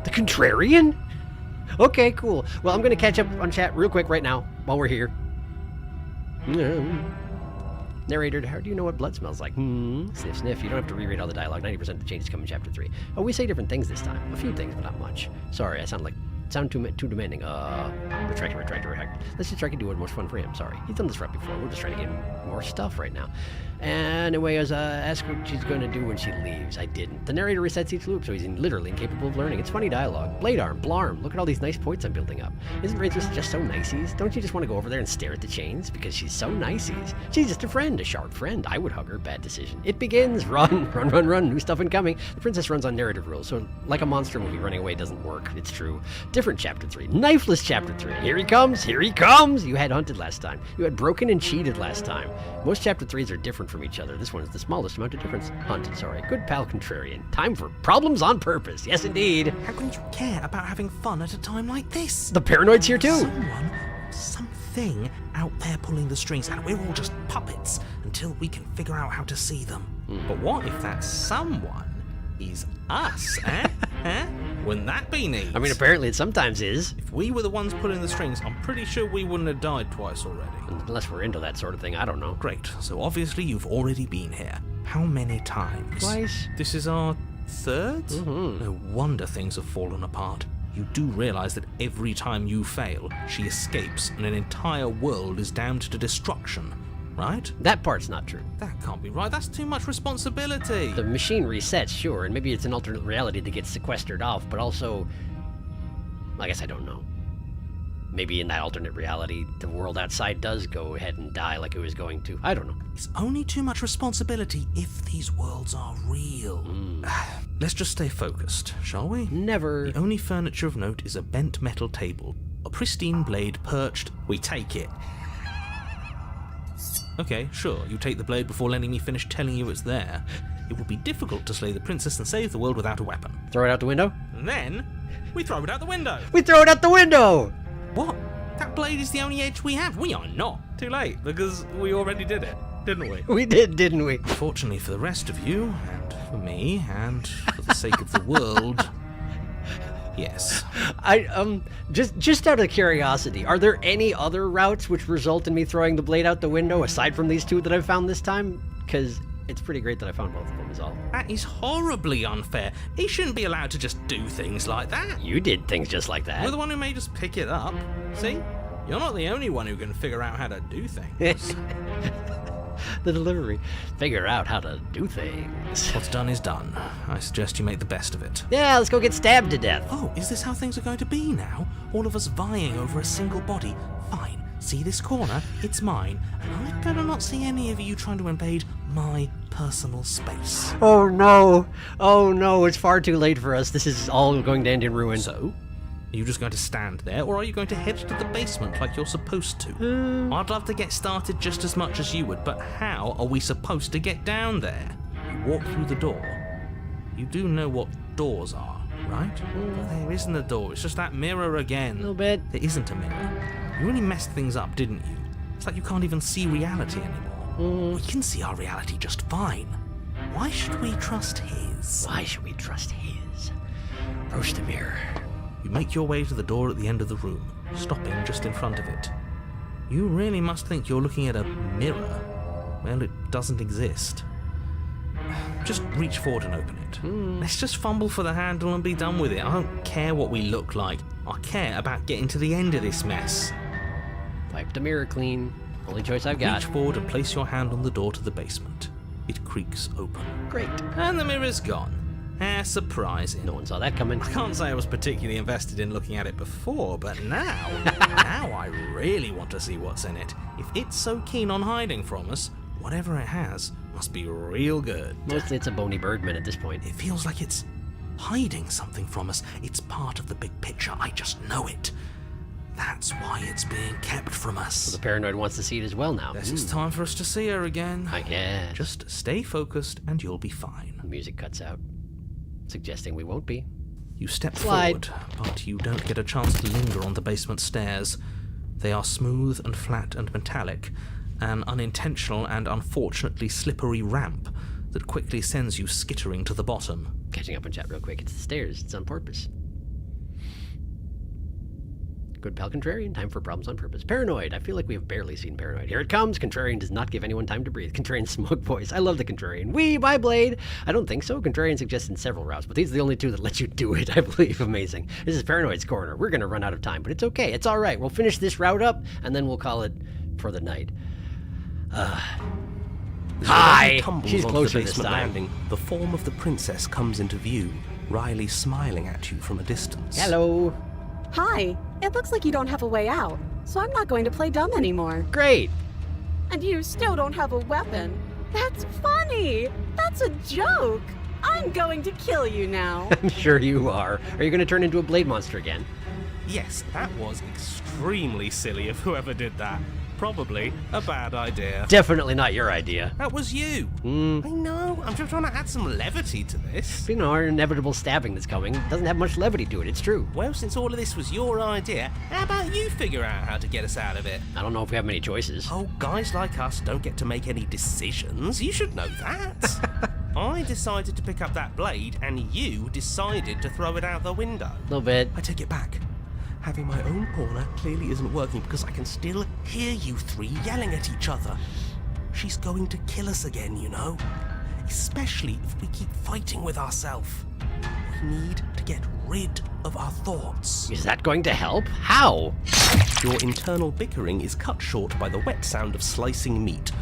The contrarian? Okay, cool. Well, I'm going to catch up on chat real quick right now while we're here. Narrator, how do you know what blood smells like? Sniff, sniff. You don't have to reread all the dialogue. 90% of the changes come in chapter 3. Oh, we say different things this time. A few things, but not much. Sorry, I sound too demanding. Retract. Let's just try to do what's most fun for him. Sorry. He's done this right before. We're just trying to get him more stuff right now. Anyway, as ask what she's going to do when she leaves. I didn't. The narrator resets each loop, so he's literally incapable of learning. It's funny dialogue. Blade arm, blarm. Look at all these nice points I'm building up. Isn't Rachel just so niceies? Don't you just want to go over there and stare at the chains? Because she's so niceies. She's just a friend, a sharp friend. I would hug her. Bad decision. It begins. Run. New stuff incoming. The princess runs on narrative rules, so like a monster movie, running away doesn't work. It's true. Different chapter 3. Knifeless chapter 3. Here he comes. You had hunted last time. You had broken and cheated last time. Most chapter 3s are different from each other. This one is the smallest amount of difference. Hunted, sorry. Good pal contrarian. Time for problems on purpose. Yes, indeed. How can you care about having fun at a time like this? The paranoid's here too. Something out there pulling the strings, and we're all just puppets until we can figure out how to see them. But what if that someone is us, eh? Wouldn't that be neat? I mean, apparently it sometimes is. If we were the ones pulling the strings, I'm pretty sure we wouldn't have died twice already. Unless we're into that sort of thing, I don't know. Great, so obviously you've already been here. How many times? Twice. This is our third? No wonder things have fallen apart. You do realize that every time you fail, she escapes and an entire world is damned to destruction, right? That part's not true. That can't be right. That's too much responsibility. The machine resets, sure, and maybe it's an alternate reality that gets sequestered off, but also, I guess I don't know. Maybe in that alternate reality, the world outside does go ahead and die like it was going to. I don't know. It's only too much responsibility if these worlds are real. Let's just stay focused, shall we? Never. The only furniture of note is a bent metal table. A pristine blade perched. We take it. Okay, sure, you take the blade before letting me finish telling you it's there. It would be difficult to slay the princess and save the world without a weapon. Throw it out the window? And then, we throw it out the window. We throw it out the window! What? That blade is the only edge we have. We are not. Too late, because we already did it, didn't we? We did, didn't we? Fortunately for the rest of you, and for me, and for the sake of the world, yes. Just out of curiosity, are there any other routes which result in me throwing the blade out the window aside from these two that I've found this time? Because it's pretty great that I found both of them is all. That is horribly unfair. He shouldn't be allowed to just do things like that. You did things just like that. You're the one who made us pick it up. See? You're not the only one who can figure out how to do things. The delivery. Figure out how to do things. What's done is done. I suggest you make the best of it. Yeah, let's go get stabbed to death. Oh, is this how things are going to be now? All of us vying over a single body? Fine. See this corner? It's mine. And I'd better not see any of you trying to invade my personal space. Oh no. Oh no, it's far too late for us. This is all going to end in ruin. So? Are you just going to stand there, or are you going to head to the basement like you're supposed to? I'd love to get started just as much as you would, but how are we supposed to get down there? You walk through the door. You do know what doors are, right? But there isn't a door, it's just that mirror again. A little bit. There isn't a mirror. You really messed things up, didn't you? It's like you can't even see reality anymore. We can see our reality just fine. Why should we trust his? Why should we trust his? Approach the mirror. You make your way to the door at the end of the room, stopping just in front of it. You really must think you're looking at a mirror. Well, it doesn't exist. Just reach forward and open it. Let's just fumble for the handle and be done with it. I don't care what we look like. I care about getting to the end of this mess. Wipe the mirror clean. Only choice I've got. Reach forward and place your hand on the door to the basement. It creaks open. Great. And the mirror's gone. Surprising. No one saw that coming. I can't say I was particularly invested in looking at it before, but now I really want to see what's in it. If it's so keen on hiding from us, whatever it has must be real good. Mostly it's a bony birdman at this point. It feels like it's hiding something from us. It's part of the big picture. I just know it. That's why it's being kept from us. The paranoid wants to see it as well now. Guess it's time for us to see her again. I guess. Just stay focused and you'll be fine. The music cuts out, suggesting we won't be. You step Slide. forward, but you don't get a chance to linger on the basement stairs. They are smooth and flat and metallic, an unintentional and unfortunately slippery ramp that quickly sends you skittering to the bottom. Catching up on chat real quick. It's the stairs. It's on purpose. Good pal Contrarian. Time for problems on purpose. Paranoid. I feel like we have barely seen Paranoid. Here it comes. Contrarian does not give anyone time to breathe. Contrarian smoke voice. I love the Contrarian. Wee, bye Blade. I don't think so. Contrarian suggested several routes, but these are the only two that let you do it, I believe. Amazing. This is Paranoid's corner. We're going to run out of time, but it's okay. It's all right. We'll finish this route up, and then we'll call it for the night. Hi! She's closer this time. Landing, the form of the princess comes into view, Riley smiling at you from a distance. Hello. Hi. It looks like you don't have a way out, so I'm not going to play dumb anymore. Great. And you still don't have a weapon. That's funny. That's a joke. I'm going to kill you now. I'm sure you are. Are you going to turn into a blade monster again? Yes, that was extremely silly of whoever did that. Probably a bad idea. Definitely not your idea. That was you. I know. I'm just trying to add some levity to this. You know, our inevitable stabbing that's coming doesn't have much levity to it. It's true. Well, since all of this was your idea, how about you figure out how to get us out of it? I don't know if we have many choices. Oh, guys like us don't get to make any decisions. You should know that. I decided to pick up that blade, and you decided to throw it out the window. A little bit. I take it back. Having my own corner clearly isn't working because I can still hear you three yelling at each other. She's going to kill us again, you know. Especially if we keep fighting with ourselves. We need to get rid of our thoughts. Is that going to help? How? Your internal bickering is cut short by the wet sound of slicing meat.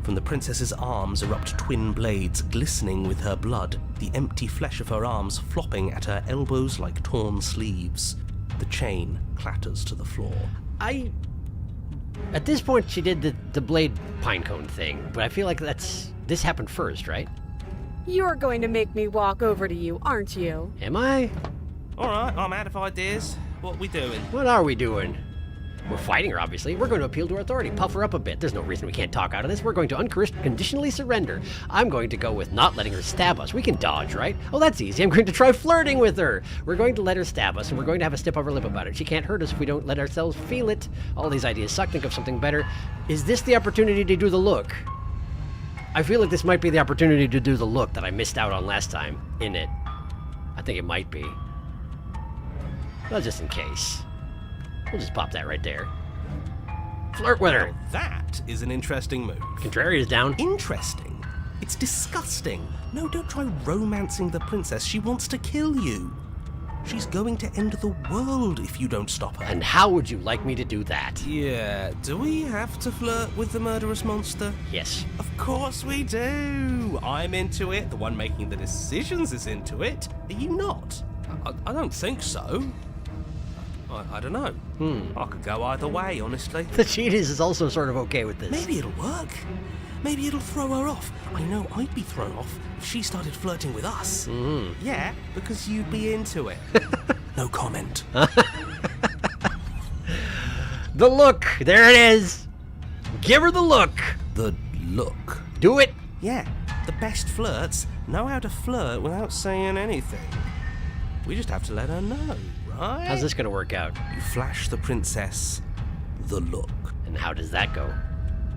From the princess's arms erupt twin blades glistening with her blood, the empty flesh of her arms flopping at her elbows like torn sleeves. The chain clatters to the floor. At this point, she did the blade pinecone thing, but I feel like this happened first, right? You're going to make me walk over to you, aren't you? Am I? Alright, I'm out of ideas. What are we doing? What are we doing? We're fighting her, obviously. We're going to appeal to her authority, puff her up a bit. There's no reason we can't talk out of this. We're going to unconditionally surrender. I'm going to go with not letting her stab us. We can dodge, right? Oh, that's easy. I'm going to try flirting with her. We're going to let her stab us, and we're going to have a stiff upper lip about it. She can't hurt us if we don't let ourselves feel it. All these ideas suck. Think of something better. Is this the opportunity to do the look? I feel like this might be the opportunity to do the look that I missed out on last time in it. I think it might be. Well, just in case. We'll just pop that right there. Flirt with her. Now that is an interesting move. Contrarian's down. Interesting? It's disgusting. No, don't try romancing the princess. She wants to kill you. She's going to end the world if you don't stop her. And how would you like me to do that? Yeah, do we have to flirt with the murderous monster? Yes. Of course we do. I'm into it. The one making the decisions is into it. Are you not? I don't think so. I don't know. I could go either way, honestly. The cheetahs is also sort of okay with this. Maybe it'll work. Maybe it'll throw her off. I know I'd be thrown off if she started flirting with us. Yeah, because you'd be into it. No comment. The look. There it is. Give her the look. The look. Do it. Yeah, the best flirts know how to flirt without saying anything. We just have to let her know, right? How's this going to work out? You flash the princess the look. And how does that go?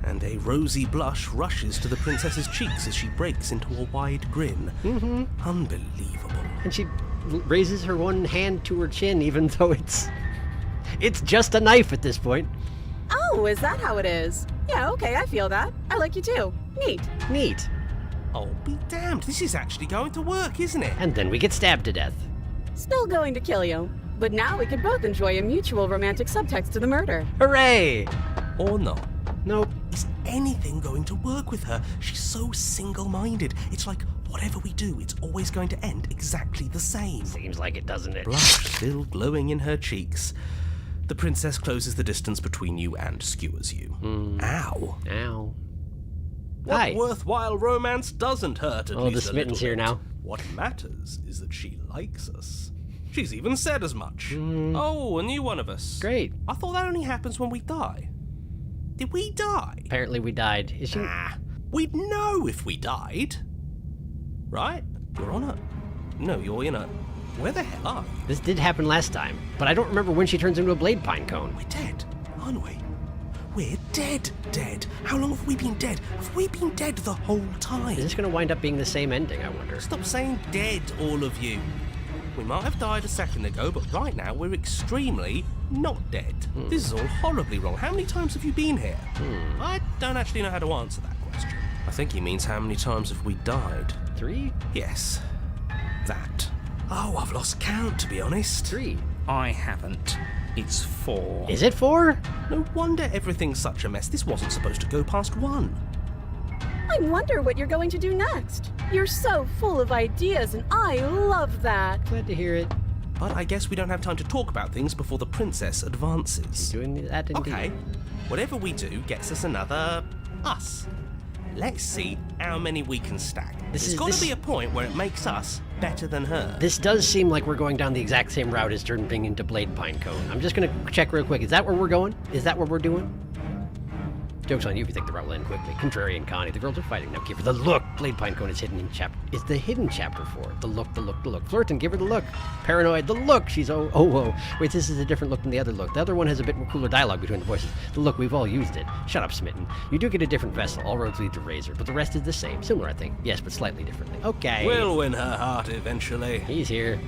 And a rosy blush rushes to the princess's cheeks as she breaks into a wide grin. Unbelievable. And she raises her one hand to her chin, even though it's just a knife at this point. Oh, is that how it is? Yeah, okay, I feel that. I like you too. Neat. Neat. Oh, be damned. This is actually going to work, isn't it? And then we get stabbed to death. Still going to kill you. But now we can both enjoy a mutual romantic subtext to the murder. Hooray! Or not. Nope. Is anything going to work with her? She's so single-minded. It's like, whatever we do, it's always going to end exactly the same. Seems like it, doesn't it? Blush still glowing in her cheeks. The princess closes the distance between you and skewers you. Ow. Ow. What Hi. worthwhile romance doesn't hurt, at Oh, least the a Smitten's little here bit. now. What matters is that she likes us. She's even said as much. Oh, a new one of us. Great. I thought that only happens when we die. Did we die? Apparently we died. Is she? We'd know if we died. Right? You're on it. No, you're in it. Where the hell are you? This did happen last time, but I don't remember when she turns into a blade pine cone. We're dead, aren't we? We're dead. How long have we been dead? Have we been dead the whole time? Is this going to wind up being the same ending, I wonder? Stop saying dead, all of you. We might have died a second ago, but right now we're extremely not dead. This is all horribly wrong. How many times have you been here? I don't actually know how to answer that question. I think he means how many times have we died? 3? Yes. That. Oh, I've lost count, to be honest. 3. I haven't. It's 4. Is it 4? No wonder everything's such a mess. This wasn't supposed to go past 1. I wonder what you're going to do next. You're so full of ideas, and I love that. Glad to hear it. But I guess we don't have time to talk about things before the princess advances. Doing that indeed. Okay. Whatever we do gets us another us. Let's see how many we can stack. There's got to be a point where it makes us better than her. This does seem like we're going down the exact same route as turning into Blade Pine Cone. I'm just going to check real quick. Is that where we're going? Is that what we're doing? Joke's on you if you think the route will end quickly. Contrary and Connie, the girls are fighting now. Give her the look. Blade Pine Cone is hidden in chapter. Is the hidden chapter 4? The look. Flirting, give her the look. Paranoid, the look. She's whoa. Wait, this is a different look than the other look. The other one has a bit more cooler dialogue between the voices. The look, we've all used it. Shut up, Smitten. You do get a different vessel. All roads lead to Razor, but the rest is the same. Similar, I think. Yes, but slightly differently. Okay. We'll win her heart eventually. He's here.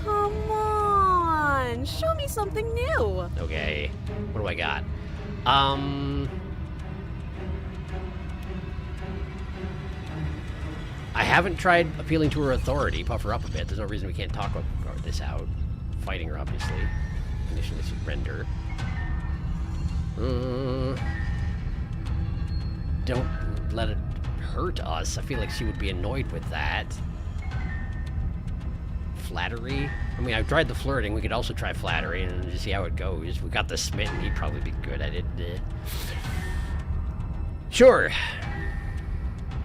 Come on, show me something new. Okay. What do I got? I haven't tried appealing to her authority. Puff her up a bit. There's no reason we can't talk about this out. Fighting her, obviously. Conditionally surrender. Don't let it hurt us. I feel like she would be annoyed with that. Flattery? I mean, I've tried the flirting. We could also try flattery and just see how it goes. We got the smitten. He'd probably be good at it. Sure.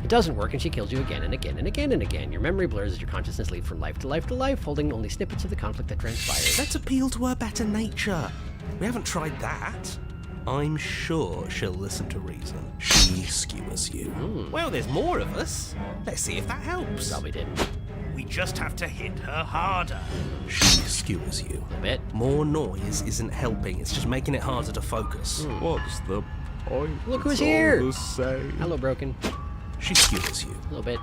It doesn't work, and she kills you again and again and again and again. Your memory blurs as your consciousness leaps from life to life to life, holding only snippets of the conflict that transpires. Let's appeal to her better nature. We haven't tried that. I'm sure she'll listen to reason. She skewers you. Well, there's more of us. Let's see if that helps. Probably didn't. We just have to hit her harder. She skewers you. A bit. More noise isn't helping. It's just making it harder to focus. What's the point? Look who's It's here. all the same. Hello, Broken. She skewers you. A little bit.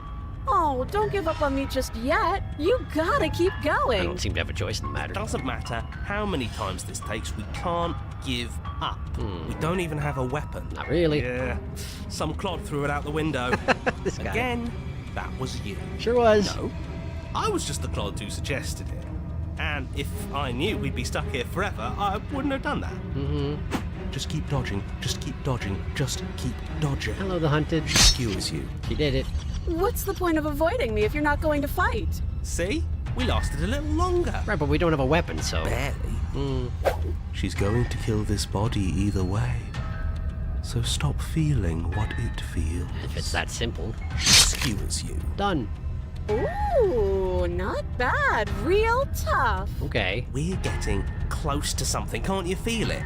Oh, don't give up on me just yet. You gotta keep going. I don't seem to have a choice in the matter. Doesn't matter how many times this takes, we can't give up. We don't even have a weapon. Not really. Yeah. Some clod threw it out the window. This guy. Again, that was you. Sure was. No, I was just the clod who suggested it. And if I knew we'd be stuck here forever, I wouldn't have done that. Just keep dodging. Just keep dodging. Just keep dodging. Hello, the hunted. She skewers you. She did it. What's the point of avoiding me if you're not going to fight? See? We lasted a little longer. Right, but we don't have a weapon, so... Barely. She's going to kill this body either way. So stop feeling what it feels. If it's that simple. She skewers you. Done. Ooh, not bad. Real tough. Okay. We're getting close to something. Can't you feel it?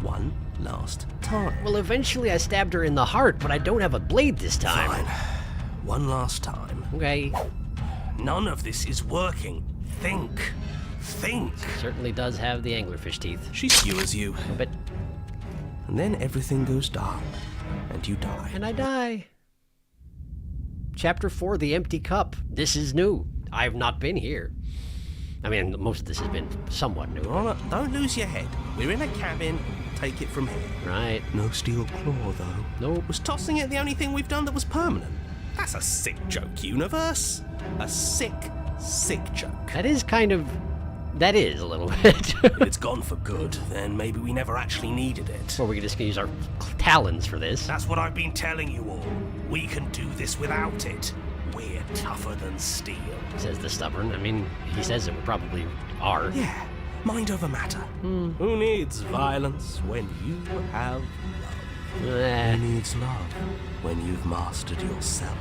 One last time. Well, eventually I stabbed her in the heart, but I don't have a blade this time. Fine. One last time. Okay. None of this is working. Think. Think. Certainly does have the anglerfish teeth. She skewers you. A bit. And then everything goes dark. And you die. And I die. Chapter 4, The Empty Cup. This is new. I have not been here. I mean, most of this has been somewhat new. Don't lose your head. We're in a cabin. Take it from here. Right. No steel claw, though. Nope. Was tossing it the only thing we've done that was permanent? That's a sick joke, universe. A sick, sick joke. That is kind of... That is a little bit. If it's gone for good, then maybe we never actually needed it. Or we could just use our talons for this. That's what I've been telling you all. We can do this without it. We're tougher than steel. Says the stubborn. I mean, he says it, we probably are. Yeah, mind over matter. Who needs violence when you have love? Who needs love when you've mastered yourself?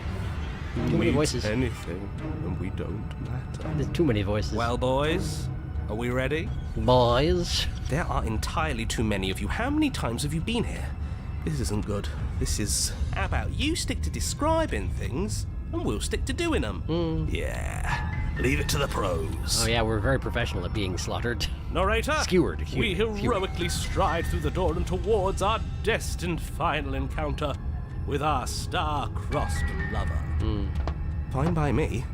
Too many voices. Anything, and we don't matter. There's too many voices. Well, boys, are we ready? Boys. There are entirely too many of you. How many times have you been here? This isn't good. This is... How about you stick to describing things, and we'll stick to doing them? Yeah. Leave it to the pros. Oh yeah, we're very professional at being slaughtered. Narrator, Skewered. we heroically stride through the door and towards our destined final encounter with our star-crossed lover. Fine by me.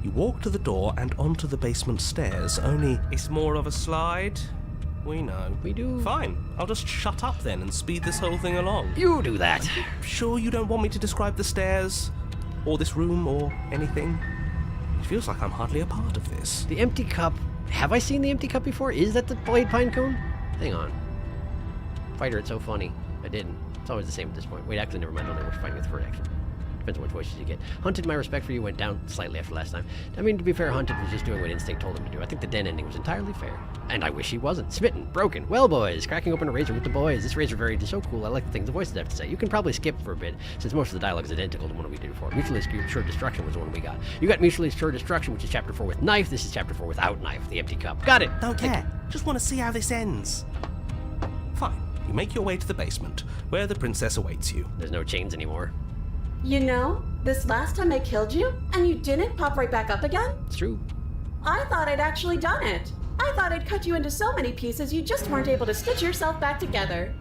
You walk to the door and onto the basement stairs, only it's more of a slide. We know. We do. Fine. I'll just shut up then and speed this whole thing along. You do that. Sure you don't want me to describe the stairs, or this room, or anything? It feels like I'm hardly a part of this. The empty cup. Have I seen the empty cup before? Is that the blade pine cone? Hang on. Fighter, it's so funny. I didn't. It's always the same at this point. Wait, actually, never mind. I'll never fight with Furt, actually. Depends on what voices you get. Hunted, my respect for you went down slightly after last time. I mean, to be fair, Hunted was just doing what instinct told him to do. I think the den ending was entirely fair. And I wish he wasn't. Smitten, broken. Well, boys, cracking open a razor with the boys. This razor variant is so cool. I like the things the voices have to say. You can probably skip for a bit, since most of the dialogue is identical to one we did before. Mutually assured destruction was the one we got. You got mutually assured destruction, which is chapter 4 with knife. This is chapter 4 without knife. The empty cup. Got it. Don't care. Just want to see how this ends. Fine. You make your way to the basement, where the princess awaits you. There's no chains anymore. You know, this last time I killed you, and you didn't pop right back up again? It's true. I thought I'd actually done it. I thought I'd cut you into so many pieces you just weren't able to stitch yourself back together.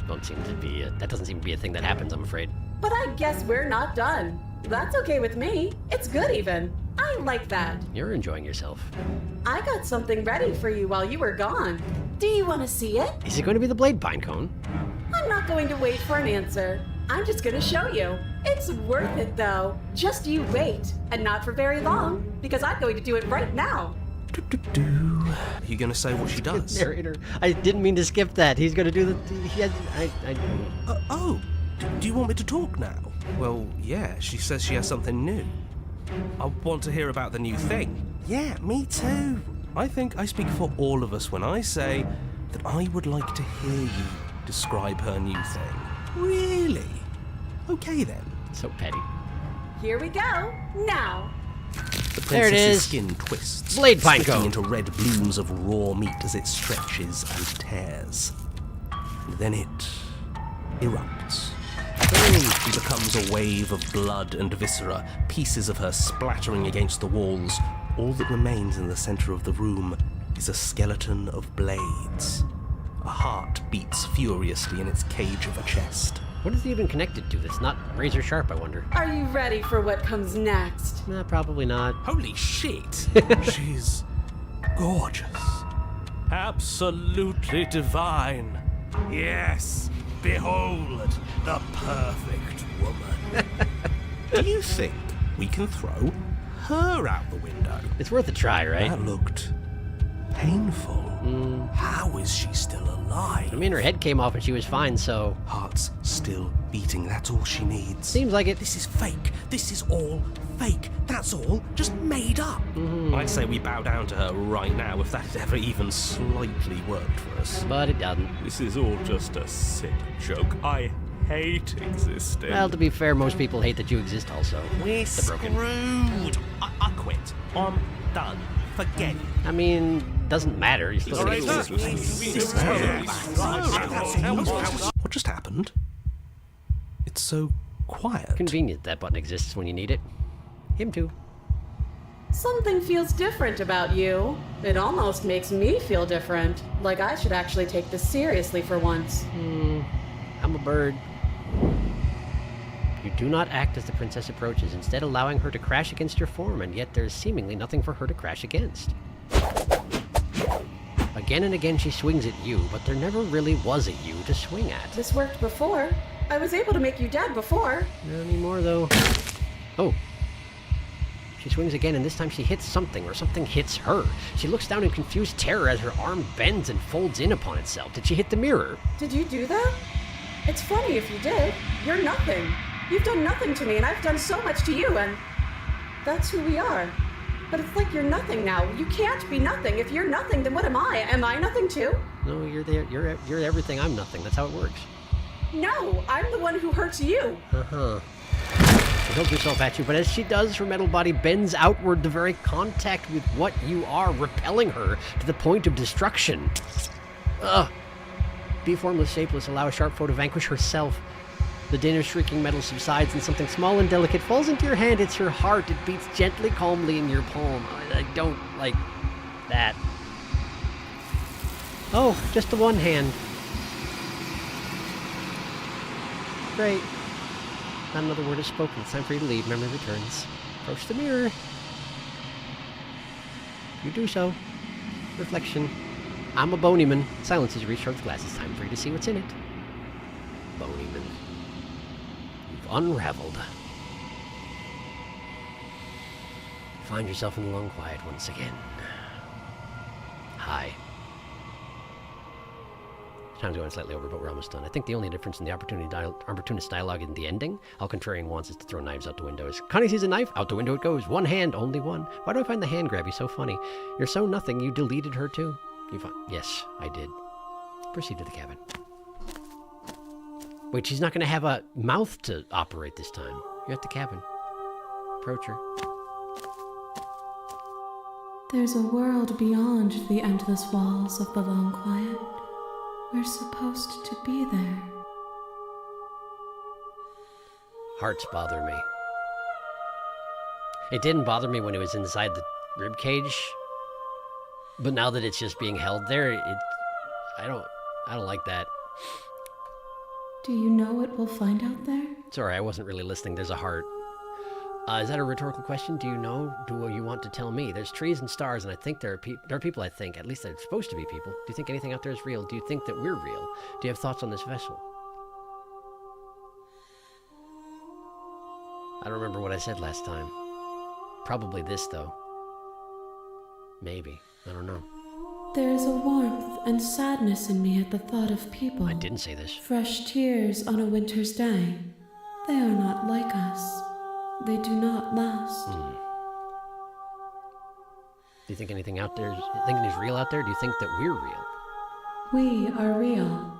That doesn't seem to be a thing that happens, I'm afraid. But I guess we're not done. That's okay with me. It's good even. I like that. You're enjoying yourself. I got something ready for you while you were gone. Do you want to see it? Is it going to be the blade pine cone? I'm not going to wait for an answer. I'm just going to show you. It's worth it, though. Just you wait. And not for very long, because I'm going to do it right now. Are you going to say what she does? Narrator, I didn't mean to skip that. He's going to do the... Do you want me to talk now? Well, yeah, she says she has something new. I want to hear about the new thing. Yeah, me too. I think I speak for all of us when I say that I would like to hear you describe her new thing. Really? Okay then. So petty. Here we go. Now. The There it princess's is. skin twists, Blade pine splitting cone. into red blooms of raw meat as it stretches and tears. And then it erupts. She becomes a wave of blood and viscera, pieces of her splattering against the walls. All that remains in the center of the room is a skeleton of blades. A heart beats furiously in its cage of a chest. What is it even connected to that's not razor sharp, I wonder? Are you ready for what comes next? Nah, probably not. Holy shit! She's gorgeous. Absolutely divine. Yes, behold, the perfect woman. Do you think we can throw her out the window? It's worth a try, right? That looked painful. How is she still alive? I mean, her head came off and she was fine, so... Heart's still beating, that's all she needs. Seems like it. This is fake. This is all fake. That's all just made up. I'd say we bow down to her right now if that had ever even slightly worked for us. But it doesn't. This is all just a sick joke. I hate existing. Well, to be fair, most people hate that you exist also. We're The broken. screwed. I quit. I'm done. Forget it. I mean, doesn't matter. You're still gonna get What just happened? It's so quiet. Convenient that button exists when you need it. Him too. Something feels different about you. It almost makes me feel different. Like I should actually take this seriously for once. I'm a bird. You do not act as the princess approaches, instead allowing her to crash against your form, and yet there's seemingly nothing for her to crash against. Again and again she swings at you, but there never really was a you to swing at. This worked before. I was able to make you dead before. Not anymore, though. Oh. She swings again, and this time she hits something, or something hits her. She looks down in confused terror as her arm bends and folds in upon itself. Did she hit the mirror? Did you do that? It's funny if you did. You're nothing. You've done nothing to me, and I've done so much to you, and that's who we are. But it's like you're nothing now. You can't be nothing. If you're nothing, then what am I? Am I nothing too? No, you're there. You're everything. I'm nothing. That's how it works. No, I'm the one who hurts you. Uh-huh. hurls herself at you, but as she does, her metal body bends outward, the very contact with what you are, repelling her to the point of destruction. Ugh. Be formless, shapeless, allow a sharp foe to vanquish herself. The din of shrieking metal subsides and something small and delicate falls into your hand. It's your heart. It beats gently, calmly in your palm. I don't like that. Oh, just the one hand. Great. Not another word is spoken. It's time for you to leave. Memory returns. Approach the mirror. You do so. Reflection. I'm a Bonyman. Silence is reached towards the glass. It's time for you to see what's in it. Bonyman. You've unraveled. You find yourself in the long quiet once again. Hi. Time's going slightly over, but we're almost done. I think the only difference in the opportunist dialogue in the ending, all contrarian wants is to throw knives out the windows. Connie sees a knife, out the window it goes. One hand, only one. Why do I find the hand grabby so funny? You're so nothing, you deleted her too. Yes, I did. Proceed to the cabin. Wait, she's not going to have a mouth to operate this time. You're at the cabin. Approach her. There's a world beyond the endless walls of the long quiet. We're supposed to be there. Hearts bother me. It didn't bother me when it was inside the rib cage, but now that it's just being held there, I don't like that. Do you know what we'll find out there? Sorry, I wasn't really listening. There's a heart. Is that a rhetorical question? Do you know? Do you want to tell me? There's trees and stars, and I think there are people, I think. At least they're supposed to be people. Do you think anything out there is real? Do you think that we're real? Do you have thoughts on this vessel? I don't remember what I said last time. Probably this, though. Maybe. I don't know. There is a warmth and sadness in me at the thought of people. I didn't say this. Fresh tears on a winter's day. They are not like us. They do not last. Do you think anything out there, thinking is real out there? Do you think that we're real? We are real.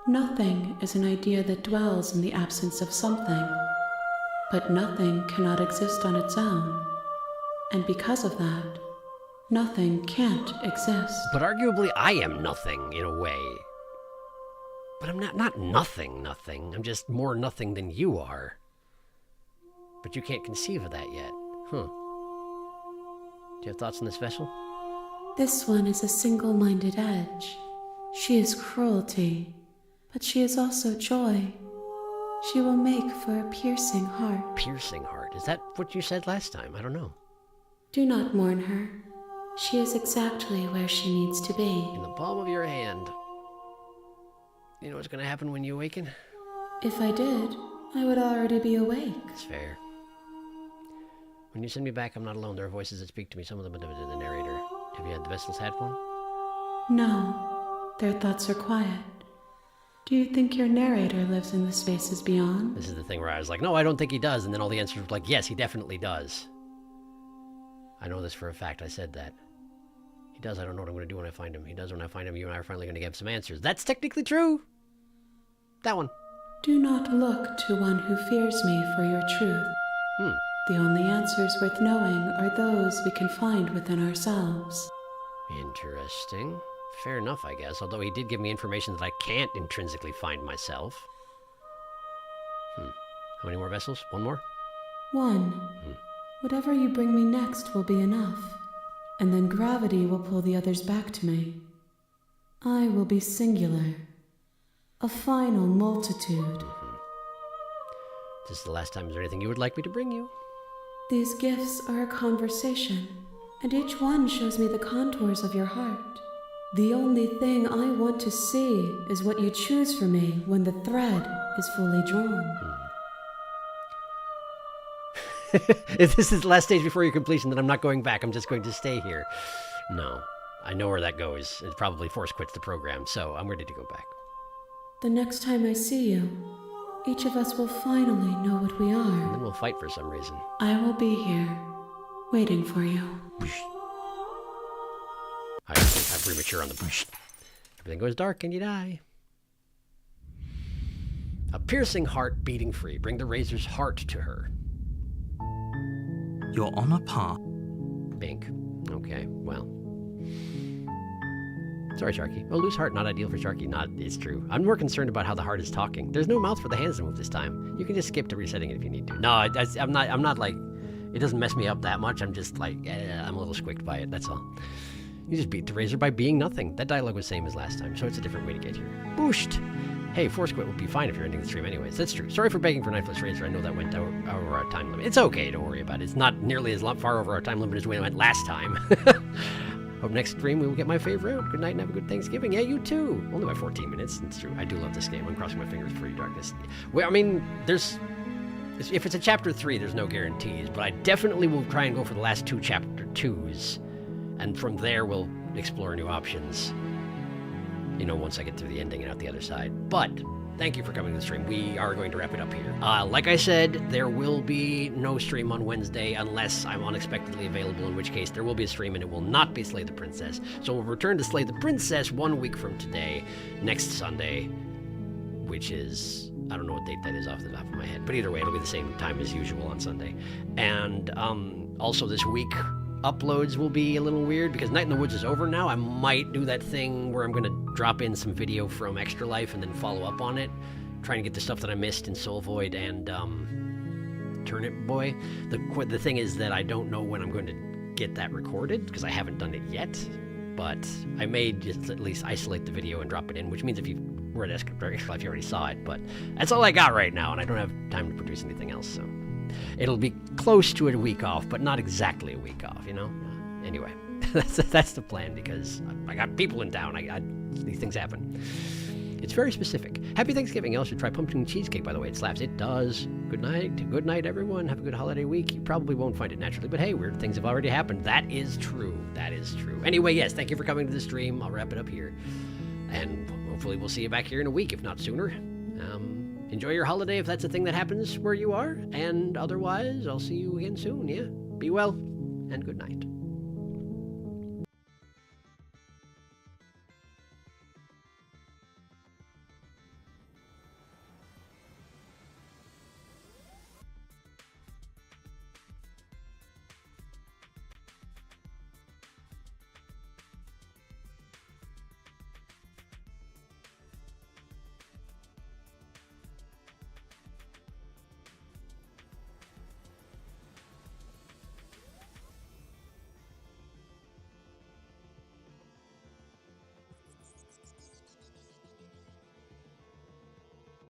Nothing is an idea that dwells in the absence of something. But nothing cannot exist on its own. And because of that, nothing can't exist. But arguably I am nothing, in a way. But I'm not nothing. I'm just more nothing than you are. But you can't conceive of that yet. Huh. Do you have thoughts on this vessel? This one is a single-minded edge. She is cruelty, but she is also joy. She will make for a piercing heart. Piercing heart? Is that what you said last time? I don't know. Do not mourn her. She is exactly where she needs to be. In the palm of your hand. You know what's going to happen when you awaken? If I did, I would already be awake. That's fair. When you send me back, I'm not alone. There are voices that speak to me. Some of them are the narrator. Have you had the vessels had one? No. Their thoughts are quiet. Do you think your narrator lives in the spaces beyond? This is the thing where I was like, no, I don't think he does. And then all the answers were like, yes, he definitely does. I know this for a fact. I said that. He does. I don't know what I'm going to do when I find him. He does when I find him. You and I are finally going to get some answers. That's technically true. That one. Do not look to one who fears me for your truth. The only answers worth knowing are those we can find within ourselves. Interesting. Fair enough, I guess. Although he did give me information that I can't intrinsically find myself. How many more vessels? One more? One. Whatever you bring me next will be enough. And then gravity will pull the others back to me. I will be singular. A final multitude. This is the last time. Is there anything you would like me to bring you? These gifts are a conversation, and each one shows me the contours of your heart. The only thing I want to see is what you choose for me when the thread is fully drawn. If this is the last stage before your completion, then I'm not going back. I'm just going to stay here. No. I know where that goes. It probably force quits the program, so I'm ready to go back. The next time I see you, each of us will finally know what we are. And then we'll fight for some reason. I will be here, waiting for you. I'm premature on the push. Everything goes dark and you die. A piercing heart beating free. Bring the razor's heart to her. You're on a path. Bink. Okay, well. Sorry, Sharky. Oh, loose heart, not ideal for Sharky. Not, it's true. I'm more concerned about how the heart is talking. There's no mouth for the hands to move this time. You can just skip to resetting it if you need to. No, I'm not like, it doesn't mess me up that much. I'm just like, I'm a little squicked by it, that's all. You just beat the razor by being nothing. That dialogue was same as last time, so it's a different way to get here. Booshed! Hey, Force Quit would be fine if you're ending the stream anyways. That's true. Sorry for begging for Knifeless Razor. I know that went over our time limit. It's okay, don't worry about it. It's not nearly as far over our time limit as we went last time. Hope next stream we will get my favorite. Good night and have a good Thanksgiving. Yeah, you too. Only by 14 minutes. It's true. I do love this game. I'm crossing my fingers for you, Darkness. Well, I mean, if it's a chapter 3, there's no guarantees, but I definitely will try and go for the last 2 chapter 2s, and from there we'll explore new options. You know, once I get to the ending and out the other side. But thank you for coming to the stream. We are going to wrap it up here. Like I said, there will be no stream on Wednesday unless I'm unexpectedly available, in which case there will be a stream and it will not be Slay the Princess. So we'll return to Slay the Princess 1 week from today, next Sunday, which is, I don't know what date that is off the top of my head, but either way, it'll be the same time as usual on Sunday. And also this week, uploads will be a little weird because Night in the Woods is over now. I might do that thing where I'm going to drop in some video from Extra Life and then follow up on it, trying to get the stuff that I missed in Soul Void and Turnip Boy. The thing is that I don't know when I'm going to get that recorded because I haven't done it yet, but I may just at least isolate the video and drop it in, which means if you were at Extra Life, you already saw it, but that's all I got right now, and I don't have time to produce anything else, so it'll be close to a week off, but not exactly a week off, you know? Anyway, that's the plan, because I got people in town. These things happen. It's very specific. Happy Thanksgiving. You all should try pumpkin cheesecake, by the way. It slaps. It does. Good night. Good night, everyone. Have a good holiday week. You probably won't find it naturally, but hey, weird things have already happened. That is true. That is true. Anyway, yes, thank you for coming to the stream. I'll wrap it up here. And hopefully we'll see you back here in a week, if not sooner. Enjoy your holiday if that's a thing that happens where you are. And otherwise, I'll see you again soon, yeah? Be well, and good night.